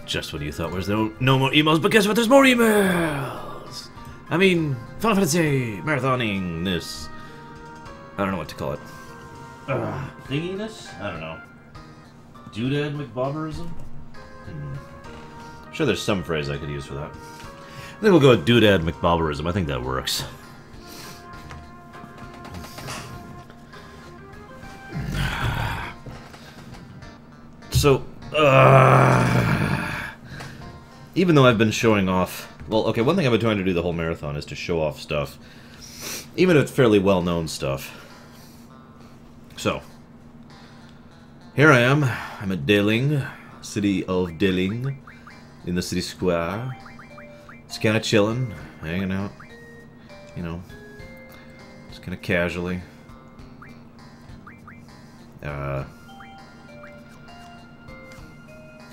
Just when you thought there was no more emails, but guess what? There's more emails! I mean, Final Fantasy marathoning this. I don't know what to call it. Thinginess? I don't know. Doodad McBobberism? Sure, there's some phrase I could use for that. I think we'll go with Doodad McBobberism. I think that works. So, even though I've been showing off... Well, okay, one thing I've been trying to do the whole marathon is to show off stuff. Even if it's fairly well-known stuff. So, here I am. I'm at Deling, city of Deling, in the city square. Just kind of chilling, hanging out, you know, just kind of casually.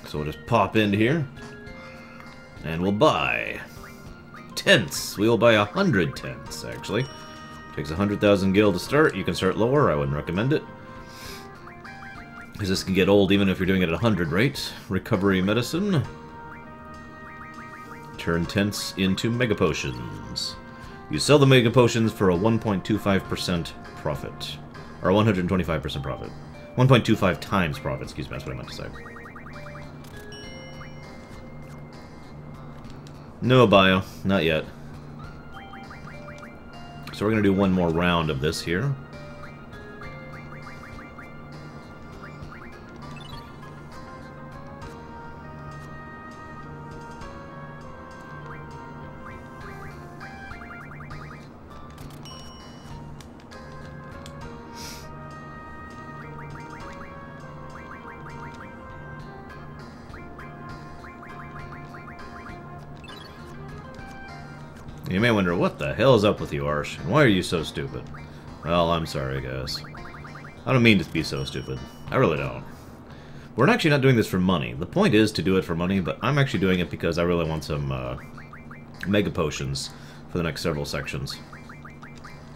So we'll just pop into here, and we'll buy tents. We will buy 100 tents, actually. Takes 100,000 gil to start. You can start lower. I wouldn't recommend it, because this can get old even if you're doing it at 100 rate. Recovery medicine. Turn tents into mega potions. You sell the mega potions for a 1.25% profit. Or 125% profit. 1.25 times profit, excuse me, that's what I meant to say. No bio, not yet. So we're going to do one more round of this here. You may wonder, what the hell is up with you, Arsh? And why are you so stupid? Well, I'm sorry, guys. I don't mean to be so stupid. I really don't. We're actually not doing this for money. The point is to do it for money, but I'm actually doing it because I really want some mega potions for the next several sections.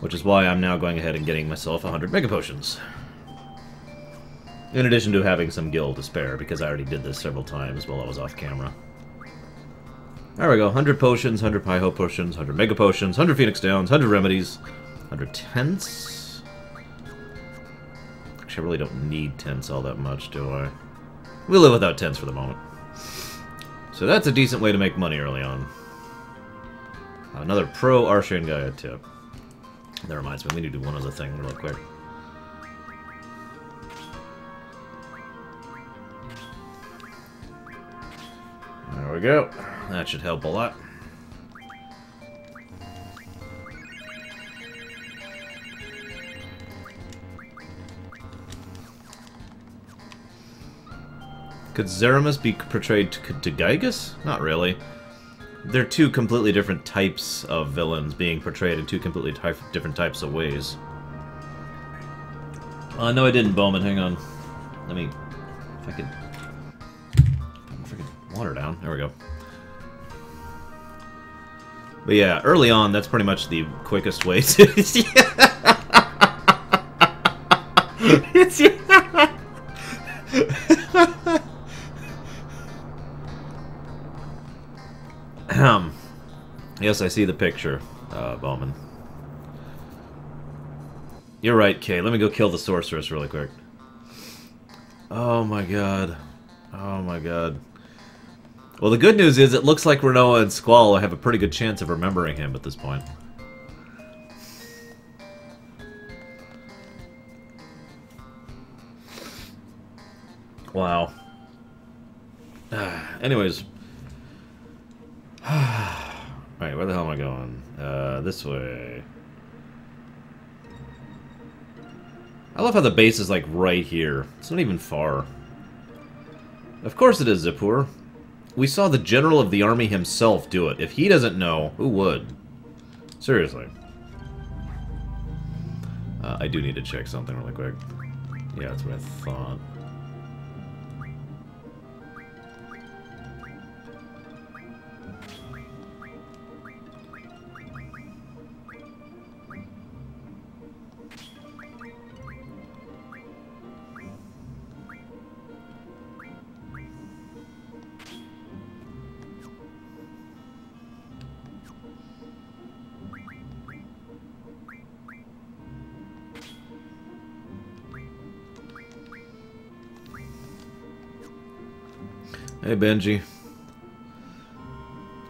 Which is why I'm now going ahead and getting myself 100 mega potions. In addition to having some gil to spare, because I already did this several times while I was off camera. There we go, 100 potions, 100 Pyho potions, 100 Mega Potions, 100 Phoenix Downs, 100 Remedies, 100 Tents. Actually, I really don't need Tents all that much, do I? We'll live without Tents for the moment. So that's a decent way to make money early on. Another pro Arshan Gaia tip. That reminds me, we need to do one other thing real quick. There we go. That should help a lot. Could Zeramus be portrayed to Gygus? Not really. They're two completely different types of villains being portrayed in two completely different types of ways. No, I didn't, Bowman. Hang on. Let me... If I could... Put my freaking water down. There we go. But yeah, early on, that's pretty much the quickest way to... Yes, I see the picture, Bowman. You're right, Kay. Let me go kill the sorceress really quick. Oh my god. Oh my god. Well, the good news is it looks like Renoa and Squall have a pretty good chance of remembering him at this point. Wow. Anyways. Alright, where the hell am I going? This way. I love how the base is, like, right here. It's not even far. Of course it is, Zippur. We saw the general of the army himself do it. If he doesn't know, who would? Seriously. I do need to check something really quick. Yeah, that's what I thought. Hey, Benji.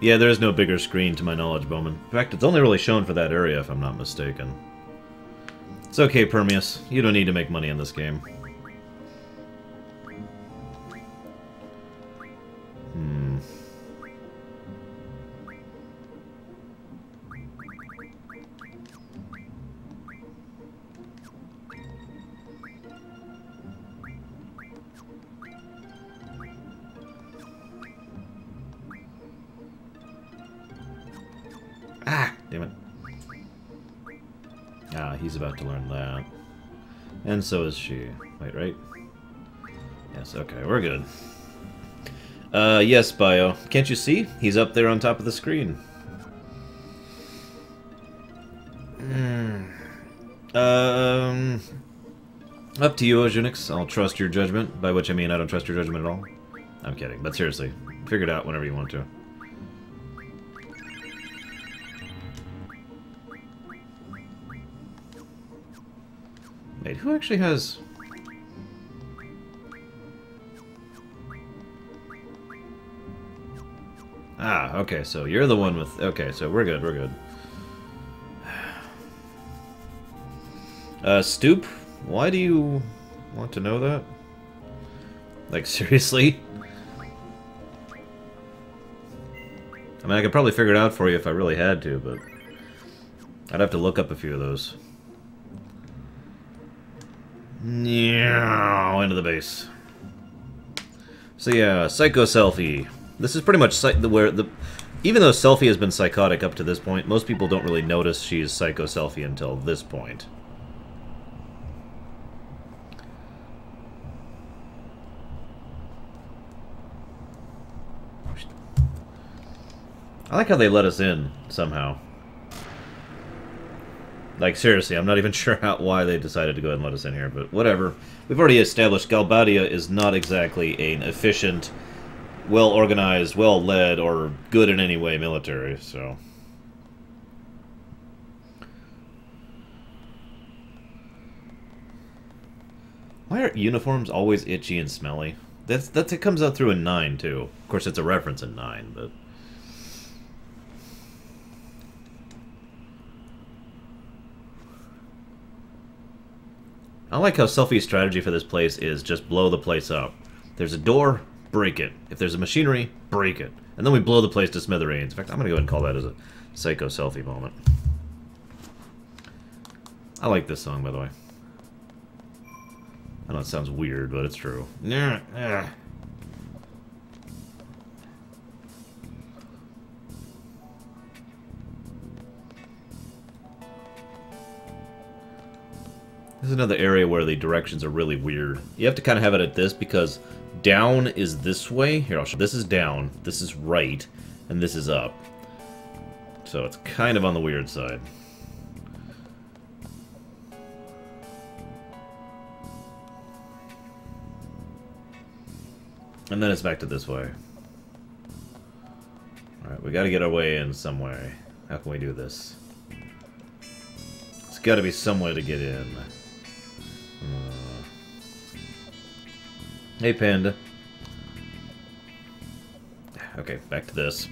Yeah, there is no bigger screen to my knowledge, Bowman. In fact, it's only really shown for that area, if I'm not mistaken. It's okay, Permeus. You don't need to make money in this game. Ah, damn it. Ah, he's about to learn that. And so is she. Wait, right? Yes, okay, we're good. Yes, Bio. Can't you see? He's up there on top of the screen. Up to you, Ojunix. I'll trust your judgment, by which I mean I don't trust your judgment at all. I'm kidding, but seriously, figure it out whenever you want to. Wait, who actually has... Ah, okay, so you're the one with... Okay, so we're good, we're good. Stoop? Why do you want to know that? Like, seriously? I mean, I could probably figure it out for you if I really had to, but... I'd have to look up a few of those. Yeah, into the base. So yeah, Psycho Selfie. This is pretty much where the... Even though Selfie has been psychotic up to this point, most people don't really notice she's Psycho Selfie until this point. I like how they let us in, somehow. Like, seriously, I'm not even sure why they decided to go ahead and let us in here, but whatever. We've already established Galbadia is not exactly an efficient, well-organized, well-led, or good in any way military, so... Why are uniforms always itchy and smelly? It comes out through in 9, too. Of course, it's a reference in 9, but... I like how Selfie's strategy for this place is just blow the place up. There's a door, break it. If there's a machinery, break it. And then we blow the place to smithereens. In fact, I'm going to go ahead and call that as a Psycho Selfie moment. I like this song, by the way. I know it sounds weird, but it's true. This is another area where the directions are really weird. You have to kind of have it at this because down is this way. Here, I'll show you. This is down, this is right, and this is up. So it's kind of on the weird side. And then it's back to this way. Alright, we gotta get our way in some way. How can we do this? There's gotta be some way to get in. Hey, Panda. Okay, back to this.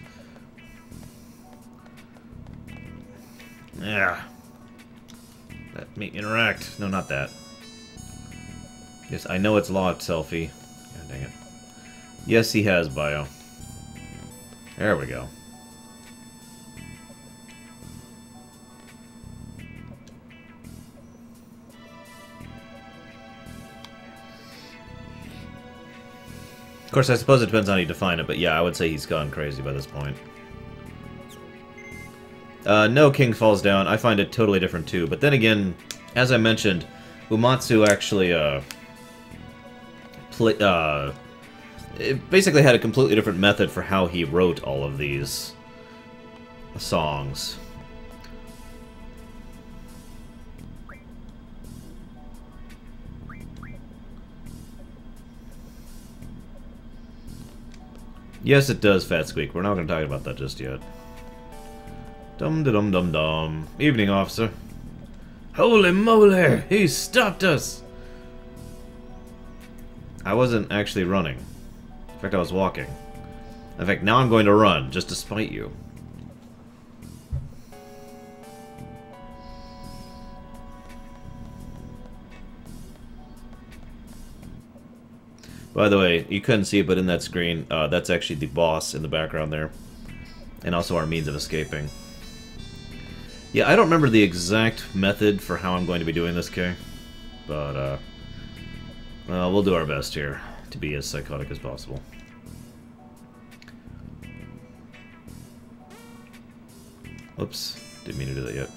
Yeah. Let me interact. No, not that. Yes, I know it's locked, Selfie. God dang it. Yes, he has, Bio. There we go. Of course, I suppose it depends on how you define it, but yeah, I would say he's gone crazy by this point. No king falls down. I find it totally different too. But then again, as I mentioned, Uematsu actually it basically had a completely different method for how he wrote all of these songs. Yes, it does, Fat Squeak. We're not going to talk about that just yet. Dum-da-dum-dum-dum. Evening, officer. Holy moly! He stopped us! I wasn't actually running. fact, I was walking. In fact, now I'm going to run, just to spite you. By the way, you couldn't see it, but in that screen, that's actually the boss in the background there. And also our means of escaping. Yeah, I don't remember the exact method for how I'm going to be doing this, Kay. But, well, we'll do our best here to be as psychotic as possible. Oops, didn't mean to do that yet.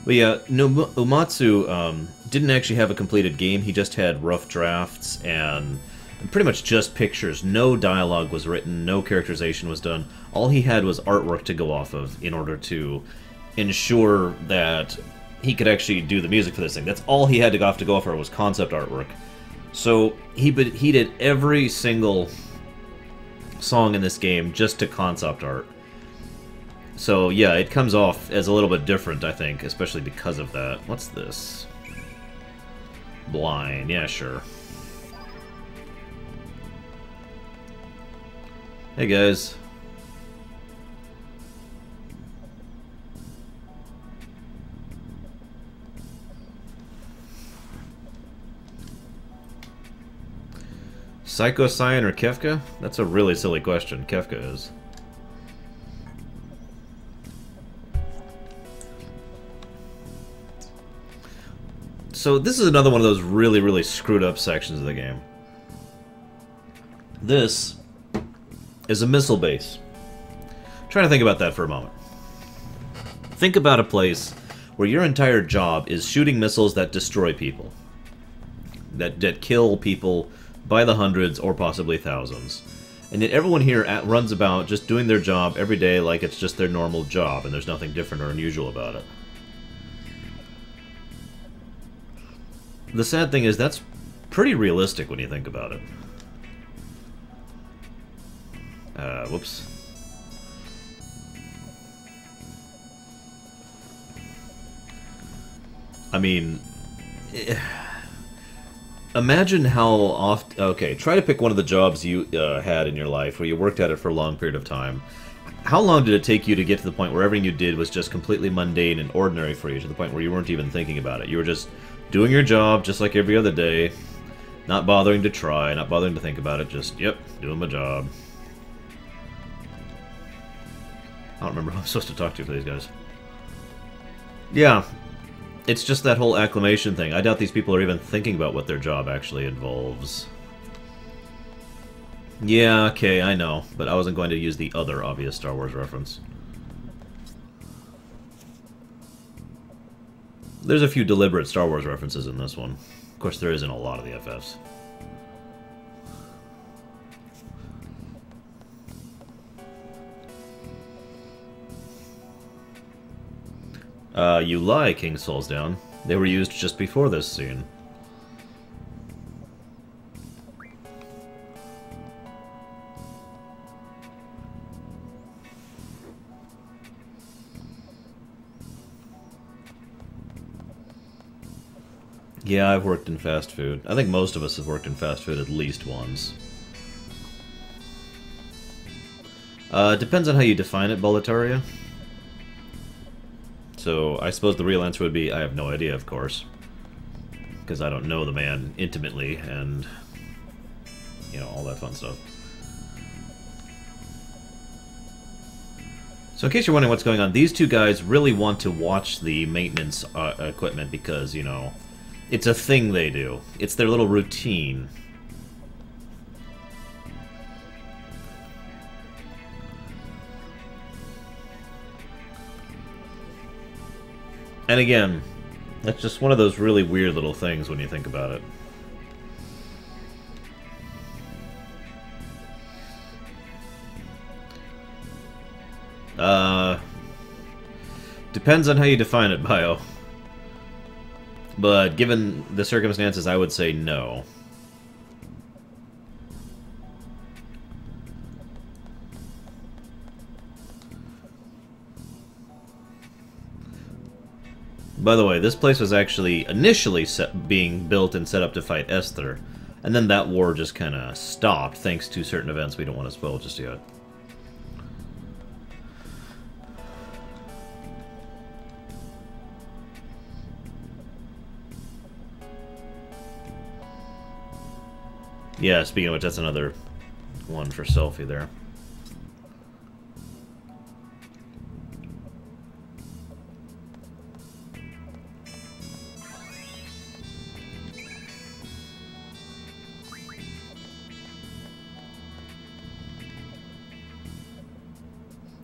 But yeah, no, Umatsu didn't actually have a completed game. He just had rough drafts and pretty much just pictures. No dialogue was written, no characterization was done. All he had was artwork to go off of in order to ensure that he could actually do the music for this thing. That's all he had to go off for was concept artwork. So he did every single song in this game just to concept art. So yeah, it comes off as a little bit different, I think, especially because of that. What's this? Blind, yeah, sure. Hey guys. Psycho Cyan or Kefka? That's a really silly question. Kefka is. So this is another one of those really, really screwed up sections of the game. This is a missile base. Try to think about that for a moment. Think about a place where your entire job is shooting missiles that destroy people. That kill people by the hundreds or possibly thousands. And yet everyone here runs about just doing their job every day like it's just their normal job and there's nothing different or unusual about it. The sad thing is that's pretty realistic when you think about it. Whoops. I mean, imagine how often... Okay, try to pick one of the jobs you had in your life where you worked at it for a long period of time. How long did it take you to get to the point where everything you did was just completely mundane and ordinary for you, to the point where you weren't even thinking about it? You were just doing your job just like every other day, not bothering to try, not bothering to think about it, just, yep, doing my job. I don't remember who I'm supposed to talk to for these guys. Yeah, it's just that whole acclamation thing. I doubt these people are even thinking about what their job actually involves. Yeah, okay, I know, but I wasn't going to use the other obvious Star Wars reference. There's a few deliberate Star Wars references in this one. Of course, there isn't a lot of the FFs. You lie, King Soulsdown. They were used just before this scene. Yeah, I've worked in fast food. I think most of us have worked in fast food at least once. Depends on how you define it, Boletaria. So, I suppose the real answer would be, I have no idea, of course. Because I don't know the man intimately, and... you know, all that fun stuff. So in case you're wondering what's going on, these two guys really want to watch the maintenance equipment because, you know, it's a thing they do. It's their little routine. And again, that's just one of those really weird little things when you think about it. Depends on how you define it, Bio. But given the circumstances, I would say no. By the way, this place was actually initially being built and set up to fight Esther. And then that war just kind of stopped, thanks to certain events we don't want to spoil just yet. Yeah, speaking of which, that's another one for selfie there.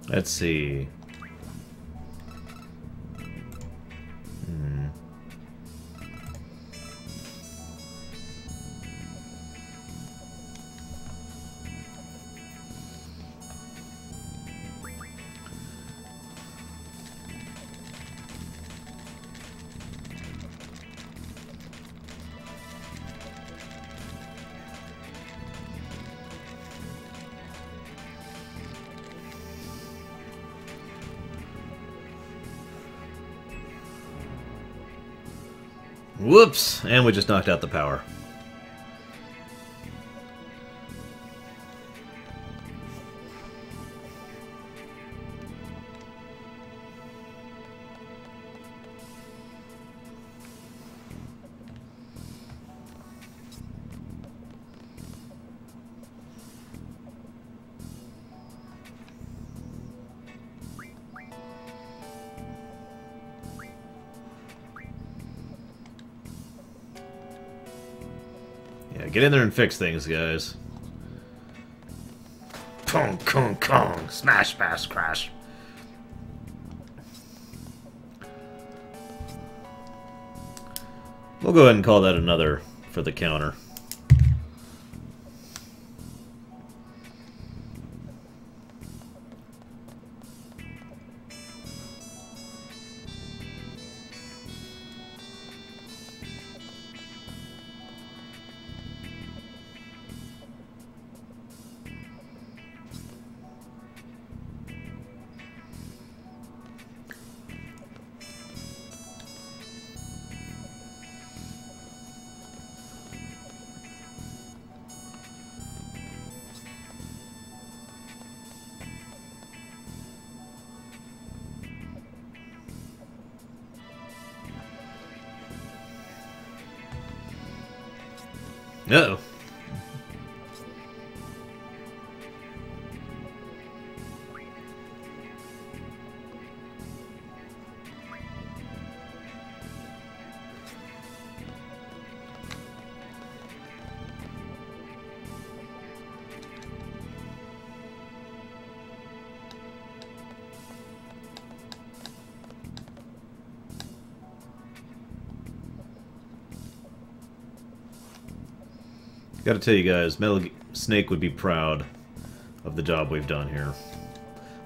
Let's see. Whoops! And we just knocked out the power. Get in there and fix things, guys. Kong, kong, kong. Smash, bash, crash. We'll go ahead and call that another for the counter. Uh-oh. Gotta tell you guys, Metal Snake would be proud of the job we've done here.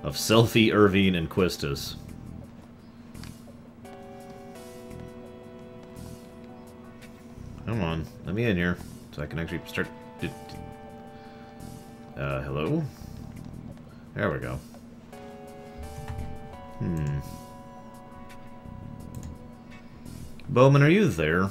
Of Selfie, Irvine, and Quistis. Come on, let me in here, so I can actually start... hello? There we go. Bowman, are you there?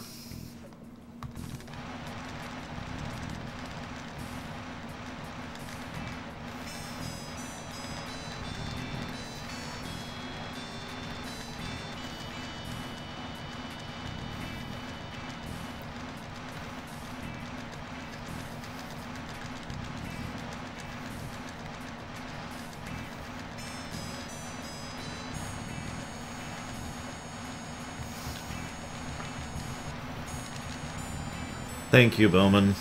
Thank you, Bowman.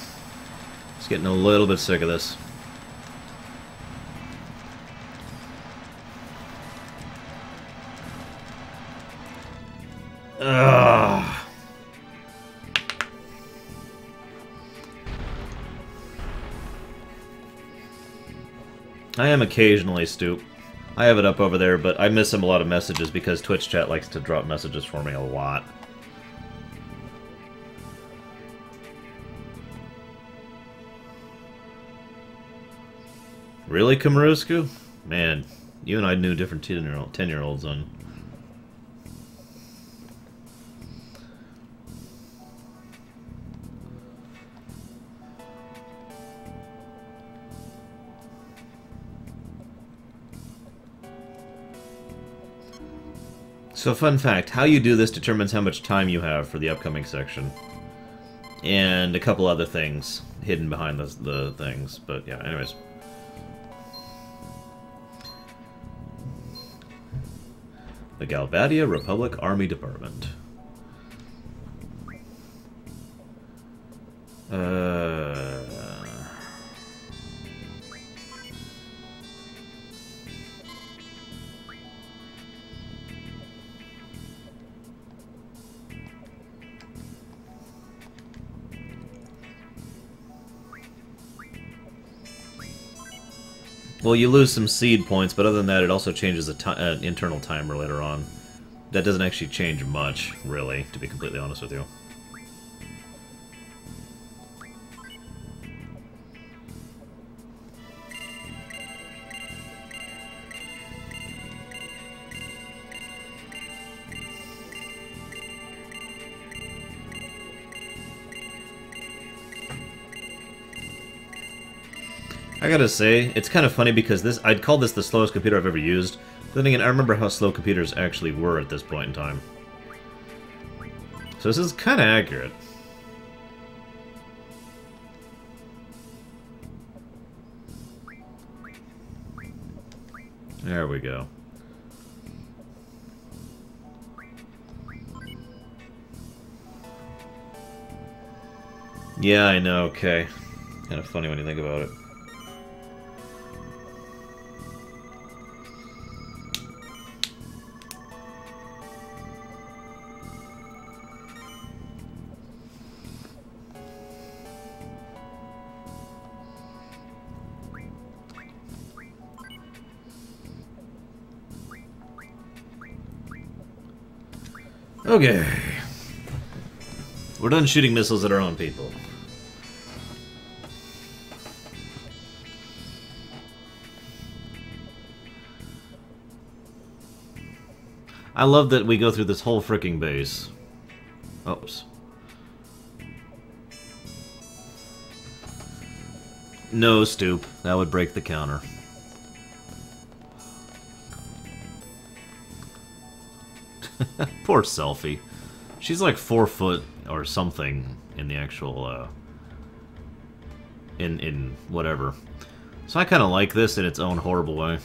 Just getting a little bit sick of this. Ugh. I am occasionally Stoop. I have it up over there, but I miss him a lot of messages because Twitch chat likes to drop messages for me a lot. Really, Kamarusku? Man, you and I knew different 10-year-olds on. So, fun fact, how you do this determines how much time you have for the upcoming section. And a couple other things hidden behind the things. But, yeah, anyways. The Galvadia Republic Army Department. Well, you lose some seed points, but other than that, it also changes an internal timer later on. That doesn't actually change much, really, to be completely honest with you. I gotta say, it's kind of funny because I'd call this the slowest computer I've ever used. But then again, I remember how slow computers actually were at this point in time. So this is kind of accurate. There we go. Yeah, I know, okay. Kind of funny when you think about it. Okay. We're done shooting missiles at our own people. I love that we go through this whole fricking base. Oops. No, Stoop. That would break the counter. Poor Selfie. She's like 4 foot or something in the actual, in whatever. So I kind of like this in its own horrible way.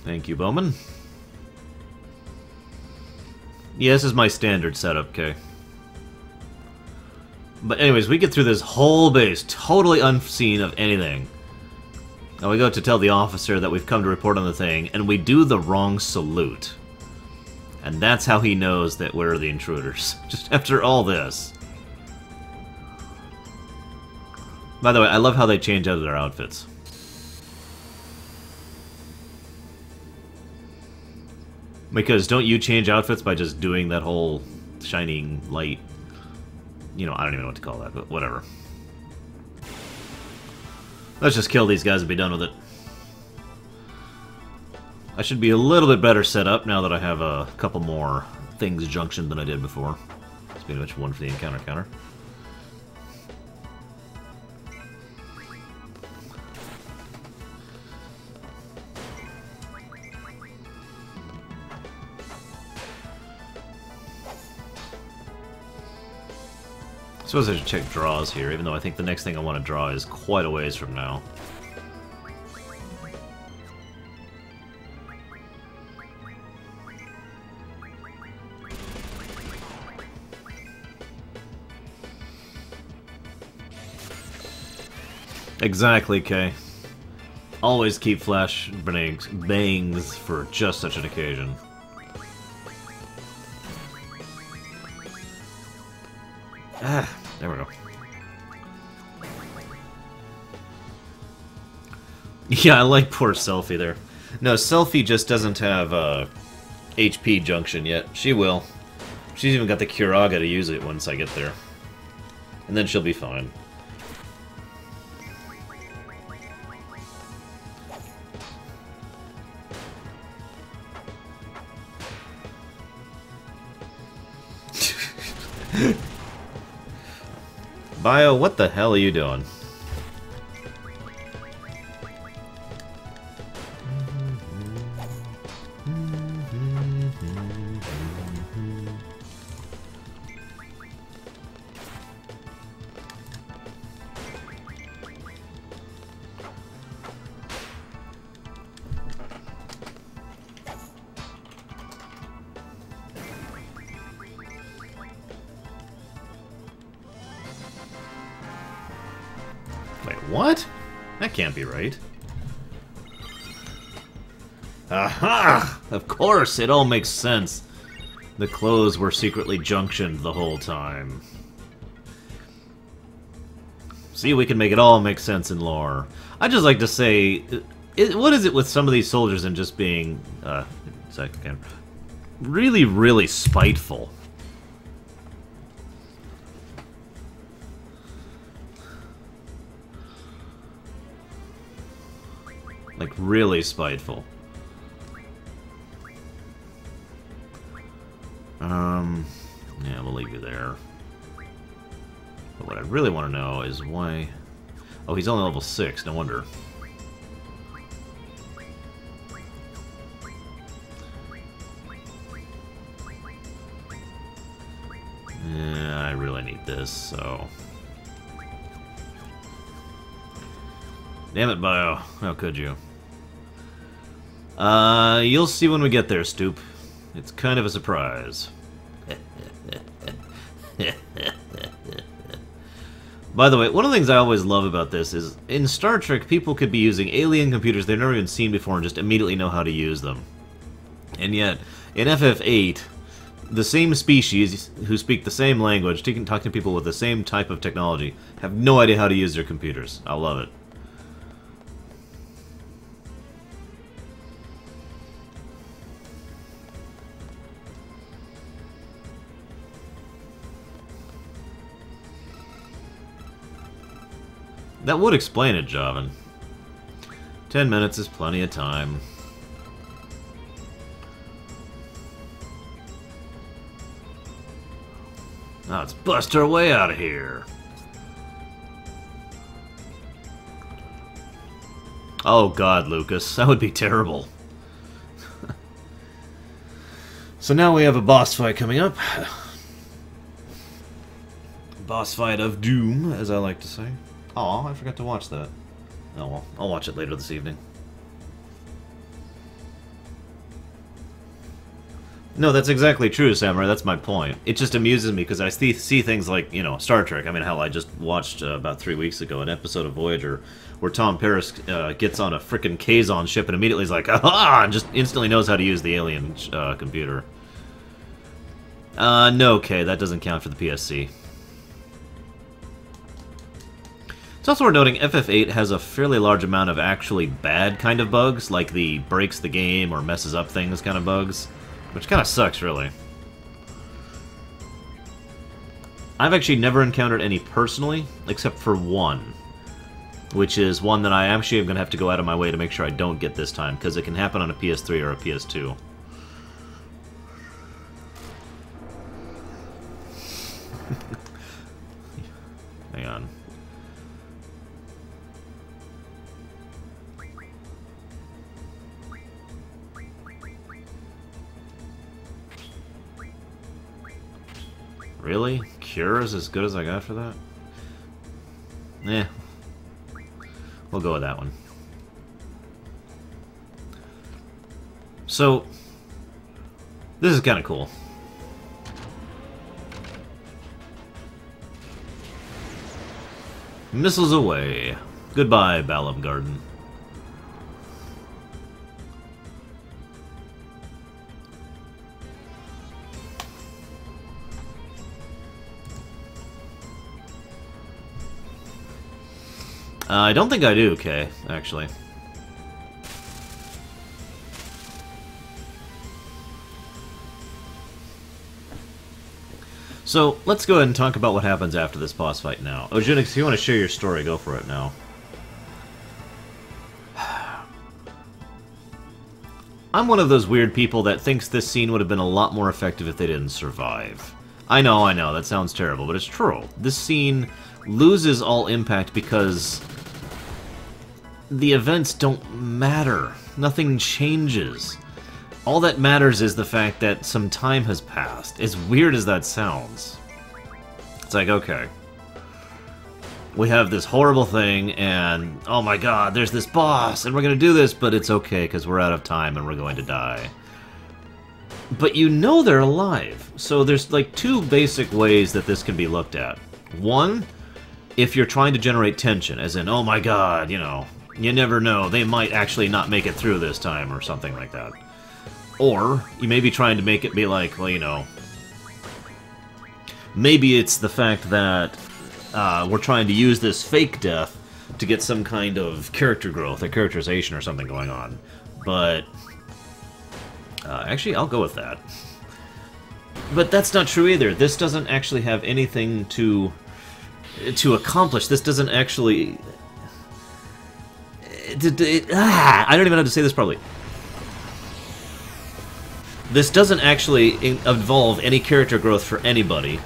Thank you, Bowman. Yeah, this is my standard setup, Kay. But anyways, we get through this whole base, totally unseen of anything. And we go to tell the officer that we've come to report on the thing, and we do the wrong salute. And that's how he knows that we're the intruders. Just after all this. By the way, I love how they change out of their outfits. Because don't you change outfits by just doing that whole shining light? You know, I don't even know what to call that, but whatever. Let's just kill these guys and be done with it. I should be a little bit better set up now that I have a couple more things junctioned than I did before. It's pretty much one for the encounter counter. I suppose I should check draws here, even though I think the next thing I want to draw is quite a ways from now. Exactly, Kay. Always keep flash bangs for just such an occasion. Ah, there we go. Yeah, I like poor Selfie there. No, Selfie just doesn't have HP junction yet. She will. She's even got the Curaga to use it once I get there. And then she'll be fine. Bio, what the hell are you doing? Wait, what? That can't be right. Aha! Of course, it all makes sense. The clothes were secretly junctioned the whole time. See, we can make it all make sense in lore. I just like to say, what is it with some of these soldiers and just being, really, really spiteful? Like, really spiteful. Yeah, we'll leave you there. But what I really want to know is why... Oh, he's only level 6, no wonder. Yeah, I really need this, so... Damn it, Bio. How could you? You'll see when we get there, Stoop. It's kind of a surprise. By the way, one of the things I always love about this is, in Star Trek, people could be using alien computers they've never even seen before and just immediately know how to use them. And yet, in FF8, the same species who speak the same language, talking to people with the same type of technology, have no idea how to use their computers. I love it. That would explain it, Javan. 10 minutes is plenty of time. Now let's bust our way out of here. Oh god, Lucas, that would be terrible. So now we have a boss fight coming up. Boss fight of doom, as I like to say. Aw, I forgot to watch that. Oh well, I'll watch it later this evening. No, that's exactly true, Samurai. That's my point. It just amuses me because I see things like, you know, Star Trek. I mean, hell, I just watched about 3 weeks ago an episode of Voyager where Tom Paris gets on a frickin' Kazon ship and immediately is like, aha! And just instantly knows how to use the alien computer. No, Kay, that doesn't count for the PSC. It's also worth noting FF8 has a fairly large amount of actually bad kind of bugs, like the breaks the game or messes up things kind of bugs, which kind of sucks, really. I've actually never encountered any personally, except for one, which is one that I actually am going to have to go out of my way to make sure I don't get this time, because it can happen on a PS3 or a PS2. Hang on. Really? Cure is as good as I got for that? Eh. We'll go with that one. So, this is kind of cool. Missiles away. Goodbye, Balam Garden. I don't think I do, Kay, actually. So, let's go ahead and talk about what happens after this boss fight now. Ojunix, if you want to share your story, go for it now. I'm one of those weird people that thinks this scene would have been a lot more effective if they didn't survive. I know, that sounds terrible, but it's true. This scene loses all impact because the events don't matter. Nothing changes. All that matters is the fact that some time has passed. As weird as that sounds. It's like, okay. We have this horrible thing, and oh my god, there's this boss, and we're gonna do this, but it's okay, because we're out of time and we're going to die. But you know they're alive. So there's like two basic ways that this can be looked at. One, if you're trying to generate tension, as in, oh my god, you know, you never know, they might actually not make it through this time, or something like that. Or, you may be trying to make it be like, well, you know, maybe it's the fact that we're trying to use this fake death to get some kind of character growth or characterization or something going on. But actually, I'll go with that. But that's not true either. This doesn't actually have anything to accomplish. This doesn't actually... I don't even know how to say this properly. This doesn't actually involve any character growth for anybody.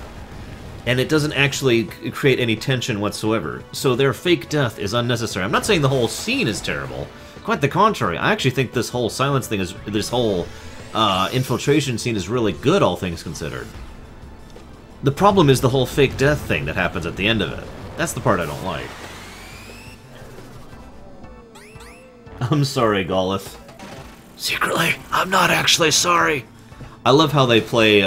And it doesn't actually create any tension whatsoever. So their fake death is unnecessary. I'm not saying the whole scene is terrible. Quite the contrary. I actually think this whole silence thing is... this whole infiltration scene is really good, all things considered. The problem is the whole fake death thing that happens at the end of it. That's the part I don't like. I'm sorry, Goleth. Secretly, I'm not actually sorry. I love how they play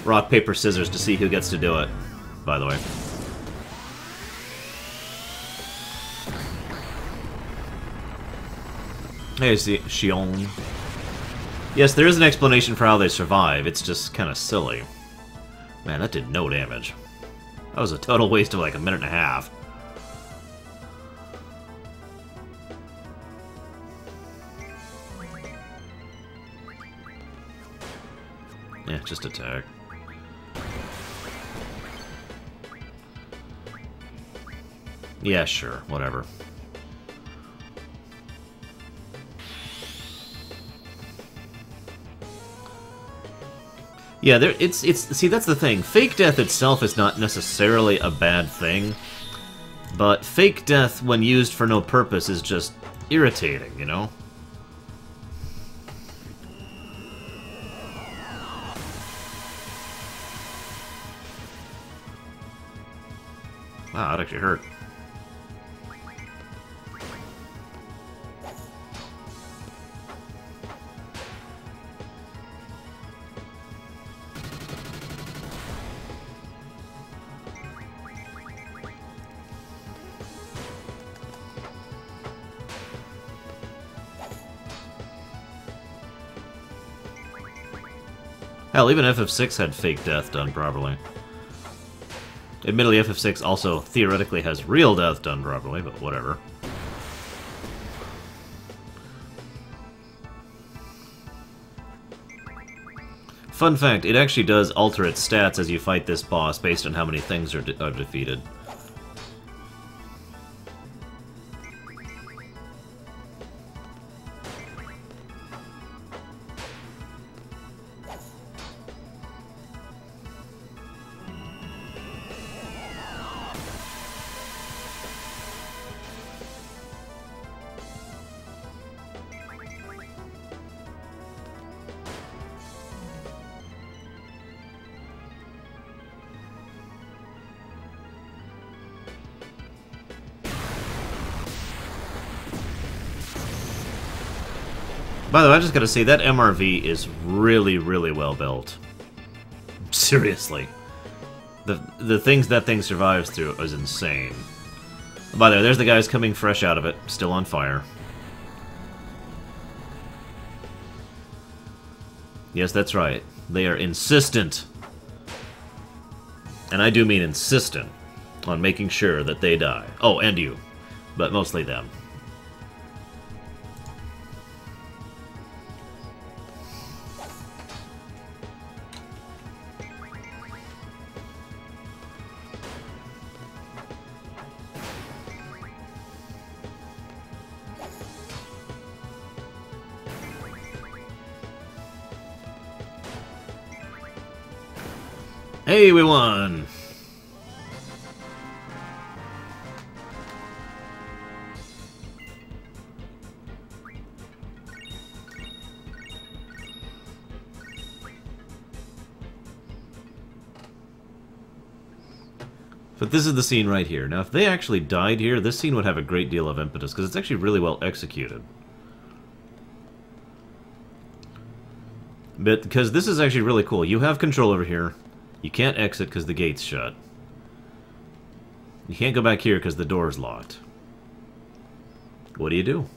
rock, paper, scissors to see who gets to do it, by the way. Hey, Xion. Yes, there is an explanation for how they survive. It's just kind of silly. Man, that did no damage. That was a total waste of like a minute and a half. Yeah, just attack. Yeah, sure, whatever. Yeah, see, that's the thing. Fake death itself is not necessarily a bad thing, but fake death, when used for no purpose, is just irritating, you know? Wow, that actually hurt. Hell, even FF6 had fake death done properly. Admittedly, FF6 also theoretically has real death done properly, but whatever. Fun fact, it actually does alter its stats as you fight this boss based on how many things are defeated. By the way, I just gotta say, that MRV is really, really well built. Seriously. The things that thing survives through is insane. By the way, there's the guys coming fresh out of it, still on fire. Yes, that's right. They are insistent. And I do mean insistent on making sure that they die. Oh, and you. But mostly them. Hey, we won! But this is the scene right here. Now, if they actually died here, this scene would have a great deal of impetus, because it's actually really well executed. But, because this is actually really cool. You have control over here. You can't exit because the gate's shut. You can't go back here because the door's locked. What do you do?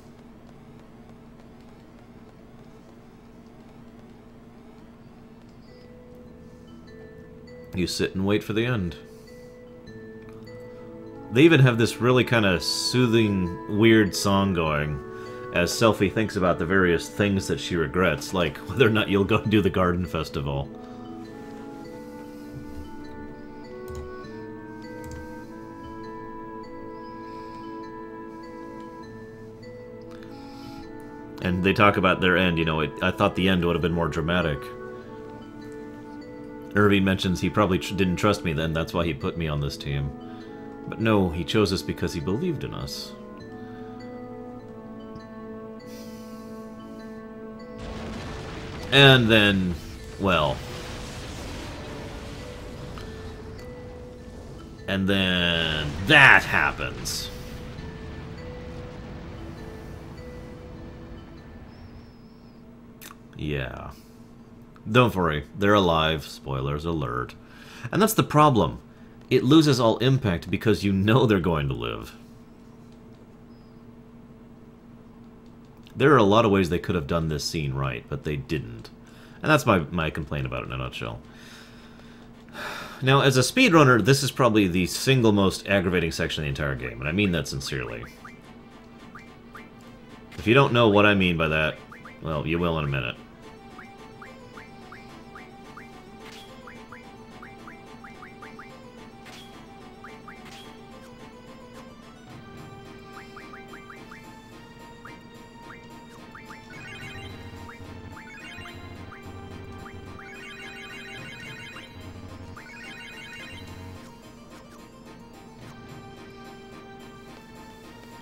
You sit and wait for the end. They even have this really kind of soothing, weird song going as Selphie thinks about the various things that she regrets, like whether or not you'll go do the garden festival. And they talk about their end, you know, I thought the end would have been more dramatic. Irving mentions he probably didn't trust me then, that's why he put me on this team. But no, he chose us because he believed in us. And then, well... And then... that happens! Yeah. Don't worry, they're alive, spoilers alert. And that's the problem. It loses all impact because you know they're going to live. There are a lot of ways they could have done this scene right, but they didn't. And that's my complaint about it in a nutshell. Now, as a speedrunner, this is probably the single most aggravating section of the entire game, and I mean that sincerely. If you don't know what I mean by that, well, you will in a minute.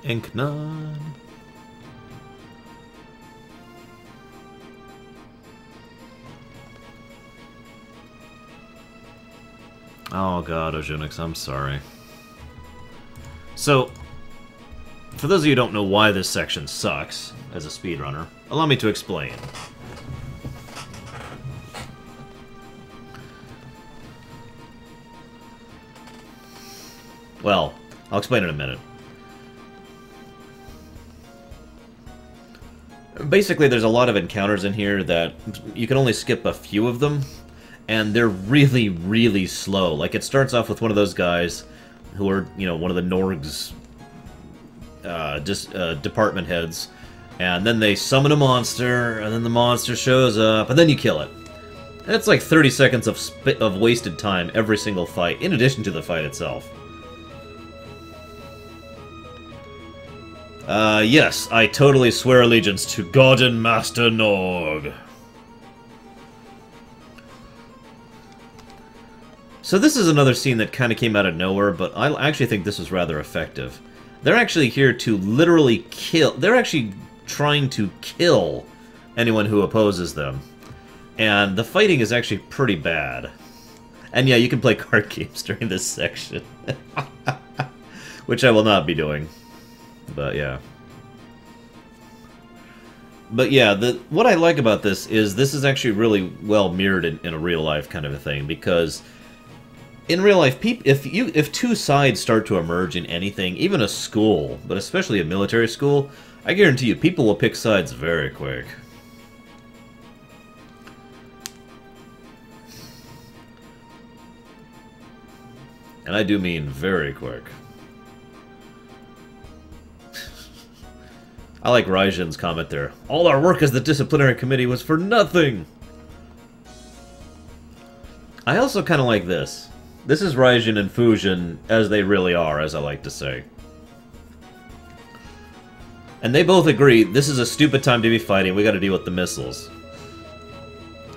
Inknon. Oh god, Ojunix, I'm sorry. So, for those of you who don't know why this section sucks as a speedrunner, allow me to explain. Well, I'll explain in a minute. Basically, there's a lot of encounters in here that you can only skip a few of them, and they're really, really slow. Like, it starts off with one of those guys who are, you know, one of the Norg's department heads, and then they summon a monster, and then the monster shows up, and then you kill it. And it's like 30 seconds of wasted time every single fight, in addition to the fight itself. Yes, I totally swear allegiance to God and Master Norg. So this is another scene that kind of came out of nowhere, but I actually think this was rather effective. They're actually here to literally kill... They're actually trying to kill anyone who opposes them. And the fighting is actually pretty bad. And yeah, you can play card games during this section. Which I will not be doing. But yeah. But yeah, what I like about this is actually really well mirrored in a real life kind of a thing, because in real life, if two sides start to emerge in anything, even a school, but especially a military school, I guarantee you people will pick sides very quick. And I do mean very quick. I like Raijin's comment there. All our work as the disciplinary committee was for nothing! I also kind of like this. This is Raijin and Fujin as they really are, as I like to say. And they both agree, this is a stupid time to be fighting, we gotta deal with the missiles.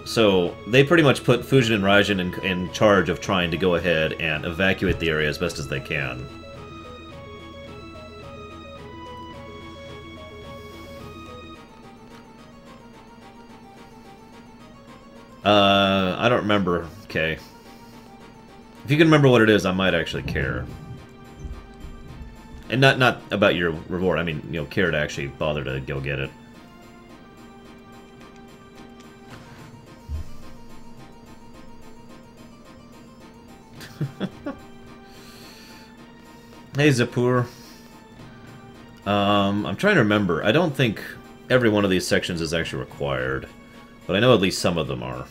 So they pretty much put Fujin and Raijin in charge of trying to go ahead and evacuate the area as best as they can. I don't remember. Okay. If you can remember what it is, I might actually care. And not about your reward. I mean, you know, care to actually bother to go get it. Hey, Zapur. I'm trying to remember. I don't think every one of these sections is actually required. But I know at least some of them are.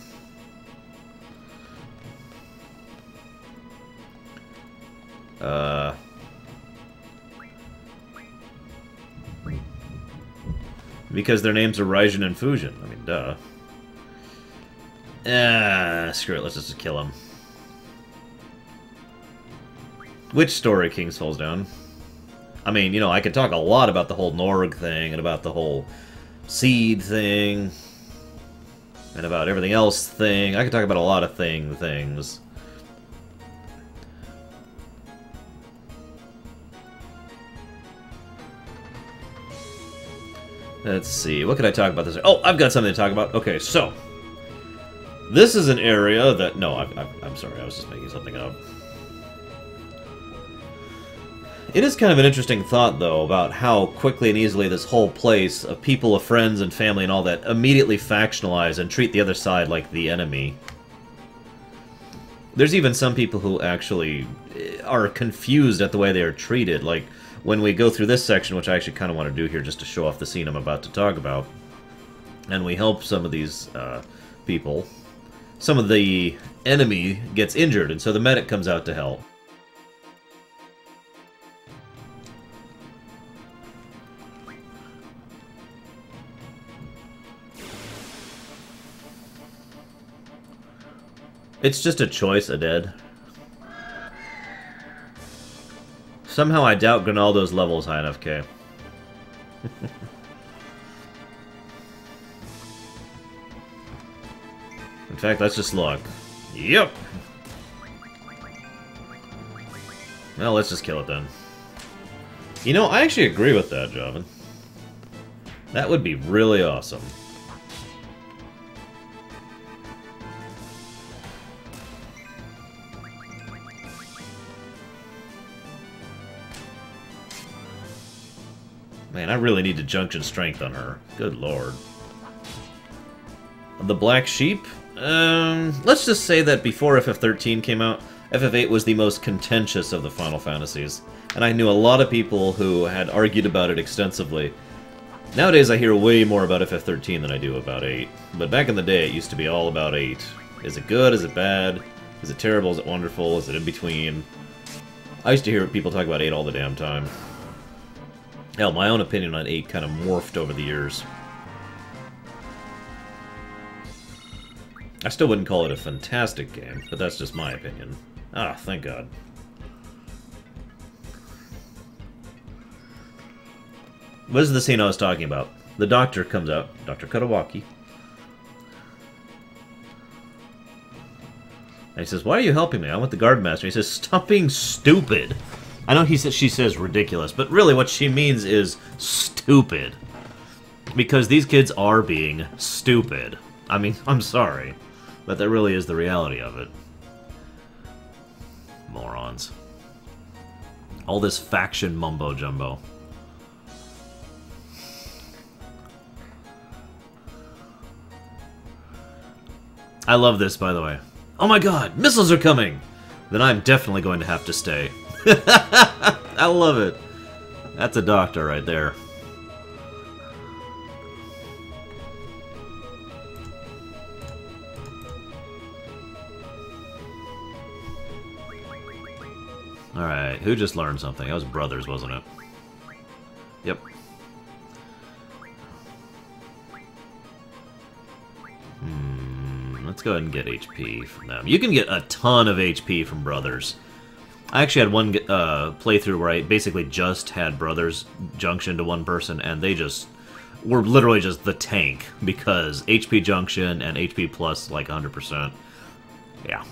Because their names are Raijin and Fujin. I mean, duh. Screw it. Let's just kill him. Which story Kings falls down? I mean, you know, I could talk a lot about the whole Norg thing and about the whole seed thing and about everything else thing. I could talk about a lot of things. Let's see, what could I talk about this? Oh, I've got something to talk about. Okay, so this is an area that... No, I'm sorry, I was just making something up. It is kind of an interesting thought, though, about how quickly and easily this whole place of people, of friends and family and all that immediately factionalize and treat the other side like the enemy. There's even some people who actually are confused at the way they are treated. Like, when we go through this section, which I actually kind of want to do here just to show off the scene I'm about to talk about, and we help some of these people, some of the enemy gets injured, and so the medic comes out to help. It's just a choice, Aded. Somehow I doubt Grinaldo's level is high enough, K. In fact, let's just look. Yep! Well, let's just kill it then. You know, I actually agree with that, Joven. That would be really awesome. Man, I really need to junction strength on her. Good lord. The Black Sheep? Let's just say that before FF13 came out, FF8 was the most contentious of the Final Fantasies. And I knew a lot of people who had argued about it extensively. Nowadays I hear way more about FF13 than I do about 8. But back in the day it used to be all about 8. Is it good? Is it bad? Is it terrible? Is it wonderful? Is it in between? I used to hear people talk about 8 all the damn time. Hell, my own opinion on 8 kind of morphed over the years. I still wouldn't call it a fantastic game, but that's just my opinion. Ah, thank God. What is the scene I was talking about? The doctor comes out, Dr. Kadawaki. And he says, "Why are you helping me? I want the guard master." He says, "Stop being stupid." I know she says ridiculous, but really what she means is stupid. Because these kids are being stupid. I mean, I'm sorry, but that really is the reality of it. Morons. All this faction mumbo-jumbo. I love this, by the way. Oh my god, missiles are coming! Then I'm definitely going to have to stay. I love it. That's a doctor right there. Alright, who just learned something? That was Brothers, wasn't it? Yep. Let's go ahead and get HP from them. You can get a ton of HP from Brothers. I actually had one playthrough where I basically just had Brothers junction to one person, and they just we're literally just the tank, because HP Junction and HP Plus, like, 100%. Yeah.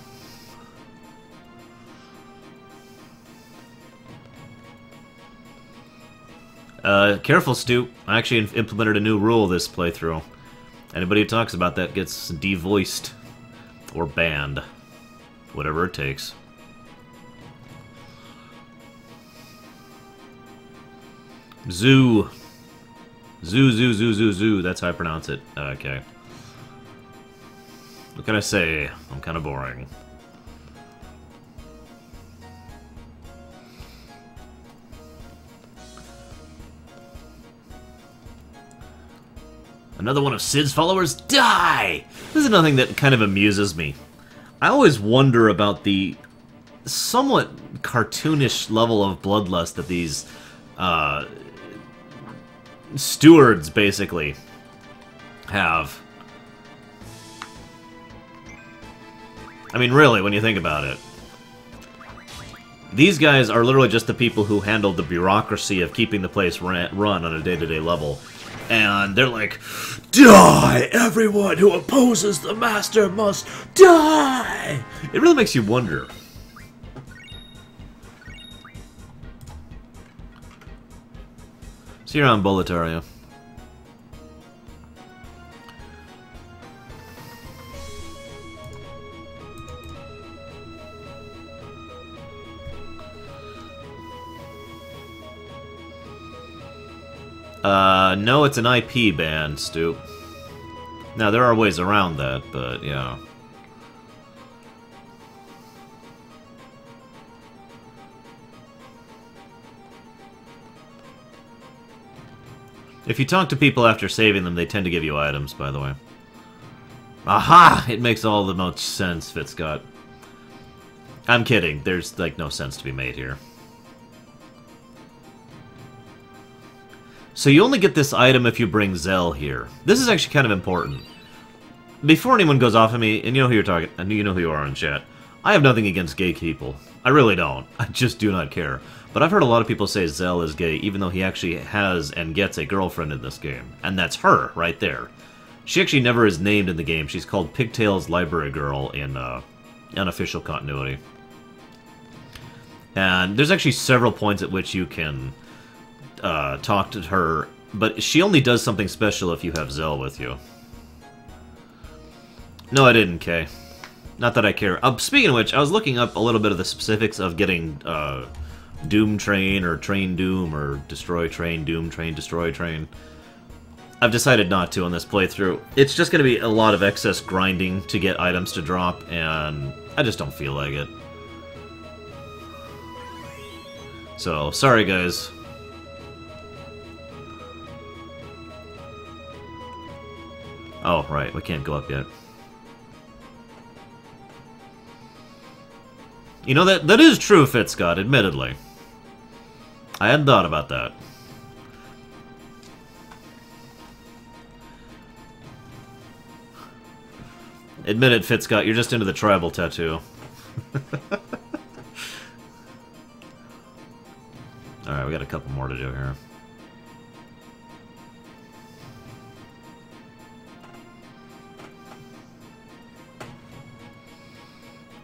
Careful, Stu. I actually implemented a new rule this playthrough. Anybody who talks about that gets devoiced. Or banned. Whatever it takes. Zoo. Zoo. That's how I pronounce it. Okay. What can I say? I'm kind of boring. Another one of Sid's followers? Die! This is another thing that kind of amuses me. I always wonder about the somewhat cartoonish level of bloodlust that these stewards, basically, have. I mean, really, when you think about it. These guys are literally just the people who handle the bureaucracy of keeping the place run on a day-to-day level. And they're like, die! Everyone who opposes the master must die! It really makes you wonder. See you around, Boletaria. No, it's an IP ban, Stu. Now, there are ways around that, but yeah. If you talk to people after saving them, they tend to give you items, by the way. Aha! It makes all the most sense, Fitzcott. I'm kidding. There's, like, no sense to be made here. So you only get this item if you bring Zell here. This is actually kind of important. Before anyone goes off of me, and you know who you're talking, and you know who you are in chat, I have nothing against gay people. I really don't. I just do not care. But I've heard a lot of people say Zell is gay, even though he actually has and gets a girlfriend in this game. And that's her, right there. She actually never is named in the game. She's called Pigtail's Library Girl in unofficial continuity. And there's actually several points at which you can talk to her, but she only does something special if you have Zell with you. No, I didn't, Kay. Not that I care. Speaking of which, I was looking up a little bit of the specifics of getting Doom Train, or Train Doom, or Destroy Train, Doom Train, Destroy Train. I've decided not to on this playthrough. It's just going to be a lot of excess grinding to get items to drop, and I just don't feel like it. So, sorry guys. Oh, right, we can't go up yet. You know, that is true, Fitzcott, admittedly. I hadn't thought about that. Admit it, Fitzcott, you're just into the tribal tattoo. Alright, we got a couple more to do here.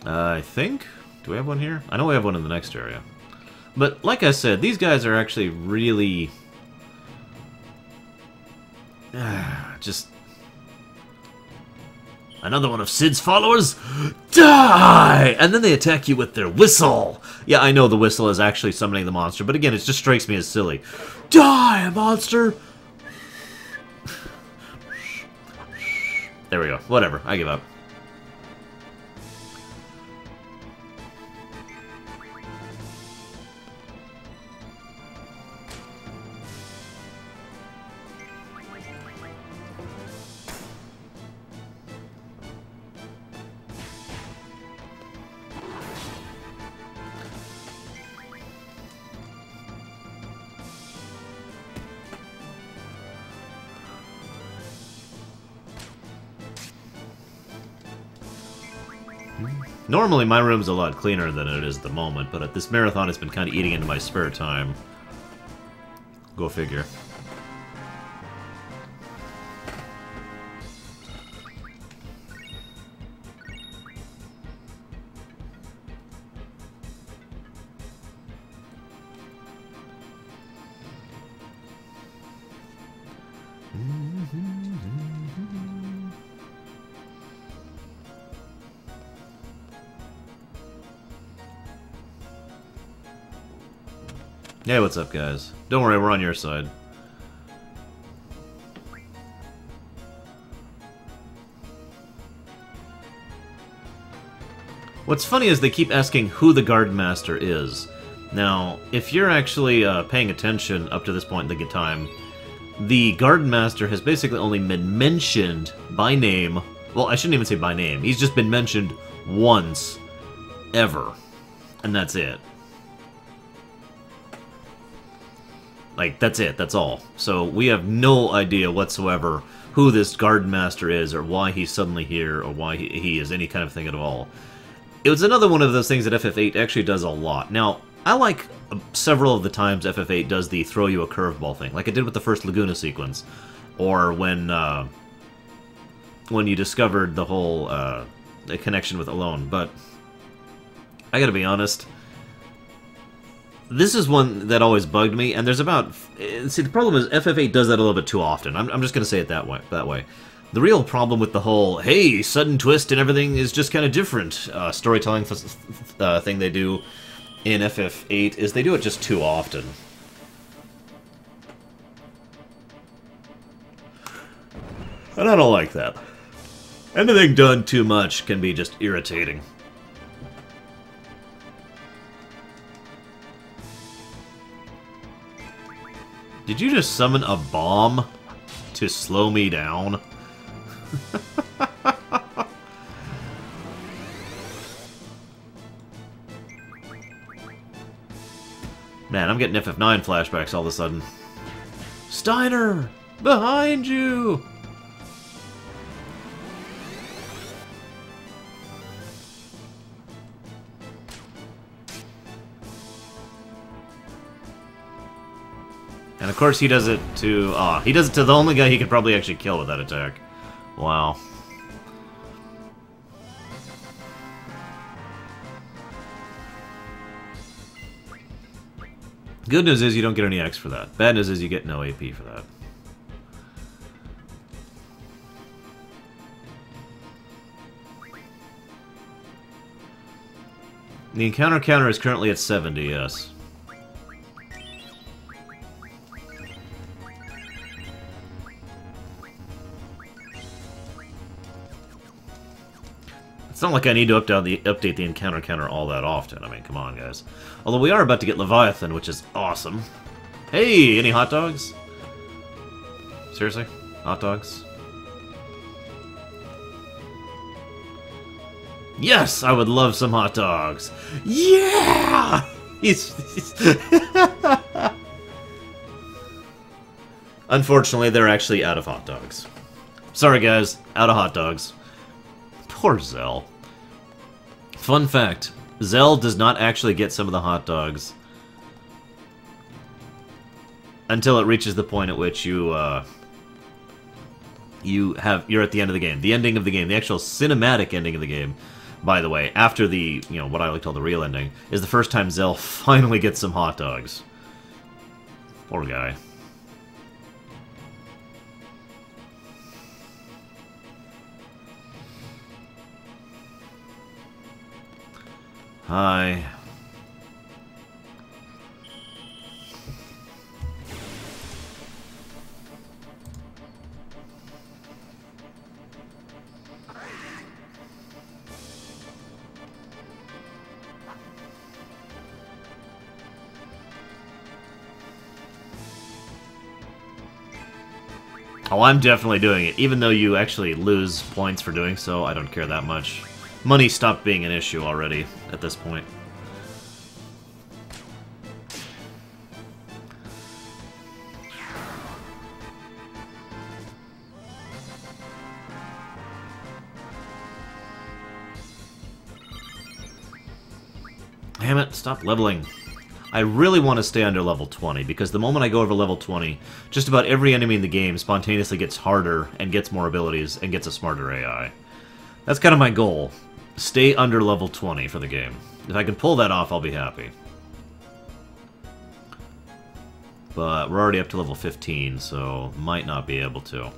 I think? Do we have one here? I know we have one in the next area. But, like I said, these guys are actually really... just... Another one of Sid's followers? Die! And then they attack you with their whistle! Yeah, I know the whistle is actually summoning the monster, but again, it just strikes me as silly. Die, monster! There we go. Whatever. I give up. Normally, my room's a lot cleaner than it is at the moment, but at this marathon, it's been kind of eating into my spare time. Go figure. Hey, what's up, guys? Don't worry, we're on your side. What's funny is they keep asking who the Guard Master is. Now, if you're actually paying attention up to this point in the time, the Guard Master has basically only been mentioned by name. Well, I shouldn't even say by name. He's just been mentioned once, ever. And that's it. Like, that's it. That's all. So we have no idea whatsoever who this Guard Master is, or why he's suddenly here, or why he is any kind of thing at all. It was another one of those things that FF8 actually does a lot. Now, I like several of the times FF8 does the throw you a curveball thing, like it did with the first Laguna sequence, or when you discovered the whole the connection with Alone. But I gotta be honest, this is one that always bugged me, and there's about... See, the problem is FF8 does that a little bit too often. I'm just gonna say it that way. The real problem with the whole, hey, sudden twist and everything is just kind of different storytelling thing they do in FF8 is they do it just too often. And I don't like that. Anything done too much can be just irritating. Did you just summon a bomb to slow me down? Man, I'm getting FF9 flashbacks all of a sudden. Steiner! Behind you! And of course he does it to... he does it to the only guy he could probably actually kill with that attack. Wow. Good news is you don't get any X for that. Bad news is you get no AP for that. The encounter counter is currently at 70, yes. It's not like I need to update the encounter counter all that often. I mean, come on, guys. Although we are about to get Leviathan, which is awesome. Hey, any hot dogs? Seriously? Hot dogs? Yes, I would love some hot dogs. Yeah! Unfortunately, they're actually out of hot dogs. Sorry, guys. Out of hot dogs. Poor Zell. Fun fact, Zell does not actually get some of the hot dogs until it reaches the point at which you're at the end of the game. The ending of the game, the actual cinematic ending of the game, by the way, after the, what I like to call the real ending, is the first time Zell finally gets some hot dogs. Poor guy. Hi. Oh, I'm definitely doing it. Even though you actually lose points for doing so, I don't care that much. Money stopped being an issue already at this point. Damn it, stop leveling. I really want to stay under level 20, because the moment I go over level 20, just about every enemy in the game spontaneously gets harder and gets more abilities and gets a smarter AI. That's kind of my goal. Stay under level 20 for the game. If I can pull that off, I'll be happy. But we're already up to level 15, so might not be able to.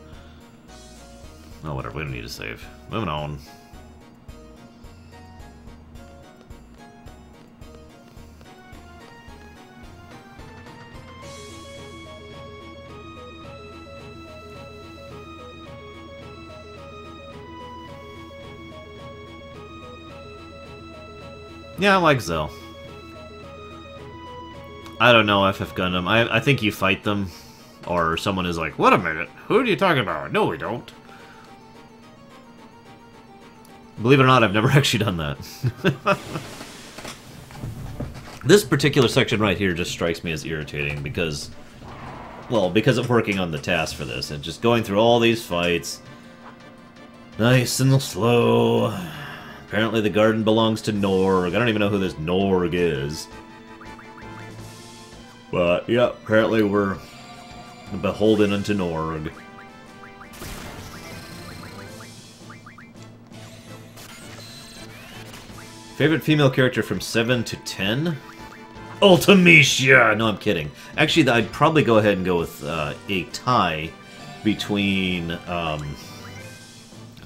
Oh, whatever, we don't need to save. Moving on. Yeah, I like Zell. I don't know, FF Gundam. I think you fight them, or someone is like, wait a minute, who are you talking about? No, we don't. Believe it or not, I've never actually done that. This particular section right here just strikes me as irritating because, well, because of working on the task for this, and just going through all these fights. Nice and slow. Apparently the garden belongs to Norg. I don't even know who this Norg is. But, yeah, apparently we're beholden unto Norg. Favorite female character from 7 to 10? Ultimecia! No, I'm kidding. Actually, I'd probably go ahead and go with a tie between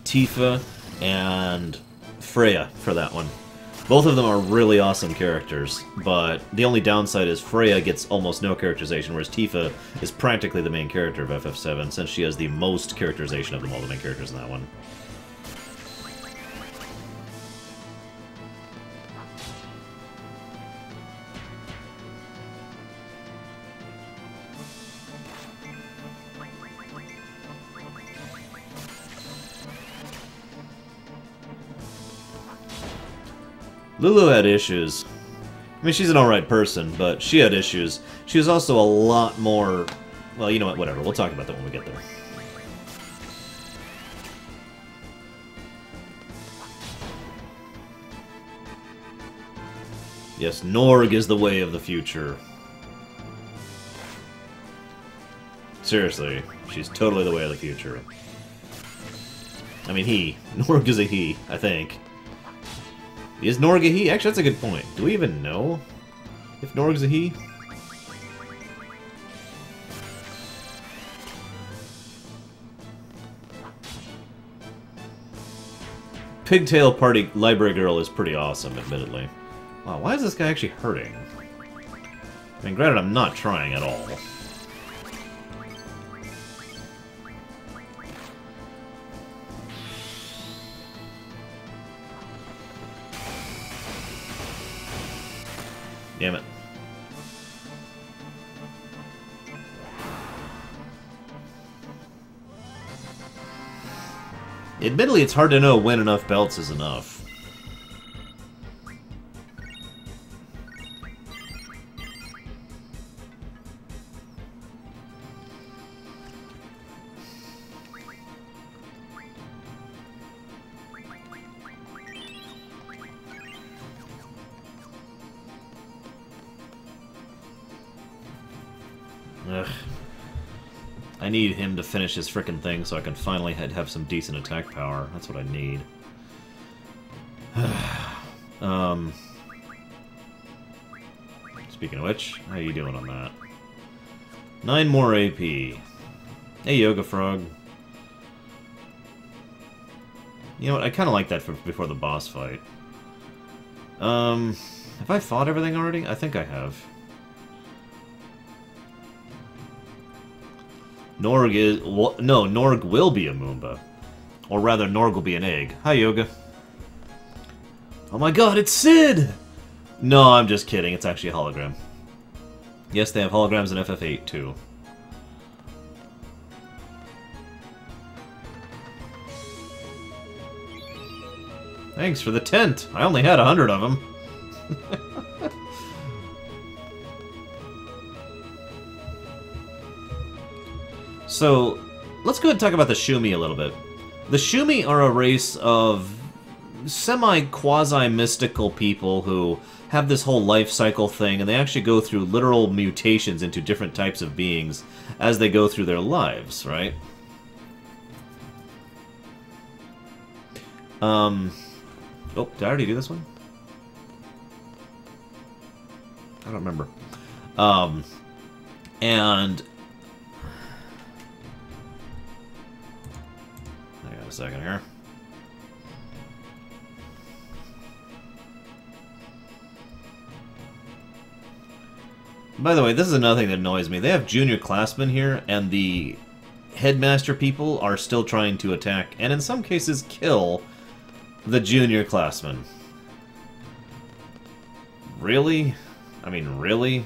Tifa and Freya for that one. Both of them are really awesome characters, but the only downside is Freya gets almost no characterization, whereas Tifa is practically the main character of FF7, since she has the most characterization of them all, the main characters in that one. Lulu had issues. I mean, she's an alright person, but she had issues. She was also a lot more... Well, you know what, whatever. We'll talk about that when we get there. Yes, Norg is the way of the future. Seriously, she's totally the way of the future. I mean, he. Norg is a he, I think. Is Norg a he? Actually, that's a good point. Do we even know if Norg's a he? Pigtail Party Library Girl is pretty awesome, admittedly. Wow, why is this guy actually hurting? I mean, granted, I'm not trying at all. Damn it. Admittedly, it's hard to know when enough belts is enough. Ugh. I need him to finish his frickin' thing so I can finally have some decent attack power. That's what I need. Speaking of which, how you doing on that? 9 more AP. Hey, Yoga Frog. You know what, I kinda like that for before the boss fight. Have I fought everything already? I think I have. Norg is... no, Norg will be a Moomba. Or rather, Norg will be an egg. Hi, Yoga. Oh my god, it's Sid! No, I'm just kidding. It's actually a hologram. Yes, they have holograms in FF8, too. Thanks for the tent. I only had 100 of them. So, let's go ahead and talk about the Shumi a little bit. The Shumi are a race of semi-quasi-mystical people who have this whole life cycle thing, and they actually go through literal mutations into different types of beings as they go through their lives, right? Oh, did I already do this one? I don't remember. And... hang on a second here. By the way, this is another thing that annoys me. They have junior classmen here, and the headmaster people are still trying to attack, and in some cases kill, the junior classmen. Really? I mean, really?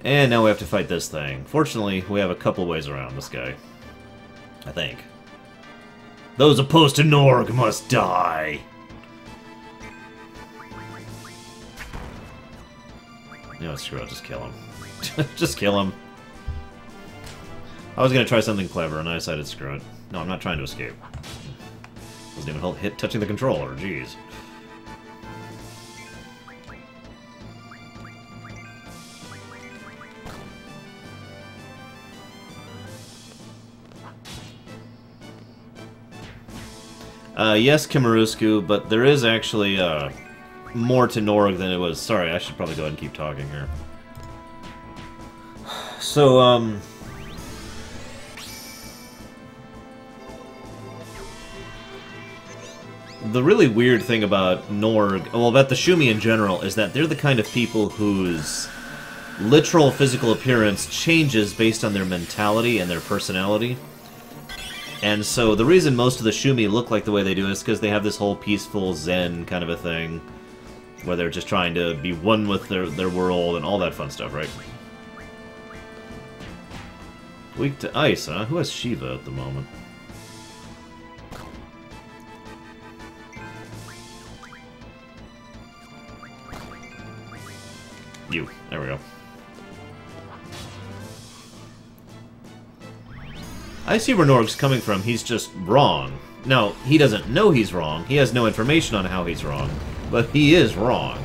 And now we have to fight this thing. Fortunately, we have a couple ways around this guy. I think. Those opposed to Norg must die! No, screw it, just kill him. Just kill him. I was gonna try something clever, and I decided screw it. No, I'm not trying to escape. Wasn't even hit touching the controller, jeez. Yes, Kimarusku, but there is actually, more to Norg than it was. Sorry, I should probably go ahead and keep talking here. So, the really weird thing about Norg, well, about the Shumi in general, is that they're the kind of people whose literal physical appearance changes based on their mentality and their personality. And so the reason most of the Shumi look like the way they do is because they have this whole peaceful Zen kind of a thing, where they're just trying to be one with their world and all that fun stuff, right? Weak to ice, huh? Who has Shiva at the moment? You. There we go. I see where Norg's coming from. He's just wrong. Now, he doesn't know he's wrong. He has no information on how he's wrong. But he is wrong.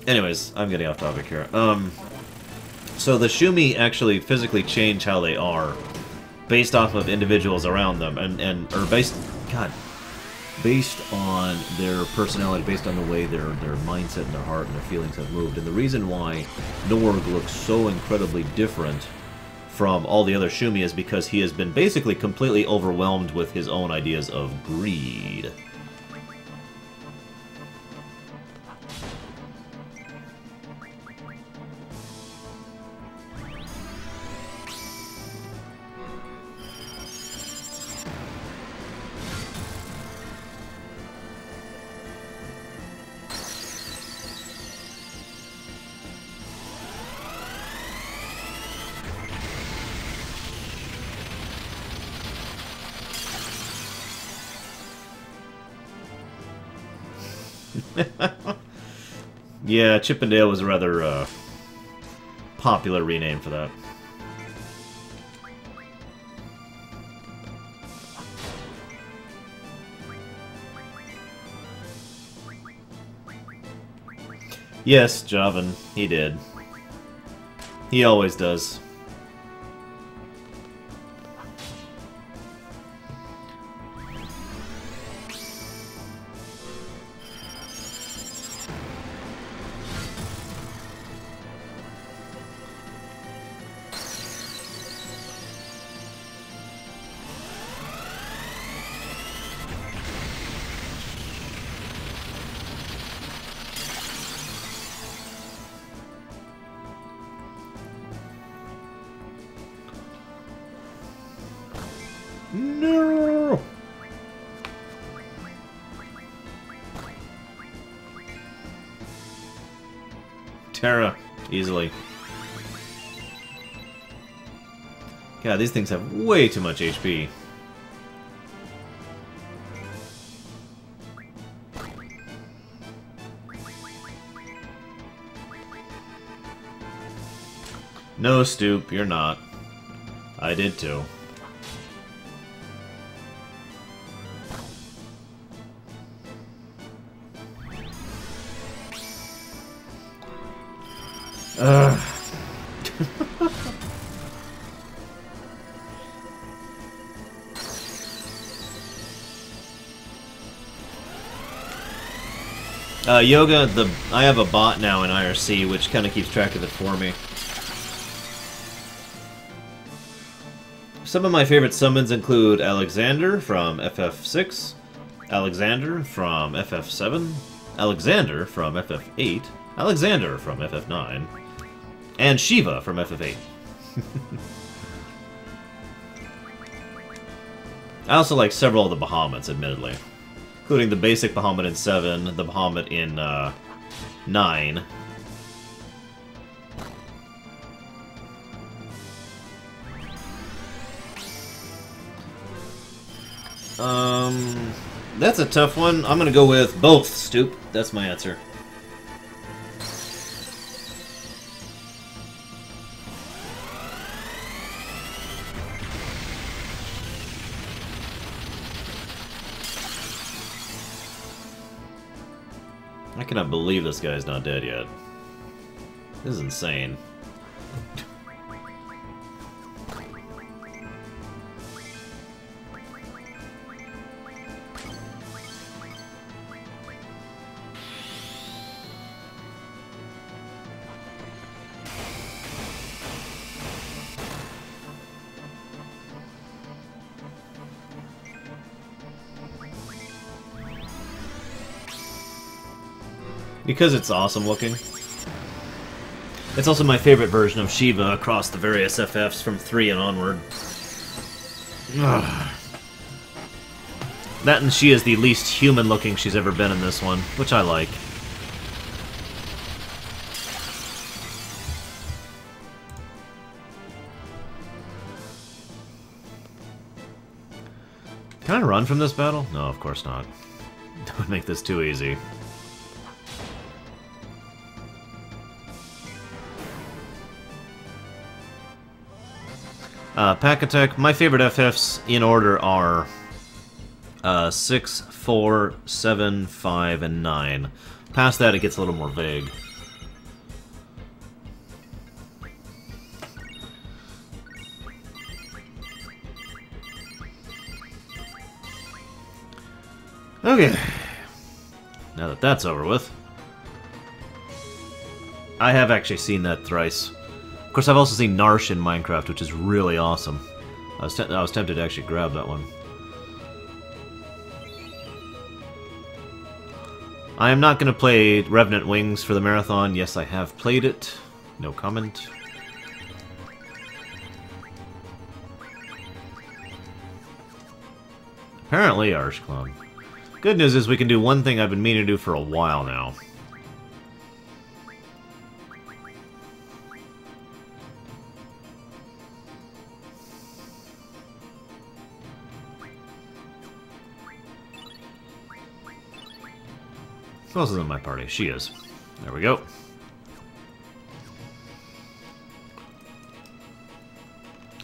Anyways, I'm getting off topic here. So the Shumi actually physically change how they are based off of individuals around them, or based on their personality, based on the way their mindset and their heart and their feelings have moved. And the reason why Norg looks so incredibly different from all the other Shumi is because he has been basically completely overwhelmed with his own ideas of greed. Yeah, Chippendale was a rather popular rename for that. Yes, Javan, he did. He always does. No! Terra, easily. God, these things have way too much HP. No, Stoop, you're not. I did too. Yoga, I have a bot now in IRC, which kind of keeps track of it for me. Some of my favorite summons include Alexander from FF6, Alexander from FF7, Alexander from FF8, Alexander from FF9, and Shiva from FF8. I also like several of the Bahamut's, admittedly. Including the basic Bahamut in 7, the Bahamut in 9. That's a tough one. I'm gonna go with both, Stoop. That's my answer. I cannot believe this guy's not dead yet. This is insane. Because it's awesome looking. It's also my favorite version of Shiva across the various FFs from 3 and onward. Ugh. That and she is the least human looking she's ever been in this one, which I like. Can I run from this battle? No, of course not. Don't make this too easy. Pack Attack, my favorite FFs in order are 6, 4, 7, 5, and 9. Past that, it gets a little more vague. Okay. Now that that's over with. I have actually seen that thrice. Of course, I've also seen Narsh in Minecraft, which is really awesome. I was tempted to actually grab that one. I am not going to play Revenant Wings for the marathon. Yes, I have played it. No comment. Apparently, Arsh Clone. Good news is we can do one thing I've been meaning to do for a while now. Who else is in my party? She is. There we go.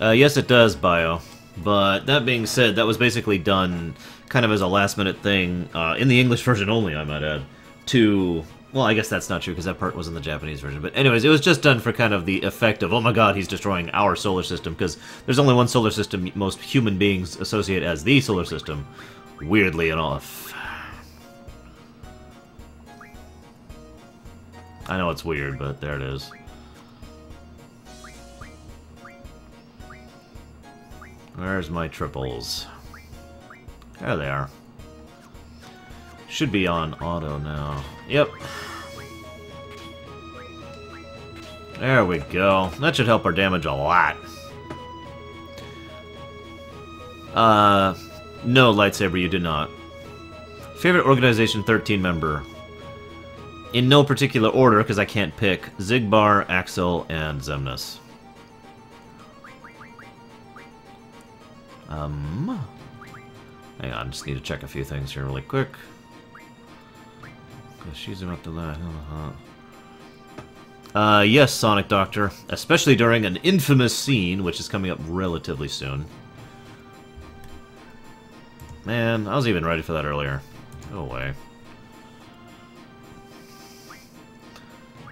Yes, it does, Bio. But that being said, that was basically done kind of as a last-minute thing, in the English version only, I might add, to... Well, I guess that's not true, because that part was in the Japanese version. But anyways, it was just done for kind of the effect of, oh my god, he's destroying our solar system, because there's only one solar system most human beings associate as the solar system, weirdly enough. I know it's weird, but there it is. Where's my triples? There they are. Should be on auto now. Yep. There we go. That should help our damage a lot. No, Lightsaber, you did not. Favorite Organization 13 member? In no particular order, because I can't pick. Zigbar, Axel, and Xemnas. Hang on, just need to check a few things here really quick. Because she's about to lie. Yes, Sonic Doctor. Especially during an infamous scene, which is coming up relatively soon. Man, I was even ready for that earlier. Go away.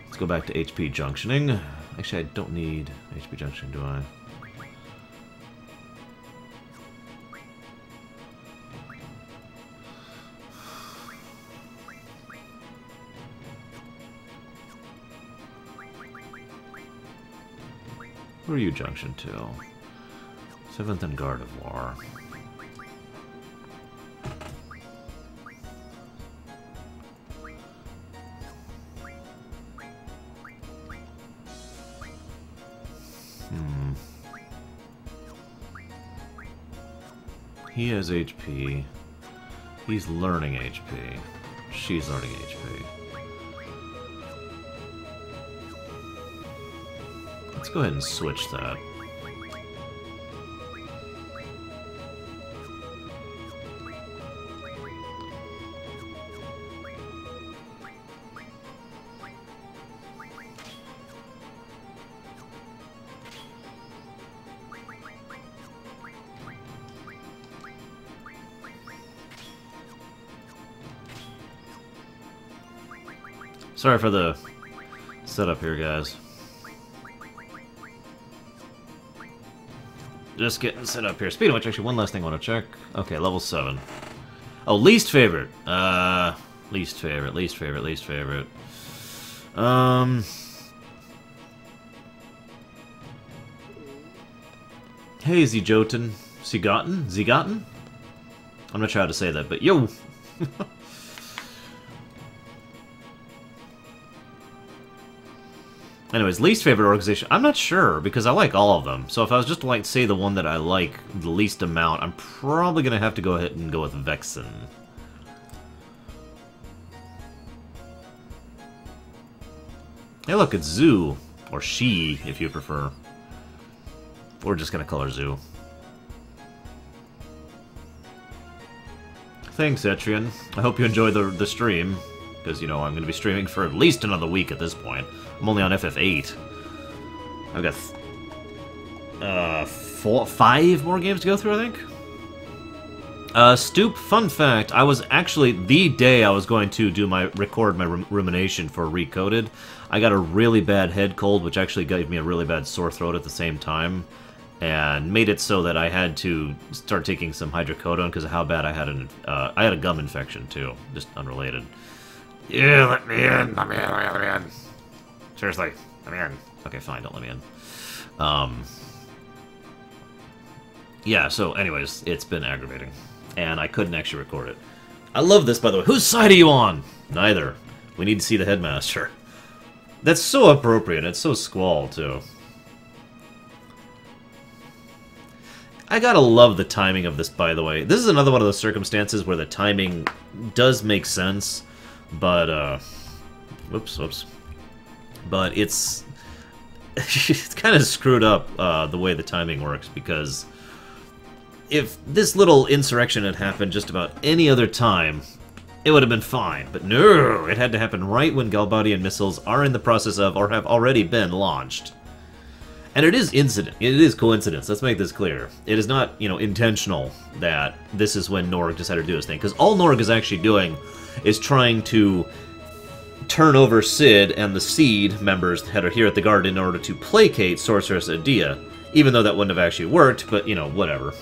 Let's go back to HP junctioning. Actually, I don't need HP junctioning, do I? Who are you junction to? 7th and Gardevoir. He has HP. He's learning HP. She's learning HP. Let's go ahead and switch that. Sorry for the setup here, guys. Just getting set up here. Speaking of which, actually, one last thing I want to check. Okay, level 7. Oh, least favorite. Least favorite, least favorite, least favorite. Hey, Zegotten. Zegotten? Zegotten? I'm not sure how to say that, but yo! Anyways, least favorite organization. I'm not sure, because I like all of them. So if I was just to like say the one that I like the least amount, I'm probably going to have to go ahead and go with VIII. Hey look, it's Zoo. Or She, if you prefer. We're just going to call her Zoo. Thanks, Etrian. I hope you enjoy the stream. Because, you know, I'm going to be streaming for at least another week at this point. I'm only on FF8. I've got 5 more games to go through, I think. Stoop, fun fact, I was actually, the day I was going to record my rumination for Recoded, I got a really bad head cold, which actually gave me a really bad sore throat at the same time, and made it so that I had to start taking some hydrocodone because of how bad I had a gum infection, too, just unrelated. Yeah, let me in, let me in, let me in. Seriously, let me in. Okay, fine, don't let me in. Yeah, so anyways, it's been aggravating. And I couldn't actually record it. I love this, by the way. Whose side are you on? Neither. We need to see the headmaster. That's so appropriate. It's so Squall, too. I gotta love the timing of this, by the way. This is another one of those circumstances where the timing does make sense, but, whoops. But it's kind of screwed up the way the timing works, because if this little insurrection had happened just about any other time, it would have been fine. But no, it had to happen right when Galbadian missiles are in the process of, or have already been launched. And it is incident. It is coincidence. Let's make this clear. It is not, you know, intentional that this is when Norg decided to do his thing. Because all Norg is actually doing is trying to turn over Sid and the Seed members that are here at the Garden in order to placate Sorceress Adia. Even though that wouldn't have actually worked, but, you know, whatever.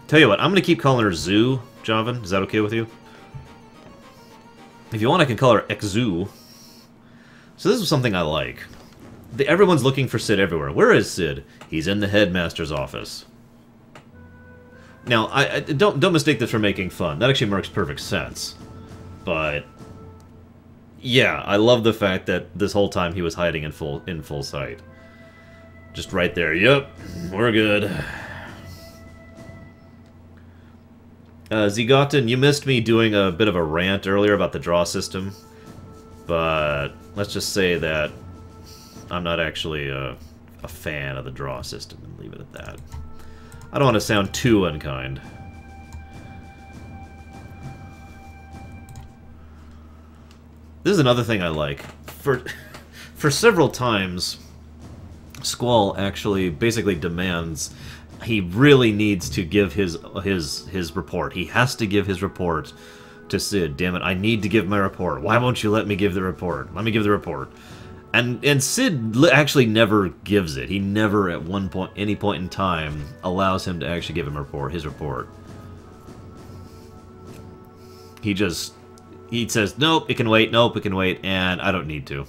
Tell you what, I'm going to keep calling her Zoo, Javan. Is that okay with you? If you want, I can call her Exu. So this is something I like. Everyone's looking for Sid everywhere. Where is Sid? He's in the headmaster's office. Now, I don't mistake this for making fun. That actually makes perfect sense. But yeah, I love the fact that this whole time he was hiding in full sight. Just right there. Yep, we're good. Zegotten, you missed me doing a bit of a rant earlier about the draw system, but let's just say that I'm not actually a fan of the draw system, and leave it at that. I don't want to sound too unkind. This is another thing I like. For several times, Squall actually basically demands he really needs to give his report. He has to give his report to Sid. Damn it, I need to give my report. Why won't you let me give the report? Let me give the report. And Sid actually never gives it. He never at any point in time allows him to actually give him his report. He just he says, nope, it can wait, nope, it can wait, and I don't need to.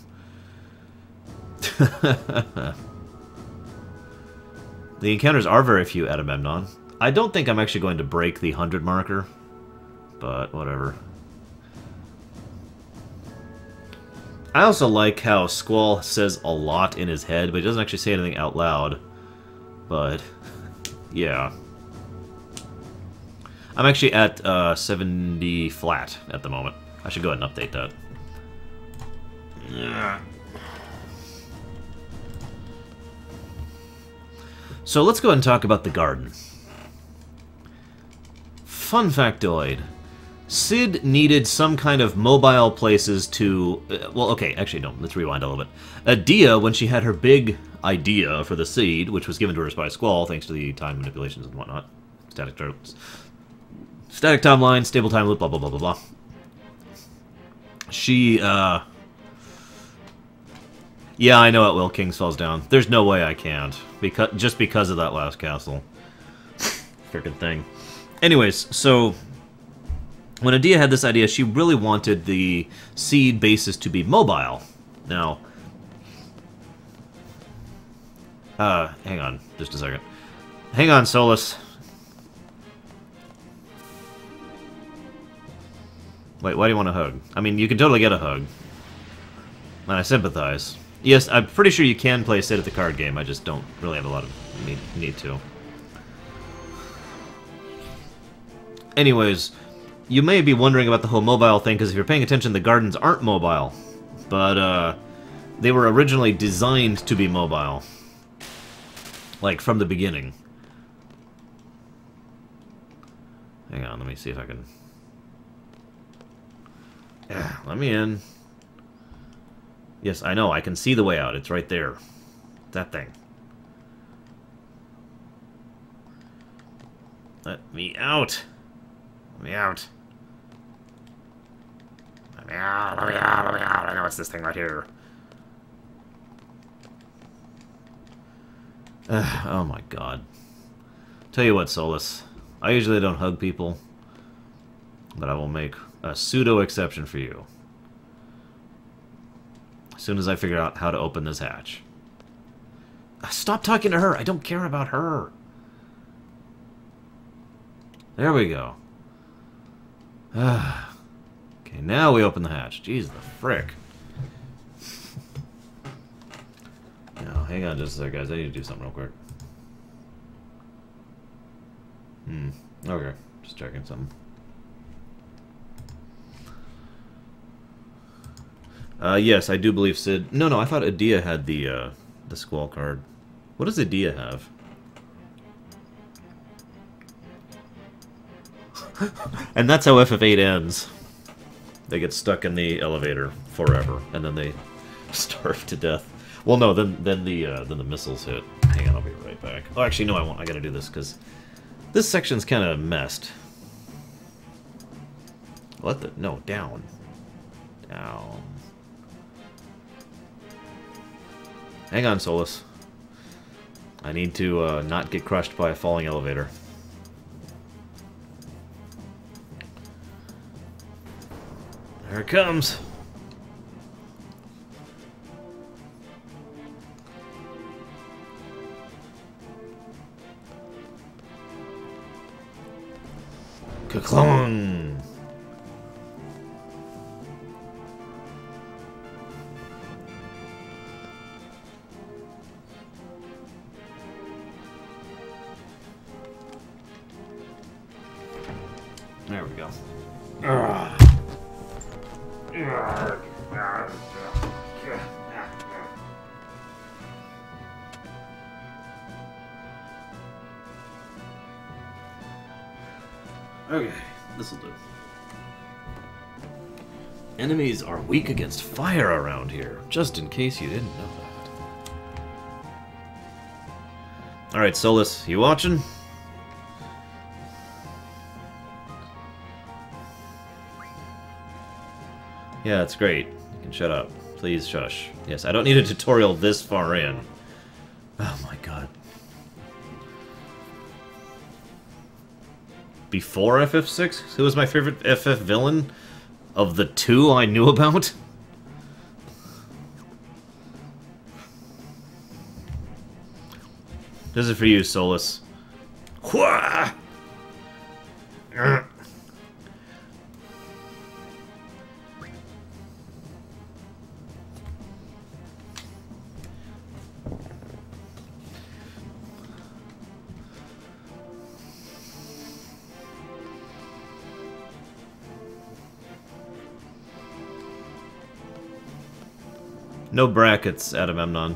The encounters are very few, Agamemnon. I don't think I'm actually going to break the 100 marker, but whatever. I also like how Squall says a lot in his head, but he doesn't actually say anything out loud. But, yeah. I'm actually at 70 flat at the moment. I should go ahead and update that. Yeah. So let's go ahead and talk about the garden. Fun factoid. Cid needed some kind of mobile places to... well, okay, actually, no, let's rewind a little bit. Adia, when she had her big idea for the seed, which was given to her by Squall, thanks to the time manipulations and whatnot. Static timeline, stable time loop, blah, blah, blah, blah, blah. She, yeah, I know it will. Kings falls down. There's no way I can't. Just because of that last castle. Frickin' thing. Anyways, so... when Adia had this idea, she really wanted the seed bases to be mobile. Now... hang on. Just a second. Hang on, Solus. Wait, why do you want a hug? I mean, you can totally get a hug. And I sympathize. Yes, I'm pretty sure you can play Cid at the card game, I just don't really have a lot of need to. Anyways, you may be wondering about the whole mobile thing, because if you're paying attention, the gardens aren't mobile. But, they were originally designed to be mobile. Like, from the beginning. Hang on, let me see if I can... yeah, let me in. Yes, I know, I can see the way out. It's right there. That thing. Let me out. Let me out. Let me out, let me out, let me out. I know it's this thing right here. Oh my god. Tell you what, Solus. I usually don't hug people. But I will make a pseudo-exception for you. As soon as I figure out how to open this hatch. Stop talking to her! I don't care about her! There we go. Okay, now we open the hatch. Jeez, the frick. Now, hang on just a sec, guys. I need to do something real quick. Okay. Just checking something. Yes, I do believe Cid... No, I thought Adia had the Squall card. What does Adia have? And that's how FF8 ends. They get stuck in the elevator forever, and then they starve to death. Well, no, then the missiles hit. Hang on, I'll be right back. Oh, actually, no, I won't. I gotta do this, because this section's kind of messed. What the... No, down. Down. Hang on, Solus. I need to not get crushed by a falling elevator. There it comes. Ka-clong! There we go. Okay, this'll do. Enemies are weak against fire around here, just in case you didn't know that. Alright, Solus, you watching? Yeah, it's great. You can shut up. Please shush. Yes, I don't need a tutorial this far in. Oh my god. Before FF6? Who was my favorite FF villain? Of the two I knew about? This is for you, Solus. Wha! No brackets, Agamemnon.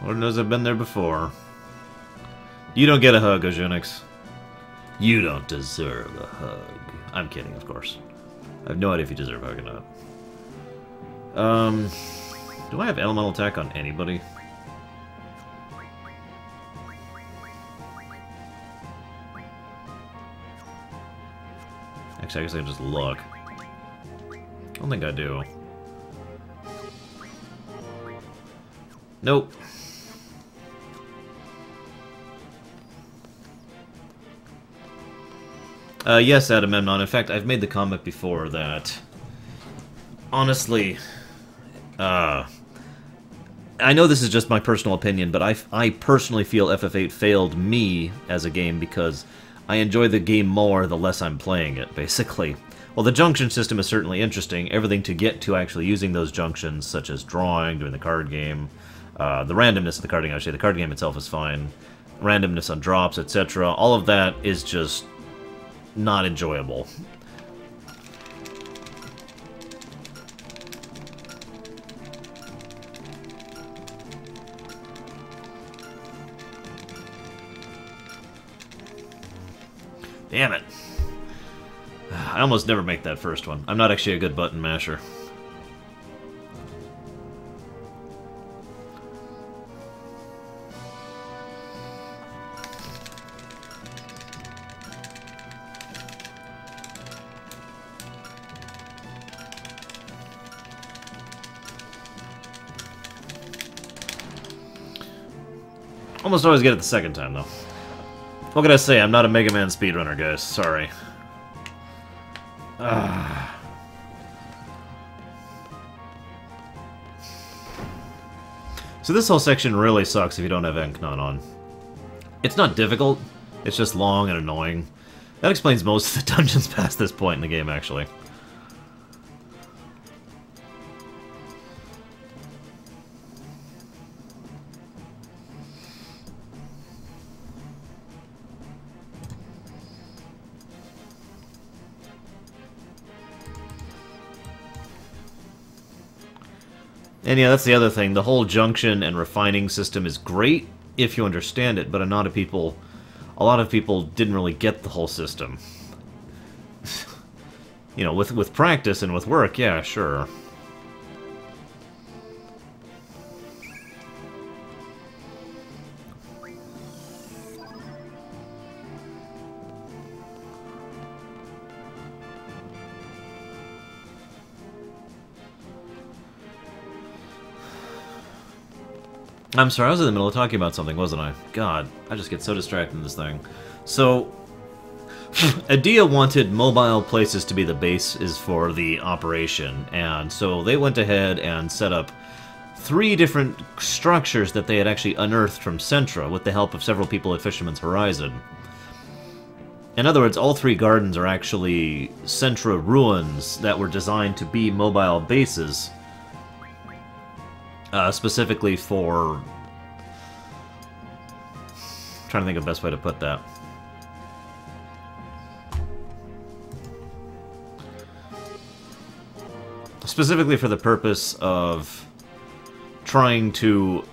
Lord knows I've been there before. You don't get a hug, Ojunix. You don't deserve a hug. I'm kidding, of course. I have no idea if you deserve a hug or not. Do I have elemental attack on anybody? Actually, I guess I can just look. I don't think I do. Nope. Yes, Agamemnon. In fact, I've made the comment before that, honestly, I know this is just my personal opinion, but I personally feel FF8 failed me as a game because I enjoy the game more the less I'm playing it, basically. Well, the junction system is certainly interesting. Everything to get to actually using those junctions, such as drawing, doing the card game, the randomness of the card game, actually, the card game itself is fine, randomness on drops, etc. All of that is just not enjoyable. Damn it. I almost never make that first one. I'm not actually a good button masher. Almost always get it the second time, though. What can I say? I'm not a Mega Man speedrunner, guys. Sorry. So this whole section really sucks if you don't have Enknon on. It's not difficult, it's just long and annoying. That explains most of the dungeons past this point in the game, actually. And yeah, that's the other thing. The whole junction and refining system is great if you understand it, but a lot of people didn't really get the whole system. You know, with practice and with work, yeah, sure. I'm sorry, I was in the middle of talking about something, wasn't I? God, I just get so distracted in this thing. So, Adia wanted mobile places to be the bases for the operation, and so they went ahead and set up 3 different structures that they had actually unearthed from Centra with the help of several people at Fisherman's Horizon. In other words, all 3 gardens are actually Centra ruins that were designed to be mobile bases. Specifically for... I'm trying to think of the best way to put that. Specifically for the purpose of trying to...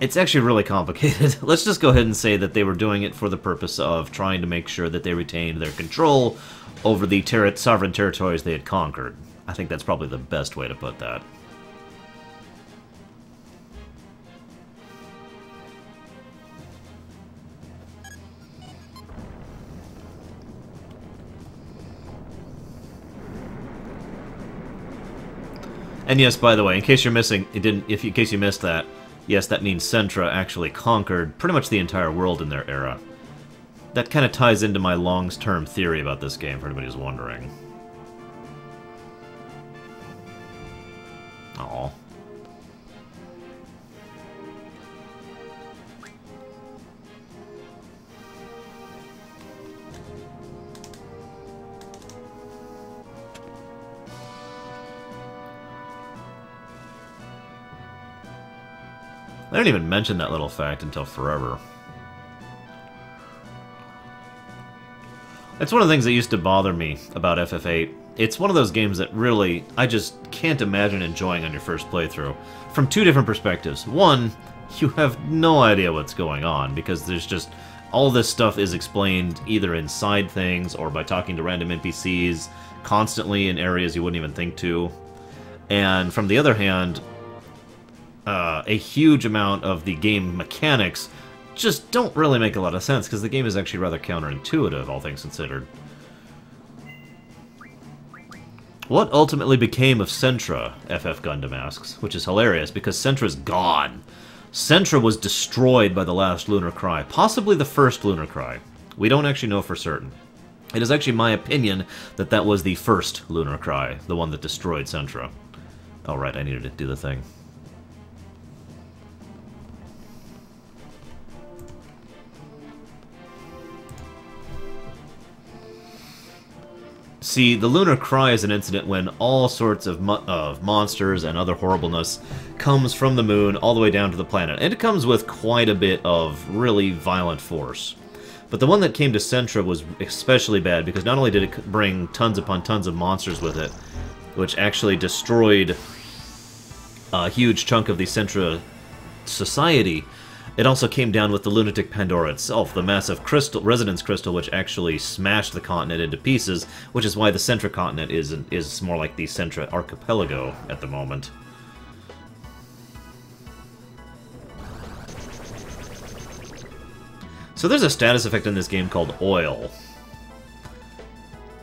It's actually really complicated. Let's just go ahead and say that they were doing it for the purpose of trying to make sure that they retained their control over the sovereign territories they had conquered. I think that's probably the best way to put that. And yes, by the way, in case you're missing, in case you missed that, yes, that means Centra actually conquered pretty much the entire world in their era. That kind of ties into my long-term theory about this game, for anybody who's wondering. Aww. I didn't even mention that little fact until forever. It's one of the things that used to bother me about FF8. It's one of those games that really, I just can't imagine enjoying on your first playthrough. From two different perspectives. One, you have no idea what's going on, because there's just... all this stuff is explained either inside things, or by talking to random NPCs, constantly in areas you wouldn't even think to. And from the other hand... a huge amount of the game mechanics just don't really make a lot of sense, because the game is actually rather counterintuitive, all things considered. What ultimately became of Centra, FF Gundam asks, which is hilarious, because Centra's gone. Centra was destroyed by the last Lunar Cry, possibly the first Lunar Cry. We don't actually know for certain. It is actually my opinion that that was the first Lunar Cry, the one that destroyed Centra. Oh right, I needed to do the thing. See, the Lunar Cry is an incident when all sorts of monsters and other horribleness comes from the moon all the way down to the planet. And it comes with quite a bit of really violent force. But the one that came to Centra was especially bad, because not only did it bring tons upon tons of monsters with it, which actually destroyed a huge chunk of the Centra society, it also came down with the lunatic Pandora itself, the massive crystal, resonance crystal, which actually smashed the continent into pieces, which is why the Centra continent is more like the Centra archipelago at the moment. So there's a status effect in this game called Oil.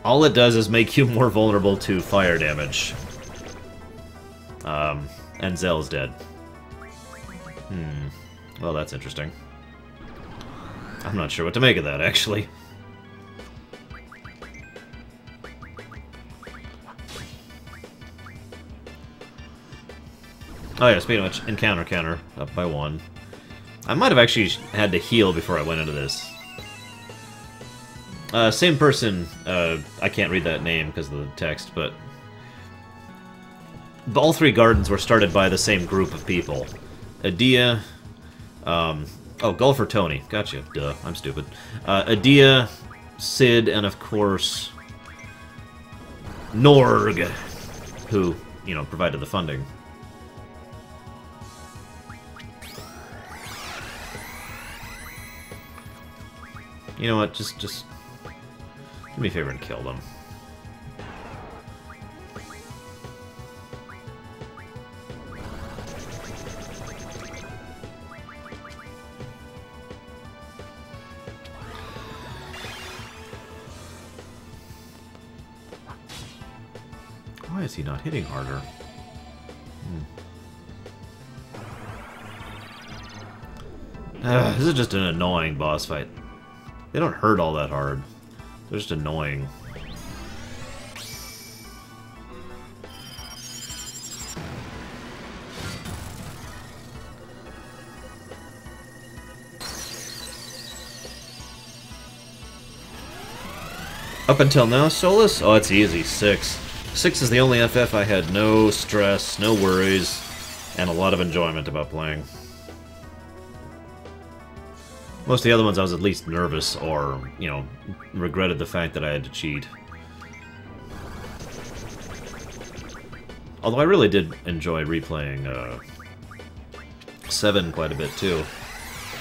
All it does is make you more vulnerable to fire damage. And Zell's dead. Well, that's interesting. I'm not sure what to make of that, actually. Oh yeah, speaking of which, encounter counter, up by 1. I might have actually had to heal before I went into this. Same person, I can't read that name because of the text, but... all 3 gardens were started by the same group of people. Adia... oh, Golfer Tony. Gotcha. Duh, I'm stupid. Adia, Sid, and of course... Norg, who, you know, provided the funding. You know what, just do me a favor and kill them. Why is he not hitting harder? This is just an annoying boss fight. They don't hurt all that hard. They're just annoying. Up until now, Solus? Oh, it's easy. 6. 6 is the only FF I had no stress, no worries, and a lot of enjoyment about playing. Most of the other ones I was at least nervous or, you know, regretted the fact that I had to cheat. Although I really did enjoy replaying 7 quite a bit too,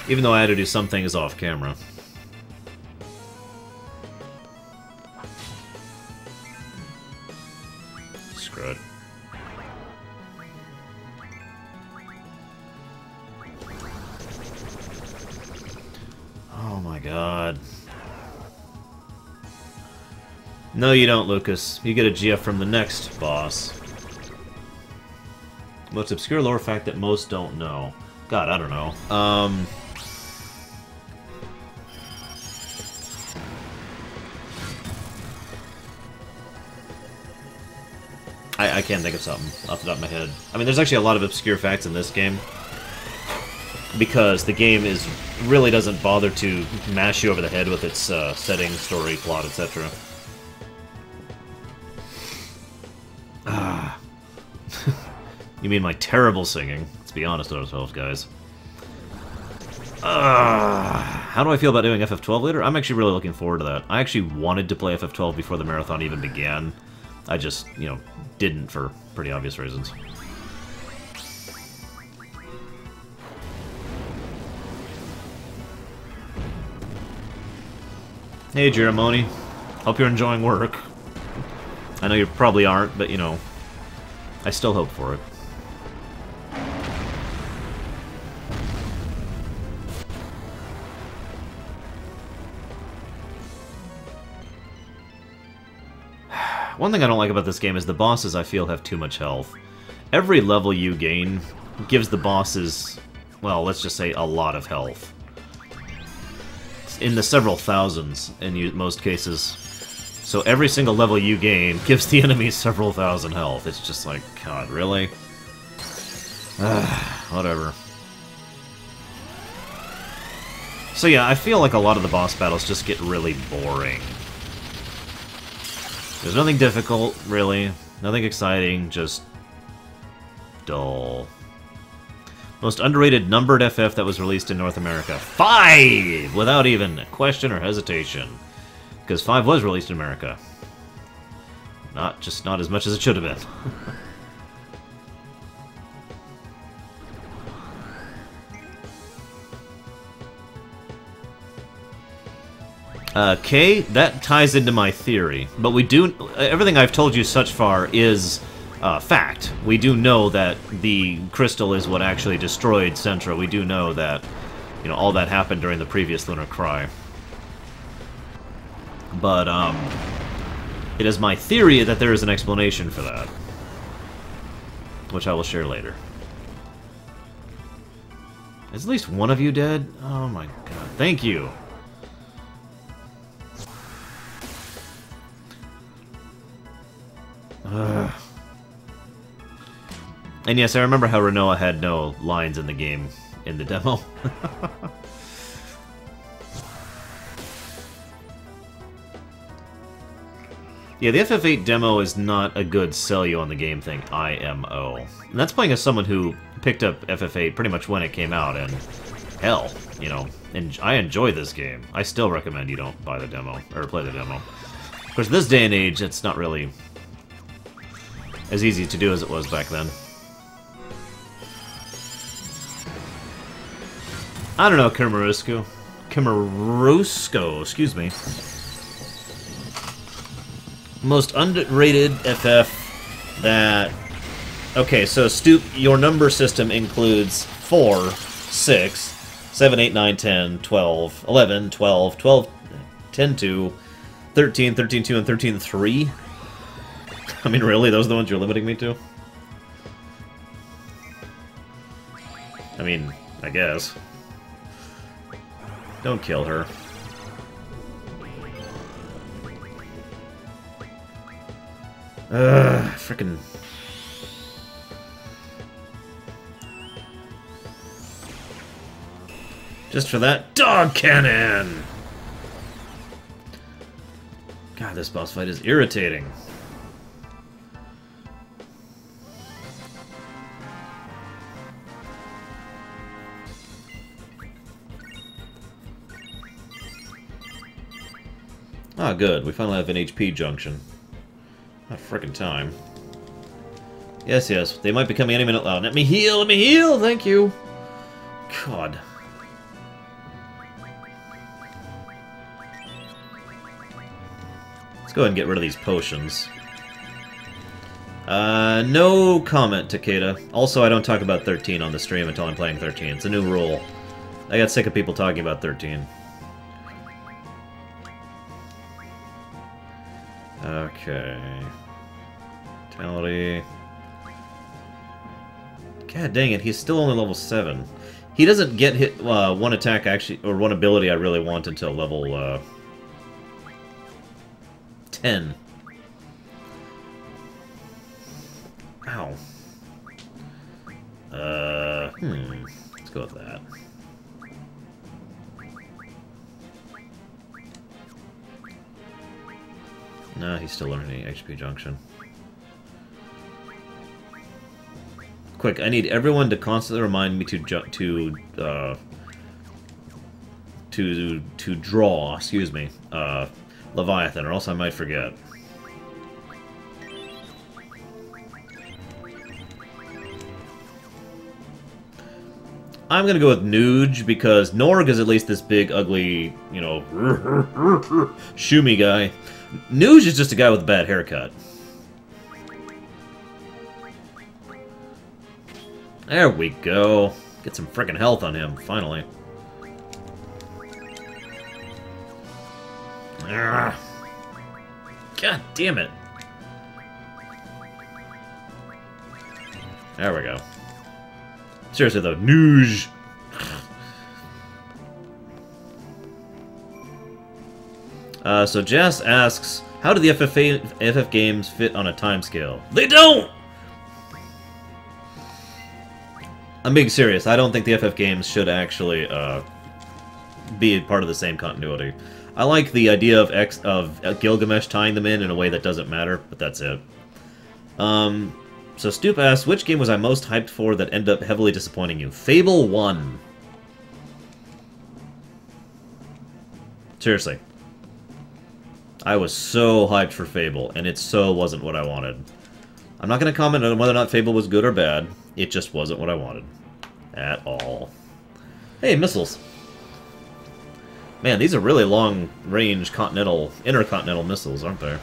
even though I had to do some things off camera. Screw it. Oh my god. No, you don't, Lucas. You get a GF from the next boss. Most obscure lore fact that most don't know. God, I don't know. I can't think of something off the top of my head. I mean, there's actually a lot of obscure facts in this game. Because the game really doesn't bother to mash you over the head with its setting, story, plot, etc. Ah. You mean my terrible singing? Let's be honest with ourselves, guys. How do I feel about doing FF12 later? I'm actually really looking forward to that. I actually wanted to play FF12 before the marathon even began. I just, you know, didn't for pretty obvious reasons. Hey, Jeremony. Hope you're enjoying work. I know you probably aren't, but, you know, I still hope for it. One thing I don't like about this game is the bosses, I feel, have too much health. Every level you gain gives the bosses, well, let's just say a lot of health. In the several thousands in most cases. So every single level you gain gives the enemy several thousand health. It's just like, God, really? Whatever. So yeah, I feel like a lot of the boss battles just get really boring. There's nothing difficult, really. Nothing exciting, just dull. Most underrated numbered FF that was released in North America. 5! Without even question or hesitation. Because 5 was released in America. Not as much as it should have been. K, that ties into my theory. But we do... Everything I've told you such far is... fact. We do know that the crystal is what actually destroyed Centra. We do know that, you know, all that happened during the previous Lunar Cry. But, it is my theory that there is an explanation for that. Which I will share later. Is at least one of you dead? Oh my god. Thank you! And yes, I remember how Renoa had no lines in the game, in the demo. Yeah, the FF8 demo is not a good sell you on the game thing, IMO. And that's playing as someone who picked up FF8 pretty much when it came out, and hell, you know, and I enjoy this game. I still recommend you don't buy the demo, or play the demo. Of course, this day and age, it's not really as easy to do as it was back then. I don't know, Kimarusco. Kimarusco, excuse me. Most underrated FF that... Okay, so Stoop, your number system includes 4, 6, 7, 8, 9, 10, 12, 11, 12, 12, 10, 2, 13, 13, 2, and 13, 3? I mean, really? Those are the ones you're limiting me to? I mean, I guess. Don't kill her. Frickin'... Just for that dog cannon! God, this boss fight is irritating. Ah, good. We finally have an HP junction. Not frickin' time. Yes, yes. They might be coming any minute now. Let me heal! Let me heal! Thank you! God. Let's go ahead and get rid of these potions. No comment, Takeda. Also, I don't talk about 13 on the stream until I'm playing 13. It's a new rule. I got sick of people talking about 13. Okay. Vitality. God dang it, he's still only level 7. He doesn't get hit one attack actually, or one ability I really want until level 10. Ow. Let's go with that. Nah, he's still learning HP junction. Quick, I need everyone to constantly remind me to draw, excuse me, Leviathan, or else I might forget. I'm gonna go with Nuge, because Norg is at least this big, ugly, you know, shoomy guy. Nuge is just a guy with a bad haircut. There we go. Get some frickin' health on him, finally. Ugh. God damn it. There we go. Seriously though, Nuge. So Jess asks, how do the FF games fit on a timescale? They don't! I'm being serious. I don't think the FF games should actually be part of the same continuity. I like the idea of Gilgamesh tying them in a way that doesn't matter, but that's it. So Stoop asks, which game was I most hyped for that ended up heavily disappointing you? Fable 1. Seriously. I was so hyped for Fable, and it so wasn't what I wanted. I'm not going to comment on whether or not Fable was good or bad. It just wasn't what I wanted. At all. Hey, missiles. Man, these are really long-range intercontinental missiles, aren't they?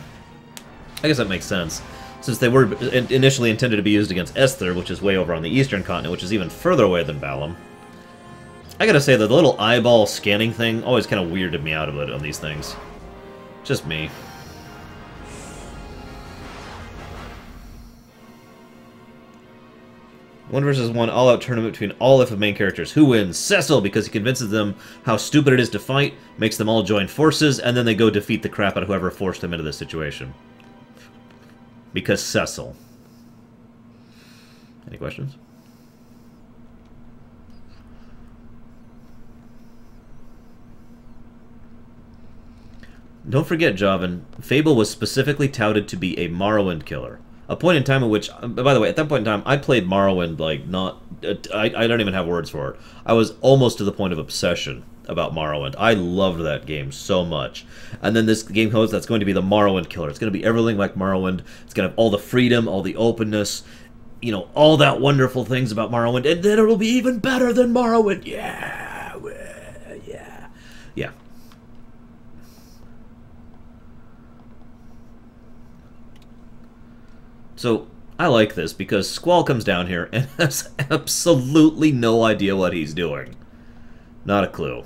I guess that makes sense, since they were initially intended to be used against Esther, which is way over on the eastern continent, which is even further away than Balam. I gotta say that the little eyeball scanning thing always kind of weirded me out of it on these things. Just me. One versus one all-out tournament between all FF main characters. Who wins? Cecil, because he convinces them how stupid it is to fight, makes them all join forces, and then they go defeat the crap out of whoever forced them into this situation. Because Cecil. Any questions? Don't forget, Javan, Fable was specifically touted to be a Morrowind killer. A point in time in which, by the way, at that point in time, I played Morrowind like not... I don't even have words for it. I was almost to the point of obsession about Morrowind. I loved that game so much. And then this game comes that's going to be the Morrowind killer. It's going to be everything like Morrowind. It's going to have all the freedom, all the openness, you know, all that wonderful things about Morrowind. And then it'll be even better than Morrowind. Yeah. Yeah. Yeah. So, I like this because Squall comes down here and has absolutely no idea what he's doing. Not a clue.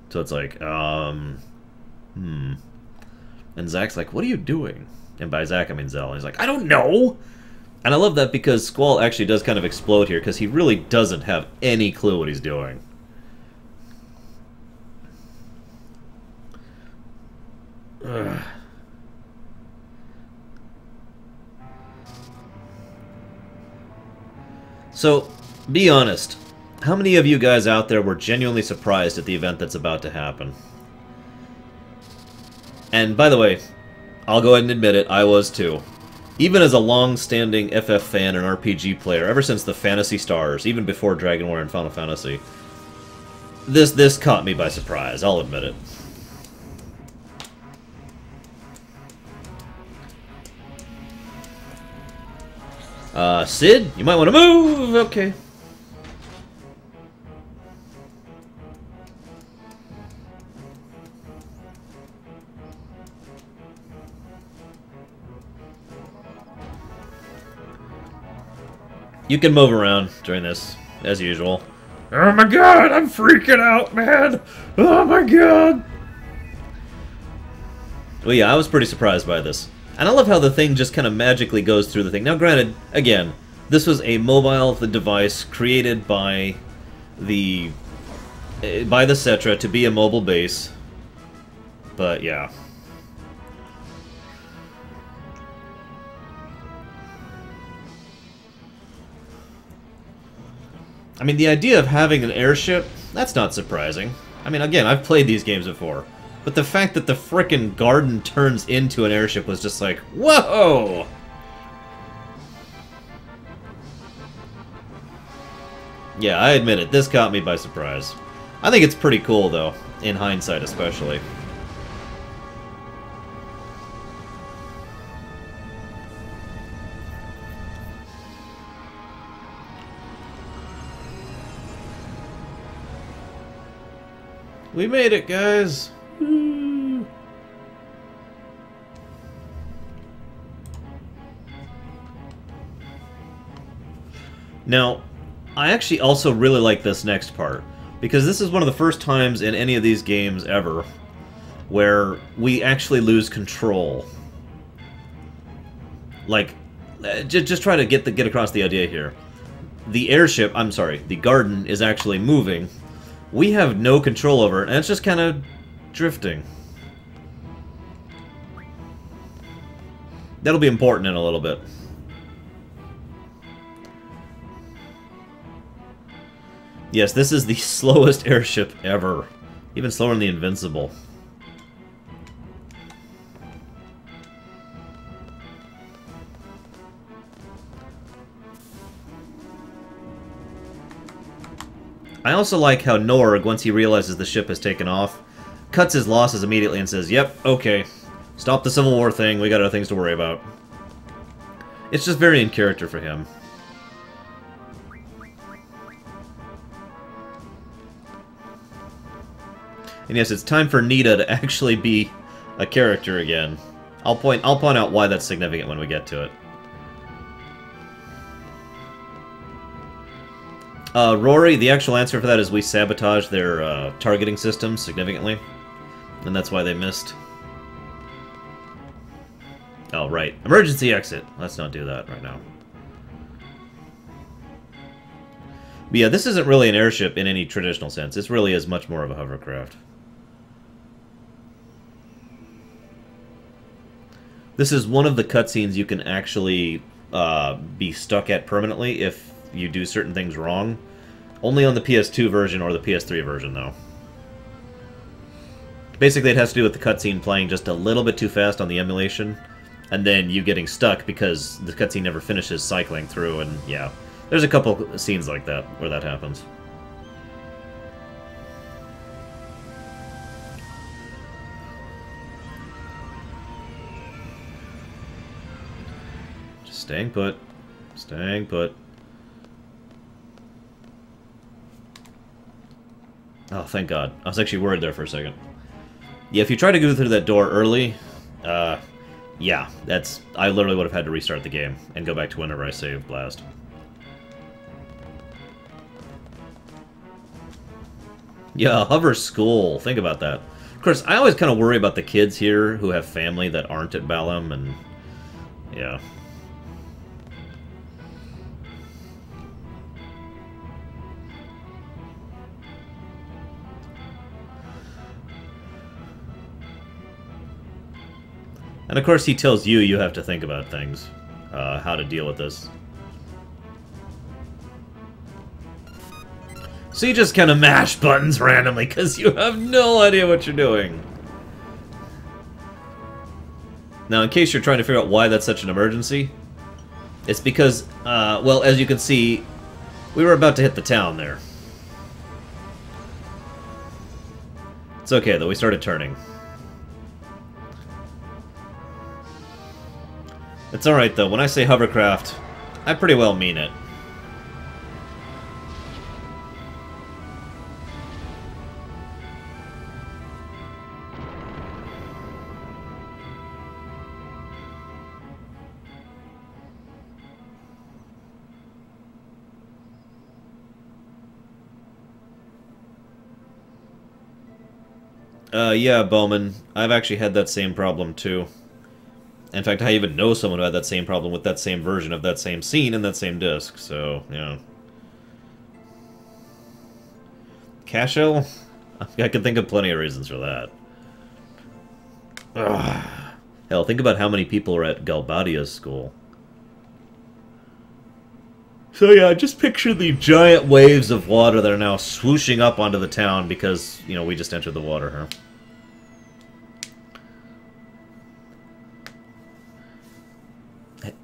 So it's like, And Zach's like, what are you doing? And by Zach, I mean Zell. And he's like, I don't know! And I love that because Squall actually does kind of explode here because he really doesn't have any clue what he's doing. Ugh. So, be honest. How many of you guys out there were genuinely surprised at the event that's about to happen? And, by the way, I'll go ahead and admit it, I was too. Even as a long-standing FF fan and RPG player, ever since the Phantasy Stars, even before Dragon War and Final Fantasy, this caught me by surprise, I'll admit it. Sid, you might want to move! Okay. You can move around during this, as usual. Oh my god, I'm freaking out, man! Oh my god! Well, yeah, I was pretty surprised by this. And I love how the thing just kind of magically goes through the thing. Now, granted, again, this was a mobile device created by the Cetra to be a mobile base. But, yeah. I mean, the idea of having an airship, that's not surprising. I mean, again, I've played these games before. But the fact that the frickin' garden turns into an airship was just like, whoa! Yeah, I admit it, this caught me by surprise. I think it's pretty cool, though, in hindsight especially. We made it, guys! Now, I actually also really like this next part, because this is one of the first times in any of these games ever where we actually lose control. Like, just try to get across the idea here. The airship, I'm sorry, the garden is actually moving. We have no control over it, and it's just kind of drifting. That'll be important in a little bit. Yes, this is the slowest airship ever. Even slower than the Invincible. I also like how Norg, once he realizes the ship has taken off, cuts his losses immediately and says, yep, okay, stop the Civil War thing, we got other things to worry about. It's just very in character for him. And yes, it's time for Nita to actually be a character again. I'll point out why that's significant when we get to it. Rory, the actual answer for that is we sabotaged their targeting system significantly. And that's why they missed. Oh, right. Emergency exit. Let's not do that right now. But yeah, this isn't really an airship in any traditional sense. This really is much more of a hovercraft. This is one of the cutscenes you can actually be stuck at permanently if you do certain things wrong. Only on the PS2 version or the PS3 version, though. Basically, it has to do with the cutscene playing just a little bit too fast on the emulation, and then you getting stuck because the cutscene never finishes cycling through, and yeah. There's a couple scenes like that where that happens. Just staying put. Staying put. Oh, thank God. I was actually worried there for a second. Yeah, if you try to go through that door early, yeah, I literally would have had to restart the game and go back to whenever I saved Blast. Yeah, Hover School. Think about that. Of course, I always kind of worry about the kids here who have family that aren't at Balam, and yeah. And of course he tells you you have to think about things, how to deal with this. So you just kind of mash buttons randomly because you have no idea what you're doing. Now, in case you're trying to figure out why that's such an emergency, it's because, well, as you can see, we were about to hit the town there. It's okay, though. We started turning. It's alright, though. When I say hovercraft, I pretty well mean it. Yeah, Bowman. I've actually had that same problem, too. In fact, I even know someone who had that same problem with that same version of that same scene in that same disc, so, yeah. Cashel? I could think of plenty of reasons for that. Ugh. Hell, think about how many people are at Galbadia's school. So yeah, just picture the giant waves of water that are now swooshing up onto the town because, you know, we just entered the water, huh?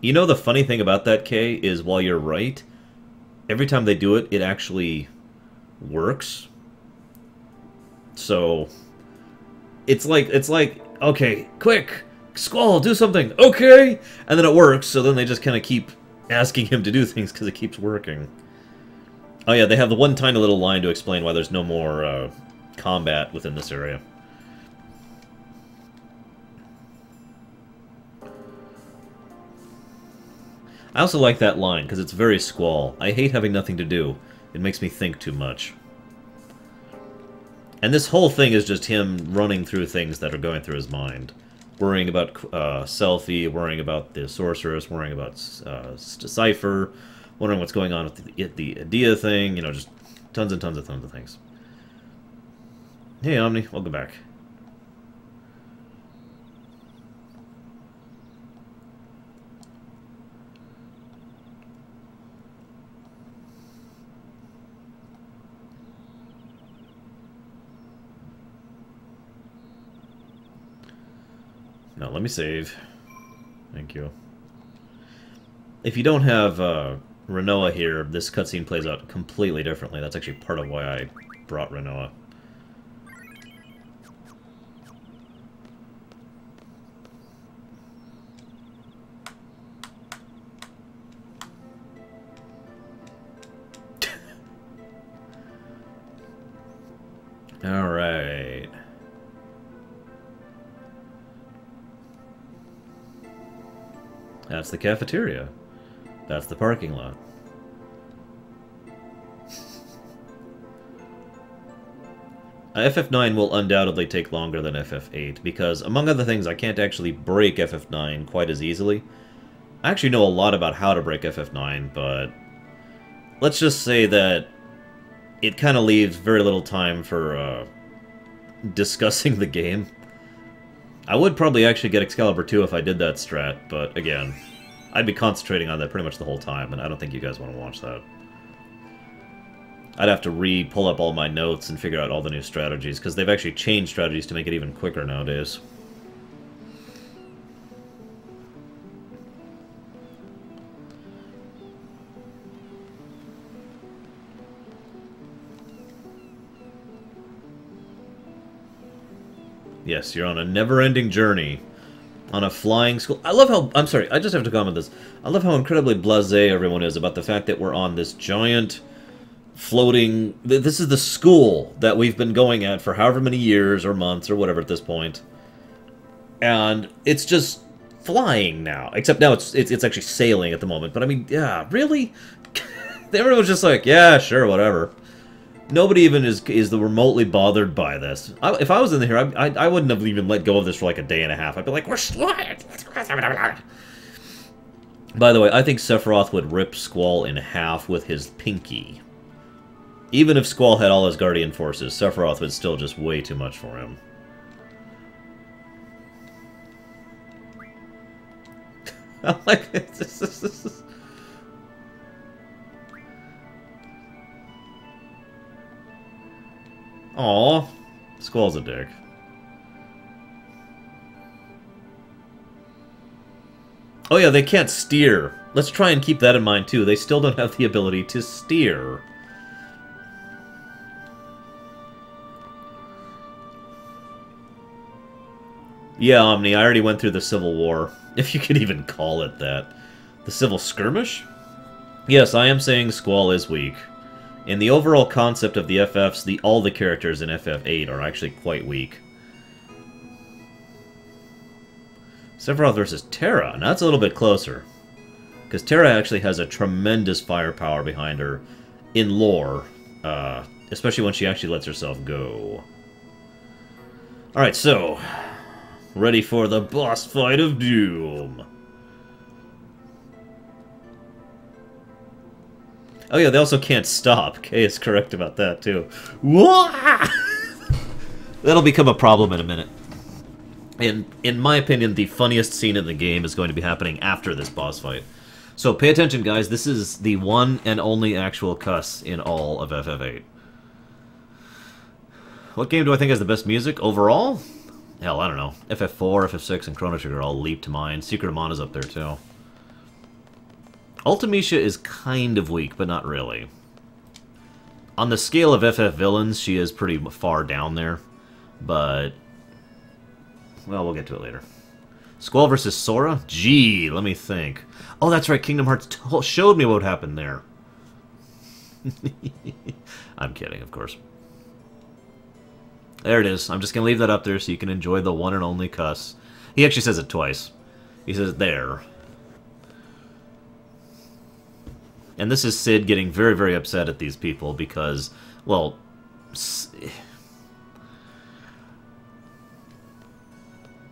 You know the funny thing about that, Kay, is while you're right, every time they do it, it actually works. So, it's like, okay, quick, Squall, do something, okay! And then it works, so then they just kind of keep asking him to do things because it keeps working. Oh yeah, they have the one tiny little line to explain why there's no more combat within this area. I also like that line, because it's very Squall. I hate having nothing to do. It makes me think too much. And this whole thing is just him running through things that are going through his mind. Worrying about Selphie, worrying about the Sorceress, worrying about Cypher, wondering what's going on with the Adia thing, you know, just tons and tons of things. Hey, Omni, welcome back. No, let me save. Thank you. If you don't have Rinoa here, this cutscene plays out completely differently. That's actually part of why I brought Rinoa. Alright. That's the cafeteria. That's the parking lot. FF9 will undoubtedly take longer than FF8, because, among other things, I can't actually break FF9 quite as easily. I actually know a lot about how to break FF9, but let's just say that it kind of leaves very little time for discussing the game. I would probably actually get Excalibur 2 if I did that strat, but again, I'd be concentrating on that pretty much the whole time, and I don't think you guys want to watch that. I'd have to re-pull up all my notes and figure out all the new strategies, because they've actually changed strategies to make it even quicker nowadays. Yes, you're on a never-ending journey. On a flying school. I love how... I'm sorry, I just have to comment this. I love how incredibly blasé everyone is about the fact that we're on this giant, floating... This is the school that we've been going at for however many years or months or whatever at this point. And it's just flying now. Except now it's actually sailing at the moment. But I mean, yeah, really? Everyone's just like, yeah, sure, whatever. Nobody even is remotely bothered by this. If I was in here, I wouldn't have even let go of this for like a day and a half. I'd be like, we're flying. By the way, I think Sephiroth would rip Squall in half with his pinky. Even if Squall had all his Guardian forces, Sephiroth would still just way too much for him. I'm like, Aw, Squall's a dick. Oh yeah, they can't steer. Let's try and keep that in mind too. They still don't have the ability to steer. Yeah, Omni, I already went through the Civil War, if you could even call it that. The Civil Skirmish? Yes, I am saying Squall is weak. In the overall concept of the FFs, all the characters in FF8 are actually quite weak. Sephiroth versus Terra, now that's a little bit closer. Because Terra actually has a tremendous firepower behind her in lore, especially when she actually lets herself go. Alright, so, Ready for the boss fight of doom. Oh yeah, they also can't stop. Kay is correct about that, too. That'll become a problem in a minute. And in my opinion, the funniest scene in the game is going to be happening after this boss fight. So pay attention, guys. This is the one and only actual cuss in all of FF8. What game do I think has the best music overall? Hell, I don't know. FF4, FF6, and Chrono Trigger all leap to mind. Secret of Mana's up there, too. Ultimecia is kind of weak, but not really. On the scale of FF villains, she is pretty far down there. But, well, we'll get to it later. Squall versus Sora? Gee, let me think. Oh, that's right, Kingdom Hearts showed me what happened there. I'm kidding, of course. There it is. I'm just going to leave that up there so you can enjoy the one and only cuss. He actually says it twice. He says, there. And this is Sid getting very, very upset at these people because, well...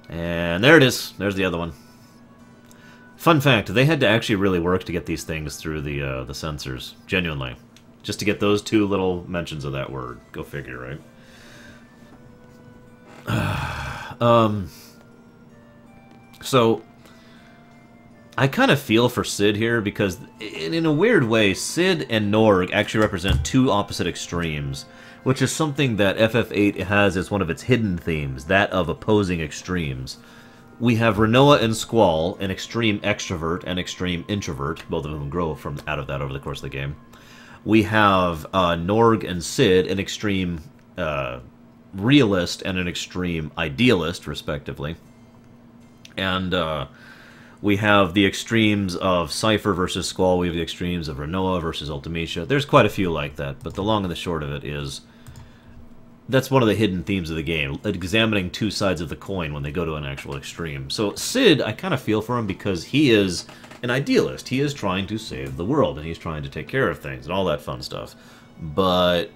And there it is. There's the other one. Fun fact, they had to actually really work to get these things through the censors. Genuinely. Just to get those two little mentions of that word. Go figure, right? So, I kind of feel for Sid here because, in a weird way, Sid and Norg actually represent two opposite extremes, which is something that FF8 has as one of its hidden themes, that of opposing extremes. We have Rinoa and Squall, an extreme extrovert and extreme introvert. Both of them grow out of that over the course of the game. We have Norg and Sid, an extreme realist and an extreme idealist, respectively. And we have the extremes of Cypher versus Squall. We have the extremes of Rinoa versus Ultimecia. There's quite a few like that, but the long and the short of it is that's one of the hidden themes of the game, examining two sides of the coin when they go to an actual extreme. So Sid, I kind of feel for him because he is an idealist. He is trying to save the world, and he's trying to take care of things and all that fun stuff. But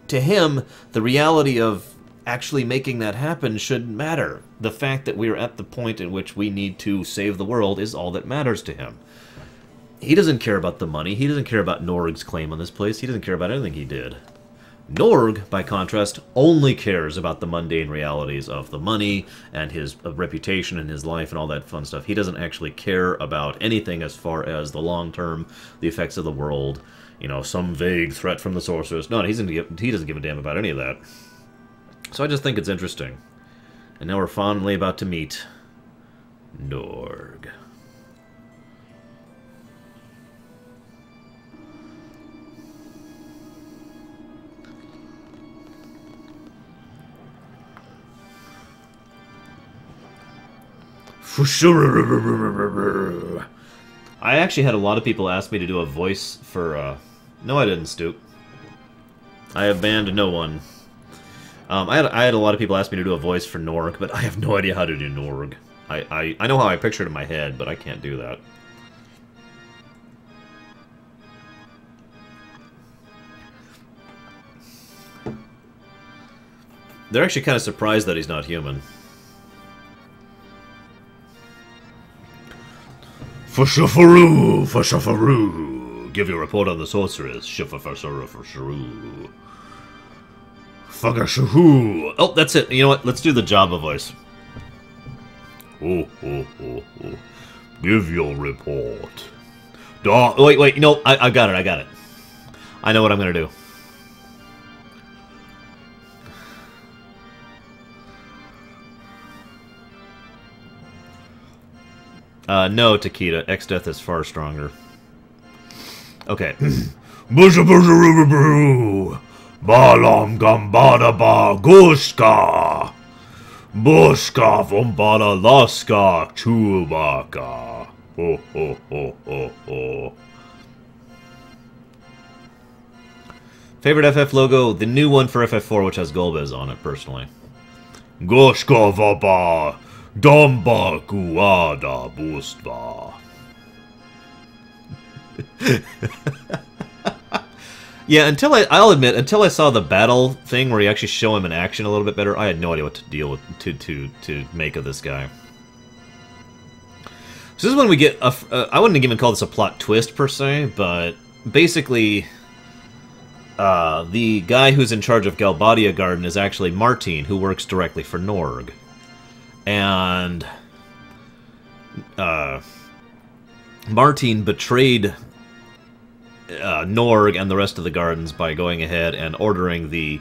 to him, the reality of actually making that happen shouldn't matter. The fact that we're at the point in which we need to save the world is all that matters to him. He doesn't care about the money. He doesn't care about Norg's claim on this place. He doesn't care about anything he did. Norg, by contrast, only cares about the mundane realities of the money and his reputation and his life and all that fun stuff. He doesn't actually care about anything as far as the long term, the effects of the world, you know, some vague threat from the sorceress. No, he doesn't give a damn about any of that. So I just think it's interesting. And now we're finally about to meet Norg. I actually had a lot of people ask me to do a voice for, No, I didn't, Stoop. I have banned no one. I had a lot of people ask me to do a voice for Norg, but I have no idea how to do Norg. I know how I pictured it in my head, but I can't do that. They're actually kind of surprised that he's not human. For Shafaru! Give your report on the sorceress. Shafaru. Fagashahu! Oh, that's it. You know what? Let's do the Jabba voice. Oh. Give your report. Wait, you know, I got it. I know what I'm gonna do. No, Takeda. X-Death is far stronger. Okay. Balam Gambada Ba Guska Buska Vumbada Laska Chewbacca. Ho. Favorite FF logo? The new one for FF4, which has Golbez on it, personally. Goshka Vaba Damba Guada Bustva. Yeah, I'll admit, until I saw the battle thing where you actually show him in action a little bit better, I had no idea what to deal with, to make of this guy. So this is when we get I wouldn't even call this a plot twist per se, but basically, the guy who's in charge of Galbadia Garden is actually Martin, who works directly for Norg, and Martin betrayed Norg and the rest of the gardens by going ahead and ordering the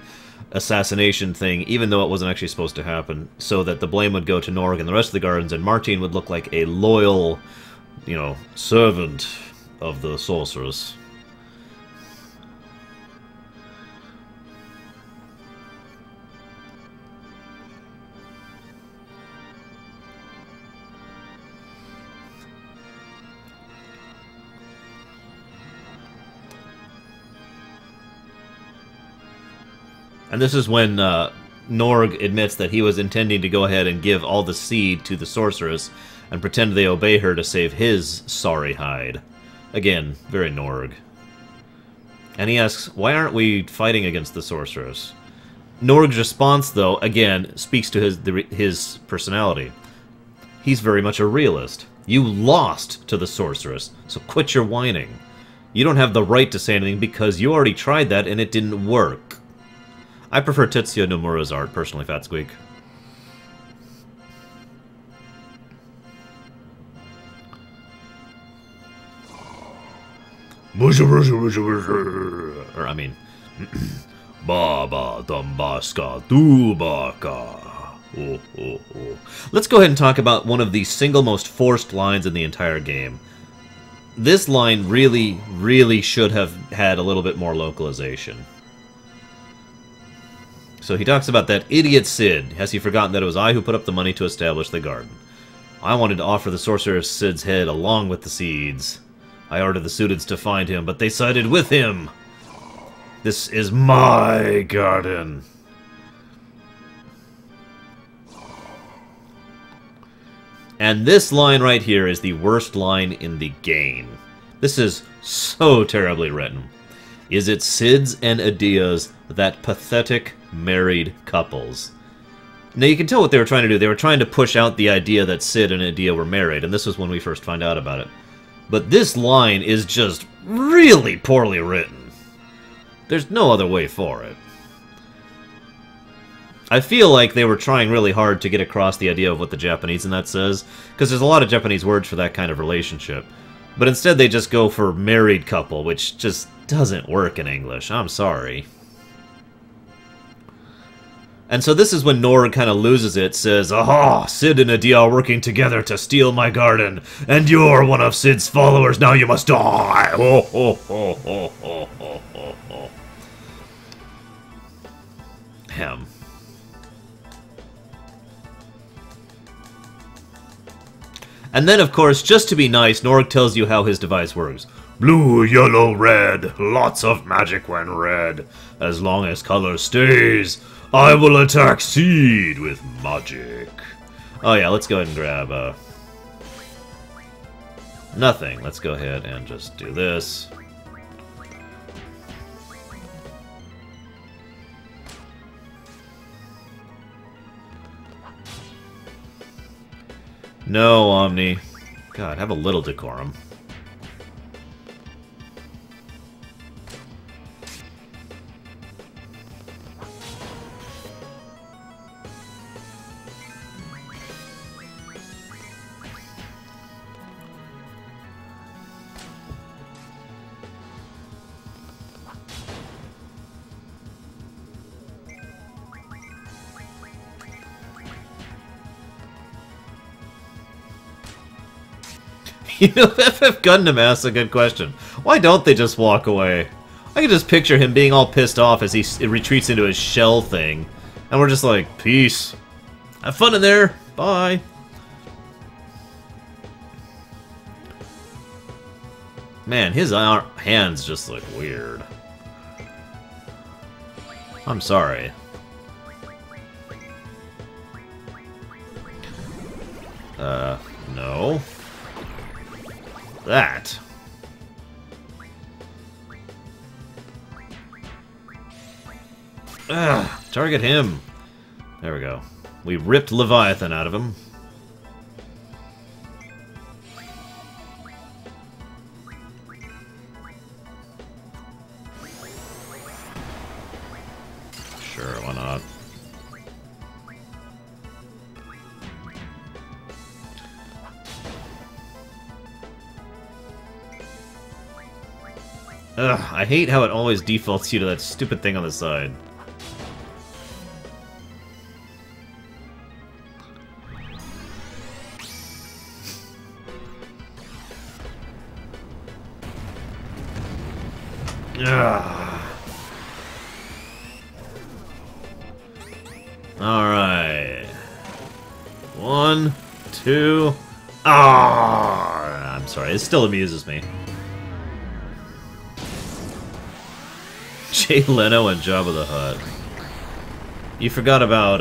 assassination thing, even though it wasn't actually supposed to happen, so that the blame would go to Norg and the rest of the gardens, and Martin would look like a loyal, you know, servant of the sorceress. And this is when Norg admits that he was intending to go ahead and give all the seed to the sorceress and pretend they obey her to save his sorry hide. Again, very Norg. And he asks, why aren't we fighting against the sorceress? Norg's response, though, again, speaks to his personality. He's very much a realist. You lost to the sorceress, so quit your whining. You don't have the right to say anything because you already tried that and it didn't work. I prefer Tetsuya Nomura's art, personally, Fat Squeak. Or, I mean... Baba Dambaska Dubaka. Oh, oh, oh. Let's go ahead and talk about one of the single most forced lines in the entire game. This line really, really should have had a little bit more localization. So he talks about that idiot Cid. Has he forgotten that it was I who put up the money to establish the garden? I wanted to offer the sorceress Cid's head along with the seeds. I ordered the Sudids to find him, but they sided with him. This is my garden. And this line right here is the worst line in the game. This is so terribly written. Is it Cid's and Adia's, that pathetic married couples? Now you can tell what they were trying to do. They were trying to push out the idea that Cid and Adia were married, and this was when we first find out about it. But this line is just really poorly written. There's no other way for it. I feel like they were trying really hard to get across the idea of what the Japanese in that says, because there's a lot of Japanese words for that kind of relationship. But instead they just go for married couple, which just doesn't work in English. I'm sorry. And so this is when Norg kind of loses it, says, "Aha! Cid and Adia are working together to steal my garden, and you're one of Cid's followers, now you must die! Ho, ho, ho, ho, ho, ho, ho, ho." Hem. And then, of course, just to be nice, Norg tells you how his device works. Blue, yellow, red, lots of magic when red. As long as color stays, I will attack Seed with magic. Oh yeah, let's go ahead and grab, nothing. Let's go ahead and just do this. No, Omni. God, have a little decorum. You know, FF Gundam asks a good question. Why don't they just walk away? I can just picture him being all pissed off as he retreats into his shell thing. And we're just like, peace. Have fun in there. Bye. Man, his hands just look weird. I'm sorry. No. Ugh, target him. There we go. We ripped Leviathan out of him. Sure, why not? Ugh, I hate how it always defaults you to that stupid thing on the side. Ugh. Alright. 1, 2... Ah! I'm sorry, it still amuses me. Jay Leno and Jabba the Hutt. You forgot about,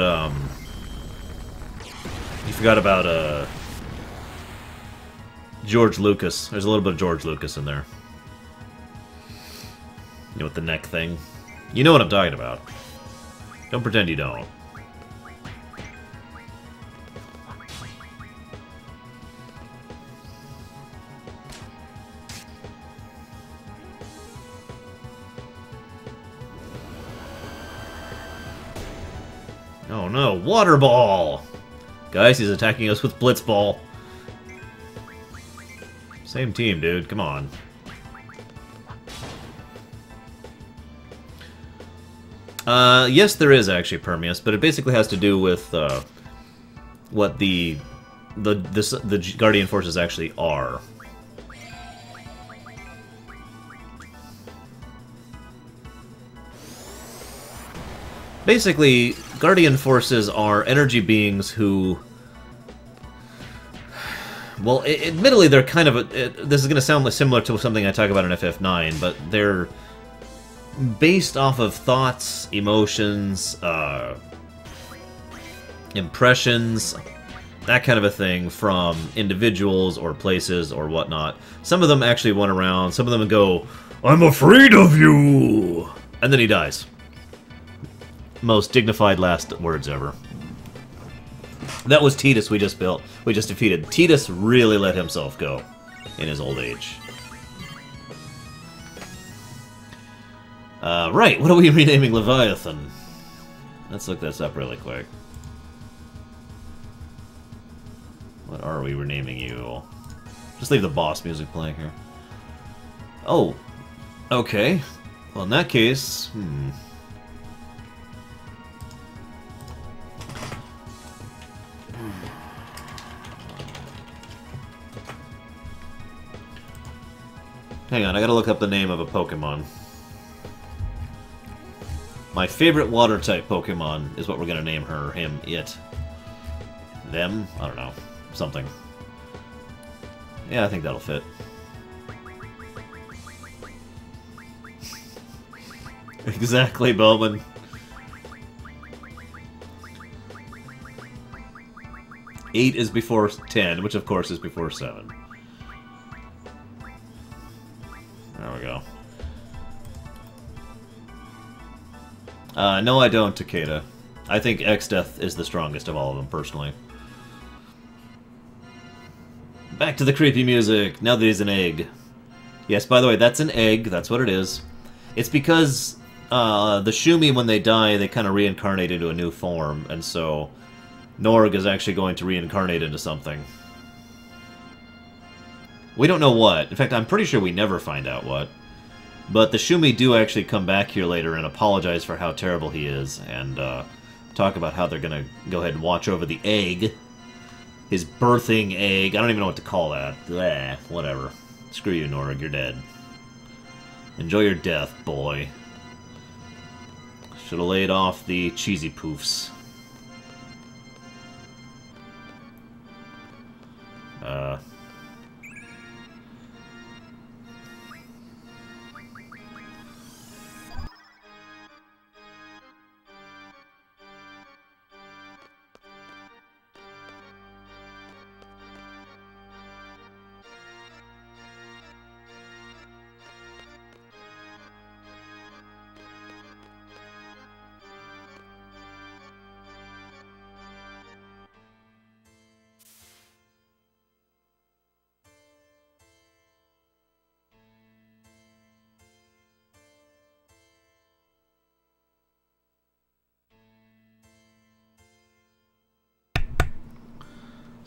George Lucas. There's a little bit of George Lucas in there. You know, with the neck thing. You know what I'm talking about. Don't pretend you don't. Oh no, Water Ball! Guys, he's attacking us with Blitz Ball. Same team, dude, come on. Yes, there is actually Permeus, but it basically has to do with what the Guardian forces actually are. Basically, Guardian forces are energy beings who... Well, admittedly, they're kind of... this is going to sound similar to something I talk about in FF9, but they're based off of thoughts, emotions, impressions, that kind of a thing from individuals or places or whatnot. Some of them actually went around, some of them go, "I'm afraid of you!" And then he dies. Most dignified last words ever. That was Tidus we just defeated. Tidus really let himself go in his old age. Right, what are we renaming Leviathan? Let's look this up really quick. What are we renaming you? Just leave the boss music playing here. Oh, okay. Well, in that case, Hang on, I gotta look up the name of a Pokemon. My favorite water-type Pokemon is what we're gonna name her, him, it. Them? I don't know. Something. Yeah, I think that'll fit. Exactly, Bowman. Eight is before 10, which of course is before 7. There we go. No, I don't, Takeda. I think X-Death is the strongest of all of them, personally. Back to the creepy music, now that he's an egg. Yes, by the way, that's an egg, that's what it is. It's because the Shumi, when they die, they kind of reincarnate into a new form, and so Norg is actually going to reincarnate into something. We don't know what. In fact, I'm pretty sure we never find out what. But the Shumi do actually come back here later and apologize for how terrible he is, and talk about how they're going to go ahead and watch over the egg. His birthing egg. I don't even know what to call that. Bleh, whatever. Screw you, Norg. You're dead. Enjoy your death, boy. Should have laid off the cheesy poofs.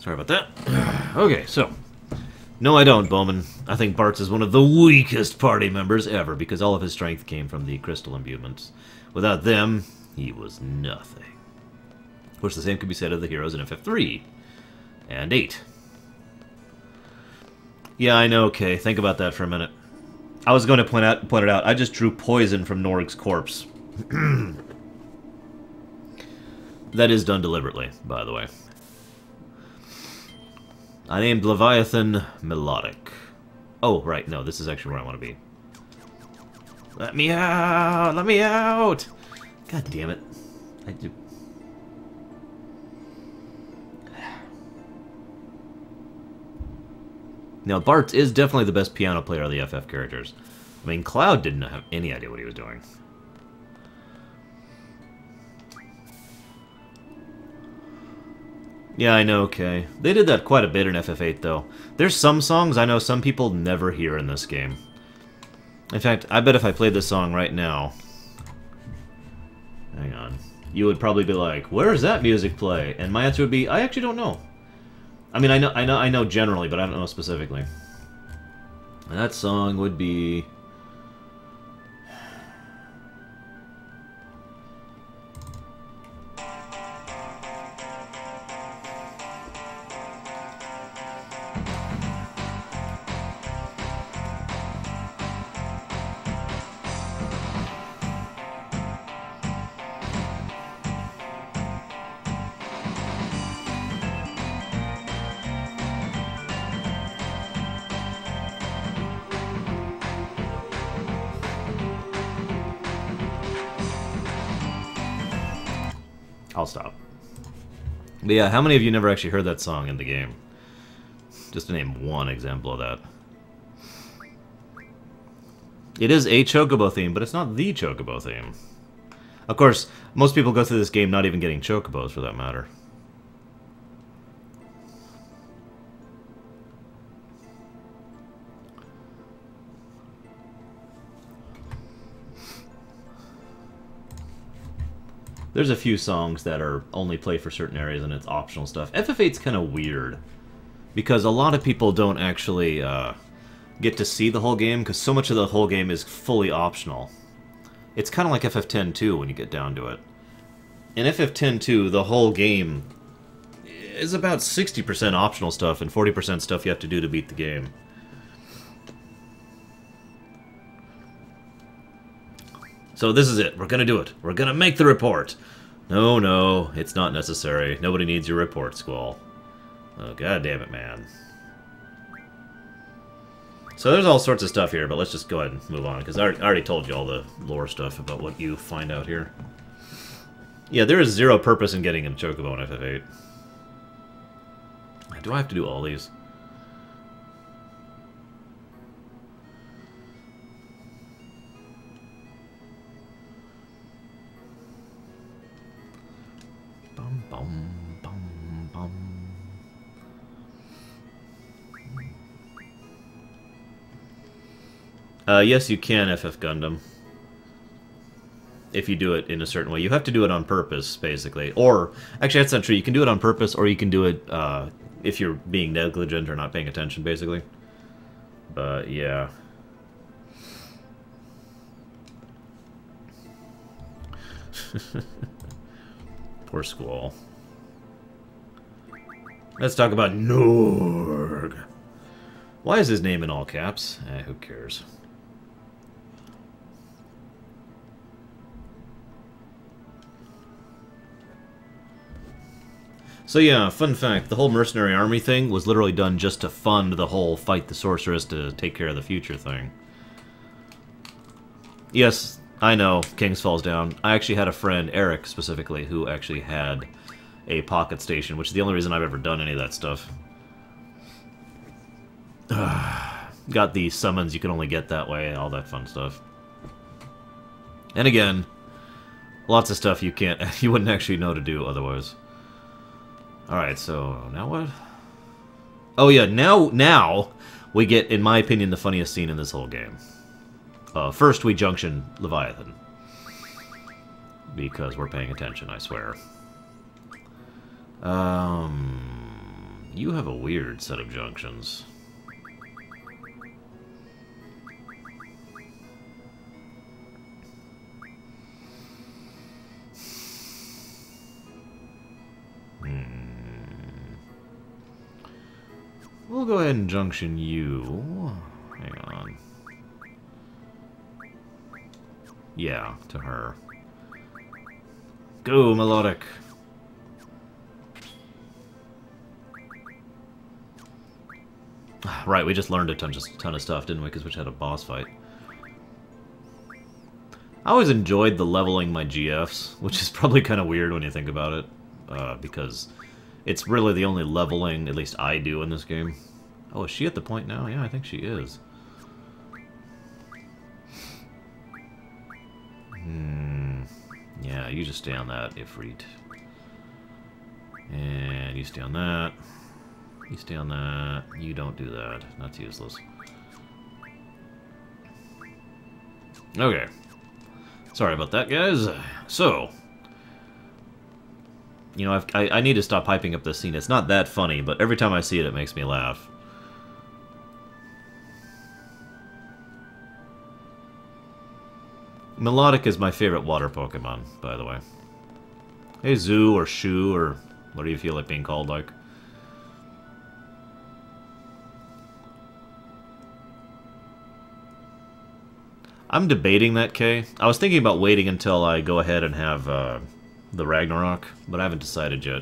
Sorry about that. Okay, so. No, I don't, Bowman. I think Bartz is one of the weakest party members ever because all of his strength came from the crystal imbuements. Without them, he was nothing. Of course, the same could be said of the heroes in FF3 and 8. Yeah, I know, okay. Think about that for a minute. I was going to point it out. I just drew poison from Norg's corpse. That is done deliberately, by the way. I named Leviathan Melodic. Oh, right, no, this is actually where I want to be. Let me out! Let me out! God damn it. I do... Now, Bart is definitely the best piano player of the FF characters. I mean, Cloud didn't have any idea what he was doing. Yeah, I know, okay. They did that quite a bit in FF8, though. There's some songs I know some people never hear in this game. In fact, I bet if I played this song right now... Hang on. You would probably be like, where does that music play? And my answer would be, I actually don't know. I mean, I know generally, but I don't know specifically. That song would be... I'll stop. But yeah, how many of you never actually heard that song in the game? Just to name one example of that. It is a Chocobo theme, but it's not the Chocobo theme. Of course, most people go through this game not even getting Chocobos, for that matter. There's a few songs that are only played for certain areas and it's optional stuff. FF8's kind of weird, because a lot of people don't actually get to see the whole game, because so much of the whole game is fully optional. It's kind of like FF10 too when you get down to it. In FF10 2, the whole game is about 60% optional stuff and 40% stuff you have to do to beat the game. So this is it. We're gonna do it. We're gonna make the report. No, no, it's not necessary. Nobody needs your report, Squall. Oh, god damn it, man. So there's all sorts of stuff here, but let's just go ahead and move on, because I already told you all the lore stuff about what you find out here. Yeah, there is zero purpose in getting a Chocobo in FF8. Do I have to do all these? Bum, bum, bum, bum. Yes, you can FF Gundam. If you do it in a certain way. You have to do it on purpose, basically. Or, actually, that's not true. You can do it on purpose, or you can do it if you're being negligent or not paying attention, basically. But, yeah. Poor Squall. Let's talk about Norg. Why is his name in all caps? Who cares? So yeah, fun fact, the whole mercenary army thing was literally done just to fund the whole fight the sorceress to take care of the future thing. Yes, I know, Kings Falls down. I actually had a friend, Eric specifically, who actually had a pocket station, which is the only reason I've ever done any of that stuff. Got the summons you can only get that way, all that fun stuff. And again, lots of stuff you wouldn't actually know to do otherwise. Alright, so now what? Oh yeah, now we get, in my opinion, the funniest scene in this whole game. First we junction Leviathan. Because we're paying attention, I swear. You have a weird set of junctions. We'll go ahead and junction you. Hang on. Yeah, to her. Go, Melodic! Right, we just learned a ton of stuff, didn't we? Because we just had a boss fight. I always enjoyed the leveling my GFs, which is probably kind of weird when you think about it. Because it's really the only leveling, at least I do in this game. Oh, is she at the point now? Yeah, I think she is. Yeah, you just stay on that, Ifrit. And you stay on that. You stay on that. You don't do that. That's useless. Okay. Sorry about that, guys. So, you know, I need to stop hyping up this scene. It's not that funny, but every time I see it, it makes me laugh. Melodic is my favorite water Pokemon, by the way. Hey, Zoo, or Shu, or what do you feel like being called like? I'm debating that, Kay. I was thinking about waiting until I go ahead and have the Ragnarok, but I haven't decided yet.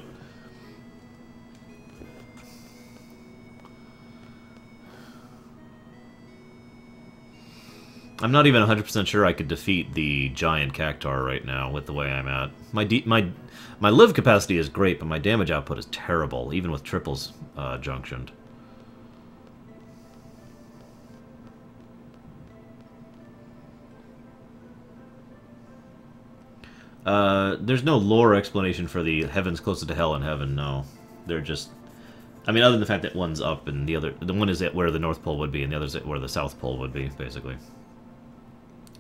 I'm not even 100% sure I could defeat the giant Cactar right now with the way I'm at. My live capacity is great, but my damage output is terrible, even with triples junctioned. There's no lore explanation for the heavens closer to hell and heaven, no. They're just... I mean, other than the fact that one's up and the one is at where the North Pole would be and the other's at where the South Pole would be, basically.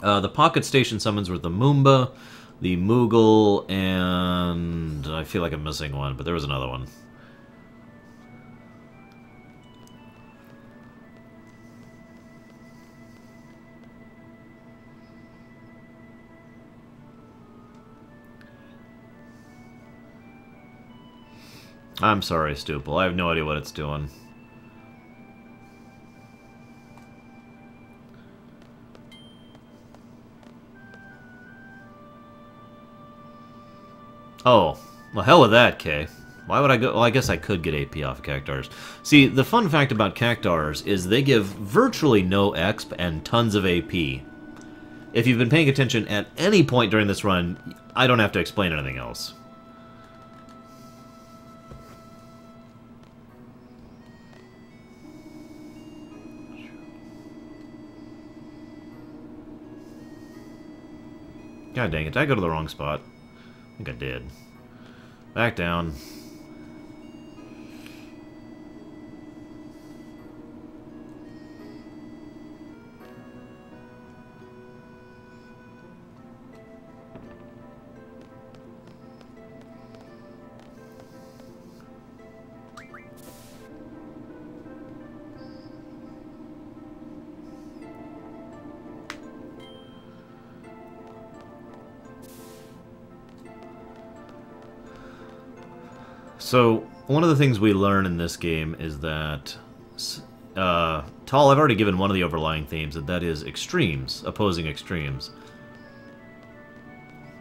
The Pocket Station summons were the Moomba, the Moogle, and I feel like I'm missing one, but there was another one. I'm sorry, Stupel. I have no idea what it's doing. Oh, well, hell with that, Kay. Why would I go? Well, I guess I could get AP off of Cactars. See, the fun fact about Cactars is they give virtually no exp and tons of AP. If you've been paying attention at any point during this run, I don't have to explain anything else. God dang it, did I go to the wrong spot? I think I did. Back down. So, one of the things we learn in this game is that... Tal, I've already given one of the overlying themes, and that is extremes, opposing extremes.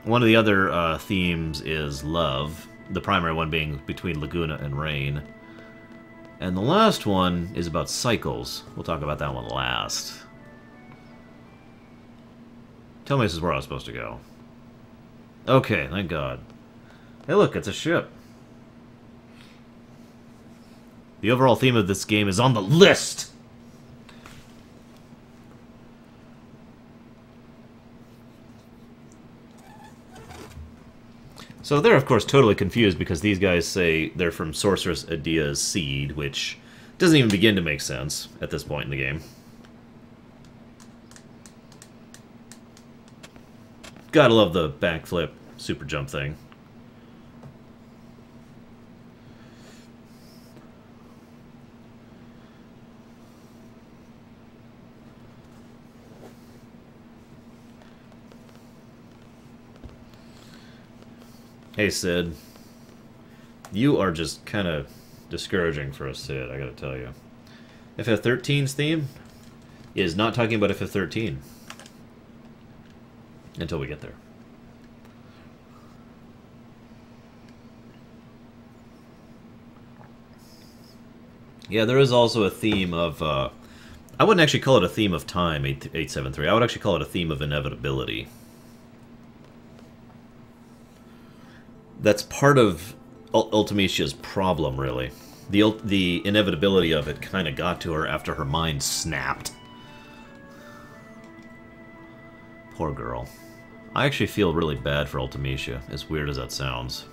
One of the other themes is love, the primary one being between Laguna and Rain. And the last one is about cycles. We'll talk about that one last. Tell me this is where I was supposed to go. Okay, thank God. Hey look, it's a ship. The overall theme of this game is on the list! So they're, of course, totally confused because these guys say they're from Sorceress Adia's seed, which doesn't even begin to make sense at this point in the game. Gotta love the backflip super jump thing. Hey, Sid. You are just kind of discouraging for a Sid, I gotta tell you. FF13's theme is not talking about FF13 until we get there. Yeah, there is also a theme of, I wouldn't actually call it a theme of time, 873. I would actually call it a theme of inevitability. That's part of Ultimecia's problem, really. The inevitability of it kind of got to her after her mind snapped. Poor girl. I actually feel really bad for Ultimecia, as weird as that sounds.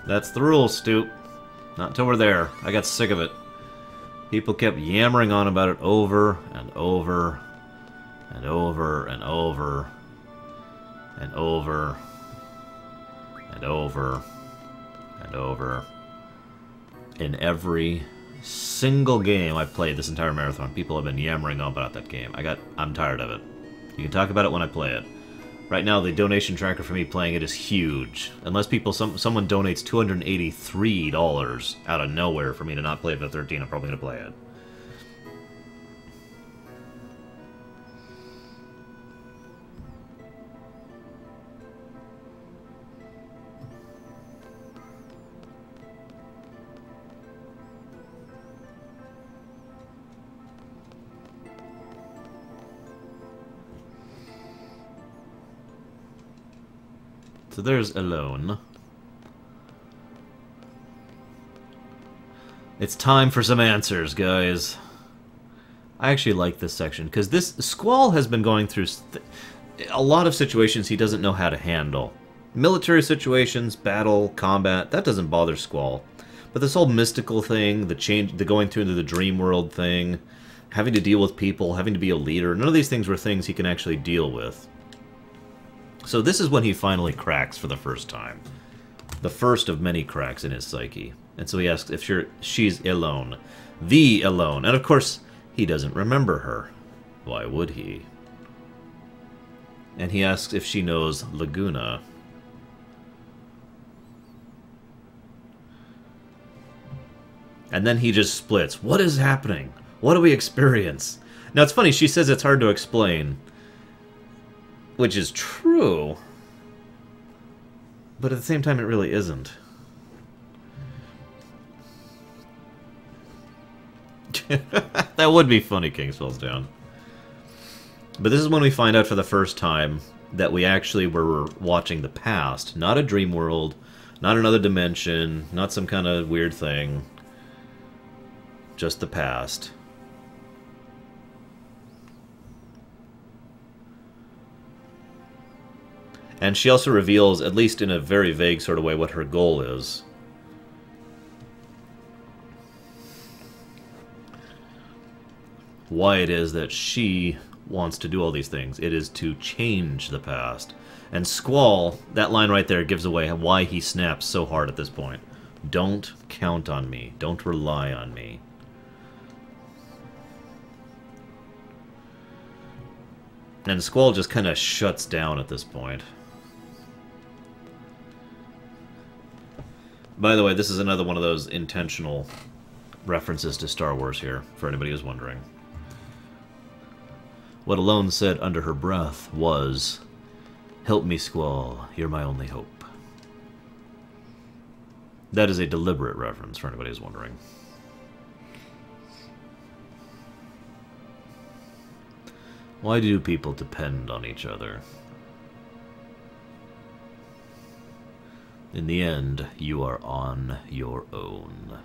That's the rule, Stoop. Not until we're there. I got sick of it. People kept yammering on about it over and over and over and over and over and over and over. In every single game I've played this entire marathon, people have been yammering on about that game. I'm tired of it. You can talk about it when I play it. Right now, the donation tracker for me playing it is huge. Unless someone donates $283 out of nowhere for me to not play FF13, I'm probably going to play it. So there's Alone. It's time for some answers, guys. I actually like this section, because this Squall has been going through a lot of situations he doesn't know how to handle. Military situations, battle, combat, that doesn't bother Squall. But this whole mystical thing, the going through into the dream world thing, having to deal with people, having to be a leader, none of these things were things he can actually deal with. So this is when he finally cracks for the first time. The first of many cracks in his psyche. And so he asks if she's alone. The alone. And of course, he doesn't remember her. Why would he? And he asks if she knows Laguna. And then he just splits. What is happening? What do we experience? Now it's funny, she says it's hard to explain. Which is true, but at the same time it really isn't. That would be funny, Kingsfell's down. But this is when we find out for the first time that we actually were watching the past. Not a dream world, not another dimension, not some kind of weird thing. Just the past. And she also reveals, at least in a very vague sort of way, what her goal is. Why it is that she wants to do all these things. It is to change the past. And Squall, that line right there gives away why he snaps so hard at this point. Don't count on me. Don't rely on me. And Squall just kind of shuts down at this point. By the way, this is another one of those intentional references to Star Wars here, for anybody who's wondering. What Alone said under her breath was, "Help me, Squall, you're my only hope." That is a deliberate reference, for anybody who's wondering. Why do people depend on each other? In the end, you are on your own.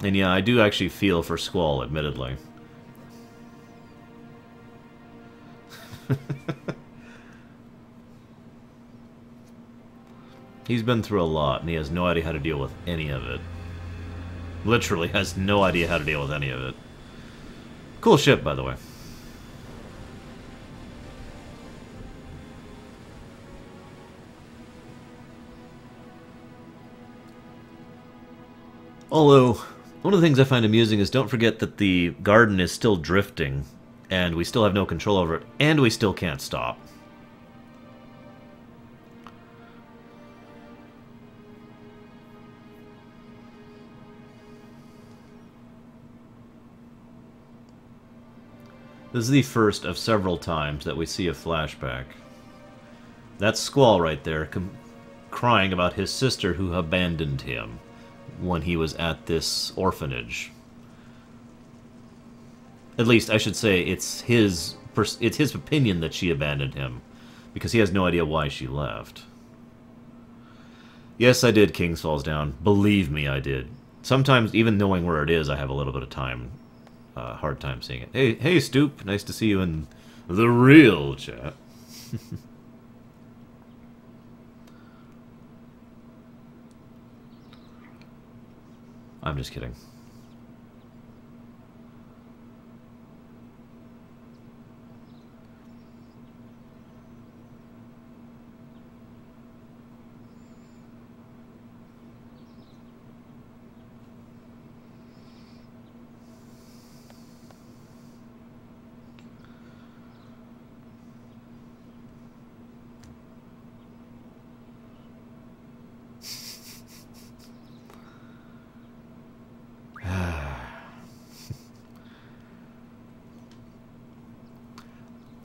And yeah, I do actually feel for Squall, admittedly. He's been through a lot, and he has no idea how to deal with any of it. Literally has no idea how to deal with any of it. Cool ship, by the way. Although, one of the things I find amusing is don't forget that the garden is still drifting, and we still have no control over it, and we still can't stop. This is the first of several times that we see a flashback. That's Squall right there, crying about his sister who abandoned him when he was at this orphanage. At least, I should say, it's his opinion that she abandoned him, because he has no idea why she left. Yes, I did King's Falls Down. Believe me, I did. Sometimes, even knowing where it is, I have a little bit of hard time seeing it. Hey, Stoop. Nice to see you in the real chat. I'm just kidding.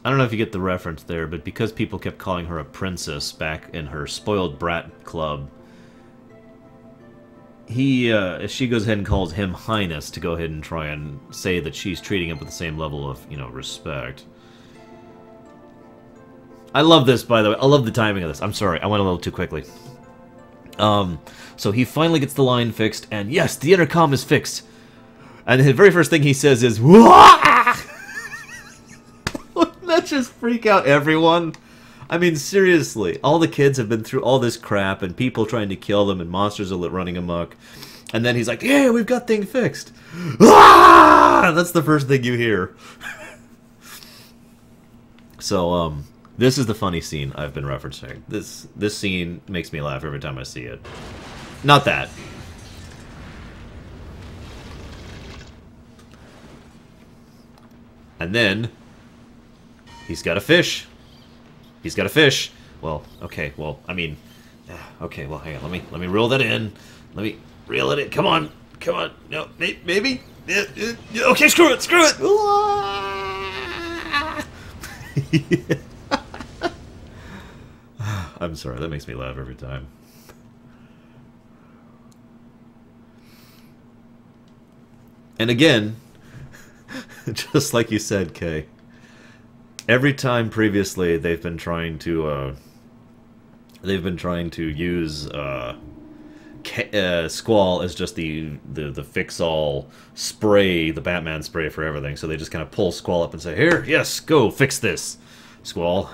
I don't know if you get the reference there, but because people kept calling her a princess back in her spoiled brat club, she goes ahead and calls him Highness to go ahead and try and say that she's treating him with the same level of, respect. I love this, by the way. I love the timing of this. I'm sorry, I went a little too quickly. So he finally gets the line fixed, and yes, the intercom is fixed. And the very first thing he says is, "Wah!" Wouldn't that just freak out everyone? I mean, seriously, all the kids have been through all this crap, and people trying to kill them, and monsters are running amok. And then he's like, "Yeah, we've got things fixed." Ah! That's the first thing you hear. So, this is the funny scene I've been referencing. This scene makes me laugh every time I see it. Not that. And then he's got a fish. He's got a fish. Well, okay. Well, I mean, okay. Well, hang on. Let me reel that in. Let me reel it in. Come on. Come on. No, maybe. Okay, screw it. Screw it. I'm sorry. That makes me laugh every time. And again, just like you said, Kay, every time previously they've been trying to use Squall as just the fix-all spray, the Batman spray for everything. So they just kind of pull Squall up and say, "Here, yes, go fix this, Squall."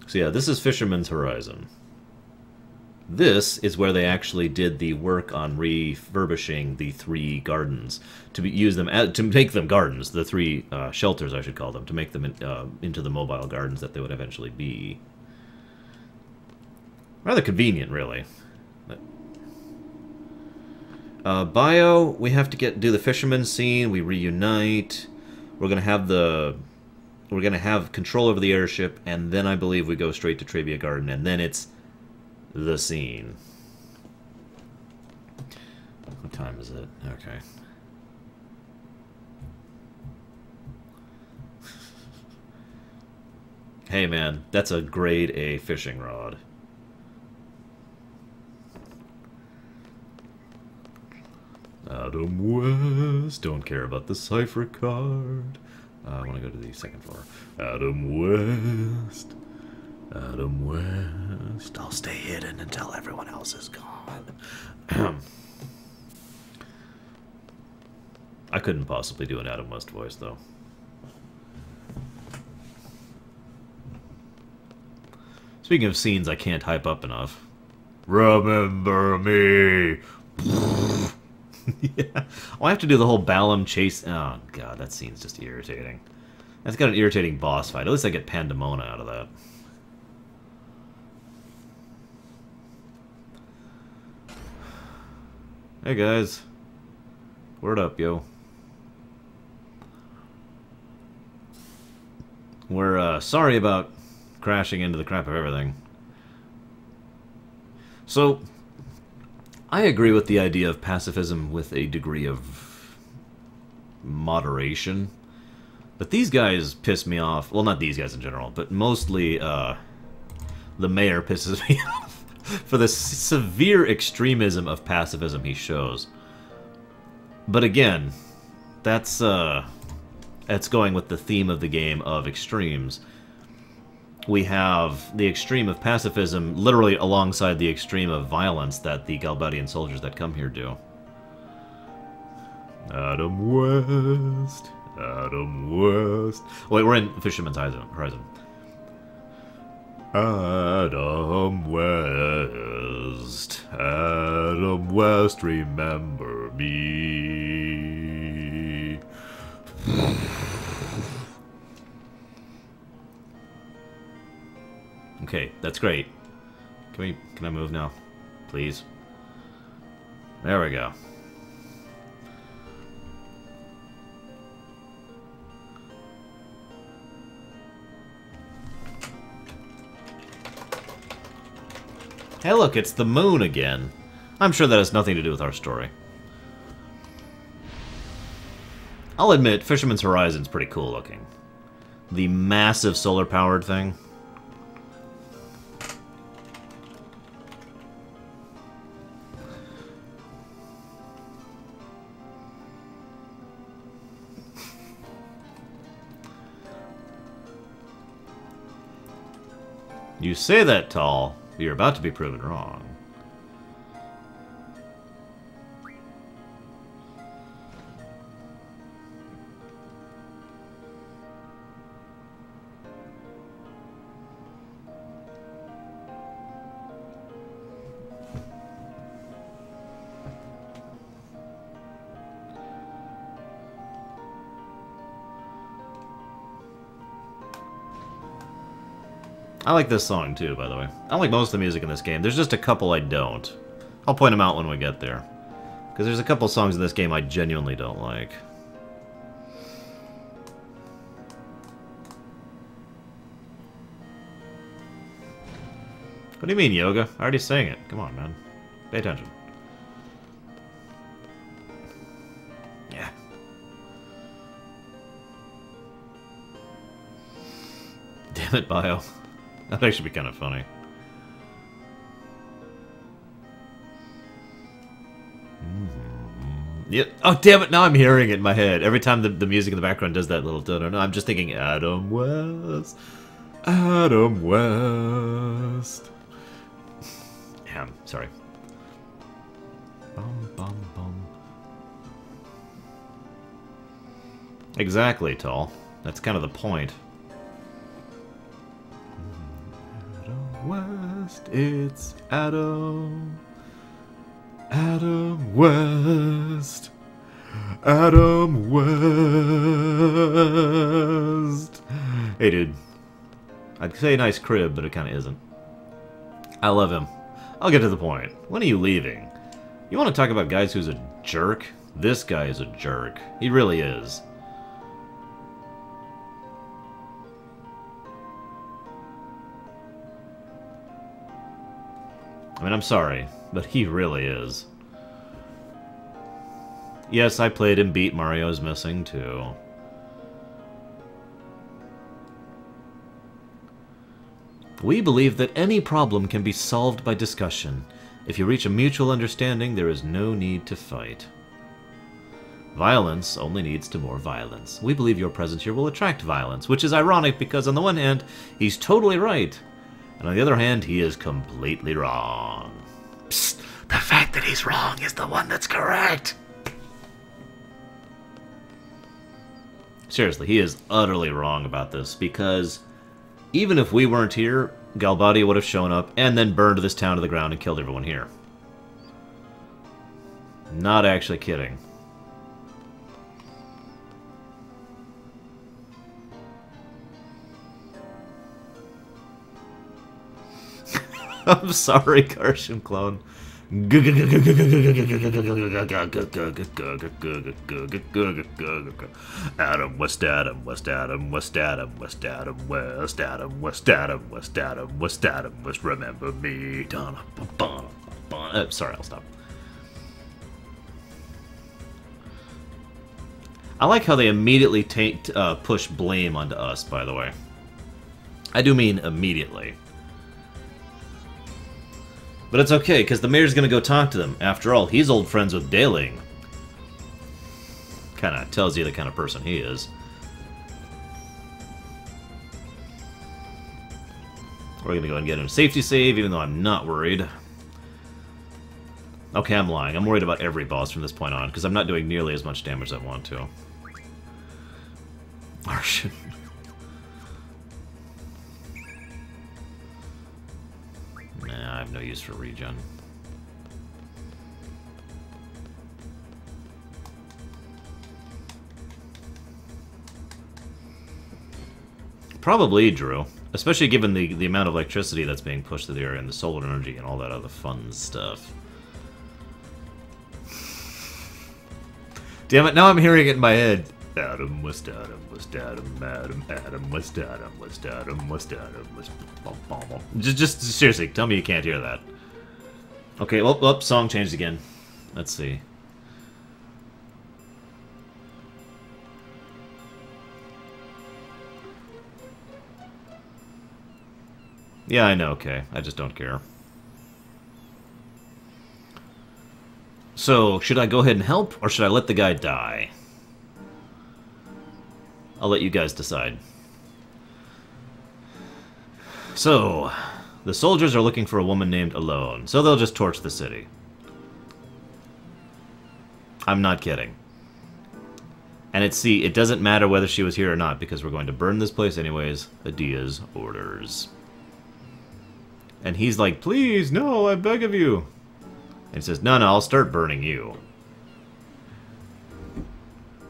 So yeah, this is Fisherman's Horizon. This is where they actually did the work on refurbishing the 3 gardens to use them to make them gardens. The 3 shelters, I should call them, to make them into the mobile gardens that they would eventually be. Rather convenient, really. Bio, we have to do the fisherman scene. We reunite. We're gonna have control over the airship, and then I believe we go straight to Trivia Garden, and then it's the scene. What time is it? Okay. Hey man, that's a grade A fishing rod. Adam West, don't care about the cipher card. I want to go to the second floor. Adam West. Adam West. I'll stay hidden until everyone else is gone. couldn't possibly do an Adam West voice, though. Speaking of scenes I can't hype up enough. Remember me! Yeah. Oh, I have to do the whole Balam chase... Oh, God, that scene's just irritating. That's got an irritating boss fight. At least I get Pandemona out of that. Hey, guys. Word up, yo. We're, sorry about crashing into the crap of everything. So, I agree with the idea of pacifism with a degree of moderation. But these guys piss me off. Well, not these guys in general, but mostly, the mayor pisses me off for the severe extremism of pacifism he shows. But again, that's going with the theme of the game of extremes. We have the extreme of pacifism literally alongside the extreme of violence that the Galbadian soldiers that come here do. Adam West, Adam West. Wait, we're in Fisherman's Horizon. Adam West, Adam West, remember me. Okay, that's great. Can I move now? Please. There we go. Hey look, it's the moon again. I'm sure that has nothing to do with our story. I'll admit, Fisherman's Horizon's pretty cool looking. The massive solar-powered thing. You say that, Tall, but you're about to be proven wrong. I like this song too, by the way. I like most of the music in this game. There's just a couple I don't. I'll point them out when we get there. Because there's a couple songs in this game I genuinely don't like. What do you mean, Yoga? I already sang it. Come on, man. Pay attention. Yeah. Damn it, Bio. That'd actually be kind of funny. Yep. Oh, damn it, now I'm hearing it in my head. Every time the music in the background does that little dun-dun-dun, I'm just thinking, Adam West. Adam West. Damn, sorry. Bum, bum, bum. Exactly, Tall. That's kind of the point. West, it's Adam. Adam West. Adam West. Hey, dude. I'd say nice crib, but it kind of isn't. I love him. I'll get to the point. When are you leaving? You want to talk about guys who's a jerk? This guy is a jerk. He really is. I mean, I'm sorry, but he really is. Yes, I played and beat Mario's Missing, too. We believe that any problem can be solved by discussion. If you reach a mutual understanding, there is no need to fight. Violence only leads to more violence. We believe your presence here will attract violence, which is ironic because on the one hand, he's totally right. And on the other hand, he is completely wrong. Psst, the fact that he's wrong is the one that's correct. Seriously, he is utterly wrong about this, because even if we weren't here, Galbadia would have shown up and then burned this town to the ground and killed everyone here. Not actually kidding. I'm sorry, Karshan clone. Adam, West Adam, West Adam, West Adam, West Adam, West Adam, West Adam, West Adam, West Adam, West remember me. Sorry, I'll stop. I like how they immediately push blame onto us, by the way. I do mean immediately. But it's okay, because the mayor's going to go talk to them. After all, he's old friends with Daling. Kind of tells you the kind of person he is. We're going to go and get him a safety save, even though I'm not worried. Okay, I'm lying. I'm worried about every boss from this point on, because I'm not doing nearly as much damage as I want to. Martian. Nah, I have no use for regen. Probably Drew. Especially given the amount of electricity that's being pushed through the area and the solar energy and all that other fun stuff. Damn it, now I'm hearing it in my head. Adam, West Adam, West Adam, Adam, Adam, West Adam, West Adam, West Adam, West Adam. Just seriously, tell me you can't hear that. Okay, well, song changed again. Let's see. Yeah, I know, okay. I just don't care. So, should I go ahead and help, or should I let the guy die? I'll let you guys decide. So, the soldiers are looking for a woman named Alone, so they'll just torch the city. I'm not kidding. And it doesn't matter whether she was here or not, because we're going to burn this place anyways. Adia's orders. And he's like, please, no, I beg of you. And he says, no, I'll start burning you.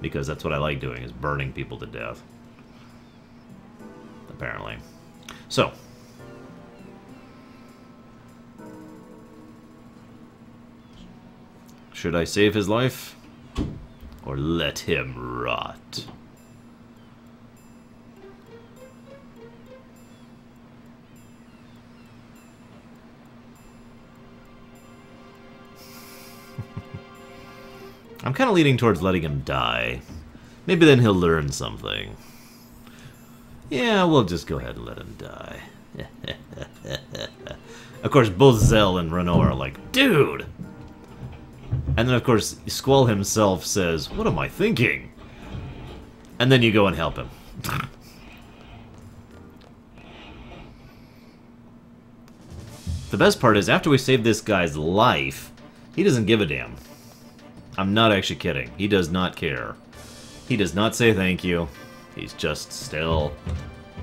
Because that's what I like doing, is burning people to death. Apparently. So. Should I save his life? Or let him rot? I'm kind of leaning towards letting him die. Maybe then he'll learn something. Yeah, we'll just go ahead and let him die. Of course, both Zell and Renault are like, dude! And then, of course, Squall himself says, what am I thinking? And then you go and help him. The best part is, after we save this guy's life, he doesn't give a damn. I'm not actually kidding. He does not care. He does not say thank you. He's just still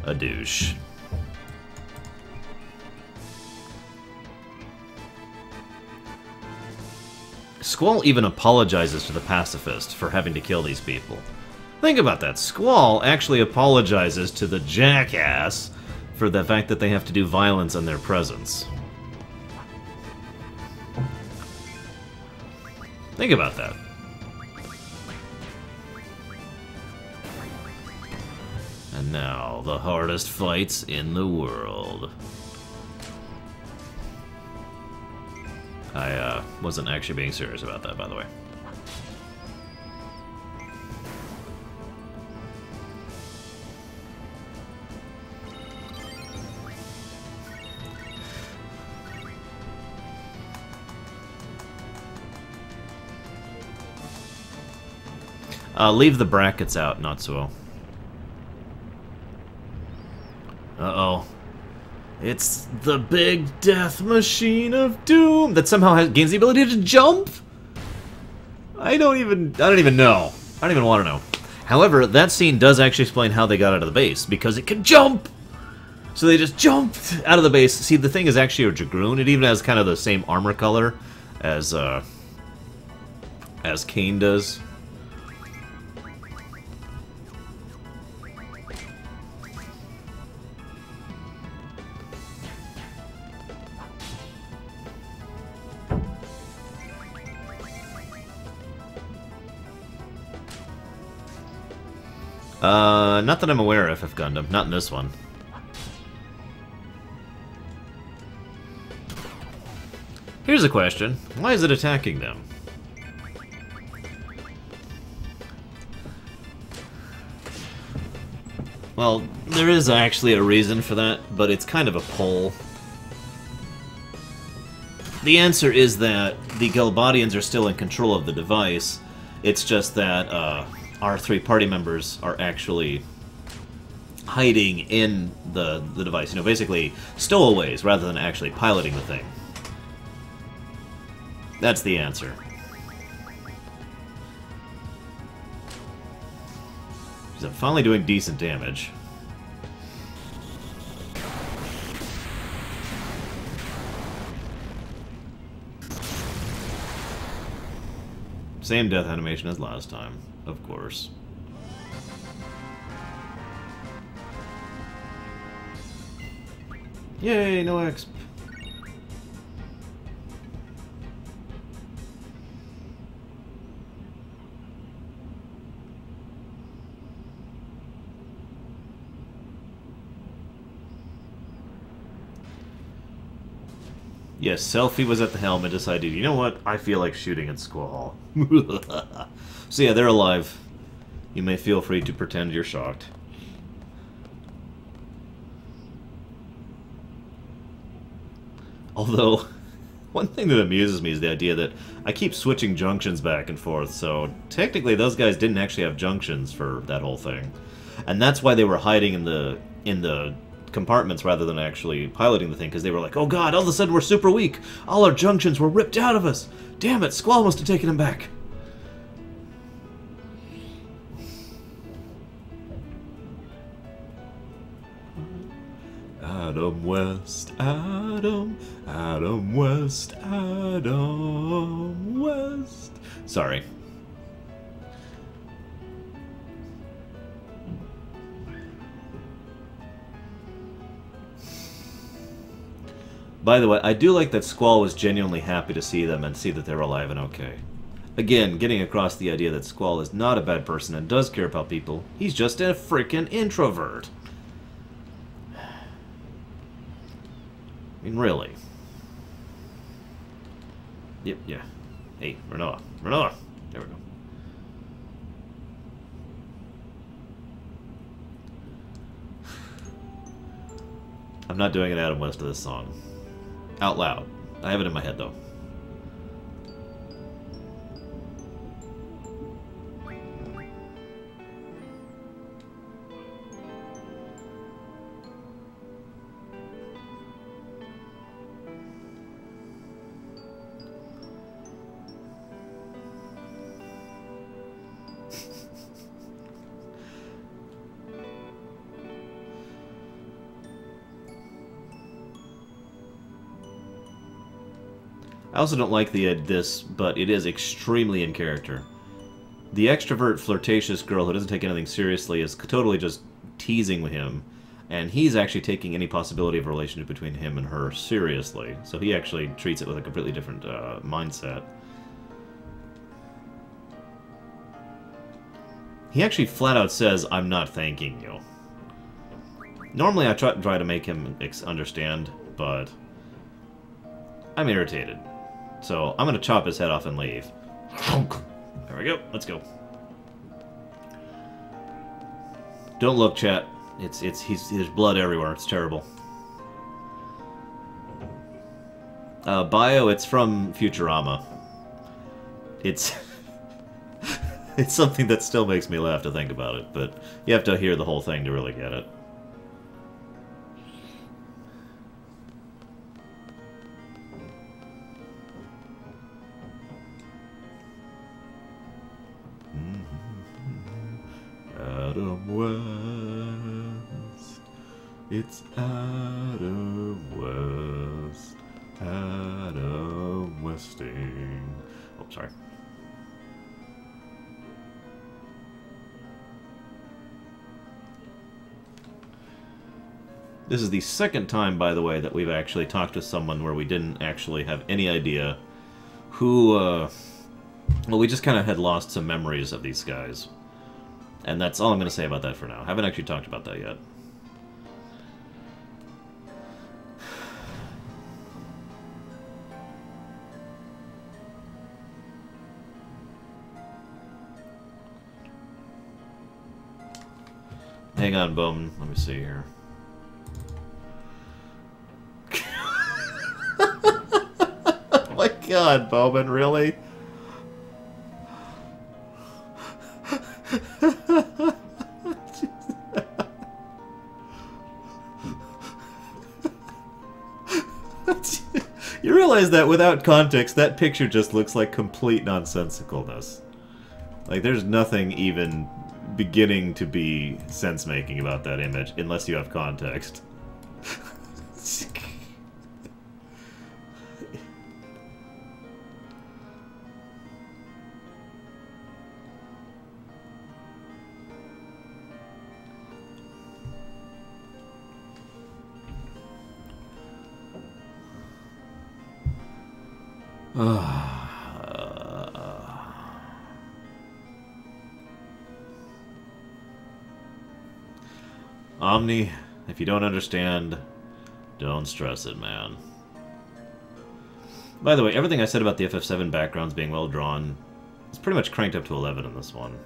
a douche. Squall even apologizes to the pacifist for having to kill these people. Think about that. Squall actually apologizes to the jackass for the fact that they have to do violence in their presence. Think about that. And now, the hardest fights in the world. I wasn't actually being serious about that, by the way. Leave the brackets out, not so. Uh-oh. It's the big death machine of doom that somehow gains the ability to jump? I don't even know. I don't even want to know. However, that scene does actually explain how they got out of the base, because it can jump! So they just jumped out of the base. See, the thing is actually a Dragoon. It even has kind of the same armor color as Kane does. Not that I'm aware of, FF Gundam. Not in this one. Here's a question. Why is it attacking them? Well, there is actually a reason for that, but it's kind of a poll. The answer is that the Galbadians are still in control of the device. It's just that our 3 party members are actually hiding in the device. You know, basically stowaways rather than actually piloting the thing. That's the answer. So I'm finally doing decent damage. Same death animation as last time, of course. Yay, no exp. Yes, Selfie was at the helm and decided, you know what, I feel like shooting at Squall. So yeah, they're alive. You may feel free to pretend you're shocked. Although, one thing that amuses me is the idea that I keep switching junctions back and forth, so technically those guys didn't actually have junctions for that whole thing. And that's why they were hiding in the compartments rather than actually piloting the thing, because they were like, oh god, all of a sudden we're super weak! All our junctions were ripped out of us! Damn it, Squall must have taken him back! Adam West, Adam, Adam West, Adam West. Sorry. By the way, I do like that Squall was genuinely happy to see them and see that they're alive and okay. Again, getting across the idea that Squall is not a bad person and does care about people. He's just a freaking introvert. I mean, really. Yep, yeah. Hey, Renoa. Renoa! There we go. I'm not doing an Adam West to this song. Out loud. I have it in my head, though. I also don't like this, but it is extremely in character. The extrovert, flirtatious girl who doesn't take anything seriously is totally just teasing with him, and he's actually taking any possibility of a relationship between him and her seriously. So he actually treats it with a completely different mindset. He actually flat out says, "I'm not thanking you." Normally I try to make him understand, but I'm irritated. So I'm going to chop his head off and leave. There we go. Let's go. Don't look, chat. There's blood everywhere. It's terrible. Bio, it's from Futurama. It's it's something that still makes me laugh to think about it, but you have to hear the whole thing to really get it. Adam West. It's Adam West. Adam Westing. Oh, sorry. This is the second time, by the way, that we've actually talked to someone where we didn't actually have any idea who, well, we just kind of had lost some memories of these guys. And that's all I'm going to say about that for now. Haven't actually talked about that yet. Hang on, Bowman. Let me see here. Oh my god, Bowman, really? You realize that without context, that picture just looks like complete nonsensicalness. Like, there's nothing even beginning to be sense-making about that image, unless you have context. Omni, if you don't understand, don't stress it, man. By the way, everything I said about the FF7 backgrounds being well drawn is pretty much cranked up to 11 in this one.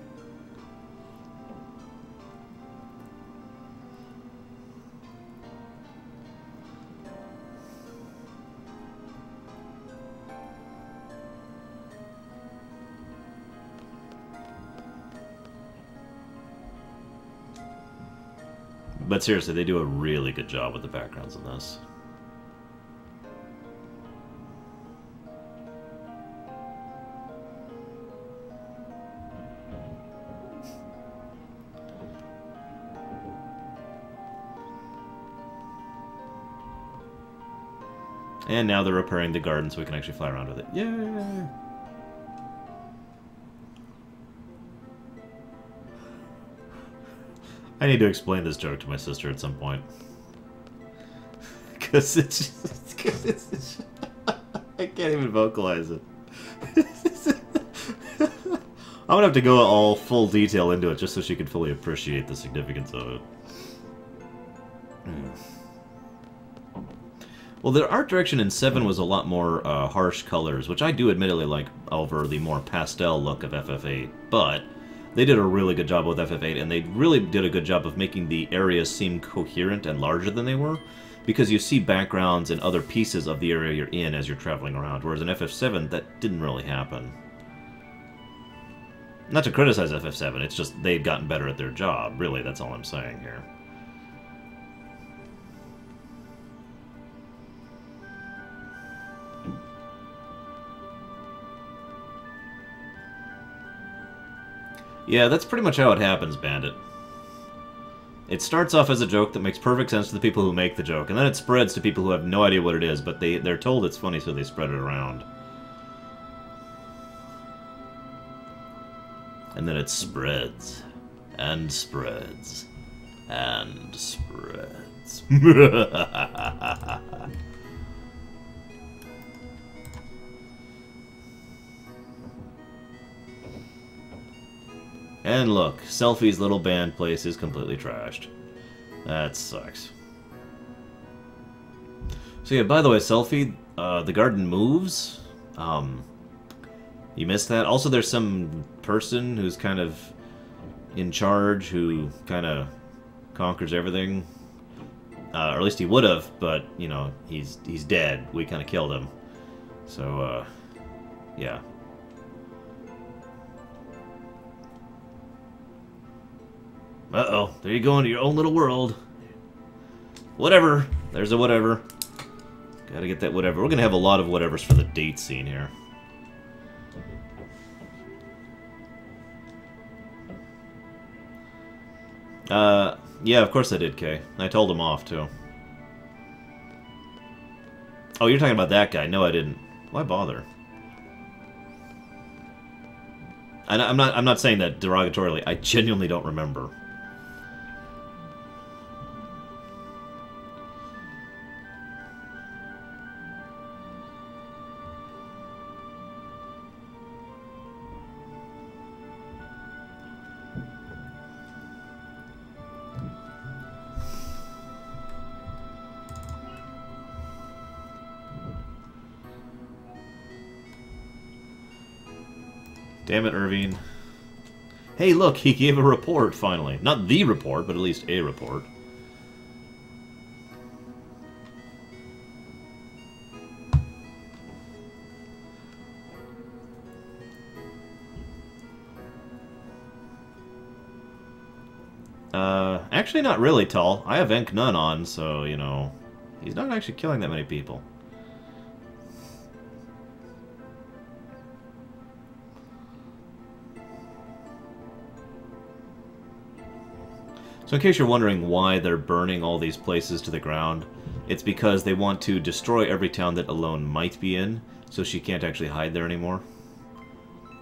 But seriously, they do a really good job with the backgrounds in this. And now they're repairing the garden so we can actually fly around with it. Yay! I need to explain this joke to my sister at some point. Because it's just... I can't even vocalize it. I'm gonna have to go all full detail into it just so she can fully appreciate the significance of it. Well, the art direction in 7 was a lot more harsh colors, which I do admittedly like over the more pastel look of FF8, but they did a really good job with FF8, and they really did a good job of making the areas seem coherent and larger than they were, because you see backgrounds and other pieces of the area you're in as you're traveling around, whereas in FF7, that didn't really happen. Not to criticize FF7, it's just they'd gotten better at their job. Really, that's all I'm saying here. Yeah, that's pretty much how it happens, Bandit. It starts off as a joke that makes perfect sense to the people who make the joke, and then it spreads to people who have no idea what it is, but they're told it's funny, so they spread it around. And then it spreads, and spreads, and spreads. And look, Selfie's little band place is completely trashed. That sucks. So yeah, by the way, Selfie, the garden moves. You missed that. Also, there's some person who's kind of in charge who kind of conquers everything. Or at least he would have, but, you know, he's dead. We kind of killed him. So, yeah. Uh-oh, there you go into your own little world. Whatever. There's a whatever. Gotta get that whatever. We're gonna have a lot of whatevers for the date scene here. Yeah, of course I did, Kay. I told him off, too. Oh, you're talking about that guy. No, I didn't. Why bother? I'm not saying that derogatorily. I genuinely don't remember. Damn it, Irvine. Hey, look, he gave a report, finally. Not the report, but at least a report. Actually not really, Tull. I have Enk None on, so, you know, he's not actually killing that many people. So in case you're wondering why they're burning all these places to the ground, it's because they want to destroy every town that Alone might be in, so she can't actually hide there anymore.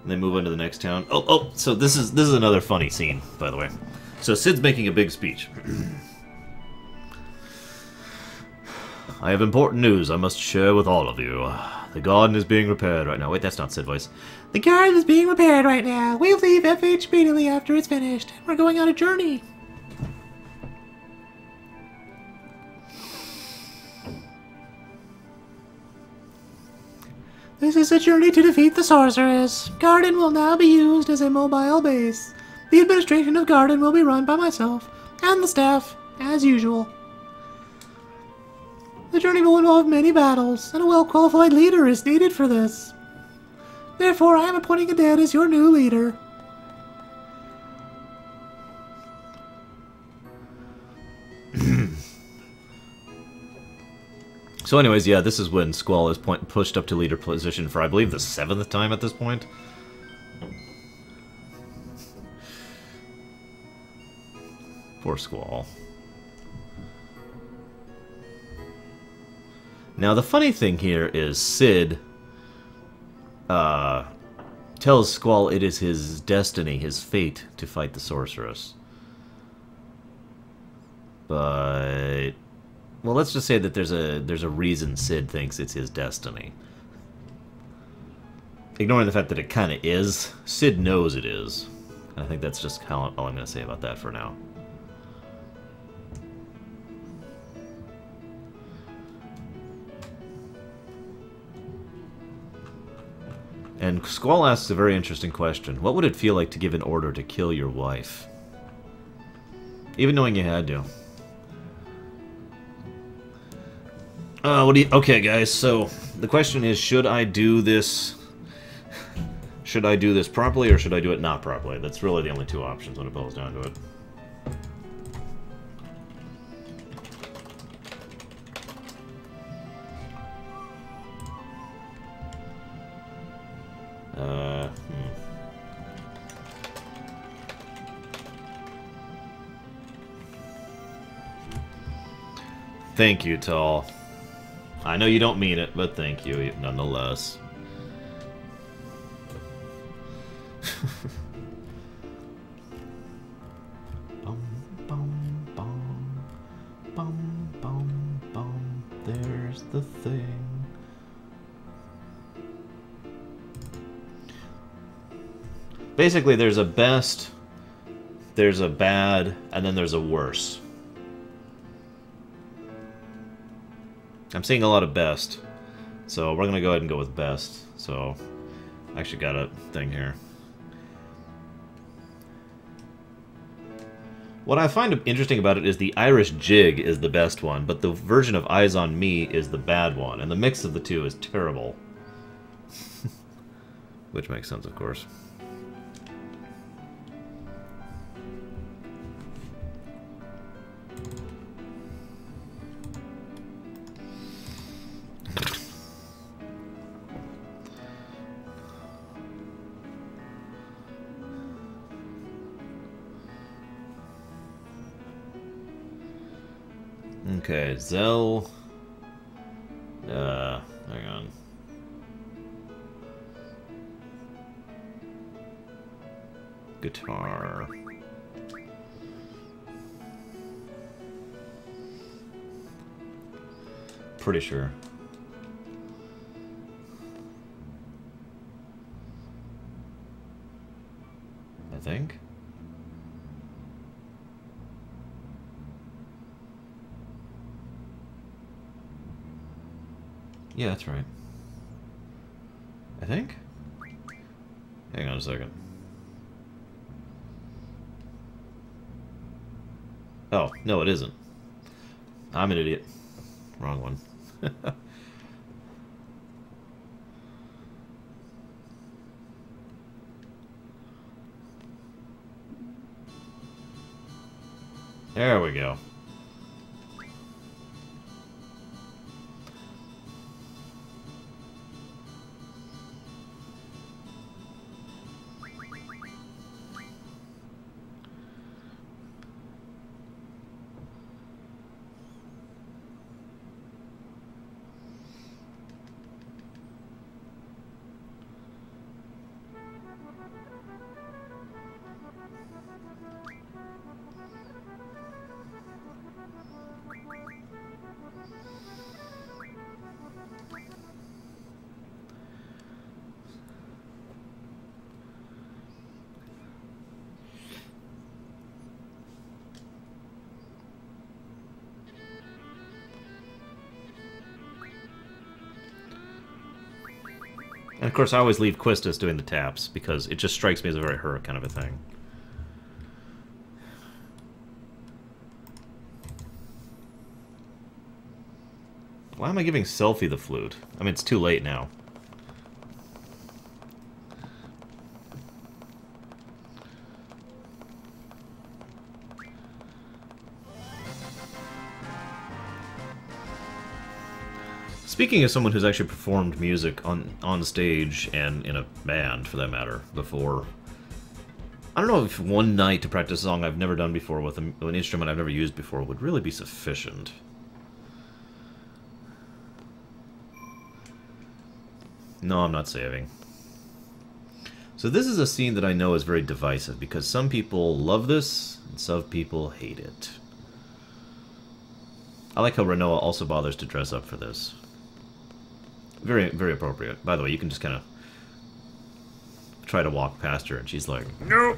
And then move on to the next town. Oh, so this is another funny scene, by the way. So Sid's making a big speech. I have important news I must share with all of you. The garden is being repaired right now. Wait, that's not Sid voice. The garden is being repaired right now. We'll leave FH immediately after it's finished. We're going on a journey. This is a journey to defeat the sorceress. Garden will now be used as a mobile base. The administration of Garden will be run by myself and the staff, as usual. The journey will involve many battles, and a well-qualified leader is needed for this. Therefore, I am appointing Adan as your new leader. So anyways, yeah, this is when Squall is pushed up to leader position for, I believe, the 7th time at this point. Poor Squall. Now, the funny thing here is Sid tells Squall it is his destiny, his fate, to fight the sorceress. But... well, let's just say that there's a reason Sid thinks it's his destiny. Ignoring the fact that it kind of is, Sid knows it is. I think that's just all I'm going to say about that for now. And Squall asks a very interesting question. What would it feel like to give an order to kill your wife? Even knowing you had to. Okay, guys, so the question is, should I do this... should I do this properly, or should I do it not properly? That's really the only two options when it boils down to it. Thank you, Tall. I know you don't mean it, but thank you nonetheless. Bum, bum, bum, bum, bum, bum. There's the thing. Basically, there's a best, there's a bad, and then there's a worse. I'm seeing a lot of best, so we're going to go ahead and go with best. So, I actually got a thing here. What I find interesting about it is the Irish Jig is the best one, but the version of Eyes on Me is the bad one, and the mix of the two is terrible. Which makes sense, of course. Okay, Zell. Hang on. Guitar. Pretty sure. I think. Yeah, that's right. I think? Hang on a second. Oh, no it isn't. I'm an idiot. Wrong one. There we go. And of course I always leave Quistis doing the taps, because it just strikes me as a very her kind of a thing. Why am I giving Selphie the flute? I mean, it's too late now. Speaking of someone who's actually performed music on stage and in a band, for that matter, before, I don't know if one night to practice a song I've never done before with an instrument I've never used before would really be sufficient. No, I'm not saving. So this is a scene that I know is very divisive, because some people love this, and some people hate it. I like how Renoa also bothers to dress up for this. Very, very appropriate. By the way, you can just kind of try to walk past her, and she's like, "No."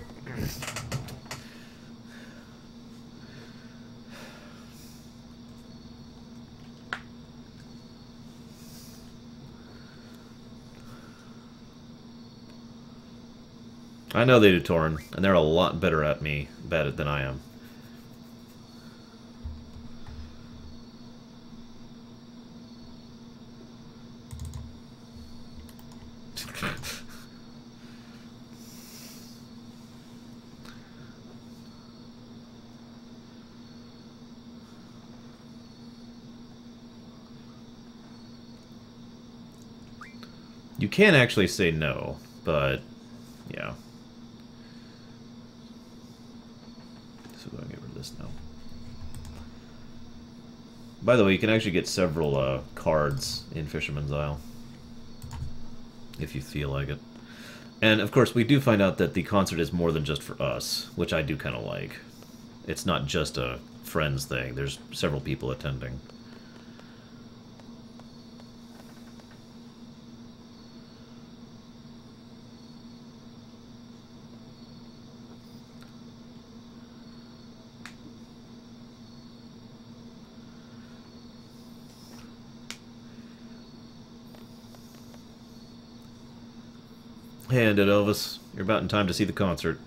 I know they do Torn, and they're a lot better at it than I am. You can actually say no, but yeah. So I'm going to get rid of this now. By the way, you can actually get several cards in Fisherman's Isle, if you feel like it. And of course, we do find out that the concert is more than just for us, which I do kind of like. It's not just a friends thing. There's several people attending. Hand it, Elvis. You're about in time to see the concert.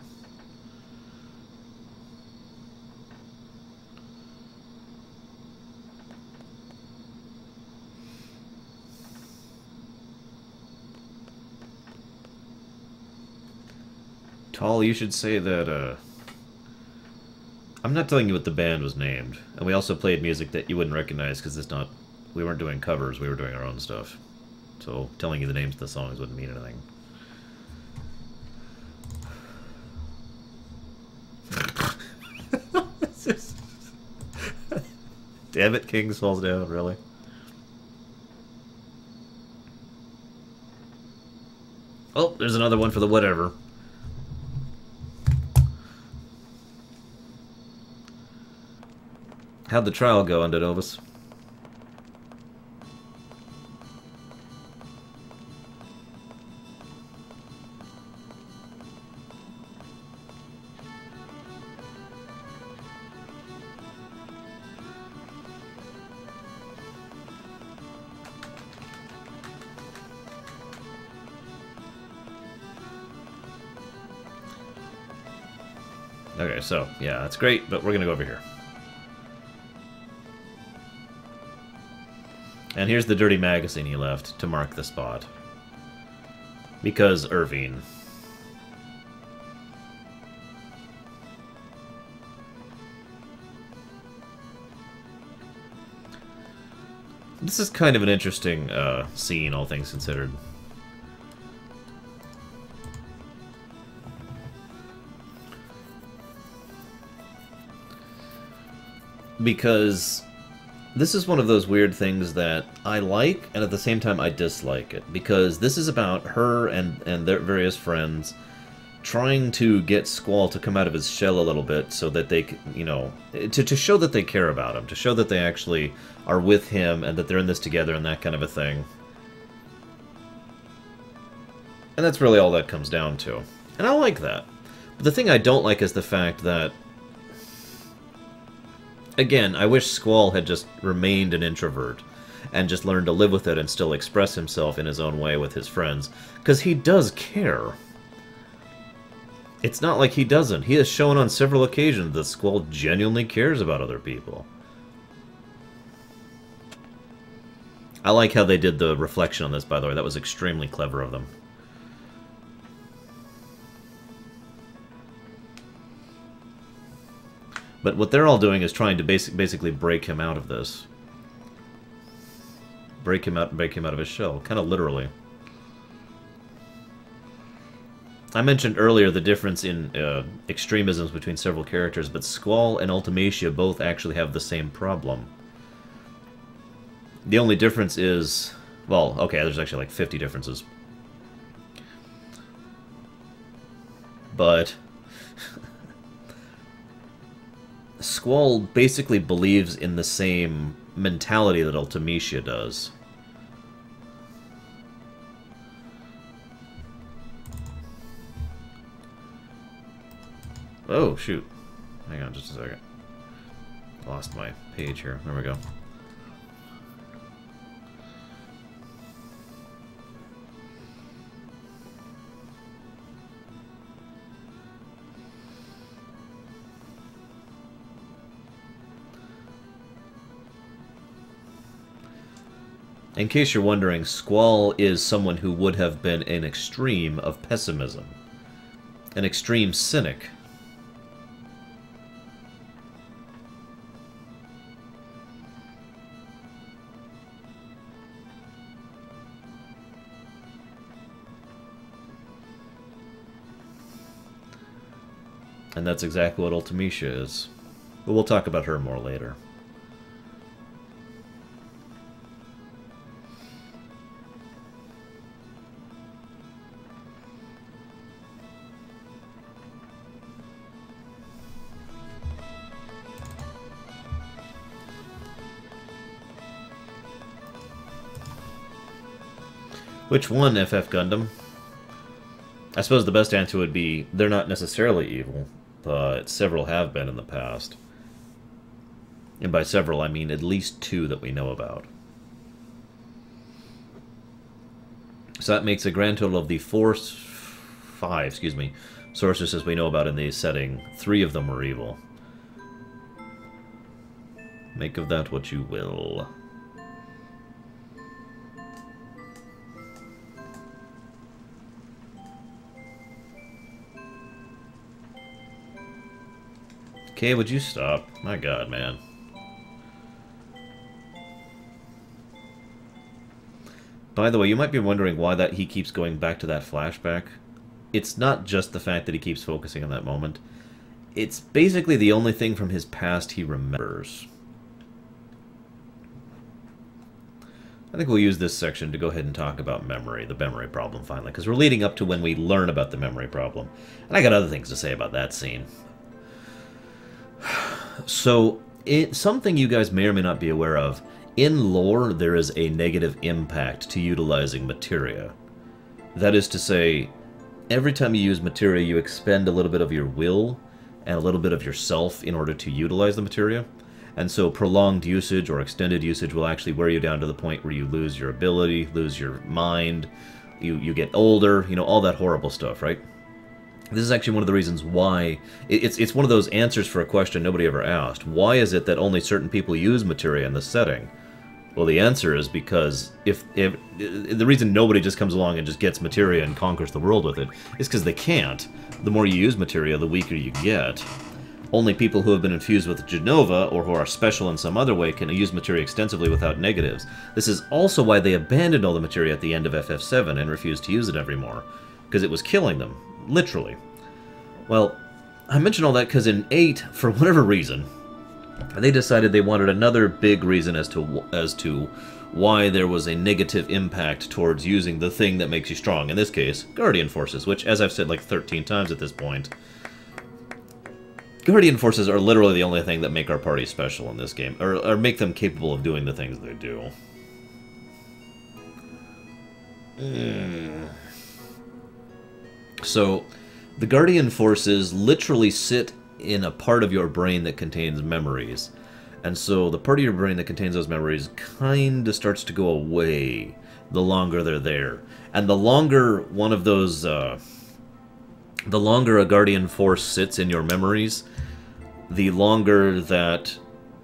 Tall, you should say that, I'm not telling you what the band was named. And we also played music that you wouldn't recognize, because it's not... We weren't doing covers, we were doing our own stuff. So, telling you the names of the songs wouldn't mean anything. Damn it, Kings falls down, really? Oh, there's another one for the whatever. How'd the trial go, Undenovus? Okay, so, yeah, that's great, but we're gonna go over here. And here's the dirty magazine he left to mark the spot. Because Irvine. This is kind of an interesting scene, all things considered. Because this is one of those weird things that I like, and at the same time I dislike it. Because this is about her and their various friends trying to get Squall to come out of his shell a little bit so that they, you know, to show that they care about him, to show that they actually are with him and that they're in this together and that kind of a thing. And that's really all that comes down to. And I like that. But the thing I don't like is the fact that, again, I wish Squall had just remained an introvert and just learned to live with it and still express himself in his own way with his friends. Because he does care. It's not like he doesn't. He has shown on several occasions that Squall genuinely cares about other people. I like how they did the reflection on this, by the way. That was extremely clever of them. But what they're all doing is trying to basically break him out of this. Break him out of his shell. Kind of literally. I mentioned earlier the difference in extremisms between several characters, but Squall and Ultimacia both actually have the same problem. The only difference is... well, okay, there's actually like 50 differences. But... Squall basically believes in the same mentality that Ultimacia does. Oh, shoot. Hang on just a second. Lost my page here. There we go. In case you're wondering, Squall is someone who would have been an extreme of pessimism. An extreme cynic. And that's exactly what Ultimacia is. But we'll talk about her more later. Which one, FF Gundam? I suppose the best answer would be, they're not necessarily evil, but several have been in the past. And by several, I mean at least 2 that we know about. So that makes a grand total of the 5 sorceresses we know about in the setting. 3 of them were evil. Make of that what you will. Okay, would you stop? My god, man. By the way, you might be wondering why he keeps going back to that flashback. It's not just the fact that he keeps focusing on that moment. It's basically the only thing from his past he remembers. I think we'll use this section to go ahead and talk about memory, the memory problem finally, because we're leading up to when we learn about the memory problem. And I got other things to say about that scene. So, something you guys may or may not be aware of, in lore there is a negative impact to utilizing materia. That is to say, every time you use materia you expend a little bit of your will and a little bit of yourself in order to utilize the materia. And so prolonged usage or extended usage will actually wear you down to the point where you lose your ability, lose your mind, you get older, you know, all that horrible stuff, right? This is actually one of the reasons why... It's one of those answers for a question nobody ever asked. Why is it that only certain people use materia in this setting? Well, the answer is because if the reason nobody just comes along and just gets materia and conquers the world with it is because they can't. The more you use materia, the weaker you get. Only people who have been infused with Genova, or who are special in some other way, can use materia extensively without negatives. This is also why they abandoned all the materia at the end of FF7 and refused to use it anymore, because it was killing them, literally. Well, I mention all that because in 8, for whatever reason, they decided they wanted another big reason as to why there was a negative impact towards using the thing that makes you strong. In this case, Guardian Forces, which, as I've said like 13 times at this point, Guardian Forces are literally the only thing that make our party special in this game, or make them capable of doing the things they do. So, the Guardian Forces literally sit in a part of your brain that contains memories. And so the part of your brain that contains those memories kinda starts to go away the longer they're there. And the longer one of those, the longer a Guardian Force sits in your memories, the longer that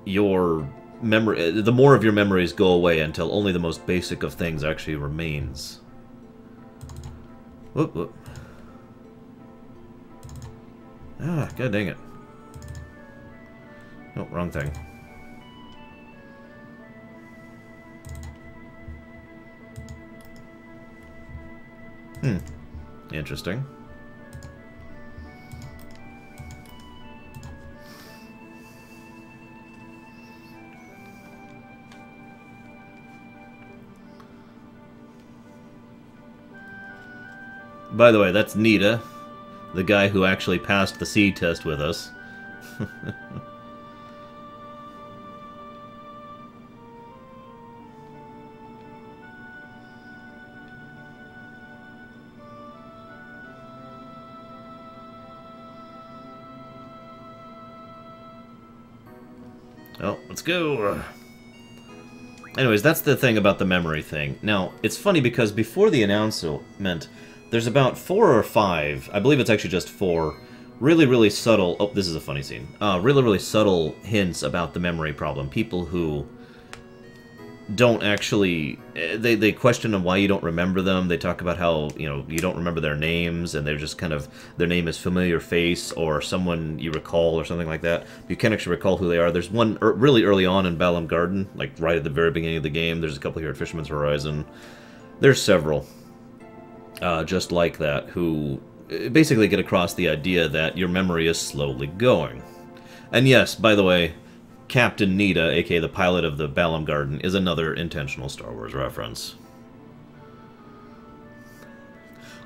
your memory, the more of your memories go away until only the most basic of things actually remains. Whoop, whoop. Ah, god dang it. No, wrong thing. Interesting. By the way, that's Nita, the guy who actually passed the C test with us. Oh, let's go. Anyways, that's the thing about the memory thing. Now, it's funny because before the announcement, there's about 4 or 5, I believe it's actually just 4, really, really subtle... Oh, this is a funny scene. Really, really subtle hints about the memory problem. People who don't actually... They question on why you don't remember them. They talk about how, you know, you don't remember their names, and they're just kind of... Their name is familiar face, or someone you recall, or something like that. You can't actually recall who they are. There's one really early on in Balam Garden, like right at the very beginning of the game. There's a couple here at Fisherman's Horizon. There's several. Just like that, who basically get across the idea that your memory is slowly going. And yes, by the way, Captain Nita, aka the pilot of the Balam Garden, is another intentional Star Wars reference.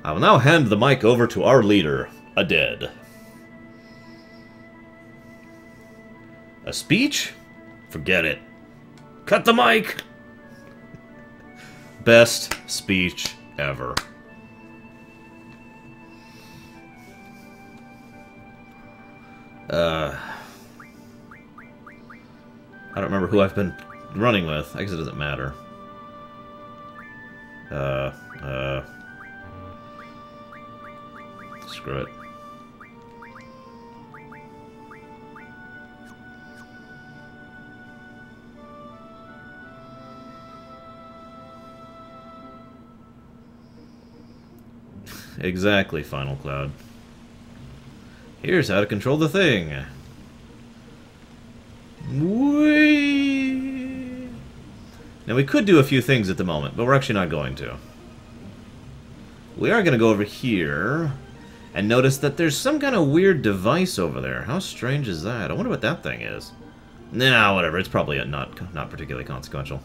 I will now hand the mic over to our leader, Aded. A speech? Forget it. Cut the mic! Best speech ever. I don't remember who I've been running with. I guess it doesn't matter. Screw it. Exactly, Final Cloud. Here's how to control the thing. Whee! Now we could do a few things at the moment, but we're actually not going to. We are going to go over here and notice that there's some kind of weird device over there. How strange is that? I wonder what that thing is. Nah, whatever. It's probably not particularly consequential.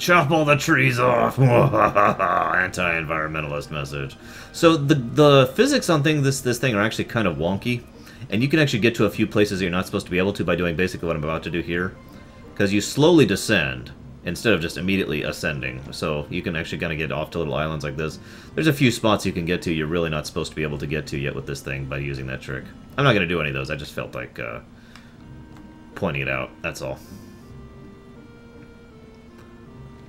Chop all the trees off! Anti-environmentalist message. So the physics on this thing are actually kind of wonky, and you can actually get to a few places that you're not supposed to be able to by doing basically what I'm about to do here. Because you slowly descend, instead of just immediately ascending. So you can actually kind of get off to little islands like this. There's a few spots you can get to you're really not supposed to be able to get to yet with this thing by using that trick. I'm not going to do any of those, I just felt like pointing it out, that's all.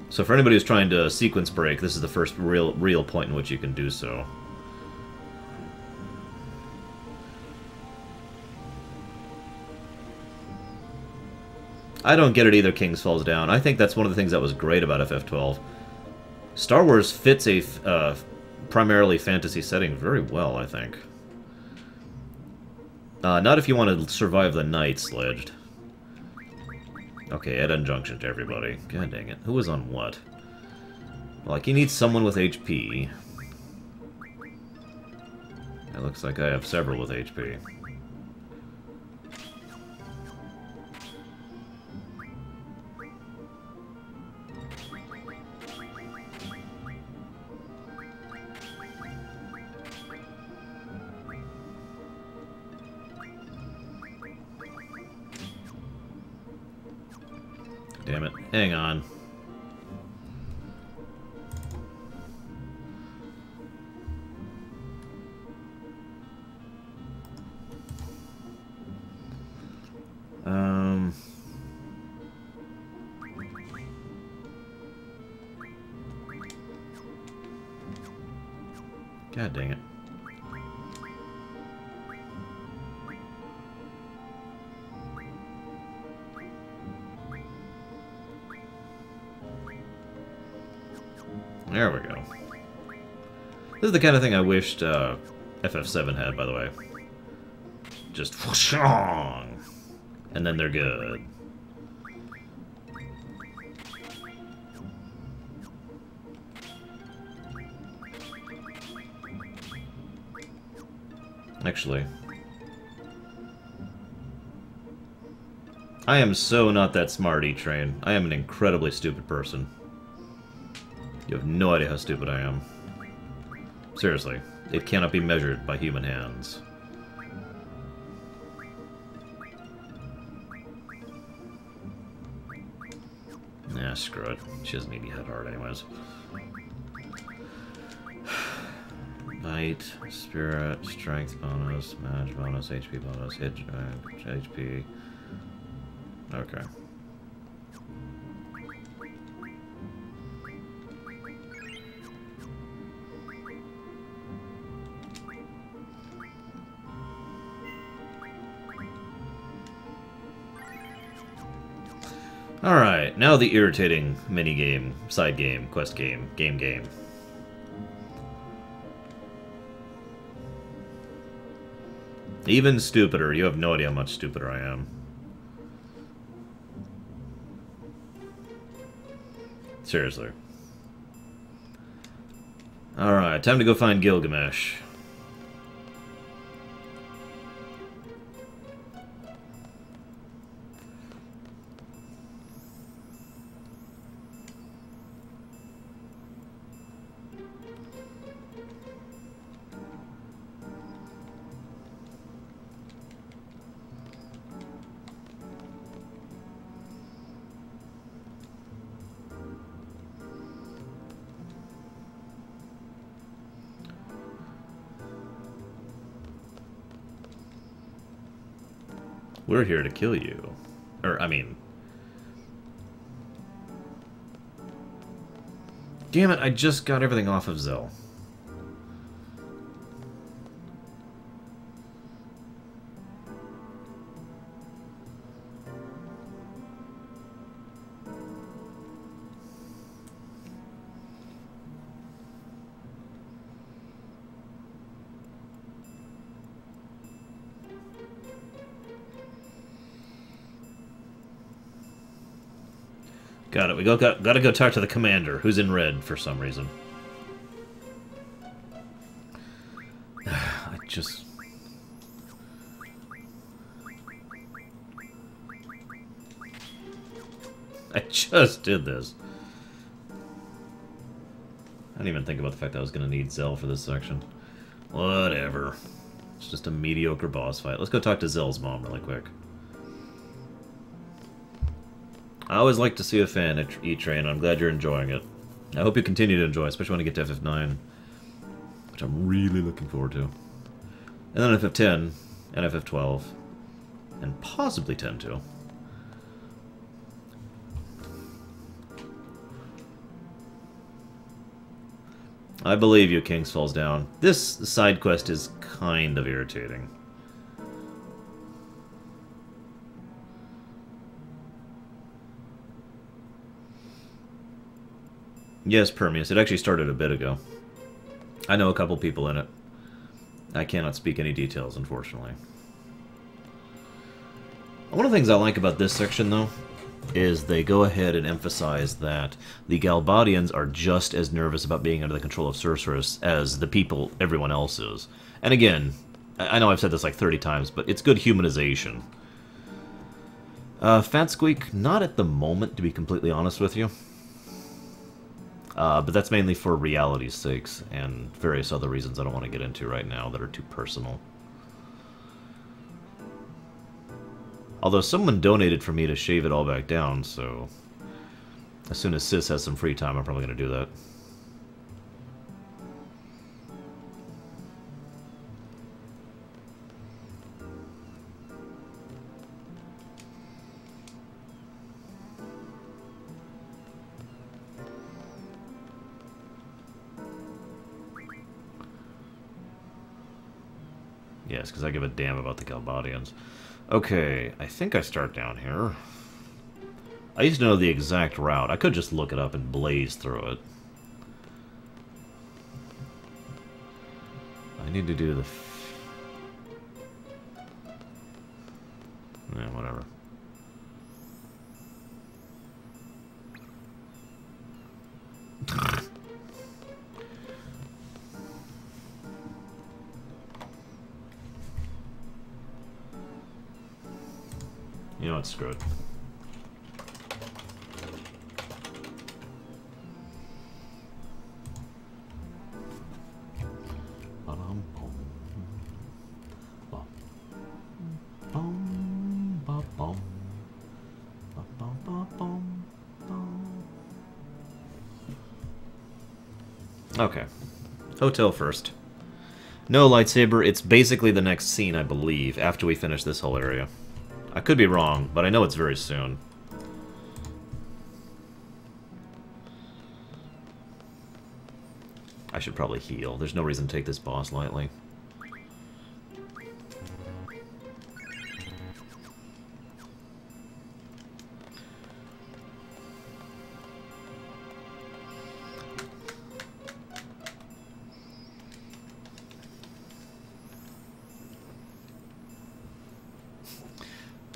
So for anybody who's trying to sequence break, this is the first real point in which you can do so. I don't get it either, Kings Falls Down. I think that's one of the things that was great about FF12. Star Wars fits a primarily fantasy setting very well, I think. Not if you want to survive the night, Sledged. Okay, add Injunction to everybody. God dang it. Who was on what? Like, you need someone with HP. It looks like I have several with HP. Damn it. Hang on. God dang it. There we go. This is the kind of thing I wished FF7 had, by the way. Just whooshong, and then they're good. Actually, I am so not that smart, E-Train. I am an incredibly stupid person. You have no idea how stupid I am. Seriously, it cannot be measured by human hands. Nah, screw it. She doesn't need to hit hard anyways. Might, Spirit, Strength bonus, Match bonus, HP bonus, hit HP. Okay. Alright, now the irritating mini-game, side game, quest game, game. Even stupider. You have no idea how much stupider I am. Seriously. Alright, time to go find Gilgamesh. We're here to kill you. Or, I mean... Damn it, I just got everything off of Zell. Got it. We gotta go talk to the commander, who's in red for some reason. I just... I just did this. didn't even think about the fact that I was going to need Zell for this section. Whatever. It's just a mediocre boss fight. Let's go talk to Zell's mom really quick. I always like to see a fan at E-Train. I'm glad you're enjoying it. I hope you continue to enjoy, especially when you get to FF9, which I'm really looking forward to. And then FF10, and FF12, and possibly 10 too. I believe you, Kings Falls Down. This side quest is kind of irritating. Yes, Permeus. It actually started a bit ago. I know a couple people in it. I cannot speak any details, unfortunately. One of the things I like about this section, though, is they go ahead and emphasize that the Galbadians are just as nervous about being under the control of Sorceress as the people everyone else is. And again, I know I've said this like 30 times, but it's good humanization. Fat Squeak, not at the moment, to be completely honest with you. But that's mainly for reality's sakes, and various other reasons I don't want to get into right now that are too personal. Although someone donated for me to shave it all back down, so as soon as Sis has some free time, I'm probably going to do that. Yes, because I give a damn about the Galbadians. Okay, I think I start down here. I used to know the exact route. I could just look it up and blaze through it. I need to do the... yeah, whatever. You know what, screw it. Okay. Hotel first. No lightsaber, it's basically the next scene, I believe, after we finish this whole area. I could be wrong, but I know it's very soon. I should probably heal. There's no reason to take this boss lightly.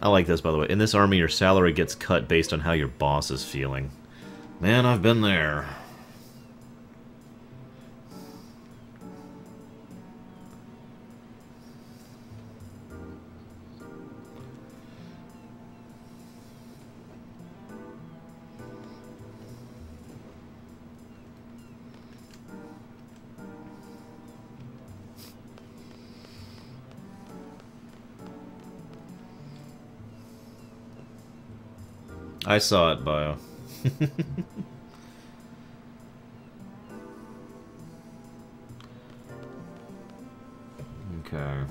I like this, by the way. In this army, your salary gets cut based on how your boss is feeling. Man, I've been there. I saw it, Bio. Okay.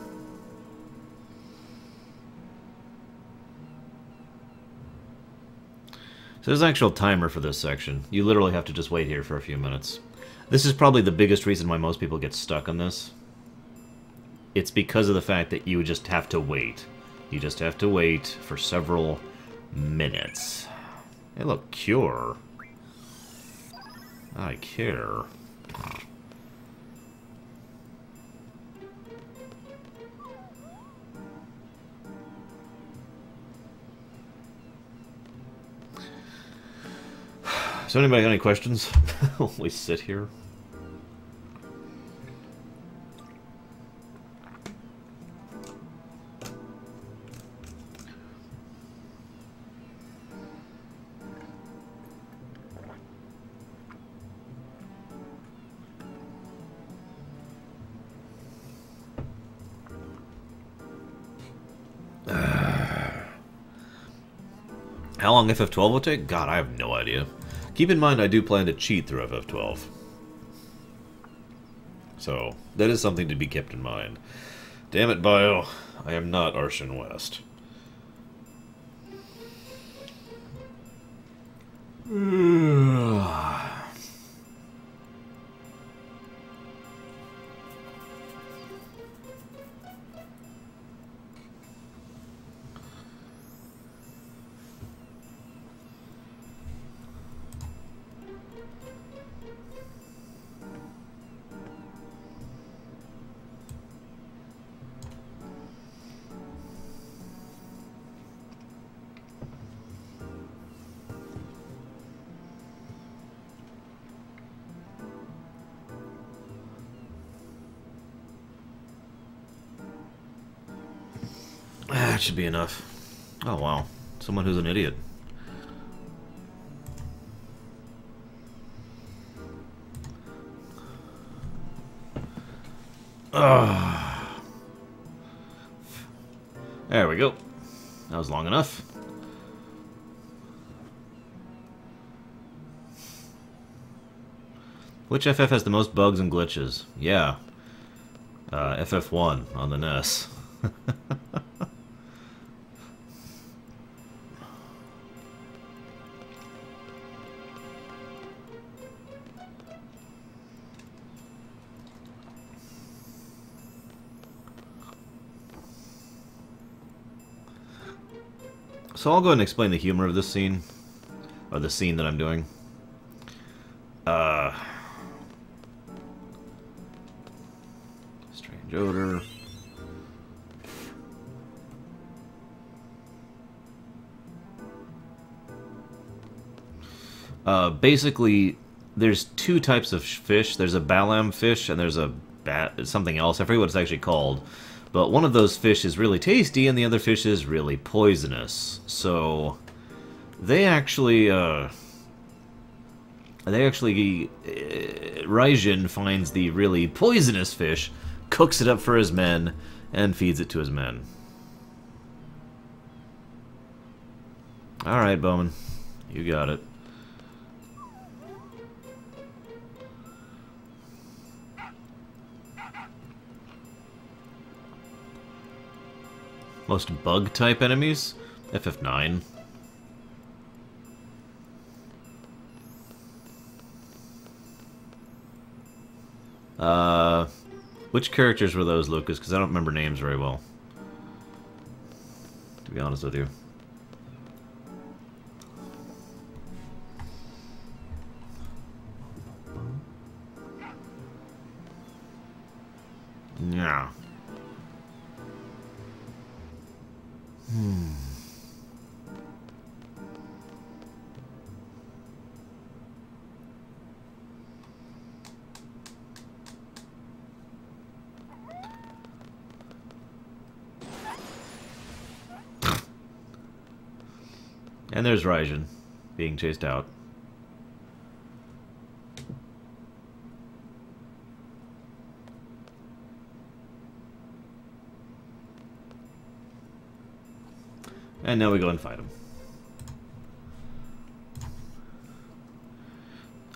So there's an actual timer for this section. You literally have to just wait here for a few minutes. This is probably the biggest reason why most people get stuck on this. It's because of the fact that you just have to wait. You just have to wait for several minutes. Hey, look, cure. I care. So anybody got any questions? We sit here. How long FF12 will take? God, I have no idea. Keep in mind, I do plan to cheat through FF12. So, that is something to be kept in mind. Damn it, Bio. I am not Arshan West. That should be enough. Oh, wow. Someone who's an idiot. There we go. That was long enough. Which FF has the most bugs and glitches? Yeah. FF1 on the NES. So I'll go ahead and explain the humor of this scene. Or the scene that I'm doing. Strange odor. Basically, there's two types of fish. There's a Balam fish and there's a something else. I forget what it's actually called. But one of those fish is really tasty, and the other fish is really poisonous. So, Raijin finds the really poisonous fish, cooks it up for his men, and feeds it to his men. Alright, Bowman. You got it. Most bug-type enemies? FF9. Which characters were those, Lucas? Because I don't remember names very well. To be honest with you. Yeah. And there's Raijin being chased out. And now we go and fight him.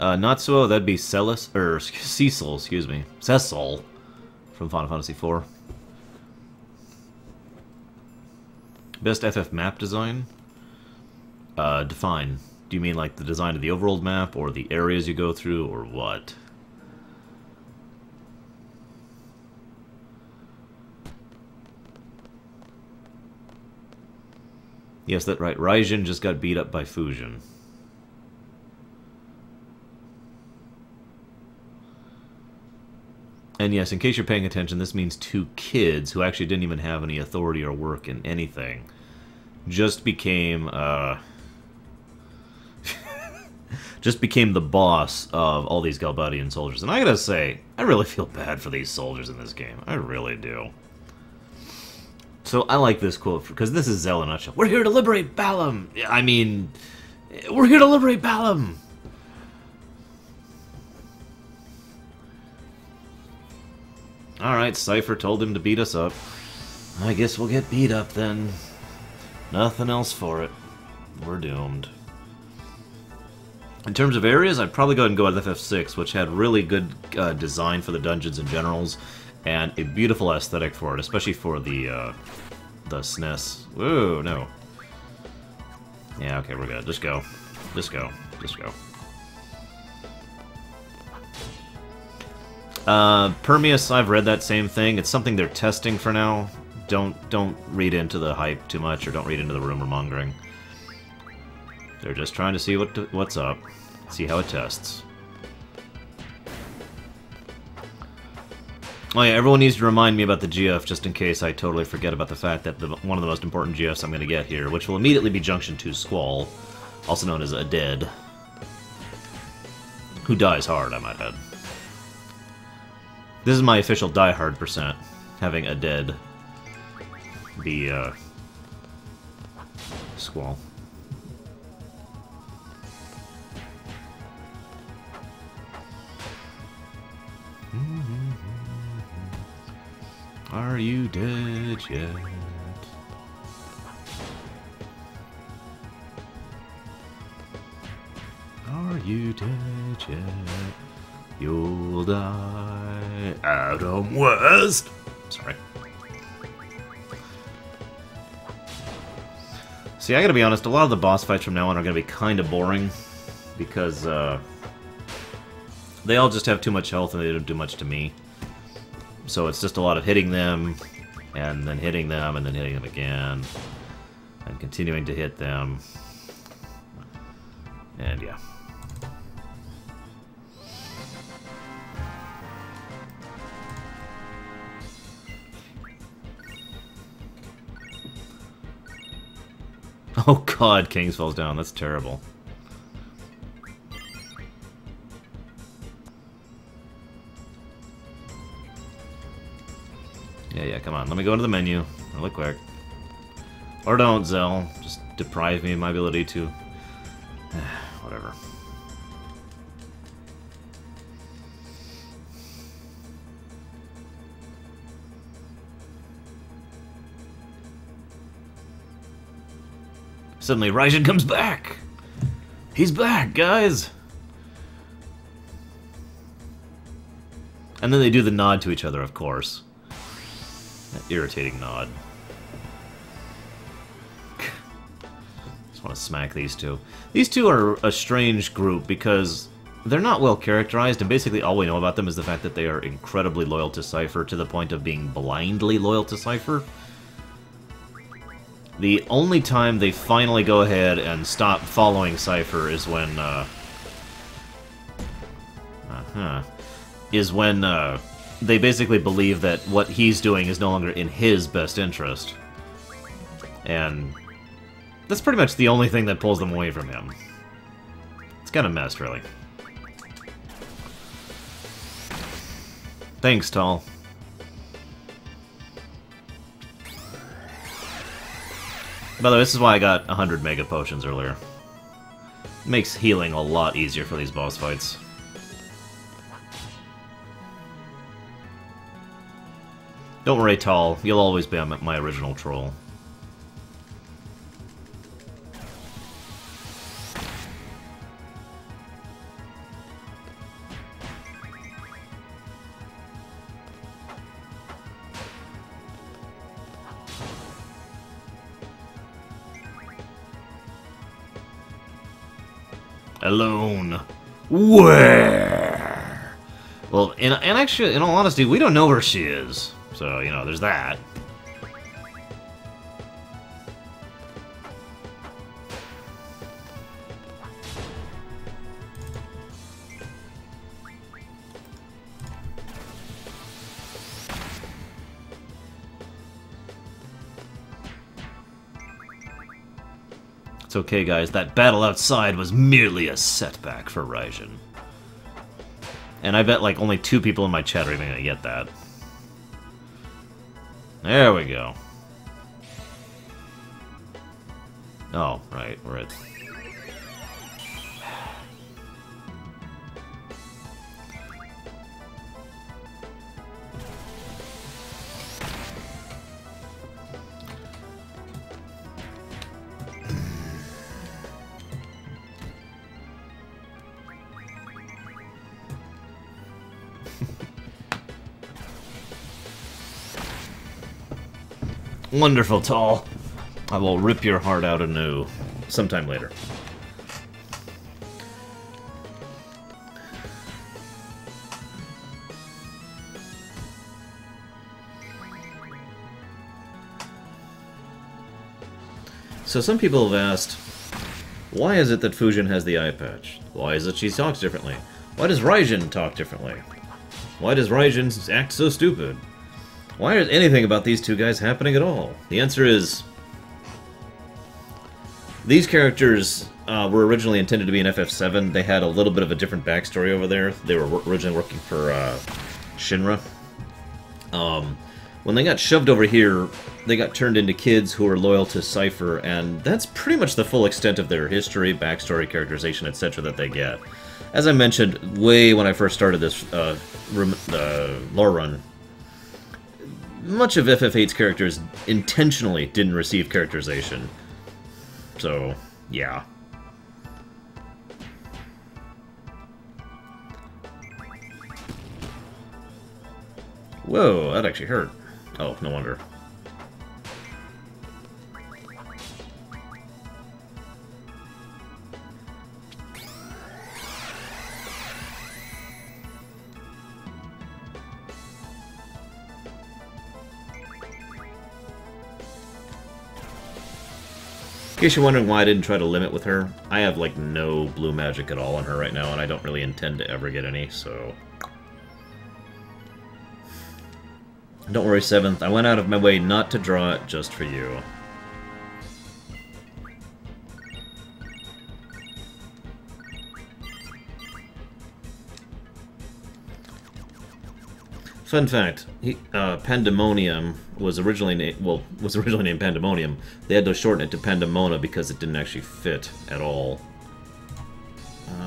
Natsuo, that'd be Cecil, excuse me. Cecil from Final Fantasy IV. Best FF map design? Define. Do you mean like the design of the overworld map, or the areas you go through, or what? Yes, that's right. Raijin just got beat up by Fujin. And yes, in case you're paying attention, this means two kids who actually didn't even have any authority or work in anything just became just became the boss of all these Galbadian soldiers. And I gotta say, I really feel bad for these soldiers in this game. I really do. So I like this quote, because this is Zell in a nutshell. We're here to liberate Balam! I mean, we're here to liberate Balam! Alright, Cypher told him to beat us up. I guess we'll get beat up then. Nothing else for it. We're doomed. In terms of areas, I'd probably go ahead and go with FF6, which had really good design for the dungeons and generals, and a beautiful aesthetic for it, especially for the SNES. Whoa, no. Yeah, okay, we're good. Just go. Just go. Just go. Permeus, I've read that same thing. It's something they're testing for now. Don't read into the hype too much, or don't read into the rumor mongering. They're just trying to see what's up, see how it tests. Oh yeah, everyone needs to remind me about the GF just in case I totally forget about the fact that one of the most important GFs I'm going to get here, which will immediately be Junction 2 Squall, also known as a Dead, who dies hard, I might add. This is my official Die Hard %, having a Dead be Squall. Are you dead yet? Are you dead yet? You'll die, Adam West. Sorry. See, I gotta be honest, a lot of the boss fights from now on are gonna be kind of boring, because they all just have too much health and they don't do much to me. So it's just a lot of hitting them, and then hitting them, and then hitting them again, and continuing to hit them. And yeah. Oh god, Kings falls down. That's terrible. Yeah, come on. Let me go into the menu really quick. Or don't, Zell. Just deprive me of my ability to... whatever. Suddenly, Raijin comes back! He's back, guys! And then they do the nod to each other, of course. That irritating nod. Just want to smack these two. These two are a strange group because they're not well characterized, and basically all we know about them is the fact that they are incredibly loyal to Cypher, to the point of being blindly loyal to Cypher. The only time they finally go ahead and stop following Cypher is when, they basically believe that what he's doing is no longer in his best interest. And that's pretty much the only thing that pulls them away from him. It's kind of messed, really. Thanks, Tall. By the way, this is why I got 100 Mega Potions earlier. Makes healing a lot easier for these boss fights. Don't worry, Tall. You'll always be my original troll. Alone. Where? Well, and actually, in all honesty, we don't know where she is. So, you know, there's that. It's okay, guys. That battle outside was merely a setback for Raijin. And I bet, like, only 2 people in my chat are even gonna get that. There we go. Oh, right, we're at... Wonderful, Tall. I will rip your heart out anew. Sometime later. So some people have asked, why is it that Fujin has the eye patch? Why is it she talks differently? Why does Raijin talk differently? Why does Raijin act so stupid? Why is anything about these two guys happening at all? The answer is... these characters were originally intended to be in FF7. They had a little bit of a different backstory over there. They were originally working for Shinra. When they got shoved over here, they got turned into kids who were loyal to Cypher, and that's pretty much the full extent of their history, backstory, characterization, etc. that they get. As I mentioned way when I first started this lore run, much of FF8's characters intentionally didn't receive characterization. So, yeah. Whoa, that actually hurt. Oh, no wonder. In case you're wondering why I didn't try to limit with her, I have, like, no blue magic at all on her right now, and I don't really intend to ever get any, so... Don't worry, 7th. I went out of my way not to draw it just for you. Fun fact, Pandemonium was originally named Pandemonium. They had to shorten it to Pandemona because it didn't actually fit at all.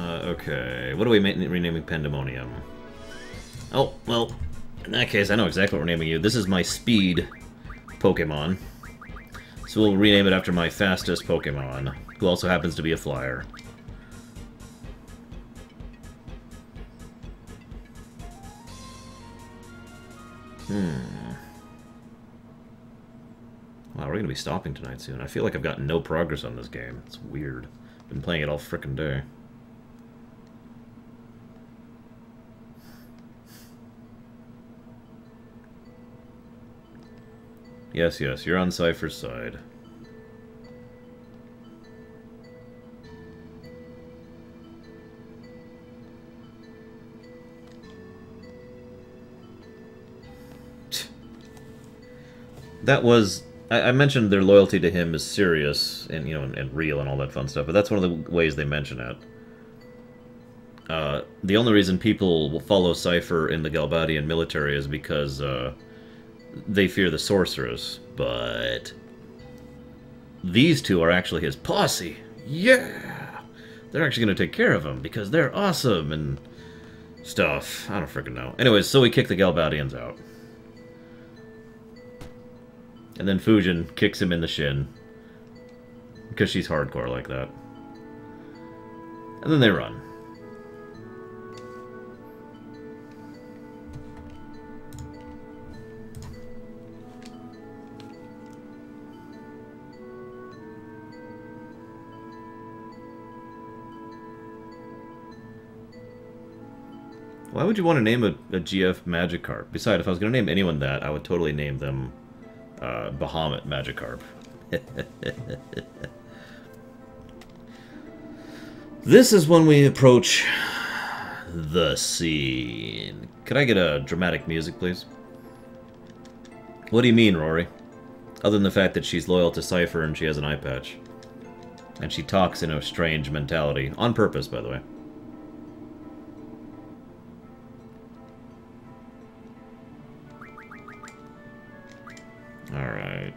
Okay, what are we renaming Pandemonium? Oh, well, in that case, I know exactly what we're naming you. This is my speed Pokemon. So we'll rename it after my fastest Pokemon, who also happens to be a flyer. Wow, we're gonna be stopping tonight soon. I feel like I've gotten no progress on this game. It's weird. Been playing it all frickin' day. Yes, yes, you're on Cypher's side. That was... I mentioned their loyalty to him is serious and, you know, and real and all that fun stuff, but that's one of the ways they mention it. The only reason people will follow Cypher in the Galbadian military is because they fear the sorceress, but these two are actually his posse. Yeah! They're actually going to take care of him because they're awesome and stuff. I don't freaking know. Anyways, so we kick the Galbadians out. And then Fujin kicks him in the shin. Because she's hardcore like that. And then they run. Why would you want to name a GF Magikarp? Besides, if I was going to name anyone that, I would totally name them Bahamut Magikarp. This is when we approach the scene. Could I get a dramatic music, please? What do you mean, Rory? Other than the fact that she's loyal to Cypher and she has an eye patch. And she talks in a strange mentality. On purpose, by the way. Alright.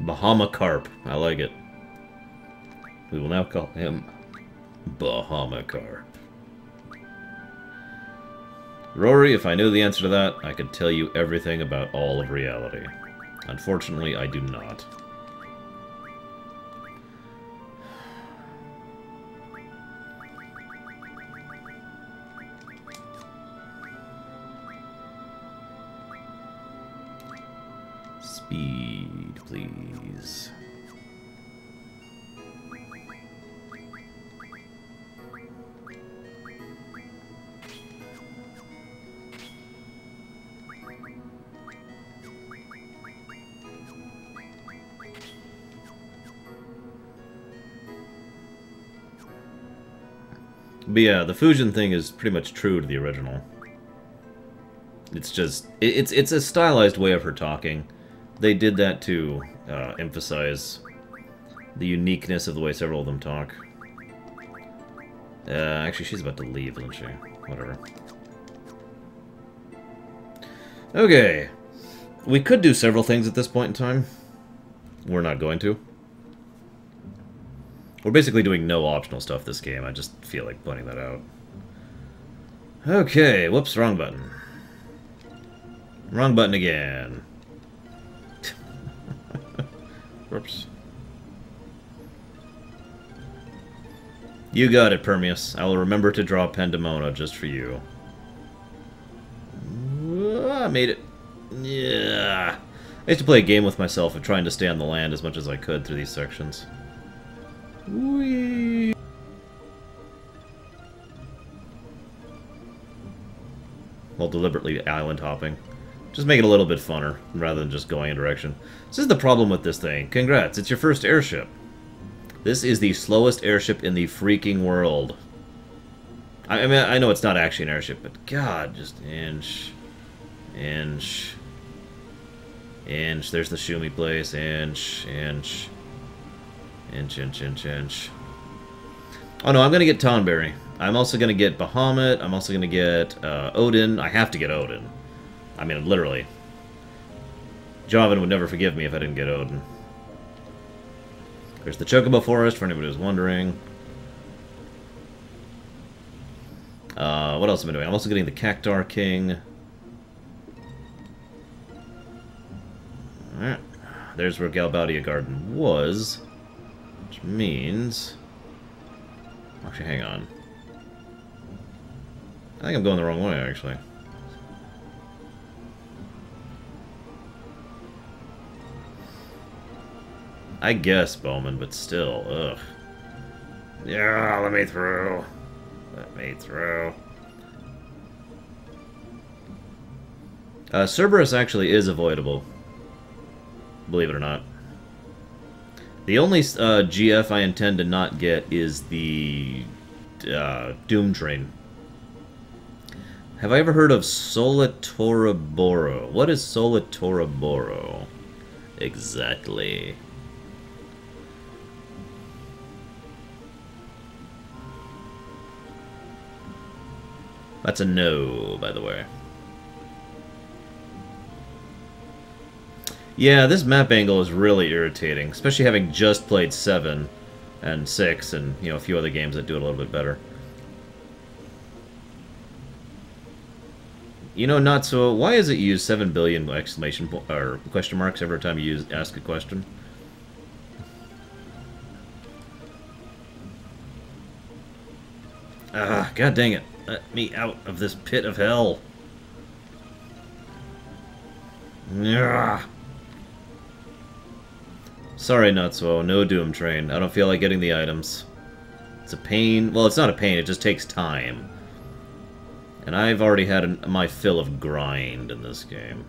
Bahamacarp. I like it. We will now call him Bahamacarp. Rory, if I knew the answer to that, I could tell you everything about all of reality. Unfortunately, I do not. Speed, please. But yeah, the fusion thing is pretty much true to the original. It's just... It's a stylized way of her talking. They did that to emphasize the uniqueness of the way several of them talk. Actually, she's about to leave, isn't she? Whatever. Okay. We could do several things at this point in time. We're not going to. We're basically doing no optional stuff this game. I just feel like pointing that out. Okay, whoops, wrong button. Wrong button again. Whoops. You got it, Permeus. I will remember to draw Pandemona just for you. I made it. Yeah. I used to play a game with myself of trying to stay on the land as much as I could through these sections. Whee! While deliberately island hopping. Just make it a little bit funner, rather than just going in direction. This is the problem with this thing. Congrats, it's your first airship. This is the slowest airship in the freaking world. I mean, I know it's not actually an airship, but god, just inch, inch, inch. There's the Shumi place, inch, inch. Inch, inch, inch, inch. Oh no, I'm gonna get Tonberry. I'm also gonna get Bahamut. I'm also gonna get Odin. I have to get Odin. I mean, literally. Jovan would never forgive me if I didn't get Odin. There's the Chocobo Forest, for anybody who's wondering. What else am I doing? I'm also getting the Cactar King. Alright. There's where Galbadia Garden was. Which means... Actually, hang on. I think I'm going the wrong way, actually. I guess, Bowman, but still, ugh. Yeah, let me through. Let me through. Cerberus actually is avoidable. Believe it or not. The only GF I intend to not get is the Doom Train. Have I ever heard of Solitoraboro? What is Solitoraboro? Exactly. That's a no, by the way. Yeah, this map angle is really irritating, especially having just played 7 and 6 and, you know, a few other games that do it a little bit better. You know, not so. Why is it you use 7 billion exclamation or question marks every time you ask a question? Ah, god dang it. Let me out of this pit of hell. Yeah. Sorry, Nutso, no Doom Train. I don't feel like getting the items. It's a pain. Well, it's not a pain, it just takes time. And I've already had my fill of grind in this game.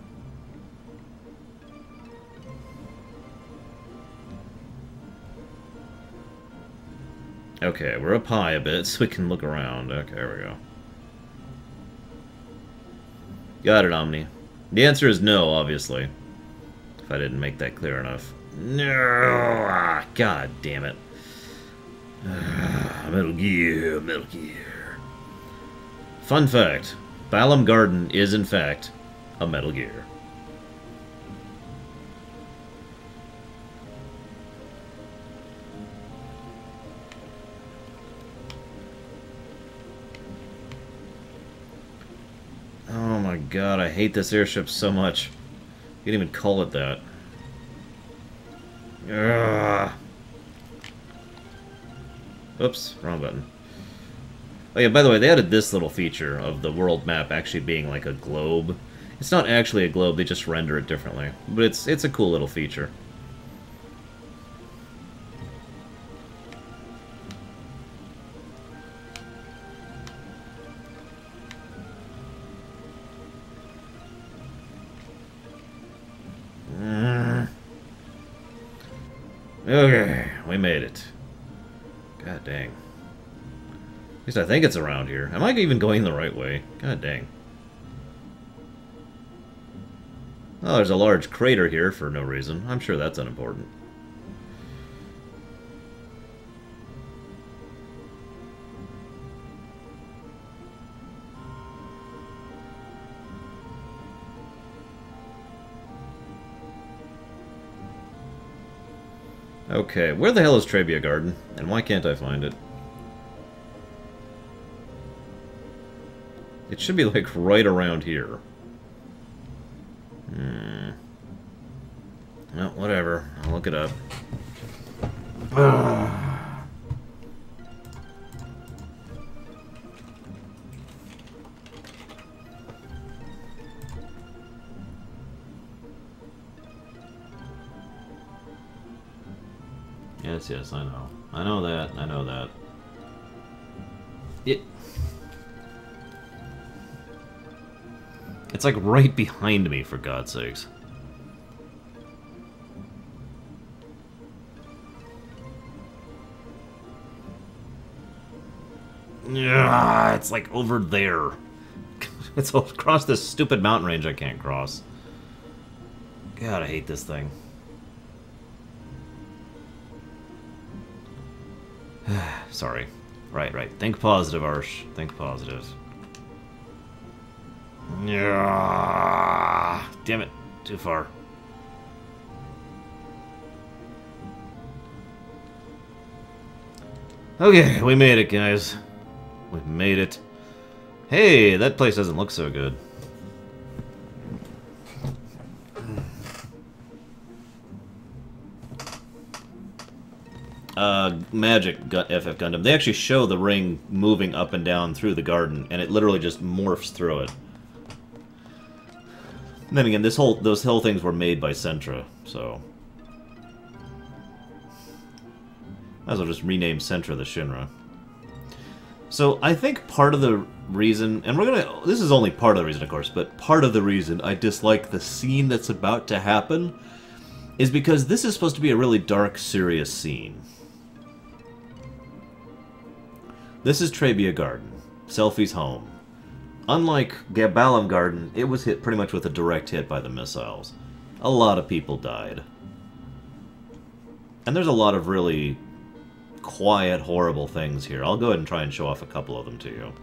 Okay, we're up high a bit so we can look around. Okay, there we go. Got it, Omni. The answer is no, obviously. If I didn't make that clear enough. No! Ah, god damn it. Metal Gear, Metal Gear. Fun fact. Balam Garden is, in fact, a Metal Gear. Oh my god, I hate this airship so much. You didn't even call it that. Ugh. Oops, wrong button. Oh yeah, by the way, they added this little feature of the world map actually being like a globe. It's not actually a globe, they just render it differently. But it's a cool little feature. Okay, we made it. God dang. At least I think it's around here. Am I even going the right way? God dang. Oh, there's a large crater here for no reason. I'm sure that's unimportant. Okay, where the hell is Trebia Garden? And why can't I find it? It should be, like, right around here. Well, whatever. I'll look it up. Yes, I know. I know that. I know that. It's like right behind me, for God's sakes. Yeah, it's like over there. It's across this stupid mountain range I can't cross. God, I hate this thing. Sorry. Right. Think positive, Arsh. Think positive. Yeah. Damn it. Too far. Okay, we made it, guys. We made it. Hey, that place doesn't look so good. Magic FF Gundam. They actually show the ring moving up and down through the garden, and it literally just morphs through it. And then again, those whole things were made by Sentra, so might as well just rename Sentra the Shinra. So I think part of the reason, and this is only part of the reason, of course, but part of the reason I dislike the scene that's about to happen is because this is supposed to be a really dark, serious scene. This is Trebia Garden, Selphie's home. Unlike Gabalam Garden, it was hit pretty much with a direct hit by the missiles. A lot of people died. And there's a lot of really quiet, horrible things here. I'll go ahead and try and show off a couple of them to you.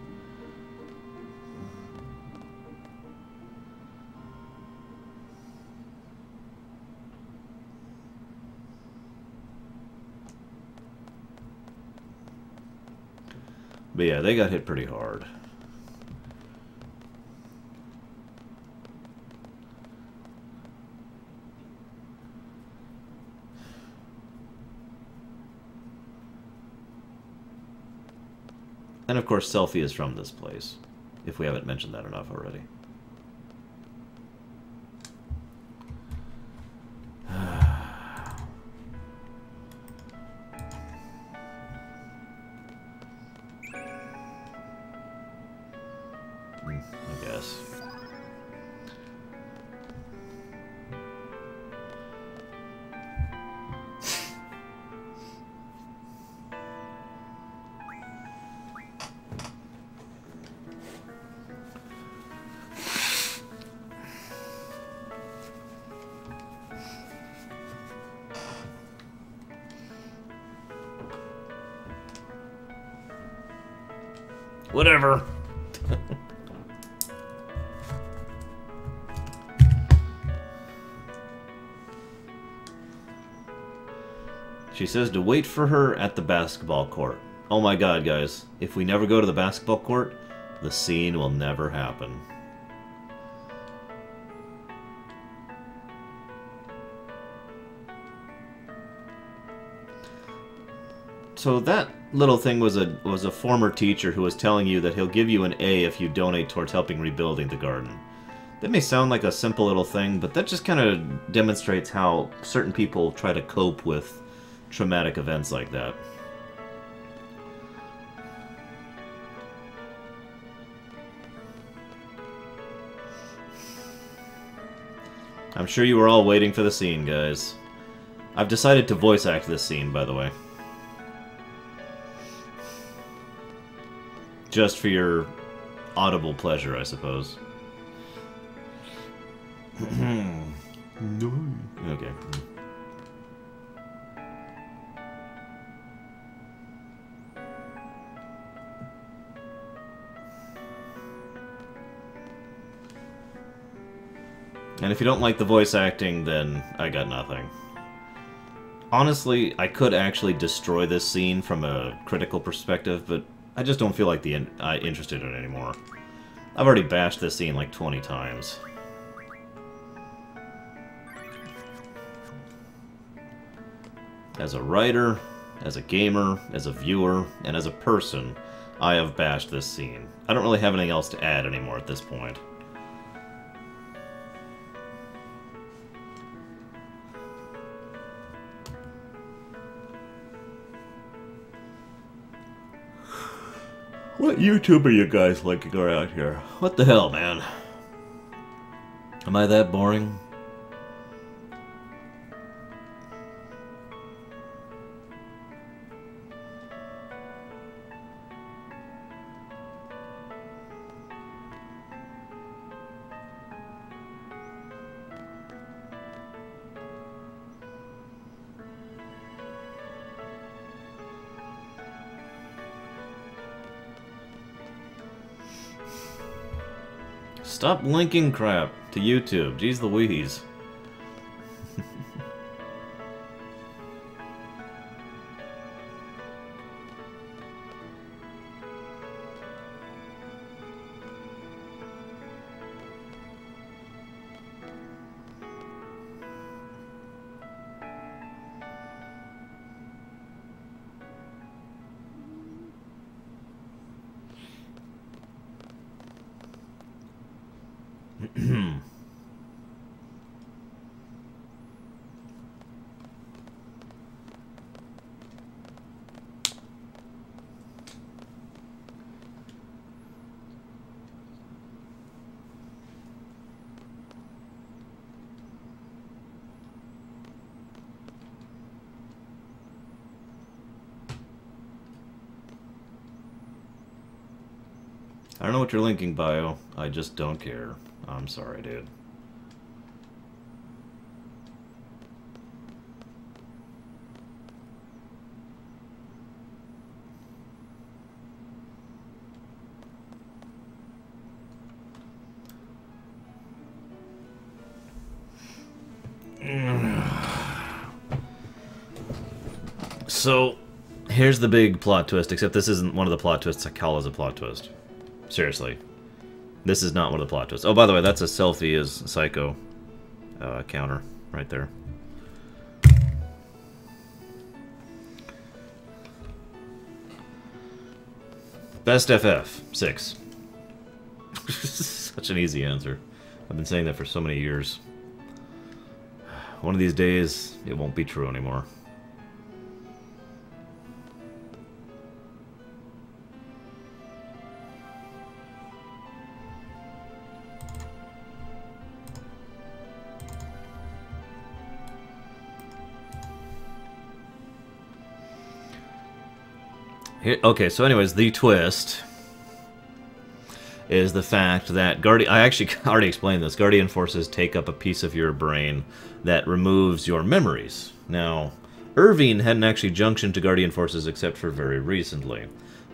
But yeah, they got hit pretty hard. And of course, Selphie is from this place, if we haven't mentioned that enough already. I guess. Whatever. She says to wait for her at the basketball court. Oh my god, guys. If we never go to the basketball court, the scene will never happen. So that little thing was a former teacher who was telling you that he'll give you an A if you donate towards helping rebuilding the garden. That may sound like a simple little thing, but that just kind of demonstrates how certain people try to cope with traumatic events like that. I'm sure you were all waiting for the scene, guys. I've decided to voice act this scene, by the way. Just for your audible pleasure, I suppose. Okay. And if you don't like the voice acting, then I got nothing. Honestly, I could actually destroy this scene from a critical perspective, but I just don't feel like interested in it anymore. I've already bashed this scene like 20 times. As a writer, as a gamer, as a viewer, and as a person, I have bashed this scene. I don't really have anything else to add anymore at this point. What YouTube are you guys liking around here? What the hell, man? Am I that boring? Stop linking crap to YouTube. Jeez Louise. I don't know what you're linking, bio. I just don't care. I'm sorry, dude. So, here's the big plot twist, except this isn't one of the plot twists I call as a plot twist. Seriously. This is not one of the plot twists. Oh, by the way, that's a selfie as Psycho counter right there. Best FF, 6. Such an easy answer. I've been saying that for so many years. One of these days, it won't be true anymore. Here, okay, so anyways, the twist is the fact that I actually already explained this. Guardian forces take up a piece of your brain that removes your memories. Now, Irving hadn't actually junctioned to Guardian forces except for very recently.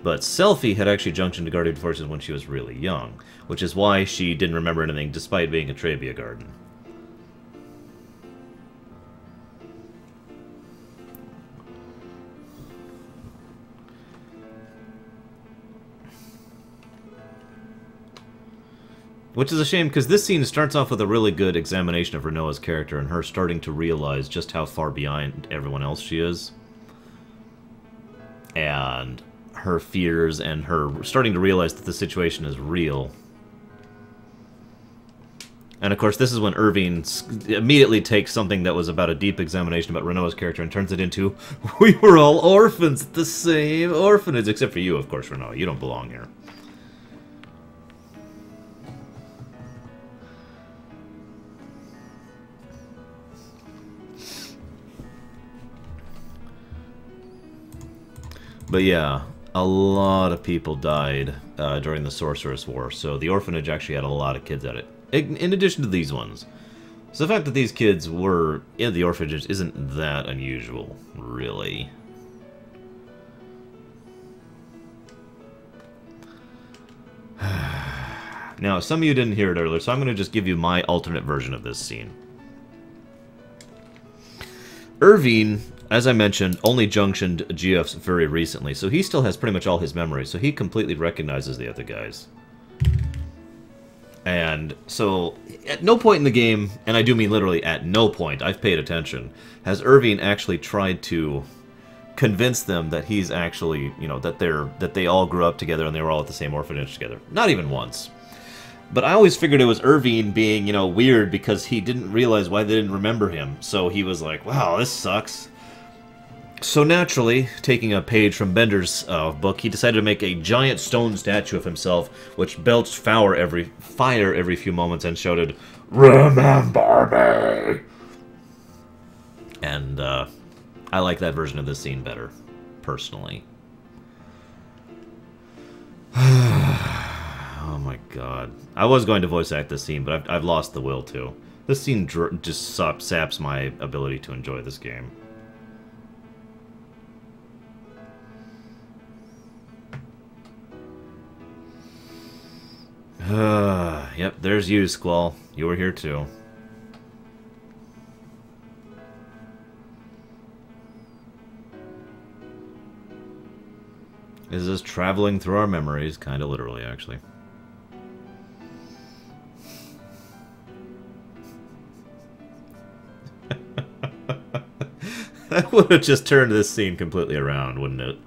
But Selphie had actually junctioned to Guardian forces when she was really young, which is why she didn't remember anything despite being a Trebia Garden. Which is a shame, because this scene starts off with a really good examination of Renoa's character and her starting to realize just how far behind everyone else she is. And her fears and her starting to realize that the situation is real. And of course, this is when Irving immediately takes something that was about a deep examination about Renault's character and turns it into, we were all orphans at the same orphanage, except for you, of course, Renault. You don't belong here. But yeah, a lot of people died during the Sorceress War, so the orphanage actually had a lot of kids at it, in addition to these ones. So the fact that these kids were in the orphanage isn't that unusual, really. Now, some of you didn't hear it earlier, so I'm going to just give you my alternate version of this scene. Irving, as I mentioned, only junctioned GFs very recently, so he still has pretty much all his memories, so he completely recognizes the other guys. And so, at no point in the game, and I do mean literally at no point, I've paid attention, has Irving actually tried to convince them that he's actually, you know, that they all grew up together and they were all at the same orphanage together. Not even once. But I always figured it was Irving being, you know, weird because he didn't realize why they didn't remember him. So he was like, wow, this sucks. So naturally, taking a page from Bender's book, he decided to make a giant stone statue of himself, which belched fire every few moments and shouted, "Remember me!" And I like that version of this scene better, personally. Oh my god. I was going to voice act this scene, but I've lost the will to. This scene just saps my ability to enjoy this game. Yep, there's you, Squall. You were here too. This is traveling through our memories, kind of literally, actually. That would have just turned this scene completely around, wouldn't it?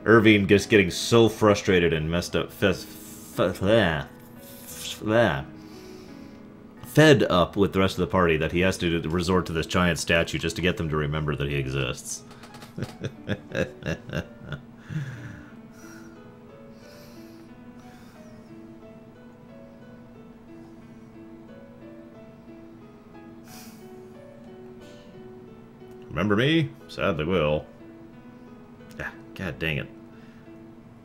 Irving just getting so frustrated and messed up, fed up with the rest of the party that he has to resort to this giant statue just to get them to remember that he exists. Remember me? Sadly will. Ah, god dang it.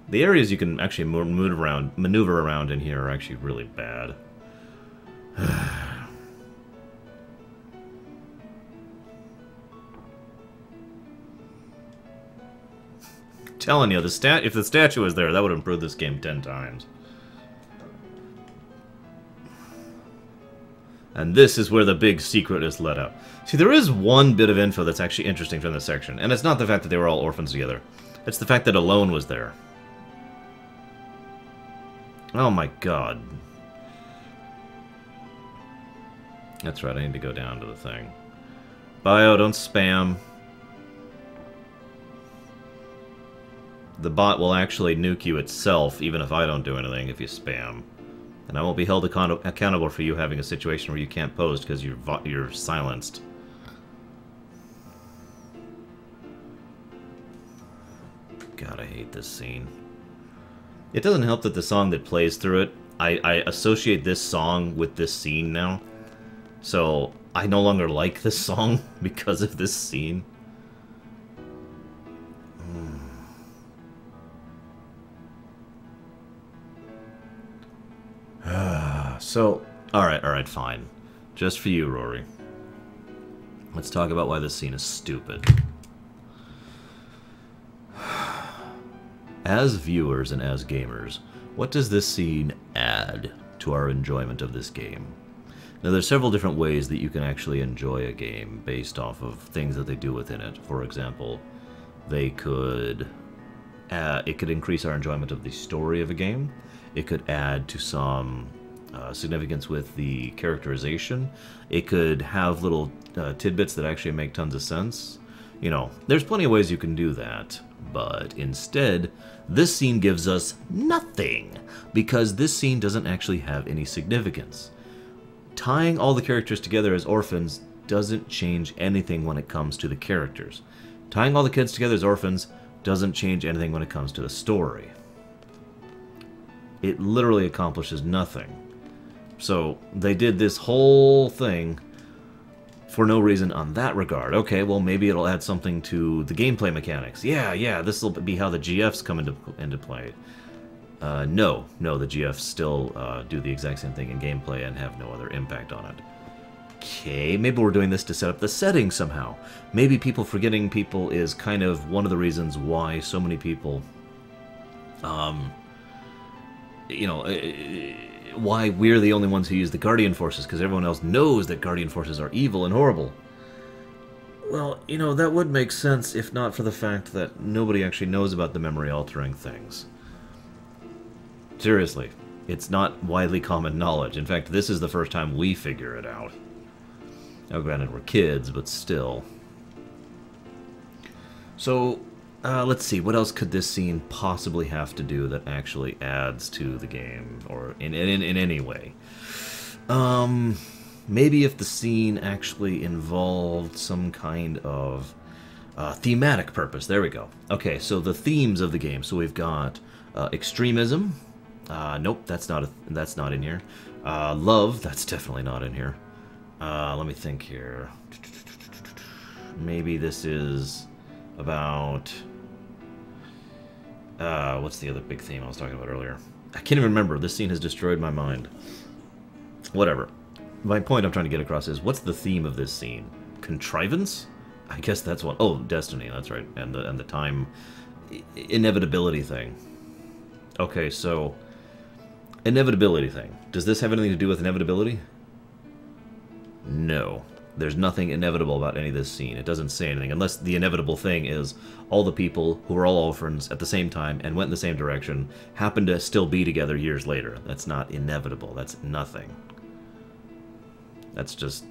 The areas you can actually maneuver around in here are actually really bad. Telling you, if the statue was there, that would improve this game 10 times. And this is where the big secret is let out. See, there is one bit of info that's actually interesting from this section, and it's not the fact that they were all orphans together. It's the fact that Alone was there. Oh my god. That's right, I need to go down to the thing. Bio, don't spam. The bot will actually nuke you itself, even if I don't do anything, if you spam. And I won't be held accountable for you having a situation where you can't post because you're silenced. God, I hate this scene. It doesn't help that the song that plays through it, I associate this song with this scene now. So, I no longer like this song because of this scene. So, alright, fine. Just for you, Rory. Let's talk about why this scene is stupid. As viewers and as gamers, what does this scene add to our enjoyment of this game? Now, there's several different ways that you can actually enjoy a game based off of things that they do within it. For example, it could increase our enjoyment of the story of a game. It could add to some significance with the characterization. It could have little tidbits that actually make tons of sense. You know, there's plenty of ways you can do that. But instead, this scene gives us nothing, because this scene doesn't actually have any significance. tying all the characters together as orphans doesn't change anything when it comes to the characters. Tying all the kids together as orphans doesn't change anything when it comes to the story. It literally accomplishes nothing. So, they did this whole thing for no reason on that regard. Okay, well, maybe it'll add something to the gameplay mechanics. Yeah, this will be how the GFs come into play. No, the GFs still do the exact same thing in gameplay and have no other impact on it. Okay, maybe we're doing this to set up the setting somehow. Maybe people forgetting people is kind of one of the reasons why so many people, you know, why we're the only ones who use the Guardian Forces, because everyone else knows that Guardian Forces are evil and horrible. Well, you know, that would make sense if not for the fact that nobody actually knows about the memory-altering things. Seriously, it's not widely common knowledge. In fact, this is the first time we figure it out. Now, granted, we're kids, but still. So, let's see, what else could this scene possibly have to do that actually adds to the game, or in any way? Maybe if the scene actually involved some kind of thematic purpose. There we go. Okay, so the themes of the game. So we've got extremism. Nope, that's not in here. Love, that's definitely not in here. Let me think here. Maybe this is about... what's the other big theme I was talking about earlier? I can't even remember. This scene has destroyed my mind. Whatever. My point I'm trying to get across is, what's the theme of this scene? Contrivance? I guess that's what... Oh, destiny, that's right. And the time... inevitability thing. Okay, so... inevitability thing. Does this have anything to do with inevitability? No. There's nothing inevitable about any of this scene. It doesn't say anything, unless the inevitable thing is all the people who are all orphans at the same time and went in the same direction happen to still be together years later. That's not inevitable. That's nothing. That's just...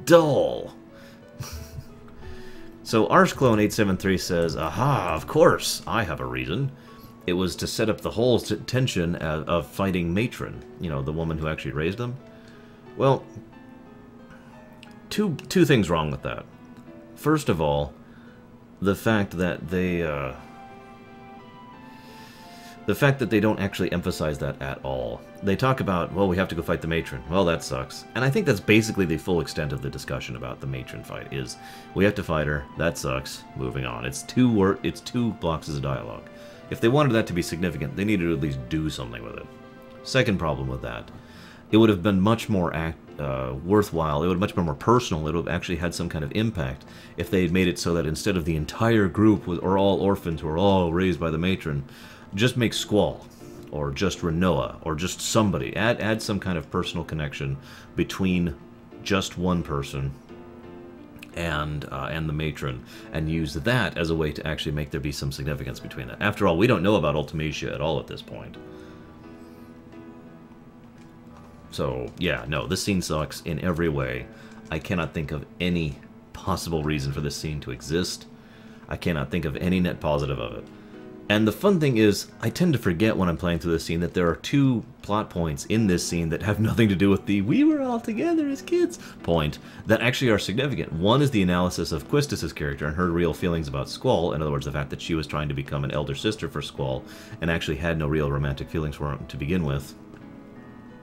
dull. So ArchClone873 says, aha, of course, I have a reason. It was to set up the whole tension of fighting Matron, you know, the woman who actually raised them. Well, two things wrong with that. First of all, the fact that they don't actually emphasize that at all. They talk about, well, we have to go fight the Matron. Well, that sucks. And I think that's basically the full extent of the discussion about the Matron fight, is we have to fight her, that sucks, moving on. It's two blocks of dialogue. If they wanted that to be significant, they needed to at least do something with it. Second problem with that, it would have been much more worthwhile, it would have much been more personal, it would have actually had some kind of impact if they had made it so that instead of the entire group or all orphans who are all raised by the Matron, just make Squall, or just Renoa, or just somebody. Add some kind of personal connection between just one person and the Matron, and use that as a way to actually make there be some significance between that. After all, we don't know about Ultimacia at all at this point. So, yeah, no, this scene sucks in every way. I cannot think of any possible reason for this scene to exist. I cannot think of any net positive of it. And the fun thing is, I tend to forget when I'm playing through this scene that there are two plot points in this scene that have nothing to do with the "we were all together as kids" point that actually are significant. One is the analysis of Quistis' character and her real feelings about Squall. In other words, the fact that she was trying to become an elder sister for Squall and actually had no real romantic feelings for him to begin with,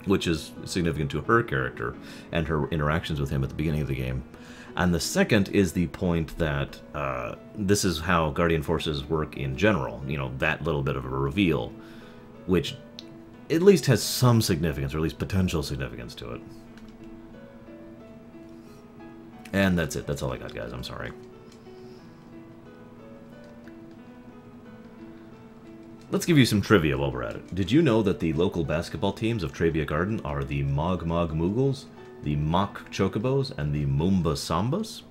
which is significant to her character and her interactions with him at the beginning of the game. And the second is the point that this is how Guardian Forces work in general. You know, that little bit of a reveal, which at least has some significance, or at least potential significance to it. And that's it. That's all I got, guys. I'm sorry. Let's give you some trivia while we're at it. Did you know that the local basketball teams of Trabia Garden are the Mog Mog Moogles, the Mock Chocobos, and the Mumba Sambas?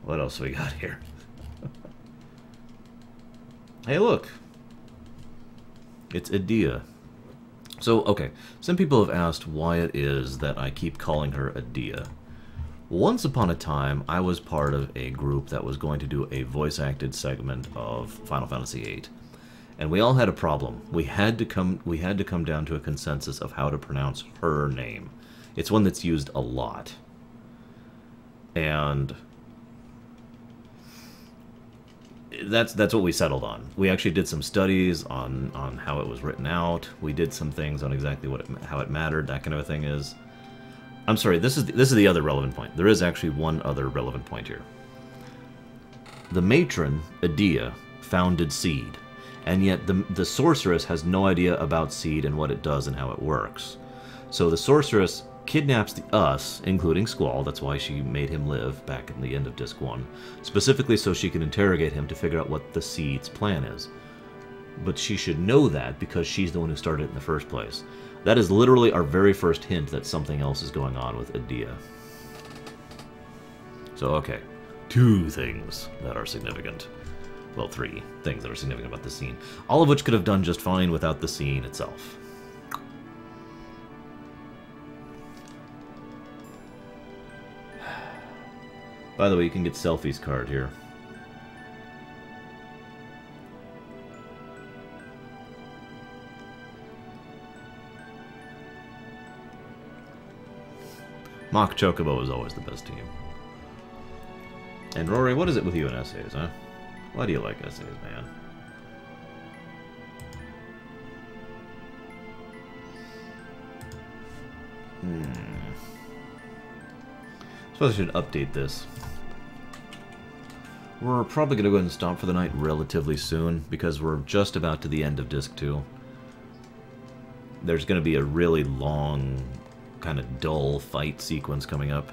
What else we got here? Hey, look. It's Adia. So, okay, some people have asked why it is that I keep calling her Adia. Once upon a time, I was part of a group that was going to do a voice-acted segment of Final Fantasy VIII. And we all had a problem. We had to come down to a consensus of how to pronounce her name. It's one that's used a lot. And that's what we settled on. We actually did some studies on how it was written out. We did some things on exactly how it mattered, that kind of a thing is. I'm sorry, this is the other relevant point. There is actually one other relevant point here. The matron, Edea, founded Seed, and yet the sorceress has no idea about Seed and what it does and how it works. So the sorceress kidnaps us, including Squall, that's why she made him live back in the end of Disc 1, specifically so she can interrogate him to figure out what the Seed's plan is. But she should know that because she's the one who started it in the first place. That is literally our very first hint that something else is going on with Edea. So, okay. 2 things that are significant. Well, 3 things that are significant about the scene. All of which could have done just fine without the scene itself. By the way, you can get Selfie's card here. Mock Chocobo is always the best team. And Rory, what is it with you and essays, huh? Why do you like essays, man? Suppose I should update this. We're probably going to go ahead and stop for the night relatively soon, because we're just about to the end of Disc 2. There's going to be a really long, kind of dull fight sequence coming up.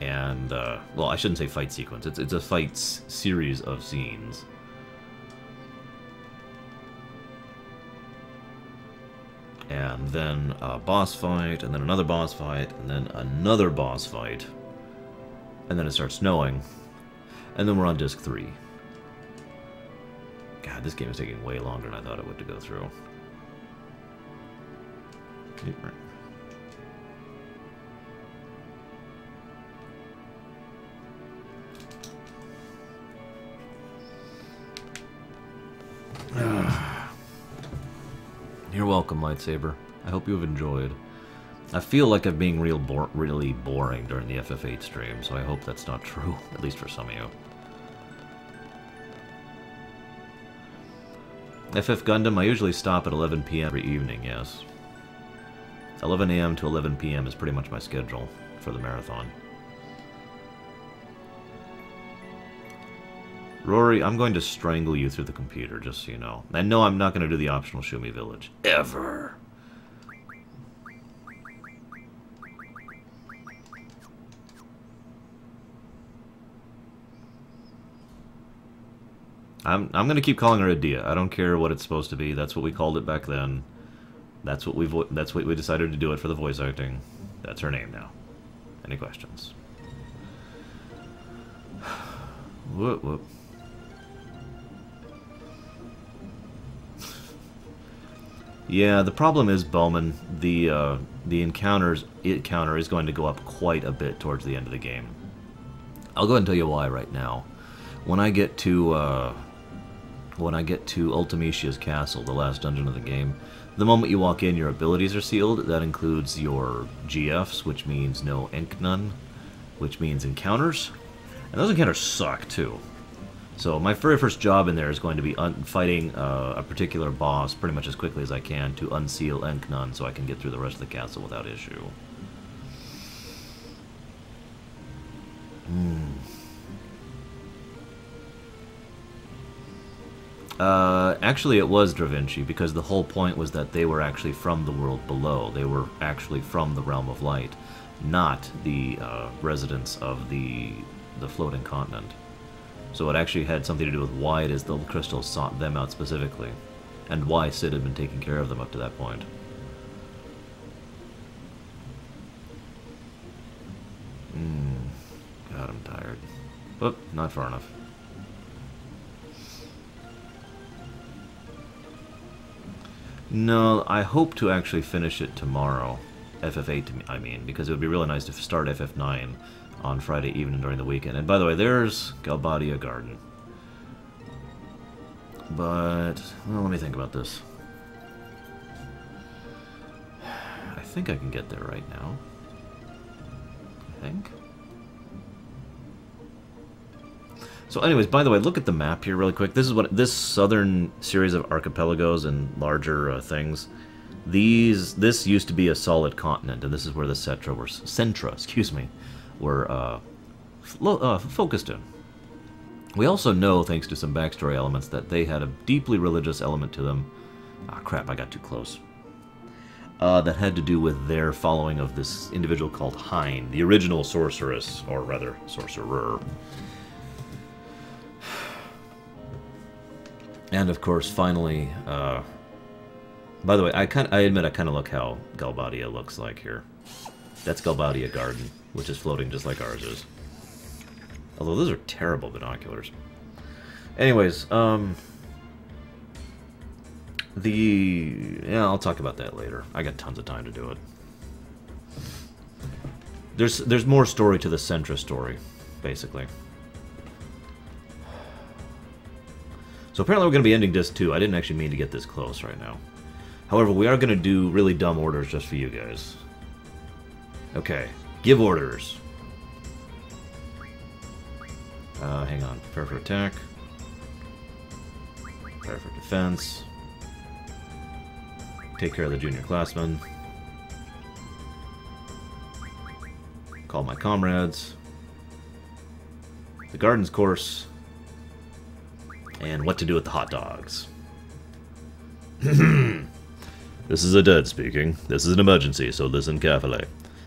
And, well, I shouldn't say fight sequence. It's a fight series of scenes. And then a boss fight, and then another boss fight, and then another boss fight. And then it starts snowing. And then we're on Disc 3. God, this game is taking way longer than I thought it would to go through. You're welcome, Lightsaber. I hope you've enjoyed. I feel like I'm being really boring during the FF8 stream, so I hope that's not true, at least for some of you. FF Gundam, I usually stop at 11 PM every evening, yes. 11 AM to 11 PM is pretty much my schedule for the marathon. Rory, I'm going to strangle you through the computer, just so you know. And no, I'm not going to do the optional Shumi Village. Ever! I'm going to keep calling her Edea. I don't care what it's supposed to be. That's what we called it back then. That's what we decided to do it for the voice acting. That's her name now. Any questions? Whoop whoop. Yeah, the problem is, Bowman, the counter is going to go up quite a bit towards the end of the game. I'll go ahead and tell you why right now. When I get to Ultimecia's castle, the last dungeon of the game, the moment you walk in, your abilities are sealed. That includes your GFs, which means no Enknun, which means encounters. And those encounters suck, too. So my very first job in there is going to be fighting a particular boss pretty much as quickly as I can to unseal Enknun so I can get through the rest of the castle without issue. Actually, it was Da Vinci, because the whole point was that they were actually from the world below. They were actually from the realm of light, not the residents of the floating continent. So it actually had something to do with why it is the crystals sought them out specifically, and why Sid had been taking care of them up to that point. God, I'm tired. Oop, not far enough. No, I hope to actually finish it tomorrow. FF8, I mean, because it would be really nice to start FF9 on Friday evening during the weekend. And by the way, there's Galbadia Garden. But, well, let me think about this. I think I can get there right now. I think. So anyways, by the way, look at the map here really quick. This is what this southern series of archipelagos and larger things. This used to be a solid continent, and this is where the Centra, excuse me, were focused in. We also know, thanks to some backstory elements, that they had a deeply religious element to them. Ah, crap, I got too close. That had to do with their following of this individual called Hein, the original sorceress, or rather, sorcerer. And of course, finally, by the way, I admit I kind of look how Galbadia looks like here. That's Galbadia Garden, which is floating just like ours is. Although those are terrible binoculars. Anyways, yeah, I'll talk about that later. I got tons of time to do it. There's more story to the Centra story, basically. So apparently we're going to be ending Disc 2. I didn't actually mean to get this close right now. However, we are going to do really dumb orders just for you guys. Okay, give orders. Hang on. Prepare for attack. Prepare for defense. Take care of the junior classmen. Call my comrades. The gardens course. And what to do with the hot dogs. This is a dead speaking. This is an emergency, so listen carefully.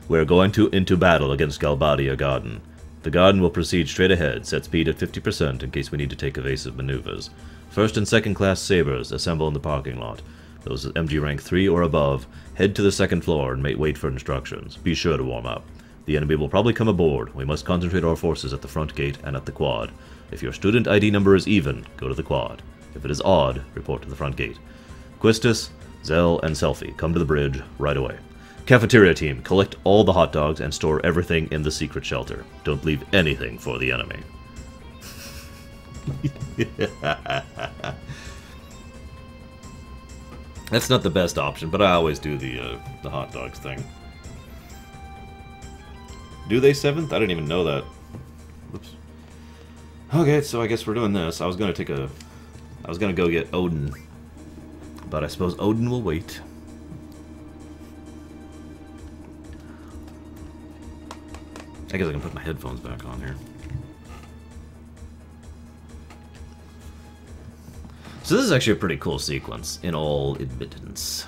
We're going into battle against Galbadia Garden. The garden will proceed straight ahead, set speed at 50% in case we need to take evasive maneuvers. First and second class sabers assemble in the parking lot. Those at MG rank 3 or above, head to the second floor and wait for instructions. Be sure to warm up. The enemy will probably come aboard. We must concentrate our forces at the front gate and at the quad. If your student ID number is even, go to the quad. If it is odd, report to the front gate. Quistis, Zell, and Selfie, come to the bridge right away. Cafeteria team, collect all the hot dogs and store everything in the secret shelter. Don't leave anything for the enemy. That's not the best option, but I always do the hot dogs thing. Do they 7th? I didn't even know that. Whoops. Okay, so I guess we're doing this. I was gonna go get Odin, but I suppose Odin will wait. I guess I can put my headphones back on here. So this is actually a pretty cool sequence, in all admittance.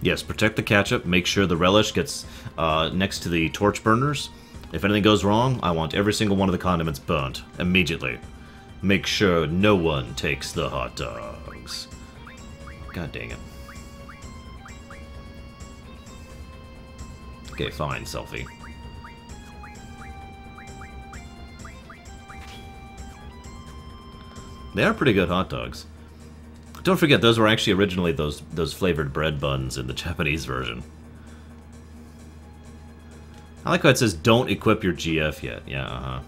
Yes, protect the ketchup. Make sure the relish gets next to the torch burners. If anything goes wrong, I want every single one of the condiments burnt immediately. Make sure no one takes the hot dogs. God dang it. Okay, fine, Selfie. They are pretty good hot dogs. Don't forget, those were actually originally those flavored bread buns in the Japanese version. I like how it says, don't equip your GF yet. Yeah, uh-huh.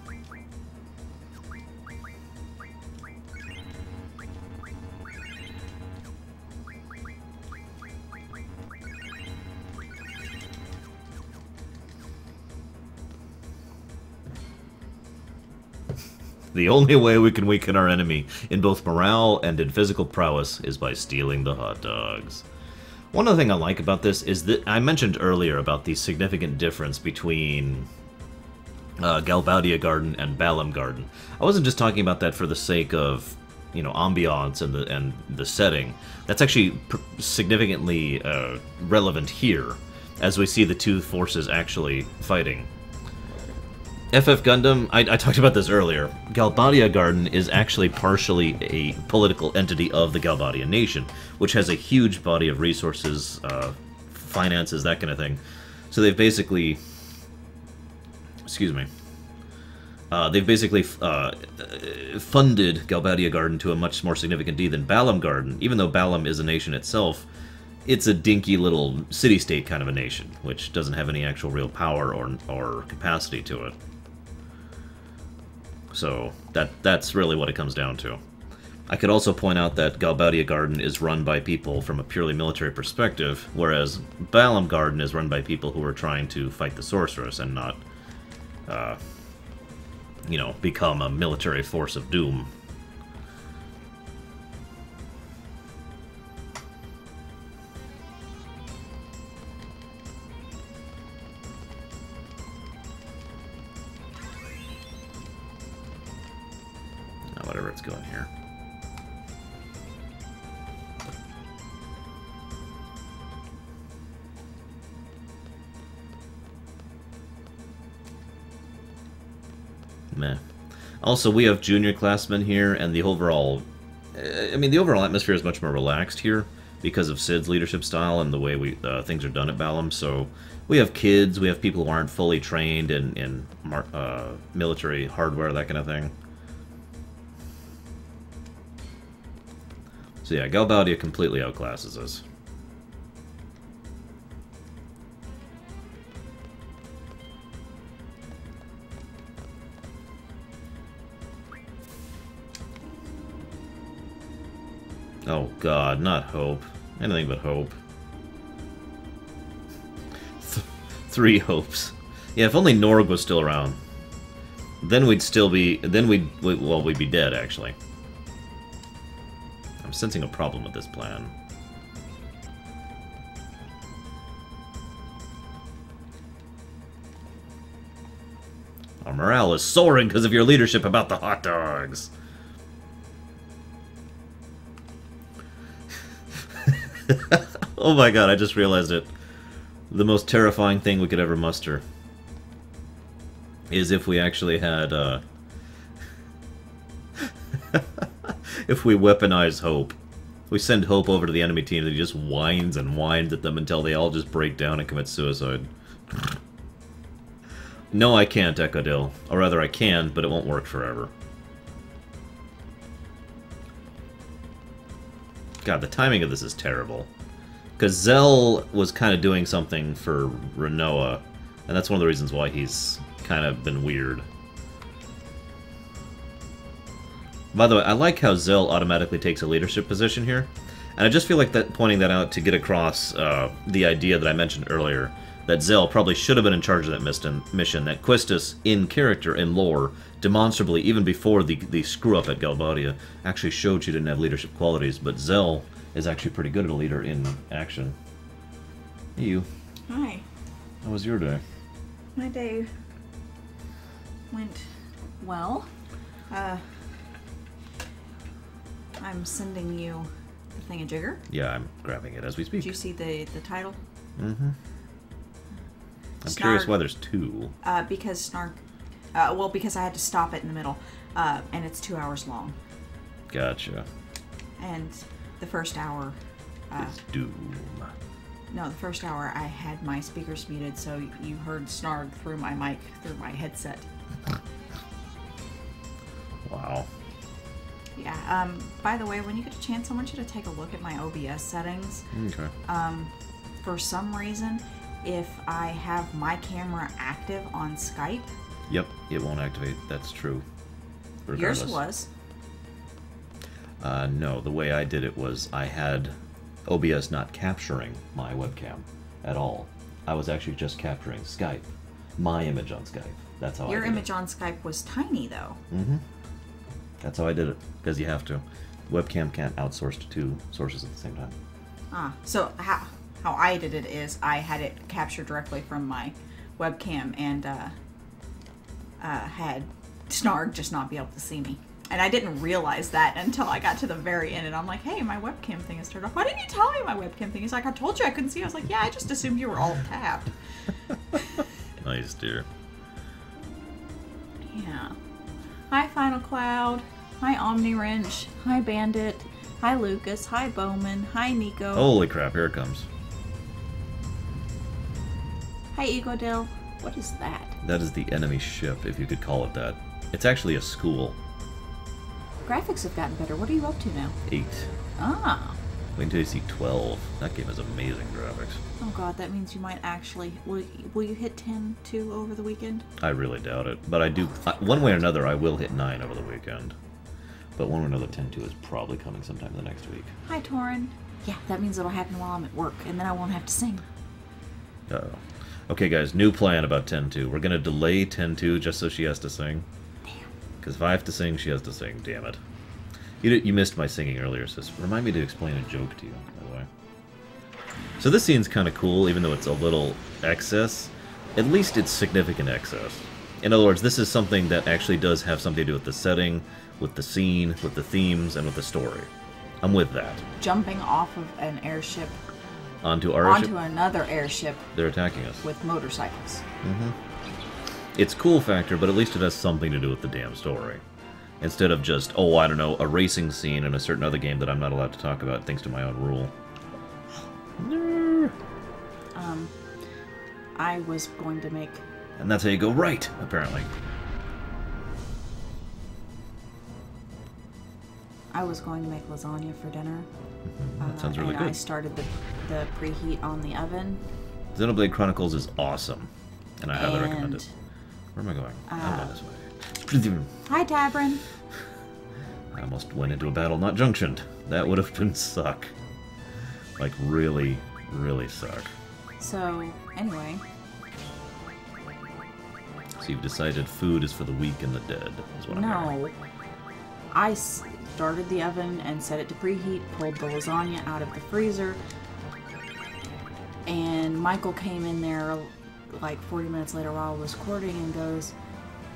The only way we can weaken our enemy in both morale and in physical prowess is by stealing the hot dogs. One other thing I like about this is that I mentioned earlier about the significant difference between Galbadia Garden and Balam Garden. I wasn't just talking about that for the sake of, you know, ambiance and the setting. That's actually significantly relevant here, as we see the two forces actually fighting. FF Gundam, I talked about this earlier. Galbadia Garden is actually partially a political entity of the Galbadia Nation, which has a huge body of resources, finances, that kind of thing. So they've basically excuse me. They've basically funded Galbadia Garden to a much more significant D than Balam Garden. Even though Balam is a nation itself, it's a dinky little city-state kind of a nation, which doesn't have any actual real power or capacity to it. So that's really what it comes down to. I could also point out that Galbadia Garden is run by people from a purely military perspective, whereas Balam Garden is run by people who are trying to fight the sorceress and not, you know, become a military force of doom. Now, whatever it's going here. Meh. Also, we have junior classmen here, and the overall... I mean, the overall atmosphere is much more relaxed here because of Sid's leadership style and the way things are done at Balam. So we have kids, we have people who aren't fully trained in military hardware, that kind of thing. So yeah, Galbadia completely outclasses us. Oh god, not hope. Anything but hope. 3 hopes. Yeah, if only Norg was still around. Then we'd still be... Then we'd be dead, actually. I'm sensing a problem with this plan. Our morale is soaring because of your leadership about the hot dogs. Oh my god, I just realized it. The most terrifying thing we could ever muster is if we actually had, if we weaponize Hope. We send Hope over to the enemy team and he just whines and whines at them until they all just break down and commit suicide. No, I can't, Ecodil. Or rather, I can, but it won't work forever. God, the timing of this is terrible. Because Zell was kind of doing something for Renoa, and that's one of the reasons why he's kind of been weird. By the way, I like how Zell automatically takes a leadership position here, and I just feel like pointing that out to get across the idea that I mentioned earlier, that Zell probably should have been in charge of that mission, that Quistis, in character, in lore, demonstrably, even before the screw-up at Galbadia, actually showed she didn't have leadership qualities, but Zell is actually pretty good at a leader in action. Hey, you. Hi. How was your day? My day went well. I'm sending you the thingamajigger. Yeah, I'm grabbing it as we speak. Did you see the title? Mm-hmm. I'm curious why there's 2. Because Snark... well, because I had to stop it in the middle. And it's 2 hours long. Gotcha. And the first hour... it's Doom. No, the first hour I had my speakers muted, so you heard Snarg through my mic, through my headset. Wow. Yeah, by the way, when you get a chance, I want you to take a look at my OBS settings. Okay. For some reason, if I have my camera active on Skype... Yep, it won't activate. That's true. Yours was. No, the way I did it was I had OBS not capturing my webcam at all. I was actually just capturing Skype. My image on Skype. That's how I did it. Your image on Skype was tiny, though. Mm-hmm. That's how I did it. Because you have to. Webcam can't outsource to 2 sources at the same time. Ah, so how I did it is I had it captured directly from my webcam and had Snarg just not be able to see me. And I didn't realize that until I got to the very end, and I'm like, hey, my webcam thing is turned off. Why didn't you tell me my webcam thing? He's like, I told you I couldn't see. I was like, yeah, I just assumed you were all tapped. Nice, dear. Yeah. Hi, Final Cloud. Hi, Omni Wrench. Hi, Bandit. Hi, Lucas. Hi, Bowman. Hi, Nico. Holy crap, here it comes. Hi, Egodil. What is that? That is the enemy ship, if you could call it that. It's actually a school. Graphics have gotten better. What are you up to now? 8. Ah. Wait until you see 12. That game has amazing graphics. Oh god, that means you might actually... Will you hit 10-2 over the weekend? I really doubt it. But I do... one way or another, I will hit 9 over the weekend. But one way or another, 10-2 is probably coming sometime the next week. Hi, Torin. Yeah, that means it'll happen while I'm at work, and then I won't have to sing. Uh-oh. Okay, guys, new plan about 10-2. We're going to delay 10-2 just so she has to sing. Damn. Because if I have to sing, she has to sing. Damn it. You missed my singing earlier, sis. Remind me to explain a joke to you, by the way. So this scene's kind of cool, even though it's a little excess. At least it's significant excess. In other words, this is something that actually does have something to do with the setting, with the scene, with the themes, and with the story. I'm with that. Jumping off of an airship Onto our airship. onto another airship They're attacking us. with motorcycles. Mm-hmm. It's cool factor, but at least it has something to do with the damn story. Instead of just, oh, I don't know, a racing scene in a certain other game that I'm not allowed to talk about thanks to my own rule. I was going to make... And that's how you go right, apparently. I was going to make lasagna for dinner. That sounds really and good. I started the preheat on the oven. Xenoblade Chronicles is awesome, and I highly recommend it. Where am I going? I'm going this way. Hi, Tabrin. I almost went into a battle not junctioned. That would have been suck. Like, really, really suck. So, anyway. So you've decided food is for the weak and the dead, is what I'm hearing. No. I started the oven and set it to preheat, pulled the lasagna out of the freezer, and Michael came in there like 40 minutes later while I was recording and goes,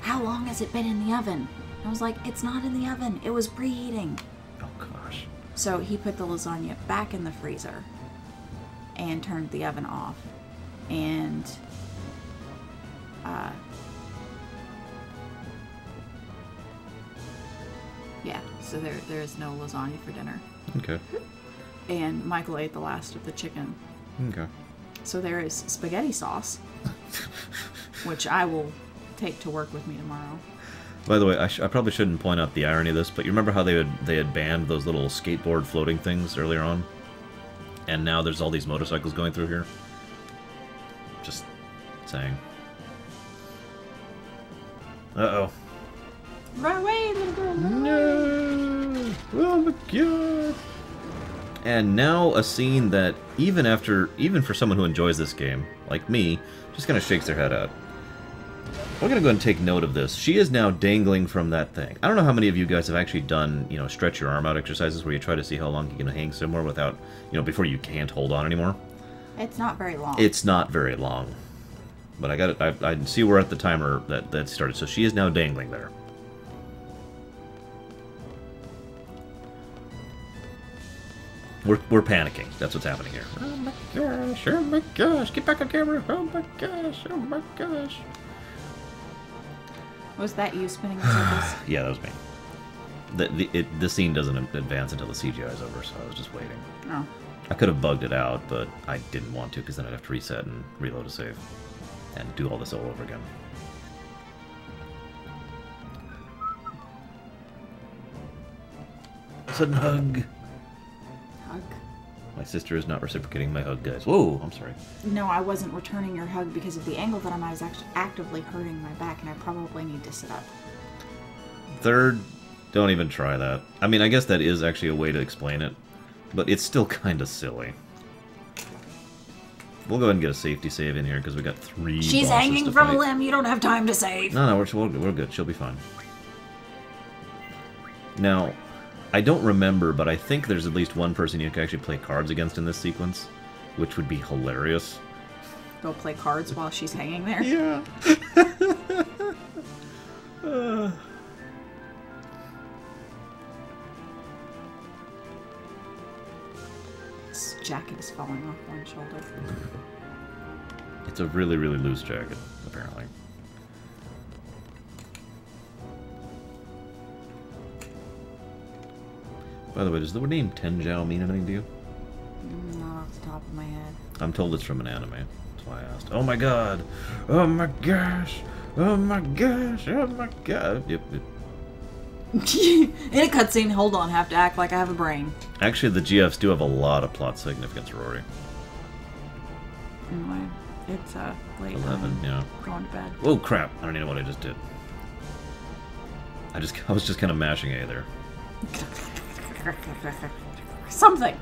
"How long has it been in the oven?" I was like, "It's not in the oven. It was preheating." Oh, gosh. So he put the lasagna back in the freezer and turned the oven off. And yeah, so there is no lasagna for dinner. Okay. And Michael ate the last of the chicken. Okay. So there is spaghetti sauce, which I will take to work with me tomorrow. By the way, I probably shouldn't point out the irony of this, but you remember how they had banned those little skateboard floating things earlier on? And now there's all these motorcycles going through here? Just saying. Uh-oh. Run away, little girl! No! Oh my god! And now a scene that, even for someone who enjoys this game, like me, just kind of shakes their head at. We're going to go ahead and take note of this. She is now dangling from that thing. I don't know how many of you guys have actually done, stretch your arm out exercises where you try to see how long you can hang somewhere without, before you can't hold on anymore. It's not very long. It's not very long. But I got it. I see we're at the timer that started. So she is now dangling there. We're panicking. That's what's happening here. Oh my gosh! Oh my gosh! Get back on camera! Oh my gosh! Oh my gosh! Was that you spinning in circles? Yeah, that was me. The scene doesn't advance until the CGI is over, so I was just waiting. Oh. I could have bugged it out, but I didn't want to, because then I'd have to reset and reload a save. And do all this all over again. Sudden hug! Hug? My sister is not reciprocating my hug, guys. Whoa, I'm sorry. No, I wasn't returning your hug because of the angle that I was actually actively hurting my back, and I probably need to sit up. Third, don't even try that. I mean, I guess that is actually a way to explain it, but it's still kind of silly. We'll go ahead and get a safety save in here, because we got 3 She's bosses hanging to from fight. a limb, you don't have time to save. No, we're good. She'll be fine. Now, I don't remember, but I think there's at least one person you can actually play cards against in this sequence, which would be hilarious. Go play cards while she's hanging there? Yeah. This jacket is falling off one shoulder. It's a really, really loose jacket, apparently. By the way, does the word name Tenjiao mean anything to you? Not off the top of my head. I'm told it's from an anime. It's blast. Oh my god. Oh my gosh. Oh my gosh. Oh my god. Yep. In a cutscene, hold on, have to act like I have a brain. Actually, the GFs do have a lot of plot significance, Rory. Anyway, it's late. 11, yeah. Going to bed. Oh crap! I don't even know what I just did. I was just kind of mashing A there. Something.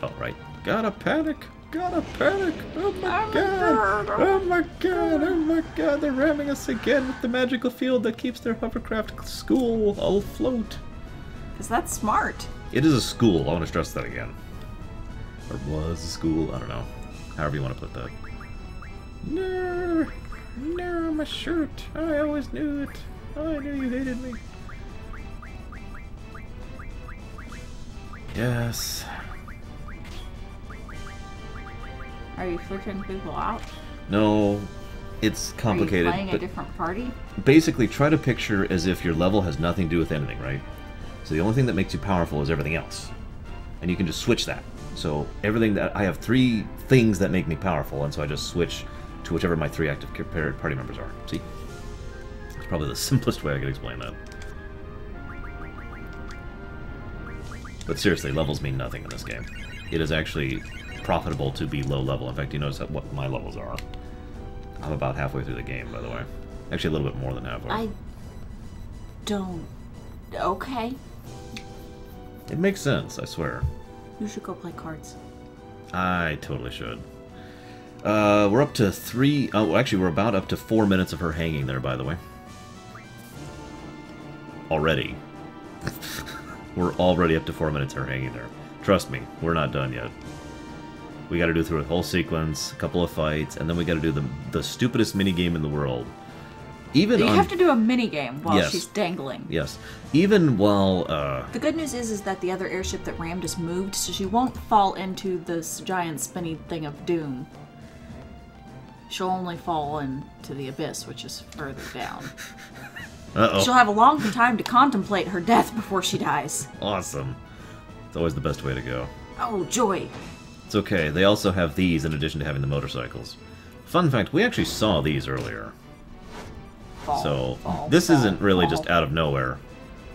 All right. Gotta panic. Gotta panic. Oh my god. Oh my god. Oh my god. They're ramming us again with the magical field that keeps their hovercraft school afloat. Because that's smart. It is a school. I want to stress that again. Or was a school. I don't know. However you want to put that. No. No, my shirt. I always knew it. I knew you hated me. Yes. Are you freaking people out? No, it's complicated. Are you playing but a different party? basically, try to picture as if your level has nothing to do with anything, right? So the only thing that makes you powerful is everything else. And you can just switch that. So everything that... I have 3 things that make me powerful, and so I just switch to whichever my 3 active party members are. See? It's probably the simplest way I could explain that. But seriously, levels mean nothing in this game. It is actually profitable to be low level. In fact, you notice what my levels are. I'm about halfway through the game, by the way. Actually, a little bit more than halfway. I don't... Okay. It makes sense, I swear. You should go play cards. I totally should. We're up to 3... Oh, actually, we're about up to 4 minutes of her hanging there, by the way. Already. We're already up to 4 minutes of her hanging there. Trust me, we're not done yet. We gotta do through a whole sequence, a couple of fights, and then we gotta do the stupidest minigame in the world. Even you have to do a minigame while Yes. she's dangling. Yes. Even while, The good news is that the other airship that rammed is moved, so she won't fall into this giant spinny thing of doom. She'll only fall into the abyss, which is further down. Uh-oh. She'll have a long time to contemplate her death before she dies. Awesome. It's always the best way to go. Oh, joy. It's okay, they also have these in addition to having the motorcycles. Fun fact, we actually saw these earlier. Fall, So, fall, this fall, isn't really fall. just out of nowhere.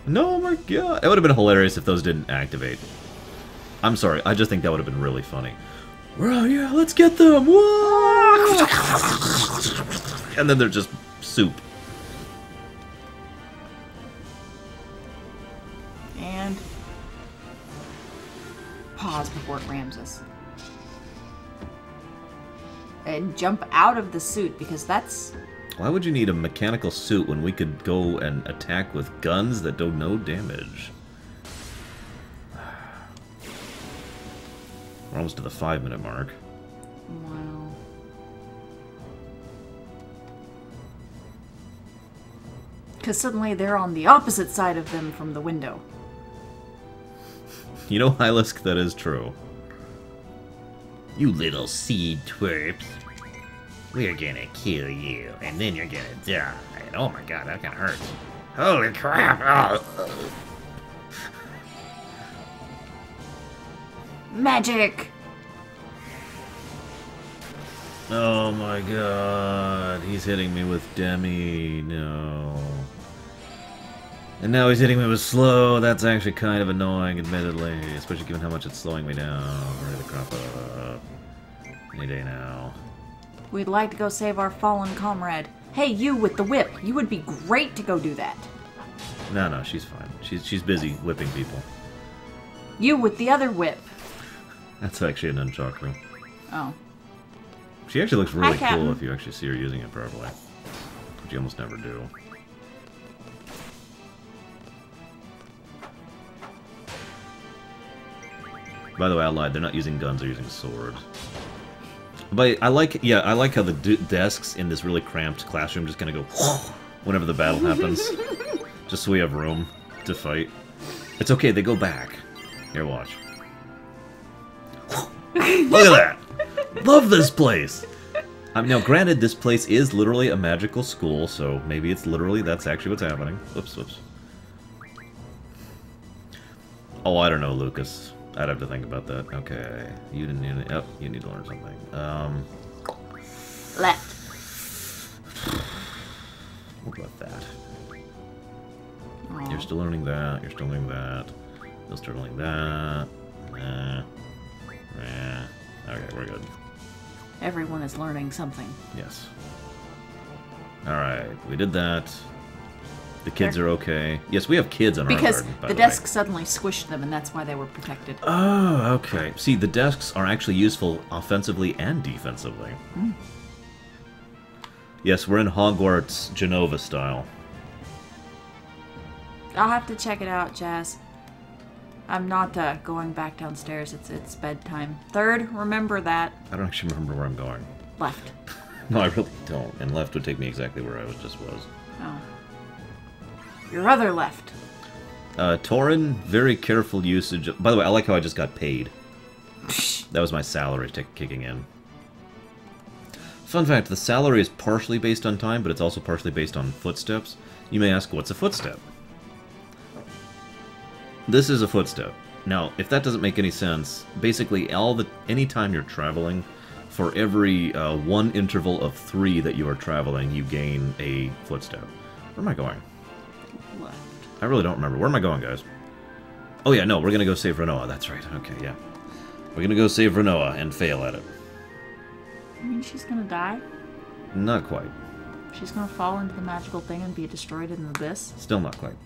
No, my god. It would have been hilarious if those didn't activate. I'm sorry, I just think that would have been really funny. Oh yeah, let's get them! Whoa! And then they're just soup. And pause before it rams us. And jump out of the suit, because that's... Why would you need a mechanical suit when we could go and attack with guns that do no damage? We're almost to the 5-minute mark. Wow. Because suddenly they're on the opposite side of them from the window. You know, Hylisk, that is true. You little seed twerps. We're gonna kill you, and then you're gonna die. And oh my god, that kinda hurts. Holy crap! Oh. Magic! Oh my god, he's hitting me with Demi. No. And now he's hitting me with slow. That's actually kind of annoying, admittedly. Especially given how much it's slowing me down. Hurry the crap up. Any day now. We'd like to go save our fallen comrade. Hey, you with the whip. You would be great to go do that. No, she's fine. She's busy whipping people. You with the other whip. That's actually a nunchaku. Oh. She actually looks really Hi, Captain. cool if you actually see her using it properly. Which you almost never do. By the way, I lied. They're not using guns, they're using swords. But I like how the desks in this really cramped classroom just kind of go whenever the battle happens. Just so we have room to fight. It's okay, they go back. Here, watch. Look at that! Love this place! Now, granted, this place is literally a magical school, so maybe it's literally, that's actually what's happening. Whoops. Oh, I don't know, Lucas. I'd have to think about that. Okay. You didn't need to... Oh, you need to learn something. Left. What about that? Aw. You're still learning that. You're still learning that. You're still learning that. Nah. Okay, we're good. Everyone is learning something. Yes. Alright, we did that. The kids are okay. Yes, we have kids in our garden, Because by the the desk way. suddenly squished them, and that's why they were protected. Oh, okay. See, the desks are actually useful offensively and defensively. Mm. Yes, we're in Hogwarts Genova style. I'll have to check it out, Jazz. I'm not going back downstairs. It's bedtime. Third, remember that. I don't actually remember where I'm going. Left. No, I really don't. And left would take me exactly where I just was. Oh. Your other left. Torin, very careful usage. By the way, I like how I just got paid. That was my salary kicking in. Fun fact, the salary is partially based on time, but it's also partially based on footsteps. You may ask, what's a footstep? This is a footstep. Now, if that doesn't make any sense, basically anytime you're traveling, for every one interval of 3 that you are traveling, you gain a footstep. Where am I going? Left. I really don't remember. Where am I going, guys? Oh yeah, no, we're gonna go save Renoa. That's right. Okay, yeah. We're gonna go save Renoa and fail at it. You mean she's gonna die? Not quite. She's gonna fall into the magical thing and be destroyed in the abyss? Still not quite.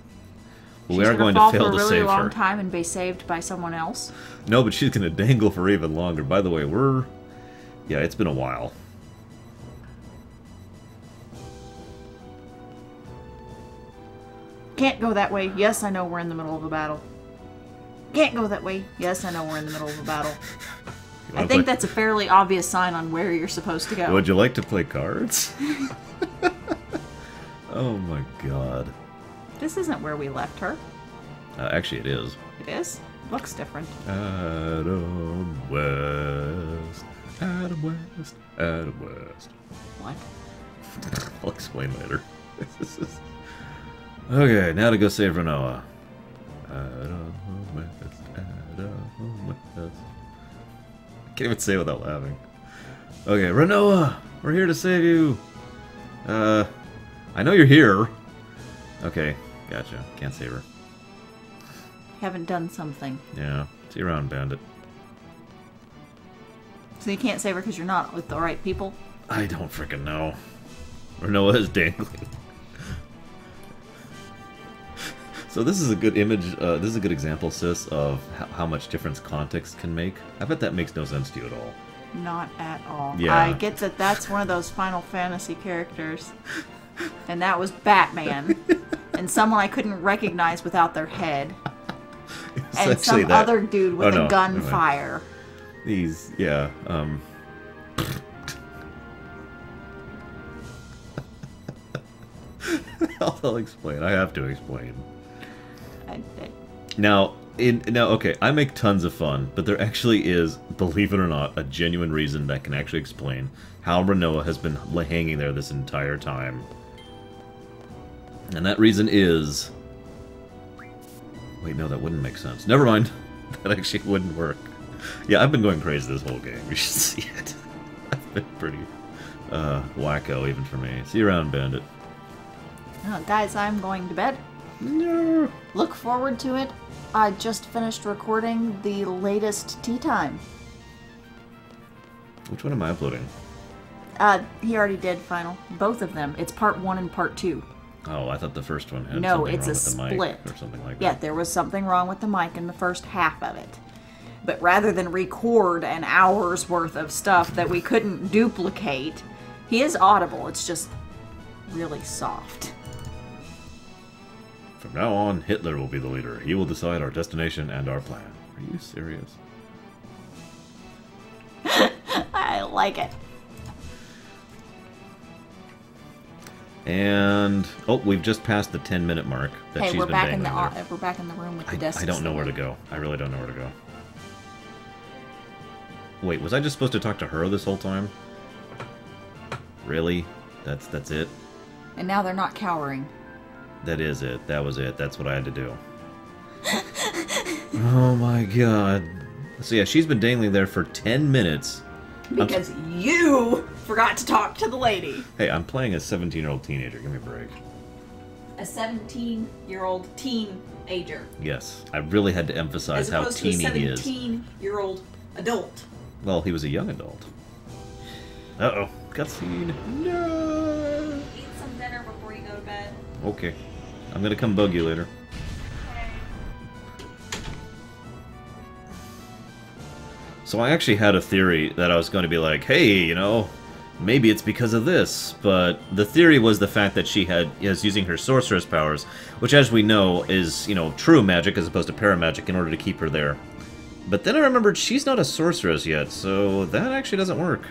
But She's we are gonna going to fall fail for a to really save long her. time and be saved by someone else? No, but she's gonna dangle for even longer. By the way, yeah, it's been a while. Can't go that way. Yes, I know we're in the middle of a battle. Can't go that way. Yes, I know we're in the middle of a battle. I think that's a fairly obvious sign on where you're supposed to go. Would you like to play cards? Oh my god. This isn't where we left her. Actually, it is. It is? Looks different. Adam West. Adam West. Adam West. What? I'll explain later. Okay, now to go save Renoa. Adam West. Adam West. I can't even say it without laughing. Okay, Renoa! We're here to save you! I know you're here. Okay, gotcha. Can't save her. Haven't done something. Yeah, see you around, Bandit. So you can't save her because you're not with the right people? I don't frickin' know. Renoa is dangling. So this is a good image, this is a good example, sis, of how much difference context can make. I bet that makes no sense to you at all. Not at all. Yeah. I get that that's one of those Final Fantasy characters. And that was Batman. And someone I couldn't recognize without their head. It's And actually some that- other dude with Oh, no. a gunfire. Never mind. These, yeah, I'll explain. I have to explain. Now, okay, I make tons of fun, but there actually is, believe it or not, a genuine reason that can actually explain how Renoa has been hanging there this entire time. And that reason is... Wait, no, that wouldn't make sense. Never mind. That actually wouldn't work. Yeah, I've been going crazy this whole game. You should see it. I've been pretty wacko, even for me. See you around, Bandit. Oh, guys, I'm going to bed. No. Look forward to it. I just finished recording the latest tea time. Which one am I uploading? He already did final. Both of them. It's part 1 and part 2. Oh, I thought the first one had No, something it's wrong a with the mic split. or something like Yeah, that. there was something wrong with the mic in the first half of it. But rather than record an hour's worth of stuff that we couldn't duplicate, he is audible. It's just really soft. From now on, Hitler will be the leader. He will decide our destination and our plan. Are you serious? I like it. And oh, we've just passed the 10-minute mark that Hey, she's we're been back in the dangling there. we're back in the room with the desks. I don't know where to go. I really don't know where to go. Wait, was I just supposed to talk to her this whole time? Really? That's it? And now they're not cowering. That is it. That was it. That's what I had to do. Oh my god. So yeah, she's been dangling there for 10 minutes. Because you forgot to talk to the lady. Hey, I'm playing a 17-year-old teenager. Give me a break. A 17-year-old teenager. Yes, I really had to emphasize how teeny he is. As opposed to a 17-year-old adult. Well, he was a young adult. Uh-oh. Cutscene. No! Eat some dinner before you go to bed. Okay. I'm gonna come bug you later. So I actually had a theory that I was going to be like, hey, you know, maybe it's because of this. But the theory was the fact that she is using her sorceress powers, which as we know is, you know, true magic as opposed to paramagic in order to keep her there. But then I remembered she's not a sorceress yet, so that actually doesn't work.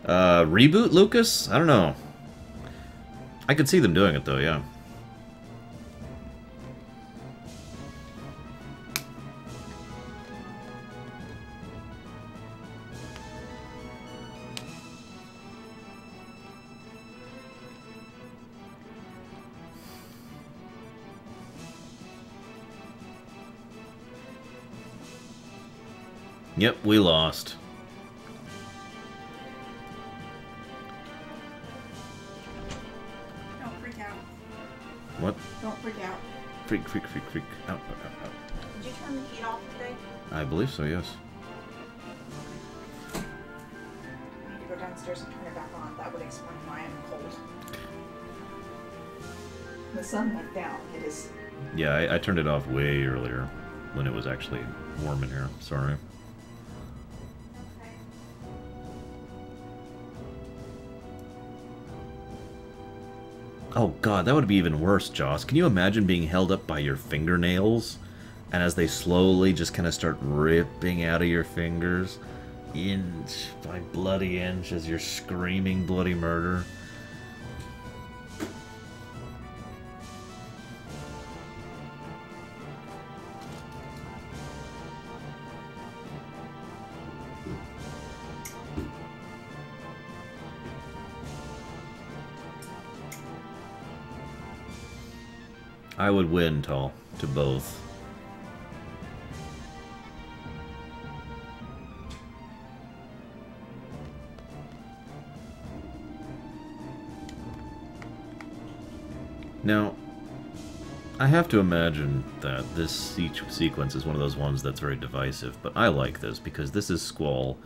Reboot, Lucas? I don't know. I could see them doing it, though, yeah. Yep, we lost. Don't freak out. What? Don't freak out. Freak out, out. Did you turn the heat off today? I believe so, yes. I need to go downstairs and turn it back on. That would explain why I'm cold. The sun went down. It is... Yeah, I turned it off way earlier when it was actually warm in here. Sorry. Oh god, that would be even worse, Joss. Can you imagine being held up by your fingernails? And as they slowly just kind of start ripping out of your fingers, inch by bloody inch, as you're screaming bloody murder? I would win, Tall, to both. Now, I have to imagine that this sequence is one of those ones that's very divisive, but I like this because this is Squall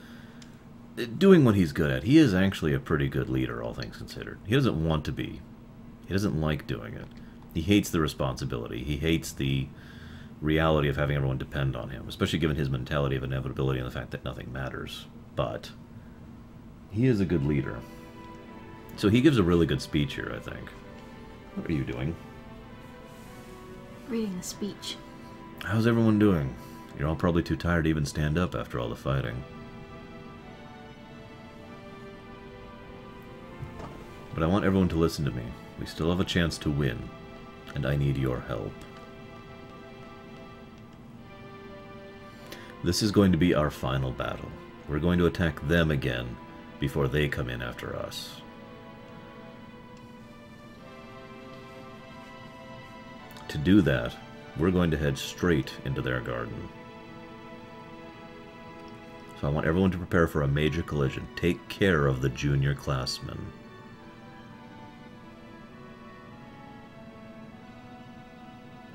doing what he's good at. He is actually a pretty good leader, all things considered. He doesn't want to be. He doesn't like doing it. He hates the responsibility. He hates the reality of having everyone depend on him, especially given his mentality of inevitability and the fact that nothing matters. But he is a good leader. So he gives a really good speech here, I think. What are you doing? Reading a speech. How's everyone doing? You're all probably too tired to even stand up after all the fighting. But I want everyone to listen to me. We still have a chance to win, and I need your help. This is going to be our final battle. We're going to attack them again before they come in after us. To do that, we're going to head straight into their garden. So I want everyone to prepare for a major collision. Take care of the junior classmen.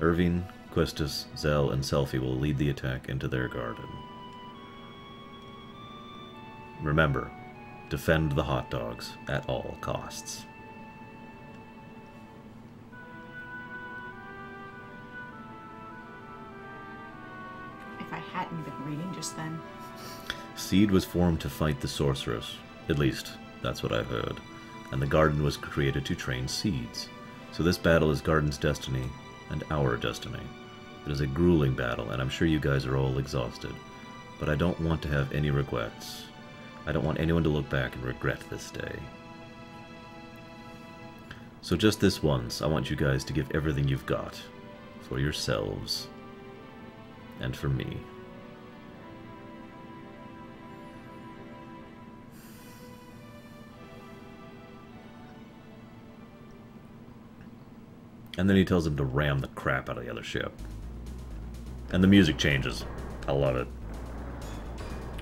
Irving, Questus, Zell, and Selphie will lead the attack into their garden. Remember, defend the hot dogs at all costs. If I hadn't been reading just then. Seed was formed to fight the sorceress. At least, that's what I've heard. And the garden was created to train seeds. So this battle is Garden's destiny and our destiny. It is a grueling battle, and I'm sure you guys are all exhausted. But I don't want to have any regrets. I don't want anyone to look back and regret this day. So just this once, I want you guys to give everything you've got. For yourselves. And for me. And then he tells him to ram the crap out of the other ship. And the music changes. I love it.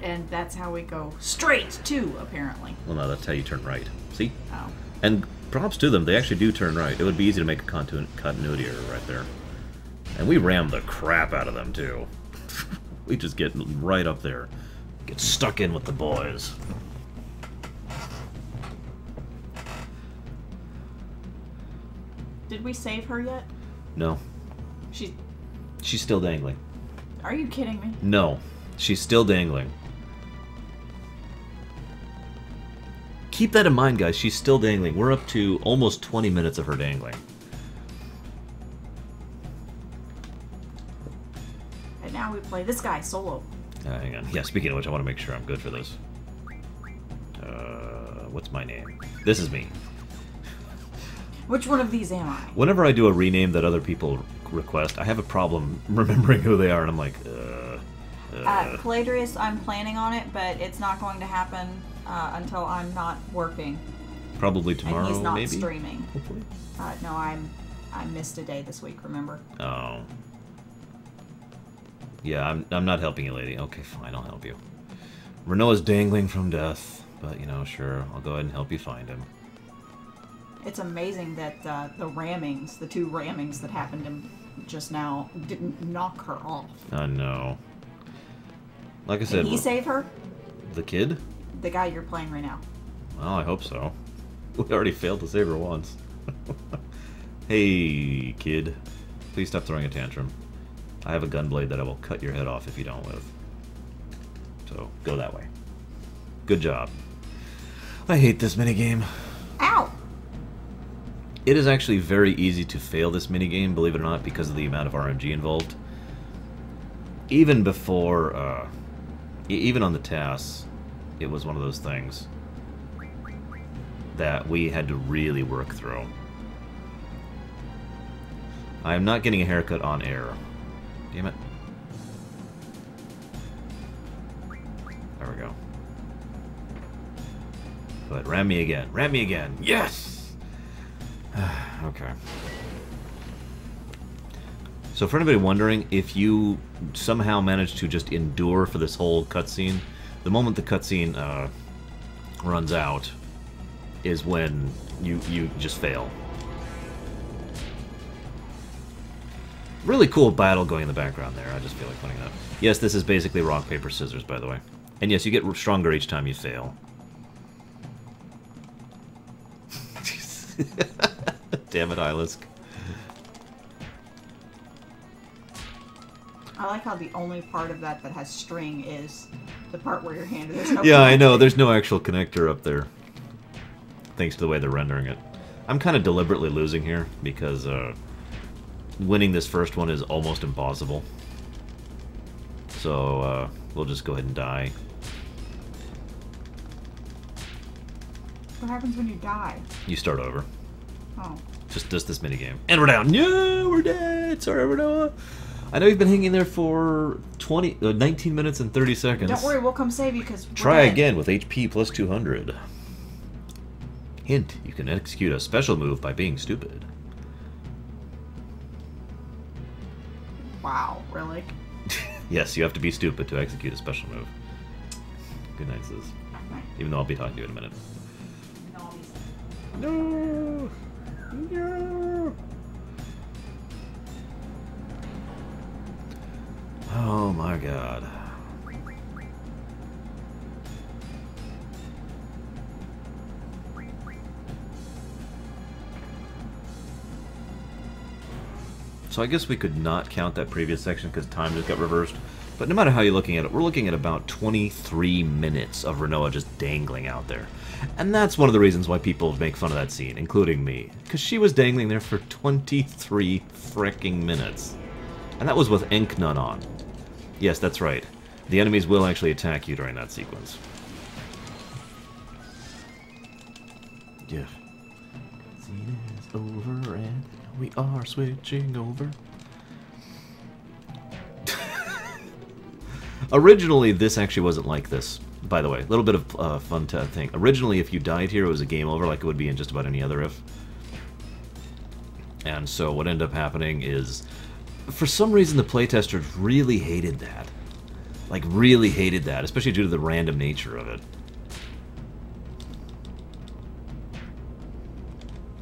And that's how we go straight to, apparently. Well, no, that's how you turn right. See? Oh. And props to them, they actually do turn right. It would be easy to make a continuity error right there. And we ram the crap out of them, too. We just get right up there. Get stuck in with the boys. Did we save her yet? No. She's still dangling. Are you kidding me? No. She's still dangling. Keep that in mind, guys. She's still dangling. We're up to almost 20 minutes of her dangling. And now we play this guy solo. Hang on. Yeah, speaking of which, I want to make sure I'm good for this. What's my name? This is me. Which one of these am I? Whenever I do a rename that other people request, I have a problem remembering who they are, and I'm like, Caladrius, I'm planning on it, but it's not going to happen until I'm not working. Probably tomorrow, and he's not maybe? streaming. Hopefully. No, I missed a day this week, remember? Oh. Yeah, I'm not helping you, lady. Okay, fine, I'll help you. Renoa's dangling from death, but, you know, sure, I'll go ahead and help you find him. It's amazing that the two rammings that happened just now didn't knock her off. I know. Like I said... Did he save her? The kid? The guy you're playing right now. Well, I hope so. We already failed to save her once. Hey, kid. Please stop throwing a tantrum. I have a gunblade that I will cut your head off if you don't with. So, go that way. Good job. I hate this minigame. Ow! It is actually very easy to fail this minigame, believe it or not, because of the amount of RNG involved. Even before, even on the tasks, it was one of those things that we had to really work through. I am not getting a haircut on air. Damn it. There we go. Go ahead, ram me again. Ram me again. Yes! Okay. So for anybody wondering, if you somehow manage to just endure for this whole cutscene, the moment the cutscene runs out is when you just fail. Really cool battle going in the background there. I just feel like pointing it out. Yes, this is basically rock, paper, scissors, by the way. And yes, you get stronger each time you fail. Damn it, Ilisk. I like how the only part of that has string is the part where your hand is. No Yeah, I know. There's no actual connector up there. Thanks to the way they're rendering it. I'm kind of deliberately losing here because winning this first one is almost impossible. So we'll just go ahead and die. What happens when you die? You start over. Oh. Just this minigame. And we're down. No, we're dead. Sorry, Renoa. I know you've been hanging there for 19 minutes and 30 seconds. Don't worry, we'll come save you because Try again with HP plus 200. Hint, you can execute a special move by being stupid. Wow, really? Yes, you have to be stupid to execute a special move. Good night, Sis. Even though I'll be talking to you in a minute. No! No! Oh my god. So I guess we could not count that previous section because time just got reversed. But no matter how you're looking at it, we're looking at about 23 minutes of Renoa just dangling out there. And that's one of the reasons why people make fun of that scene, including me. Because she was dangling there for 23 fricking minutes. And that was with Ink Nun on. Yes, that's right. The enemies will actually attack you during that sequence. Yeah. Scene is over and we are switching over. Originally, this actually wasn't like this. By the way, a little bit of fun thing. Originally, if you died here, it was a game over like it would be in just about any other if. And so what ended up happening is, for some reason, the playtesters really hated that. Like, really hated that, especially due to the random nature of it.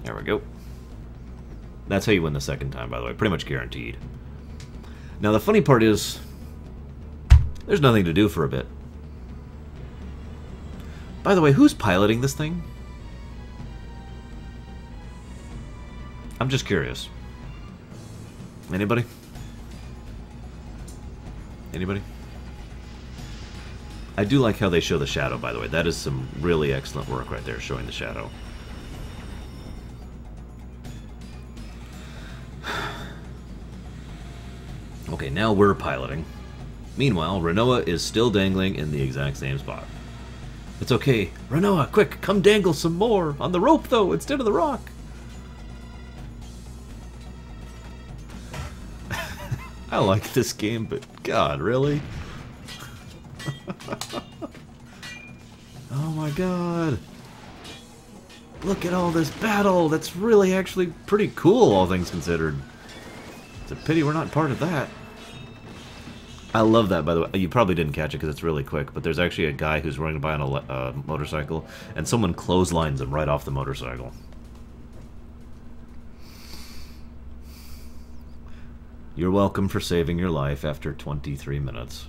There we go. That's how you win the second time, by the way. Pretty much guaranteed. Now, the funny part is, there's nothing to do for a bit. By the way, who's piloting this thing? I'm just curious. Anybody? Anybody? I do like how they show the shadow, by the way. That is some really excellent work right there, showing the shadow. Okay, now we're piloting. Meanwhile, Renoa is still dangling in the exact same spot. It's okay. Renoa, quick, come dangle some more. On the rope, though, instead of the rock. I like this game, but God, really? Oh my God. Look at all this battle. That's really actually pretty cool, all things considered. It's a pity we're not part of that. I love that, by the way. You probably didn't catch it because it's really quick, but there's actually a guy who's running by on a motorcycle, and someone clotheslines him right off the motorcycle. You're welcome for saving your life after 23 minutes.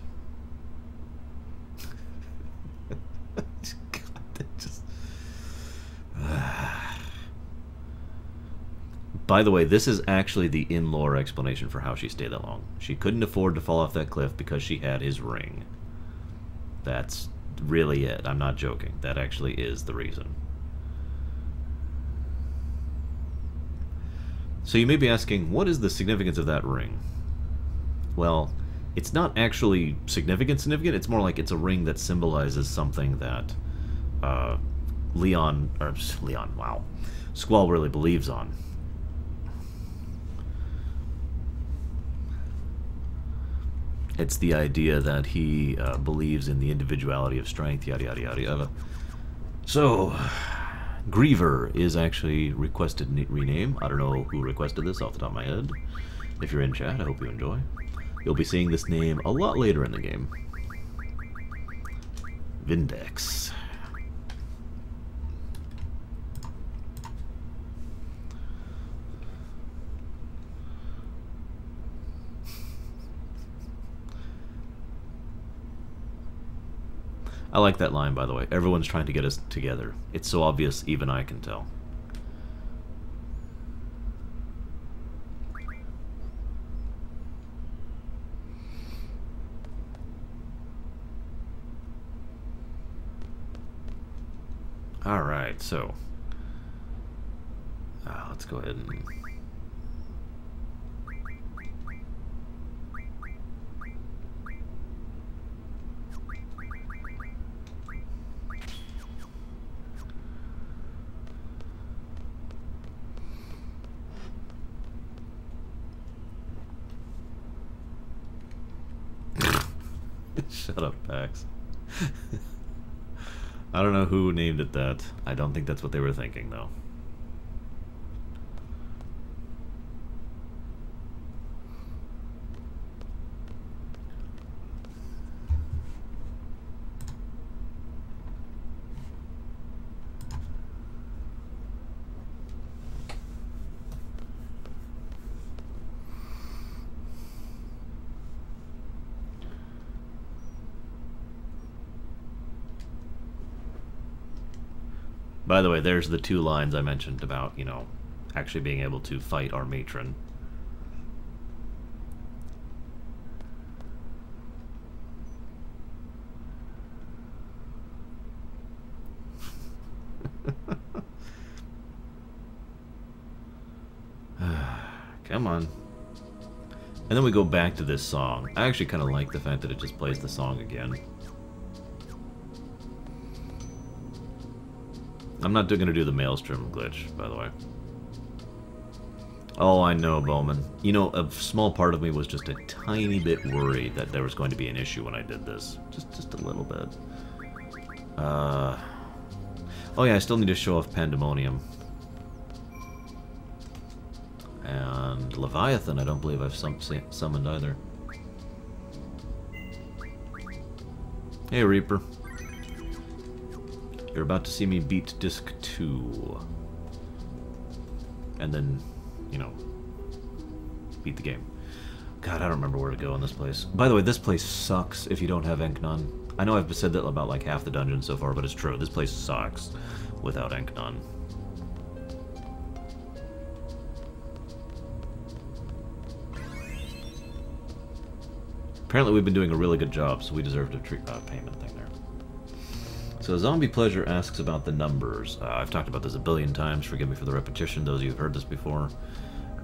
God, that just... By the way, this is actually the in-lore explanation for how she stayed that long. She couldn't afford to fall off that cliff because she had his ring. That's really it. I'm not joking. That actually is the reason. So you may be asking, what is the significance of that ring? Well, it's not actually significant. It's more like it's a ring that symbolizes something that Squall really believes on. It's the idea that he believes in the individuality of strength, yada yada yada yada. So, Griever is actually requested rename. I don't know who requested this off the top of my head. If you're in chat, I hope you enjoy. You'll be seeing this name a lot later in the game. Vindex. I like that line, by the way. Everyone's trying to get us together. It's so obvious, even I can tell. Alright, so... let's go ahead and... Shut up, Pax. I don't know who named it that. I don't think that's what they were thinking, though. By the way, there's the two lines I mentioned about, you know, actually being able to fight our matron. Come on. And then we go back to this song. I actually kind of like the fact that it just plays the song again. I'm not going to do the Maelstrom glitch, by the way. Oh, I know, Bowman. You know, a small part of me was just a tiny bit worried that there was going to be an issue when I did this. Just a little bit. Oh yeah, I still need to show off Pandemonium. And Leviathan, I don't believe I've summoned either. Hey, Reaper. You're about to see me beat Disc 2. And then, you know, beat the game. God, I don't remember where to go in this place. By the way, this place sucks if you don't have Enknon. I know I've said that about like half the dungeons so far, but it's true. This place sucks without Enknon. Apparently we've been doing a really good job, so we deserve a payment thing there. So Zombie Pleasure asks about the numbers. I've talked about this a billion times, forgive me for the repetition, those of you who've heard this before.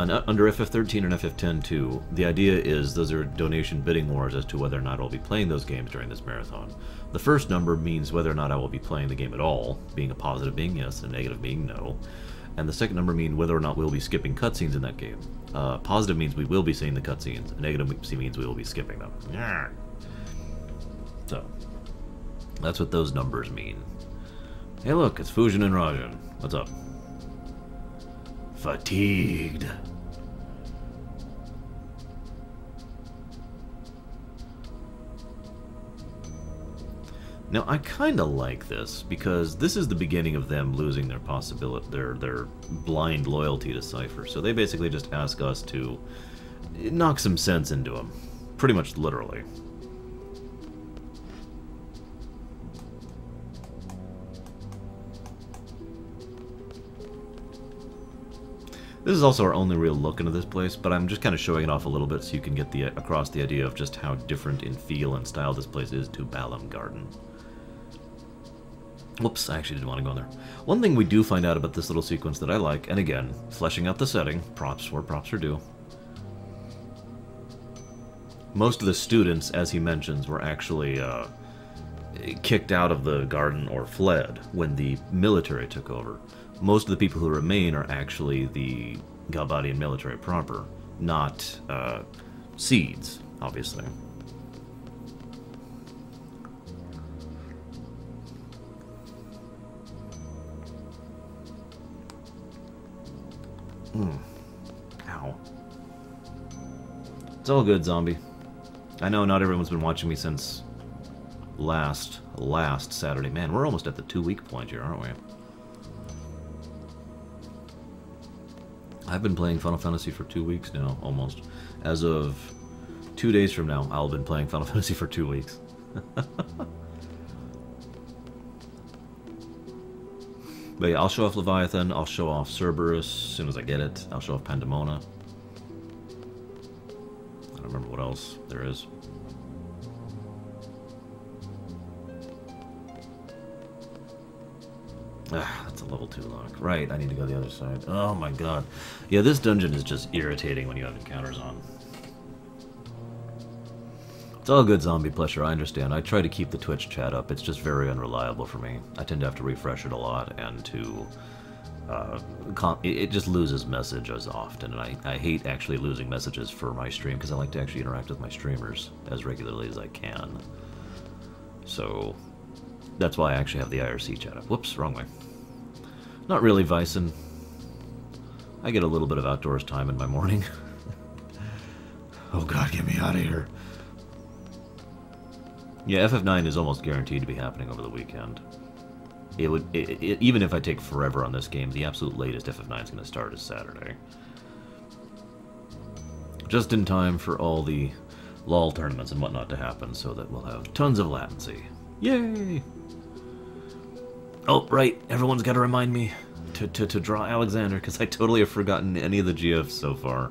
Under FF13 and FF10 too, the idea is those are donation bidding wars as to whether or not I'll be playing those games during this marathon. The first number means whether or not I will be playing the game at all, being a positive being yes, and a negative being no. And the second number means whether or not we'll be skipping cutscenes in that game. Positive means we will be seeing the cutscenes. Negative means we will be skipping them. So, that's what those numbers mean. Hey look, it's Fusion and Rajan. What's up? Fatigued. Now, I kind of like this, because this is the beginning of them losing their their blind loyalty to Cypher. So they basically just ask us to knock some sense into them. Pretty much literally. This is also our only real look into this place, but I'm just kind of showing it off a little bit so you can get across the idea of just how different in feel and style this place is to Balam Garden. Whoops, I actually didn't want to go in there. One thing we do find out about this little sequence that I like, and again, fleshing out the setting, props where props are due. Most of the students, as he mentions, were actually kicked out of the garden or fled when the military took over. Most of the people who remain are actually the Galbadian military proper, not seeds, obviously. Ow. It's all good, zombie. I know not everyone's been watching me since last Saturday. Man, we're almost at the 2-week point here, aren't we? I've been playing Final Fantasy for 2 weeks now, almost. As of 2 days from now, I'll have been playing Final Fantasy for 2 weeks. But yeah, I'll show off Leviathan, I'll show off Cerberus as soon as I get it, I'll show off Pandemona. I don't remember what else there is. Ah, that's a level 2 lock. Right, I need to go the other side. Oh my god. Yeah, this dungeon is just irritating when you have encounters on. It's all good, Zombie Pleasure, I understand. I try to keep the Twitch chat up. It's just very unreliable for me. I tend to have to refresh it a lot, and to... it just loses messages often, and I hate actually losing messages for my stream, because I like to actually interact with my streamers as regularly as I can. So, that's why I actually have the IRC chat up. Whoops, wrong way. Not really, Vicen. I get a little bit of outdoors time in my morning. Oh god, get me out of here. Yeah, FF9 is almost guaranteed to be happening over the weekend. It would, even if I take forever on this game, the absolute latest FF9 is going to start is Saturday. Just in time for all the LOL tournaments and whatnot to happen, so that we'll have tons of latency. Yay! Oh, right, everyone's got to remind me to draw Alexander, because I totally have forgotten any of the GFs so far.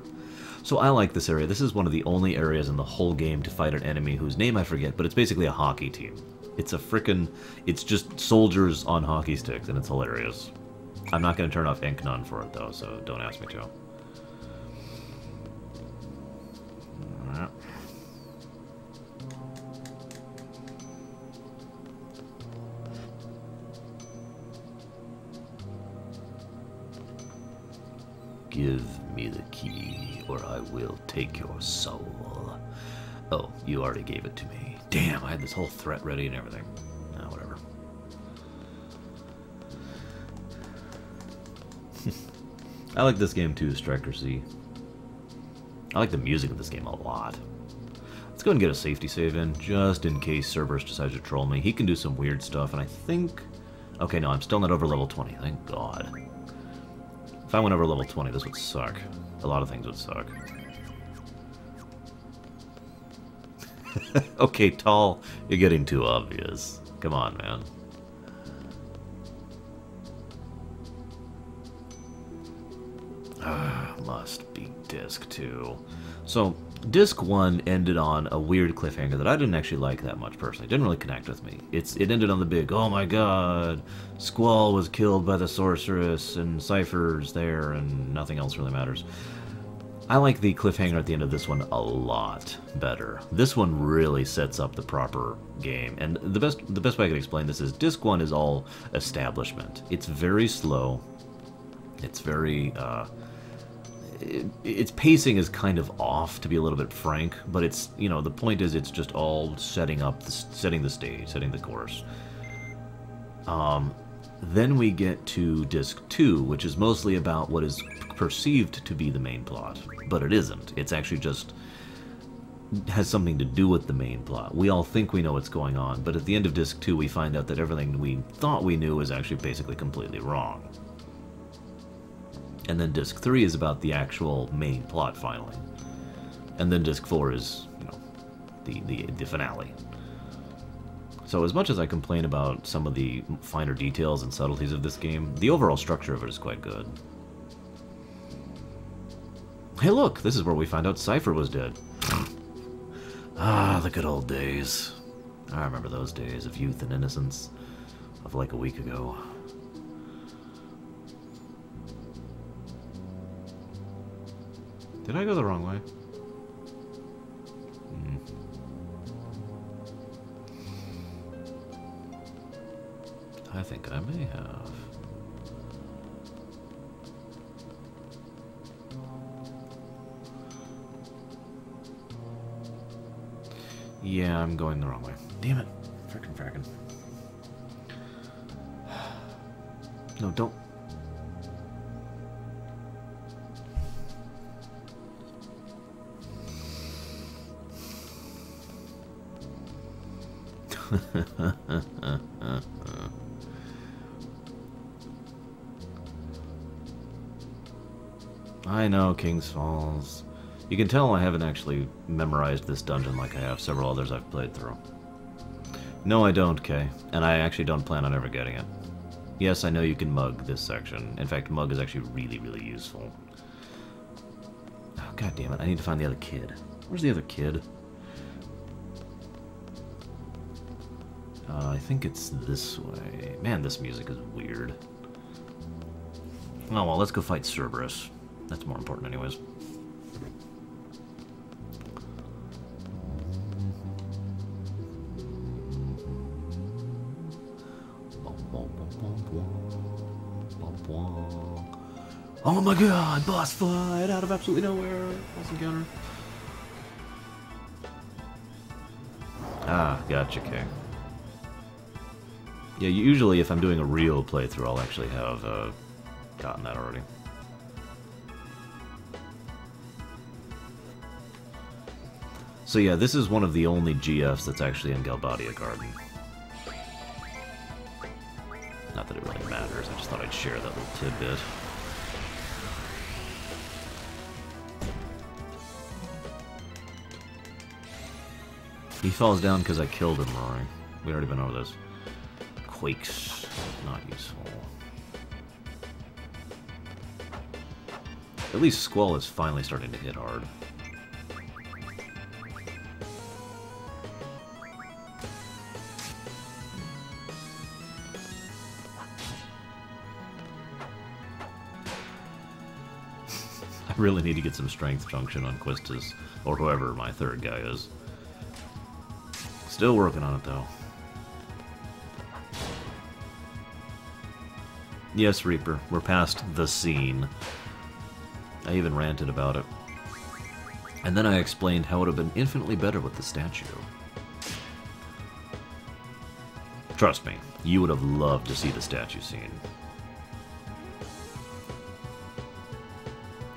So I like this area. This is one of the only areas in the whole game to fight an enemy whose name I forget, but it's basically a hockey team. It's a frickin'... It's just soldiers on hockey sticks, and it's hilarious. I'm not going to turn off Enknon for it, though, so don't ask me to. Alright. Give me the key, or I will take your soul. Oh, you already gave it to me. Damn, I had this whole threat ready and everything. Ah, whatever. I like this game too, Striker C. I like the music of this game a lot. Let's go and get a safety save in, just in case Cerberus decides to troll me. He can do some weird stuff, and I think... Okay, no, I'm still not over level 20, thank God. If I went over level 20, this would suck. A lot of things would suck. Okay, Tall, you're getting too obvious. Come on, man. Must be Disc 2. So, Disc 1 ended on a weird cliffhanger that I didn't actually like that much, personally. It didn't really connect with me. It ended on the big, oh my god, Squall was killed by the sorceress, and Cypher's there, and nothing else really matters. I like the cliffhanger at the end of this one a lot better. This one really sets up the proper game, and the best way I can explain this is Disc 1 is all establishment. It's very slow. It's very, its pacing is kind of off, to be a little bit frank, but it's, you know, the point is it's just all setting the stage, setting the course. Then we get to Disc 2, which is mostly about what is perceived to be the main plot, but it isn't. It's actually just has something to do with the main plot. We all think we know what's going on, but at the end of Disc 2 we find out that everything we thought we knew is actually basically completely wrong. And then Disc 3 is about the actual main plot, finally. And then Disc 4 is, you know, the finale. So as much as I complain about some of the finer details and subtleties of this game, the overall structure of it is quite good. Hey look, this is where we find out Cypher was dead. Ah, the good old days. I remember those days of youth and innocence of like a week ago. Did I go the wrong way? I think I may have. Yeah, I'm going the wrong way. Damn it. Frickin'. No, don't. I know, King's Falls. You can tell I haven't actually memorized this dungeon like I have several others I've played through. No, I don't, Kay. And I actually don't plan on ever getting it. Yes, I know you can mug this section. In fact, mug is actually really, really useful. Oh, God damn it. I need to find the other kid. Where's the other kid? I think it's this way. Man, this music is weird. Oh, well, let's go fight Cerberus. That's more important anyways. Oh my god, boss fight out of absolutely nowhere. Boss encounter. Ah, gotcha, okay. Yeah, usually if I'm doing a real playthrough, I'll actually have gotten that already. So yeah, this is one of the only GFs that's actually in Galbadia Garden. Not that it really matters, I just thought I'd share that little tidbit. He falls down because I killed him, Rory. We already been over this. Quakes, not useful. At least Squall is finally starting to hit hard. I really need to get some strength junction on Quistis, or whoever my third guy is. Still working on it, though. Yes, Reaper, we're past the scene. I even ranted about it. And then I explained how it would have been infinitely better with the statue. Trust me, you would have loved to see the statue scene.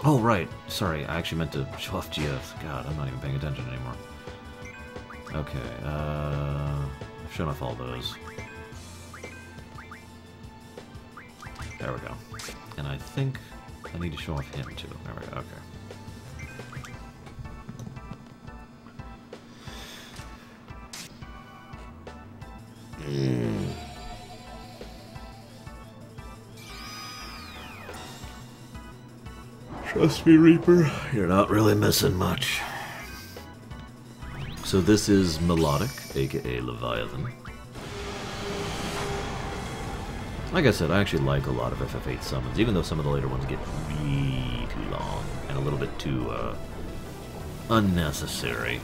Oh, right. Sorry, I actually meant to show off GFs. God, I'm not even paying attention anymore. Okay, I've shown off all those. There we go. And I think I need to show off him, too. There we go, okay. Trust me, Reaper, you're not really missing much. So this is Melodic, aka Leviathan. Like I said, I actually like a lot of FF8 summons, even though some of the later ones get way too long and a little bit too unnecessary.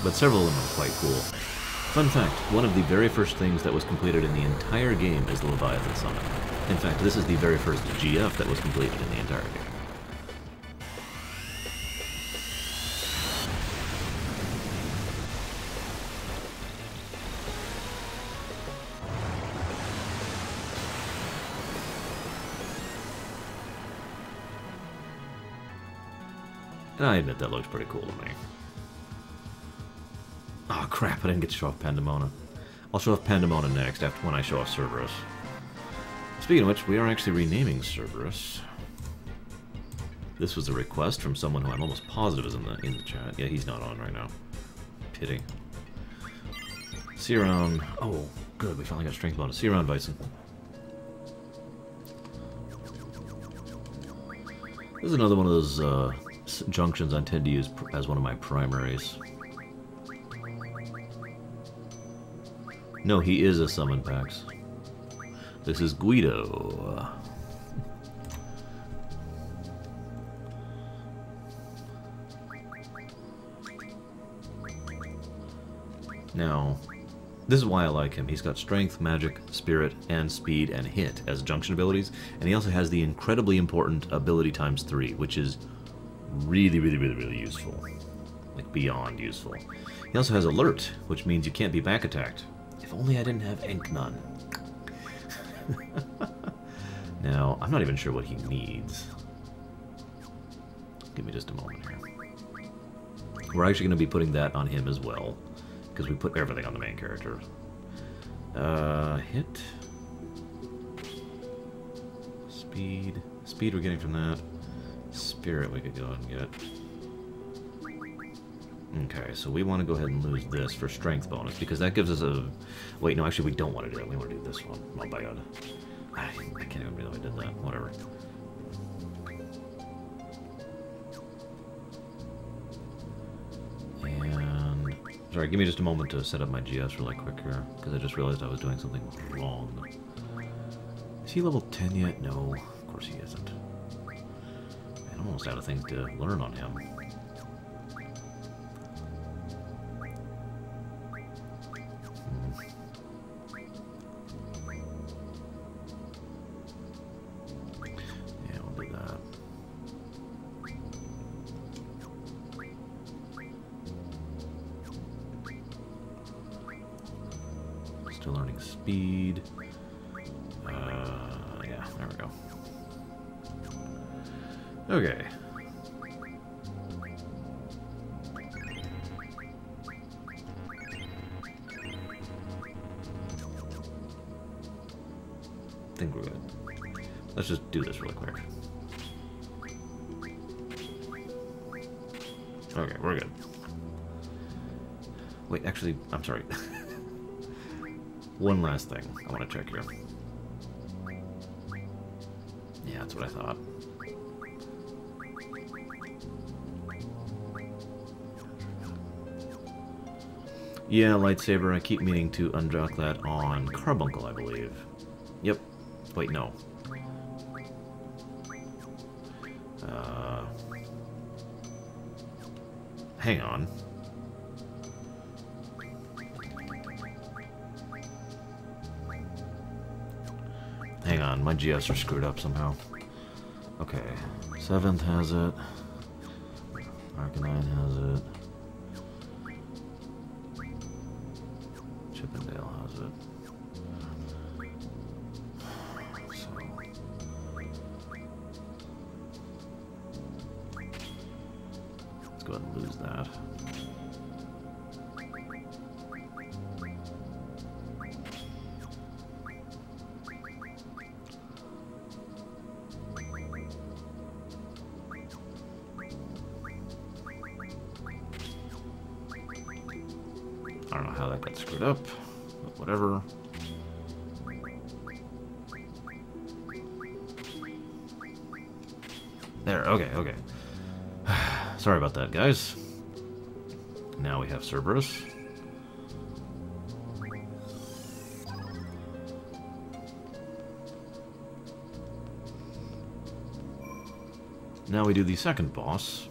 But several of them are quite cool. Fun fact, one of the very first things that was completed in the entire game is the Leviathan summon. In fact, this is the very first GF that was completed in the entire game. And I admit that looks pretty cool to me. Oh crap, I didn't get to show off Pandemona. I'll show off Pandemona next, after when I show off Cerberus. Speaking of which, we are actually renaming Cerberus. This was a request from someone who I'm almost positive is in the chat. Yeah, he's not on right now. Pity. See you around... Oh, good, we finally got strength bonus. See you around, Bison. This is another one of those junctions I tend to use as one of my primaries. No, he is a summon Pax. This is Guido. Now, this is why I like him. He's got strength, magic, spirit, and speed and hit as junction abilities, and he also has the incredibly important ability ×3, which is really useful. Like, beyond useful. He also has alert, which means you can't be back attacked. If only I didn't have Ink Nun. Now, I'm not even sure what he needs. Give me just a moment here. We're actually going to be putting that on him as well, because we put everything on the main character. Hit. Speed. Speed we're getting from that. Spirit we could go ahead and get. Okay, so we want to go ahead and lose this for strength bonus, because that gives us a... Wait, no, actually we don't want to do that. We want to do this one. Oh my god. I can't even believe I did that. Whatever. And... Sorry, give me just a moment to set up my GS really quick here, because I just realized I was doing something wrong. Is he level 10 yet? No, of course he isn't. I'm almost out of things to learn on him. Yeah, we'll do that. Still learning speed. Yeah, there we go. Okay. I think we're good. Let's just do this really quick. Okay, we're good. Wait, actually, I'm sorry. One last thing I want to check here. Yeah, that's what I thought. Yeah, lightsaber, I keep meaning to undock that on Carbuncle, I believe. Yep. Wait, no. Hang on. Hang on, my GFs are screwed up somehow. Okay. 7th has it. Arcanine has it. Chippendale has it. So. go ahead and lose that. I don't know how that got screwed up, but whatever. There, okay, okay. Sorry about that, guys. Now we have Cerberus. Now we do the second boss.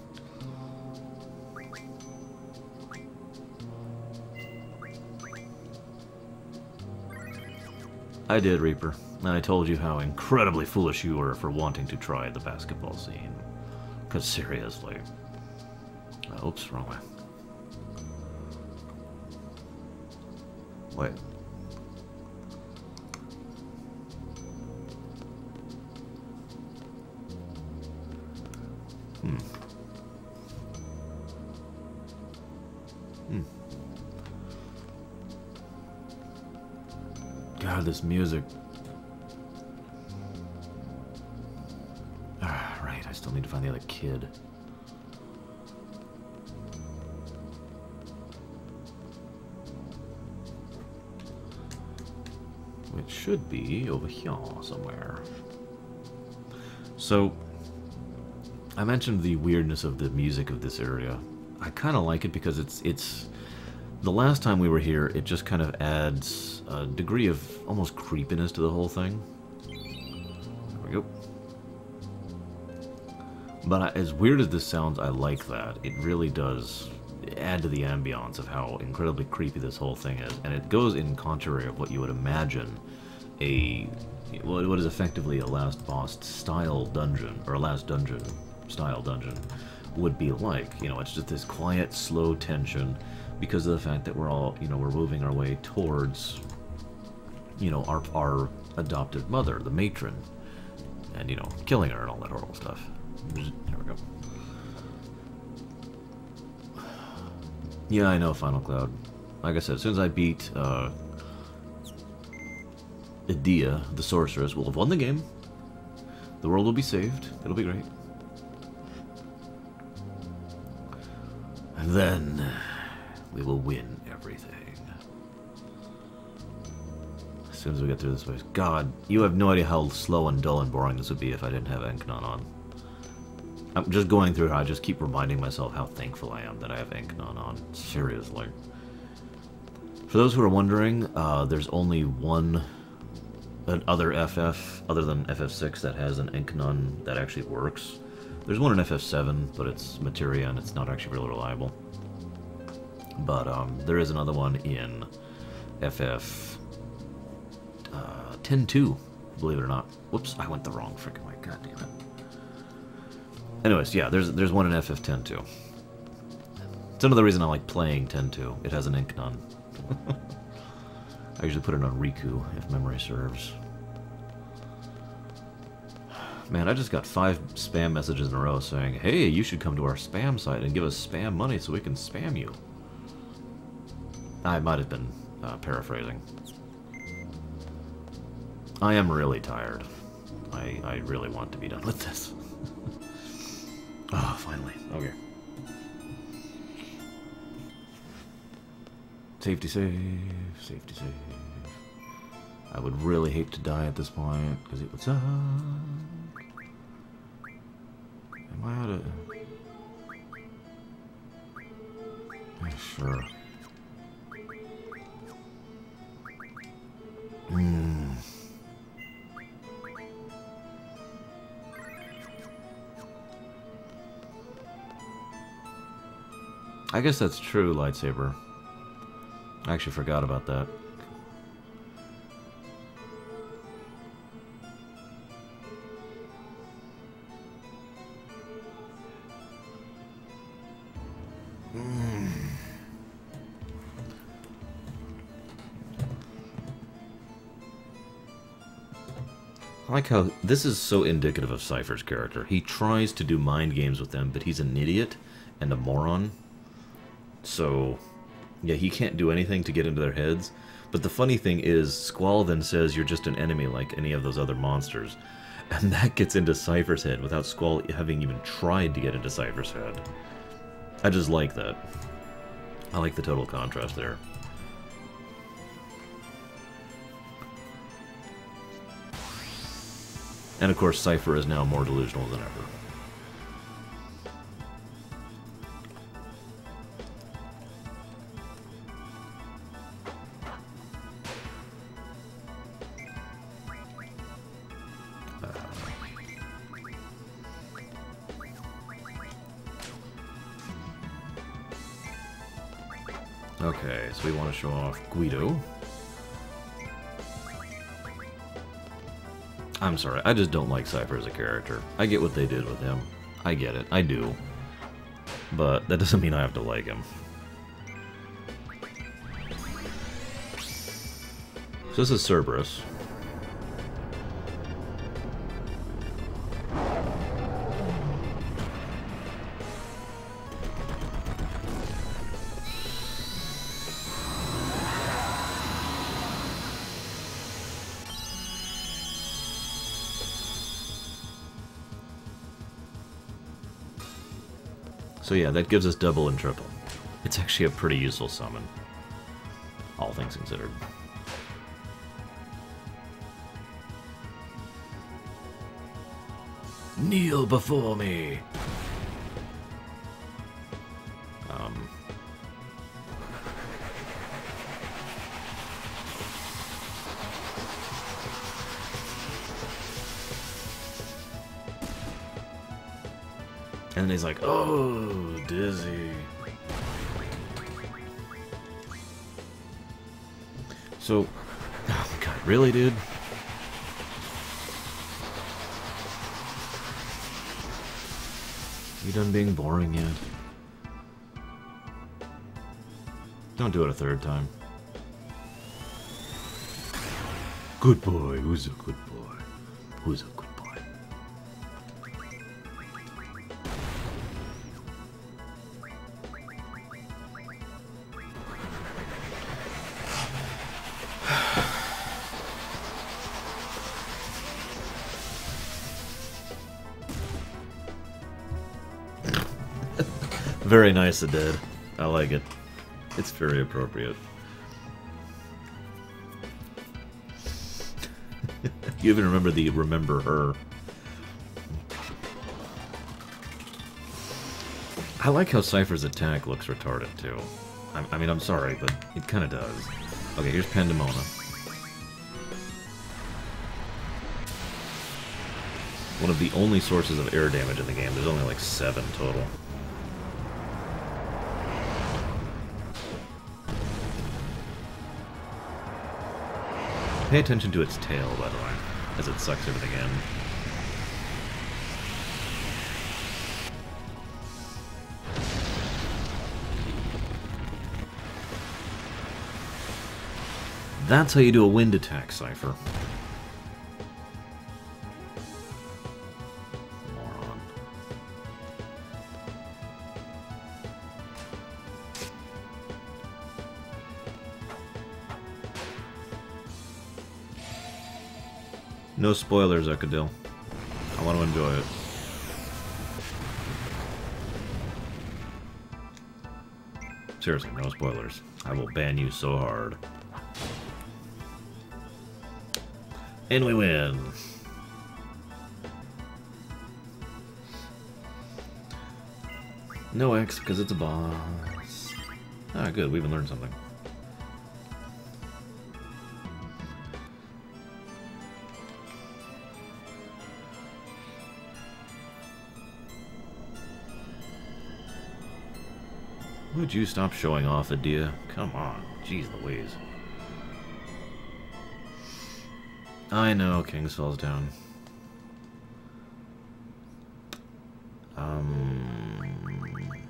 I did, Reaper. And I told you how incredibly foolish you were for wanting to try the basketball scene. Because seriously. Oops, wrong way. Wait. God, this music. Ah, right, I still need to find the other kid. Which should be over here somewhere. So, I mentioned the weirdness of the music of this area. I kind of like it because it's the last time we were here, it just kind of adds a degree of almost creepiness to the whole thing. There we go. But as weird as this sounds, I like that. It really does add to the ambiance of how incredibly creepy this whole thing is. And it goes in contrary of what you would imagine what is effectively a last boss style dungeon, or a last dungeon style dungeon would be like. You know, it's just this quiet, slow tension because of the fact that we're all, you know, we're moving our way towards, you know, our adopted mother, the matron, and, you know, killing her and all that horrible stuff. There we go. Yeah, I know, Final Cloud. Like I said, as soon as I beat Edea, the sorceress, we'll have won the game. The world will be saved. It'll be great. And then we will win everything. As soon as we get through this place. God, you have no idea how slow and dull and boring this would be if I didn't have Enkanon on. I'm just going through how I just keep reminding myself how thankful I am that I have Enkanon on. Seriously. For those who are wondering, there's only one other FF, other than FF6, that has an Enkanon that actually works. There's one in FF7, but it's materia and it's not actually really reliable. But there is another one in FF 10-2, believe it or not. Whoops, I went the wrong freaking way. God damn it. Anyways, yeah, there's one in FF 10-2. It's another reason I like playing 10-2. It has an Enkanon. I usually put it on Riku, if memory serves. Man, I just got 5 spam messages in a row saying, hey, you should come to our spam site and give us spam money so we can spam you. I might have been paraphrasing. I am really tired. I really want to be done with this. Oh, finally. Okay. Safety save. Safety save. I would really hate to die at this point, because it would suck. Am I out of... Yeah, sure. I guess that's true, lightsaber. I actually forgot about that. I like how this is so indicative of Cypher's character. He tries to do mind games with them, but he's an idiot, and a moron. So, yeah, he can't do anything to get into their heads. But the funny thing is, Squall then says you're just an enemy like any of those other monsters. And that gets into Cypher's head without Squall having even tried to get into Cypher's head. I just like that. I like the total contrast there. And of course, Cypher is now more delusional than ever. Okay, so we want to show off Guido. I'm sorry, I just don't like Cypher as a character. I get what they did with him. I get it, I do. But that doesn't mean I have to like him. So this is Cerberus. So yeah, that gives us double and triple. It's actually a pretty useful summon, all things considered. Kneel before me! And he's like, oh, dizzy. So, oh my god, really, dude? You done being boring yet? Don't do it a third time. Good boy, who's a good boy? Who's a good boy? Very nice, the dead. I like it. It's very appropriate. You even remember the remember her. I like how Cypher's attack looks retarded too. I mean, I'm sorry, but it kind of does. Okay, here's Pandemona. One of the only sources of air damage in the game. There's only like 7 total. Pay attention to its tail, by the way, as it sucks everything in. That's how you do a wind attack, Cypher. Moron. No spoilers, Ekadil. I want to enjoy it. Seriously, no spoilers. I will ban you so hard. And we win. No X because it's a boss. Ah, good. We even learned something. Would you stop showing off, Adia? Come on. Jeez Louise. I know, Kings falls down.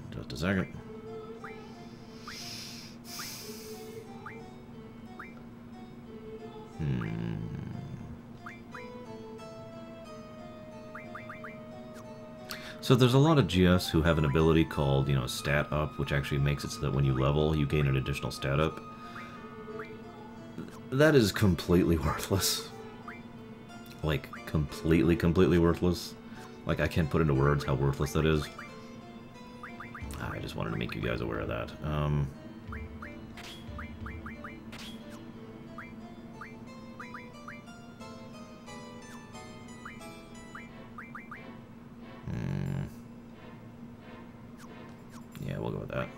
Just a second. So there's a lot of GS who have an ability called, you know, stat up, which actually makes it so that when you level, you gain an additional stat up. That is completely worthless. Like, completely worthless. Like, I can't put into words how worthless that is. I just wanted to make you guys aware of that. Yeah, we'll go with that.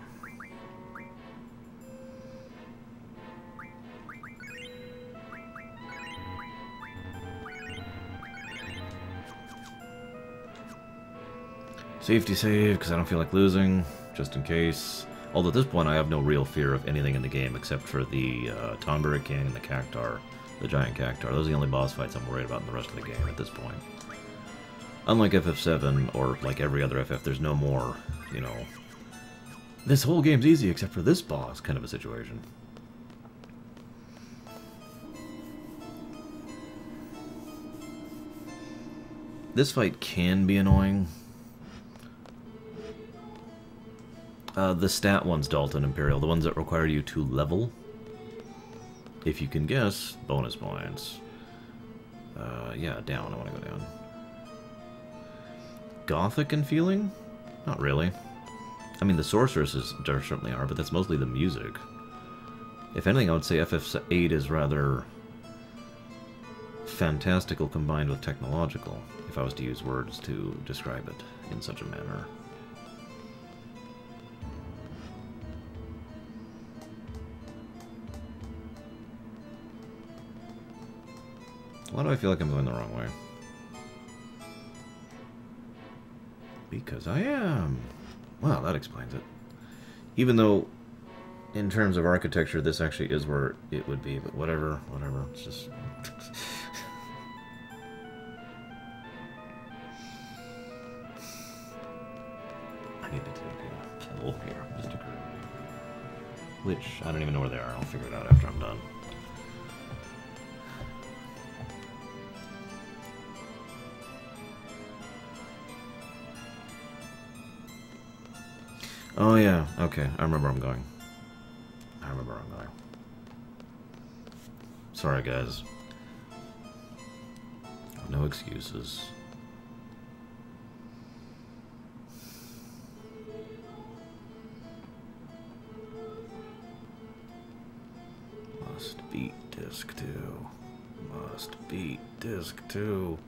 Safety save, because I don't feel like losing, just in case. Although at this point I have no real fear of anything in the game except for the Tonberry King and the Cactar, the giant Cactar. Those are the only boss fights I'm worried about in the rest of the game at this point. Unlike FF7, or like every other FF, there's no more, you know, this whole game's easy except for this boss kind of a situation. This fight can be annoying. The stat ones, Dalton, Imperial, the ones that require you to level. If you can guess, bonus points. Yeah, down, I want to go down. Gothic in feeling? Not really. I mean, the sorceresses certainly are, but that's mostly the music. If anything, I would say FF8 is rather fantastical combined with technological, if I was to use words to describe it in such a manner. Why do I feel like I'm going the wrong way? Because I am. Well, that explains it. Even though, in terms of architecture, this actually is where it would be, but whatever, it's just... I need to take a pull here, just occurred to me. Which, I don't even know where they are, I'll figure it out after I'm done. Oh yeah, okay, I remember where I'm going. Sorry guys. No excuses. Must beat disc 2. Must beat disc 2.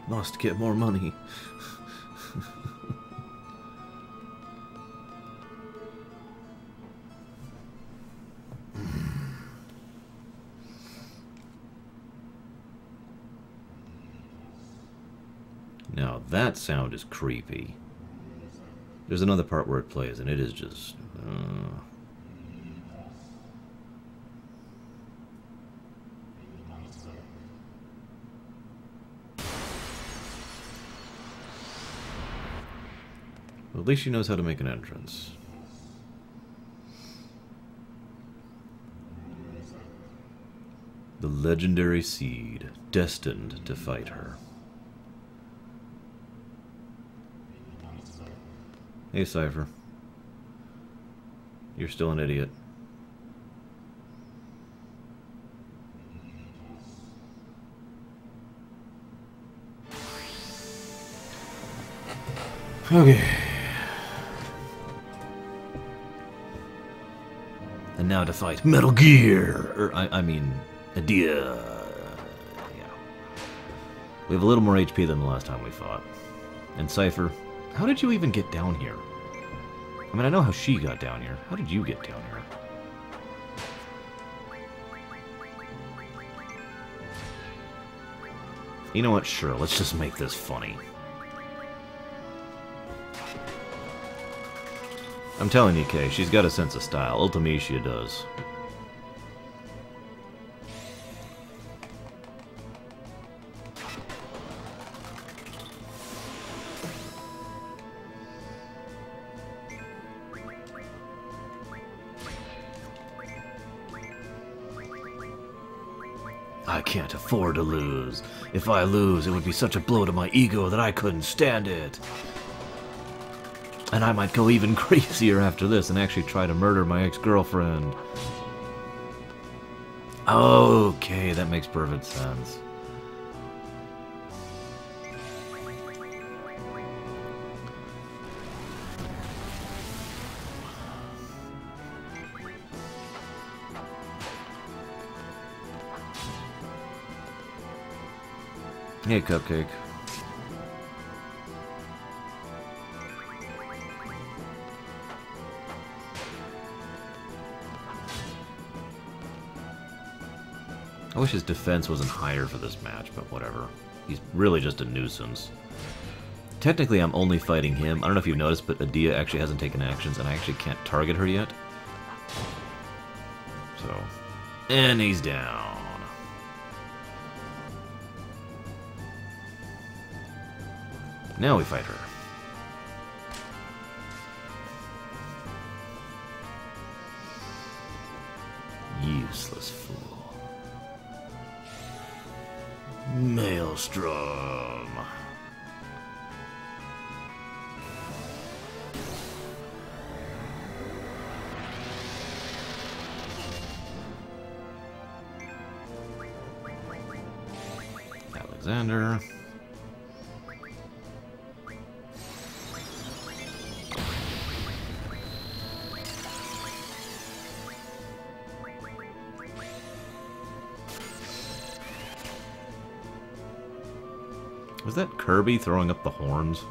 Must get more money. Now that sound is creepy. There's another part where it plays and it is just... Well, at least she knows how to make an entrance. The legendary seed, destined to fight her. Hey, Cypher. You're still an idiot. Okay. And now to fight Metal Gear! Or, I mean, Adia. Yeah. We have a little more HP than the last time we fought. And Cypher, how did you even get down here? I mean, I know how she got down here. How did you get down here? You know what? Sure, let's just make this funny. I'm telling you, Kay, she's got a sense of style. Ultimecia does. I can't afford to lose. If I lose, it would be such a blow to my ego that I couldn't stand it. And I might go even crazier after this and actually try to murder my ex-girlfriend. Okay, that makes perfect sense. Hey, Cupcake. I wish his defense wasn't higher for this match, but whatever. He's really just a nuisance. Technically, I'm only fighting him. I don't know if you've noticed, but Adia actually hasn't taken actions, and I actually can't target her yet. So... And he's down. Now we fight her. Useless fool. Maelstrom. Alexander. Was that Kirby throwing up the horns?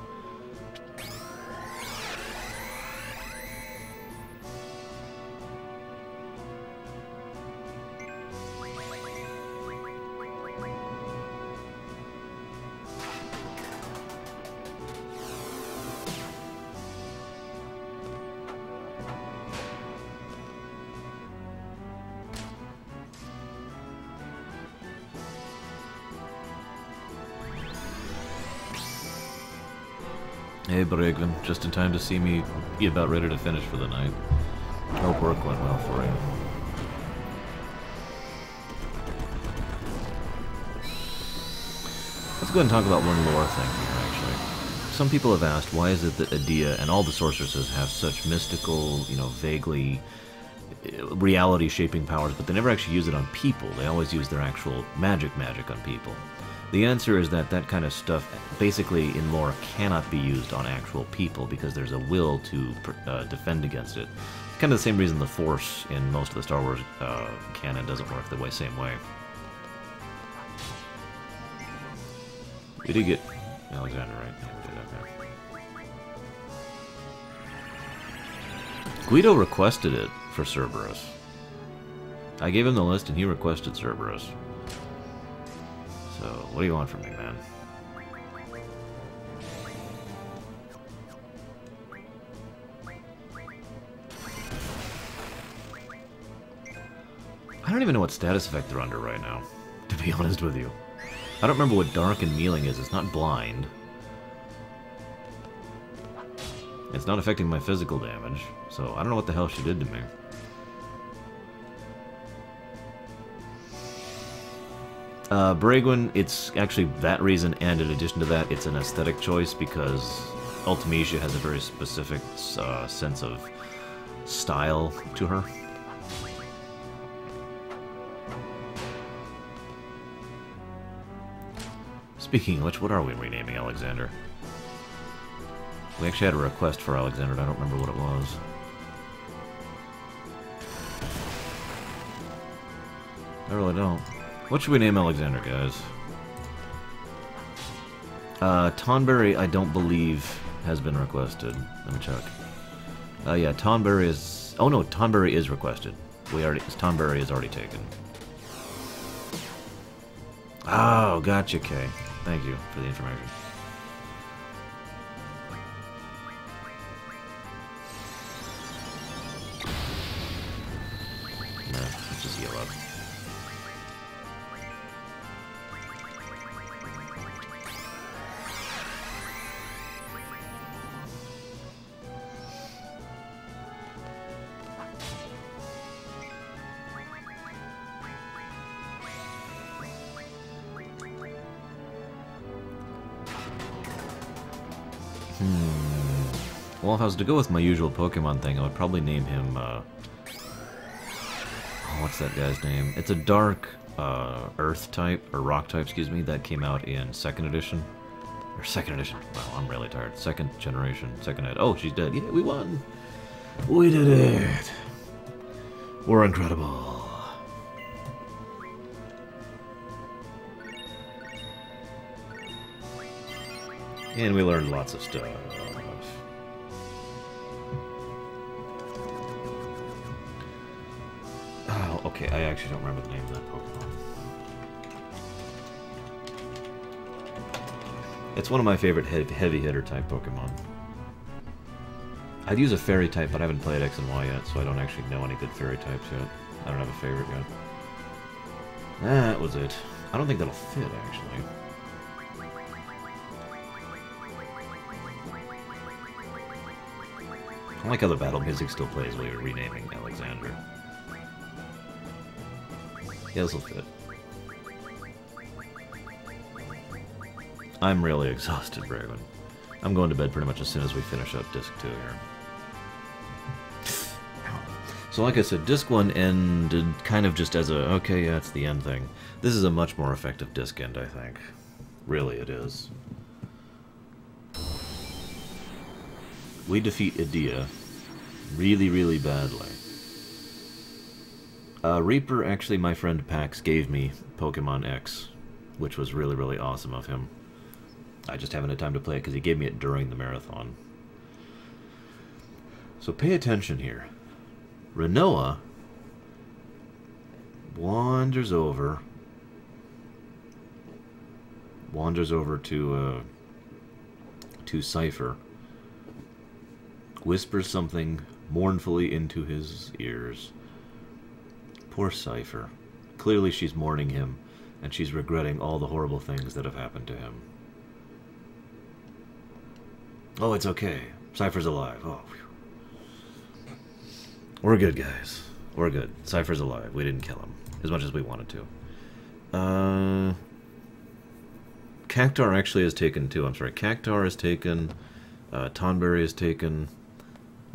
Hey, Bregvin, just in time to see me be about ready to finish for the night. Hope work went well for you. Let's go ahead and talk about one lore thing here, actually. Some people have asked, why is it that Adia and all the sorceresses have such mystical, vaguely reality-shaping powers, but they never actually use it on people. They always use their actual magic on people. The answer is that that kind of stuff, basically in lore, cannot be used on actual people because there's a will to defend against it. Kind of the same reason the Force in most of the Star Wars canon doesn't work the same way. We did get Alexander, right? Yeah, we did, okay. Guido requested it for Cerberus. I gave him the list and he requested Cerberus. So, what do you want from me, man? I don't even know what status effect they're under right now, to be honest with you. I don't remember what Dark and Mealing is. It's not blind. It's not affecting my physical damage, so I don't know what the hell she did to me. Bregwin, it's actually that reason, and in addition to that, it's an aesthetic choice because Ultimecia has a very specific sense of style to her. Speaking of which, what are we renaming Alexander? We actually had a request for Alexander, and I don't remember what it was. I really don't. What should we name Alexander, guys? Tonberry, I don't believe, has been requested. Let me check. Yeah, Tonberry is... Oh no, Tonberry is requested. Tonberry is already taken. Oh, gotcha, Kay. Thank you for the information. No, let's just heal up. Well, if I was to go with my usual Pokemon thing, I would probably name him, oh, what's that guy's name? It's a dark, Earth type, or Rock type, excuse me, that came out in 2nd edition. Or 2nd edition. Wow, I'm really tired. 2nd generation. 2nd ed. Oh, she's dead. Yeah, we won! We did it! We're incredible. And we learned lots of stuff. Oh, okay, I actually don't remember the name of that Pokemon. It's one of my favorite heavy hitter type Pokemon. I'd use a fairy type, but I haven't played X and Y yet, so I don't actually know any good fairy types yet. I don't have a favorite yet. That was it. I don't think that'll fit, actually. I like how the battle music still plays while you're renaming Alexander. Yeah, this'll fit. I'm really exhausted, Braven. I'm going to bed pretty much as soon as we finish up Disc 2 here. So like I said, Disc 1 ended kind of just as a, okay, yeah, it's the end thing. This is a much more effective Disc end, I think. Really, it is. We defeat Edea really, really badly. Reaper, actually, my friend Pax gave me Pokemon X, which was really, really awesome of him. I just haven't had time to play it because he gave me it during the marathon. So pay attention here. Renoa wanders over to Cypher, whispers something mournfully into his ears. Poor Cypher. Clearly she's mourning him, and she's regretting all the horrible things that have happened to him. Oh, it's okay. Cypher's alive. Oh, whew. We're good, guys. We're good. Cypher's alive. We didn't kill him, as much as we wanted to. Cactar actually is taken, too. I'm sorry. Cactar is taken. Tonberry is taken.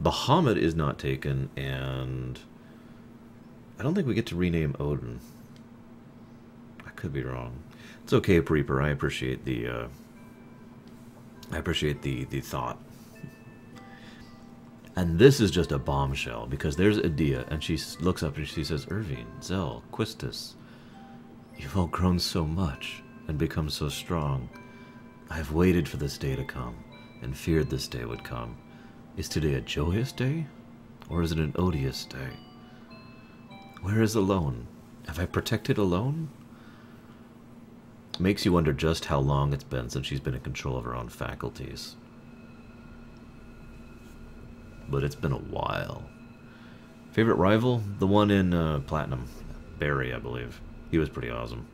Bahamut is not taken, and I don't think we get to rename Odin. I could be wrong. It's okay, Reaper. I appreciate the thought. And this is just a bombshell, because there's Edea, and she looks up and she says, Irvine, Zell, Quistis, you've all grown so much and become so strong. I have waited for this day to come, and feared this day would come. Is today a joyous day, or is it an odious day? Where is Alone? Have I protected Alone? Makes you wonder just how long it's been since she's been in control of her own faculties. But it's been a while. Favorite rival? The one in Platinum. Barry, I believe. He was pretty awesome.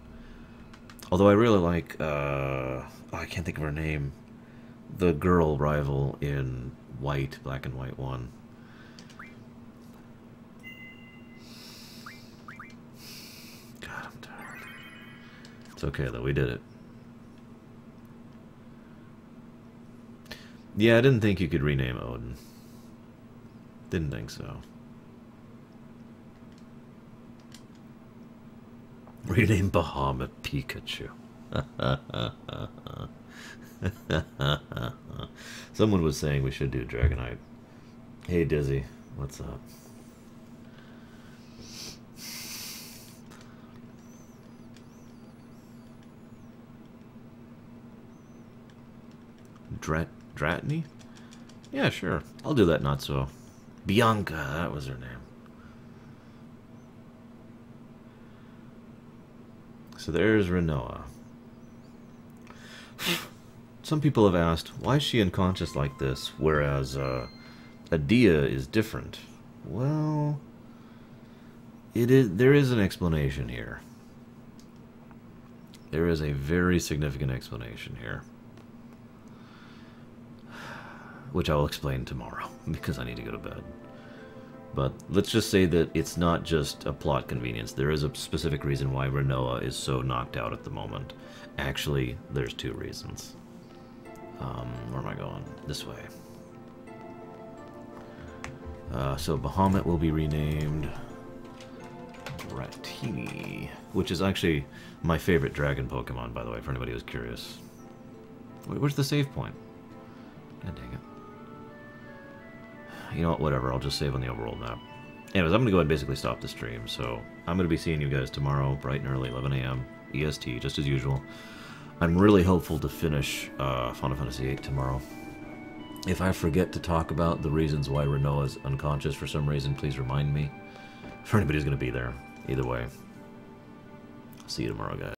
Although I really like, oh, I can't think of her name. The girl rival in White, Black and White 1. God, I'm tired. It's okay, though. We did it. Yeah, I didn't think you could rename Odin. Didn't think so. Rename Bahamut Pikachu. Someone was saying we should do Dragonite. Hey Dizzy, what's up? Dratney? Yeah, sure. I'll do that, not so. Bianca, that was her name. So there's Renoa. Some people have asked, why is she unconscious like this, whereas Edea is different? Well, there is an explanation here. There is a very significant explanation here. Which I'll explain tomorrow, because I need to go to bed. But let's just say that it's not just a plot convenience. There is a specific reason why Renoa is so knocked out at the moment. Actually, there's two reasons. Where am I going? this way. So Bahamut will be renamed Ratini, which is actually my favorite dragon Pokemon, by the way, for anybody who's curious. Wait, where's the save point? God dang it. You know what, whatever, I'll just save on the overworld map. Anyways, I'm going to go ahead and basically stop the stream, so I'm going to be seeing you guys tomorrow, bright and early, 11 a.m. EST, just as usual. I'm really hopeful to finish Final Fantasy VIII tomorrow. If I forget to talk about the reasons why Renault is unconscious for some reason, please remind me. For anybody who's going to be there. Either way. See you tomorrow, guys.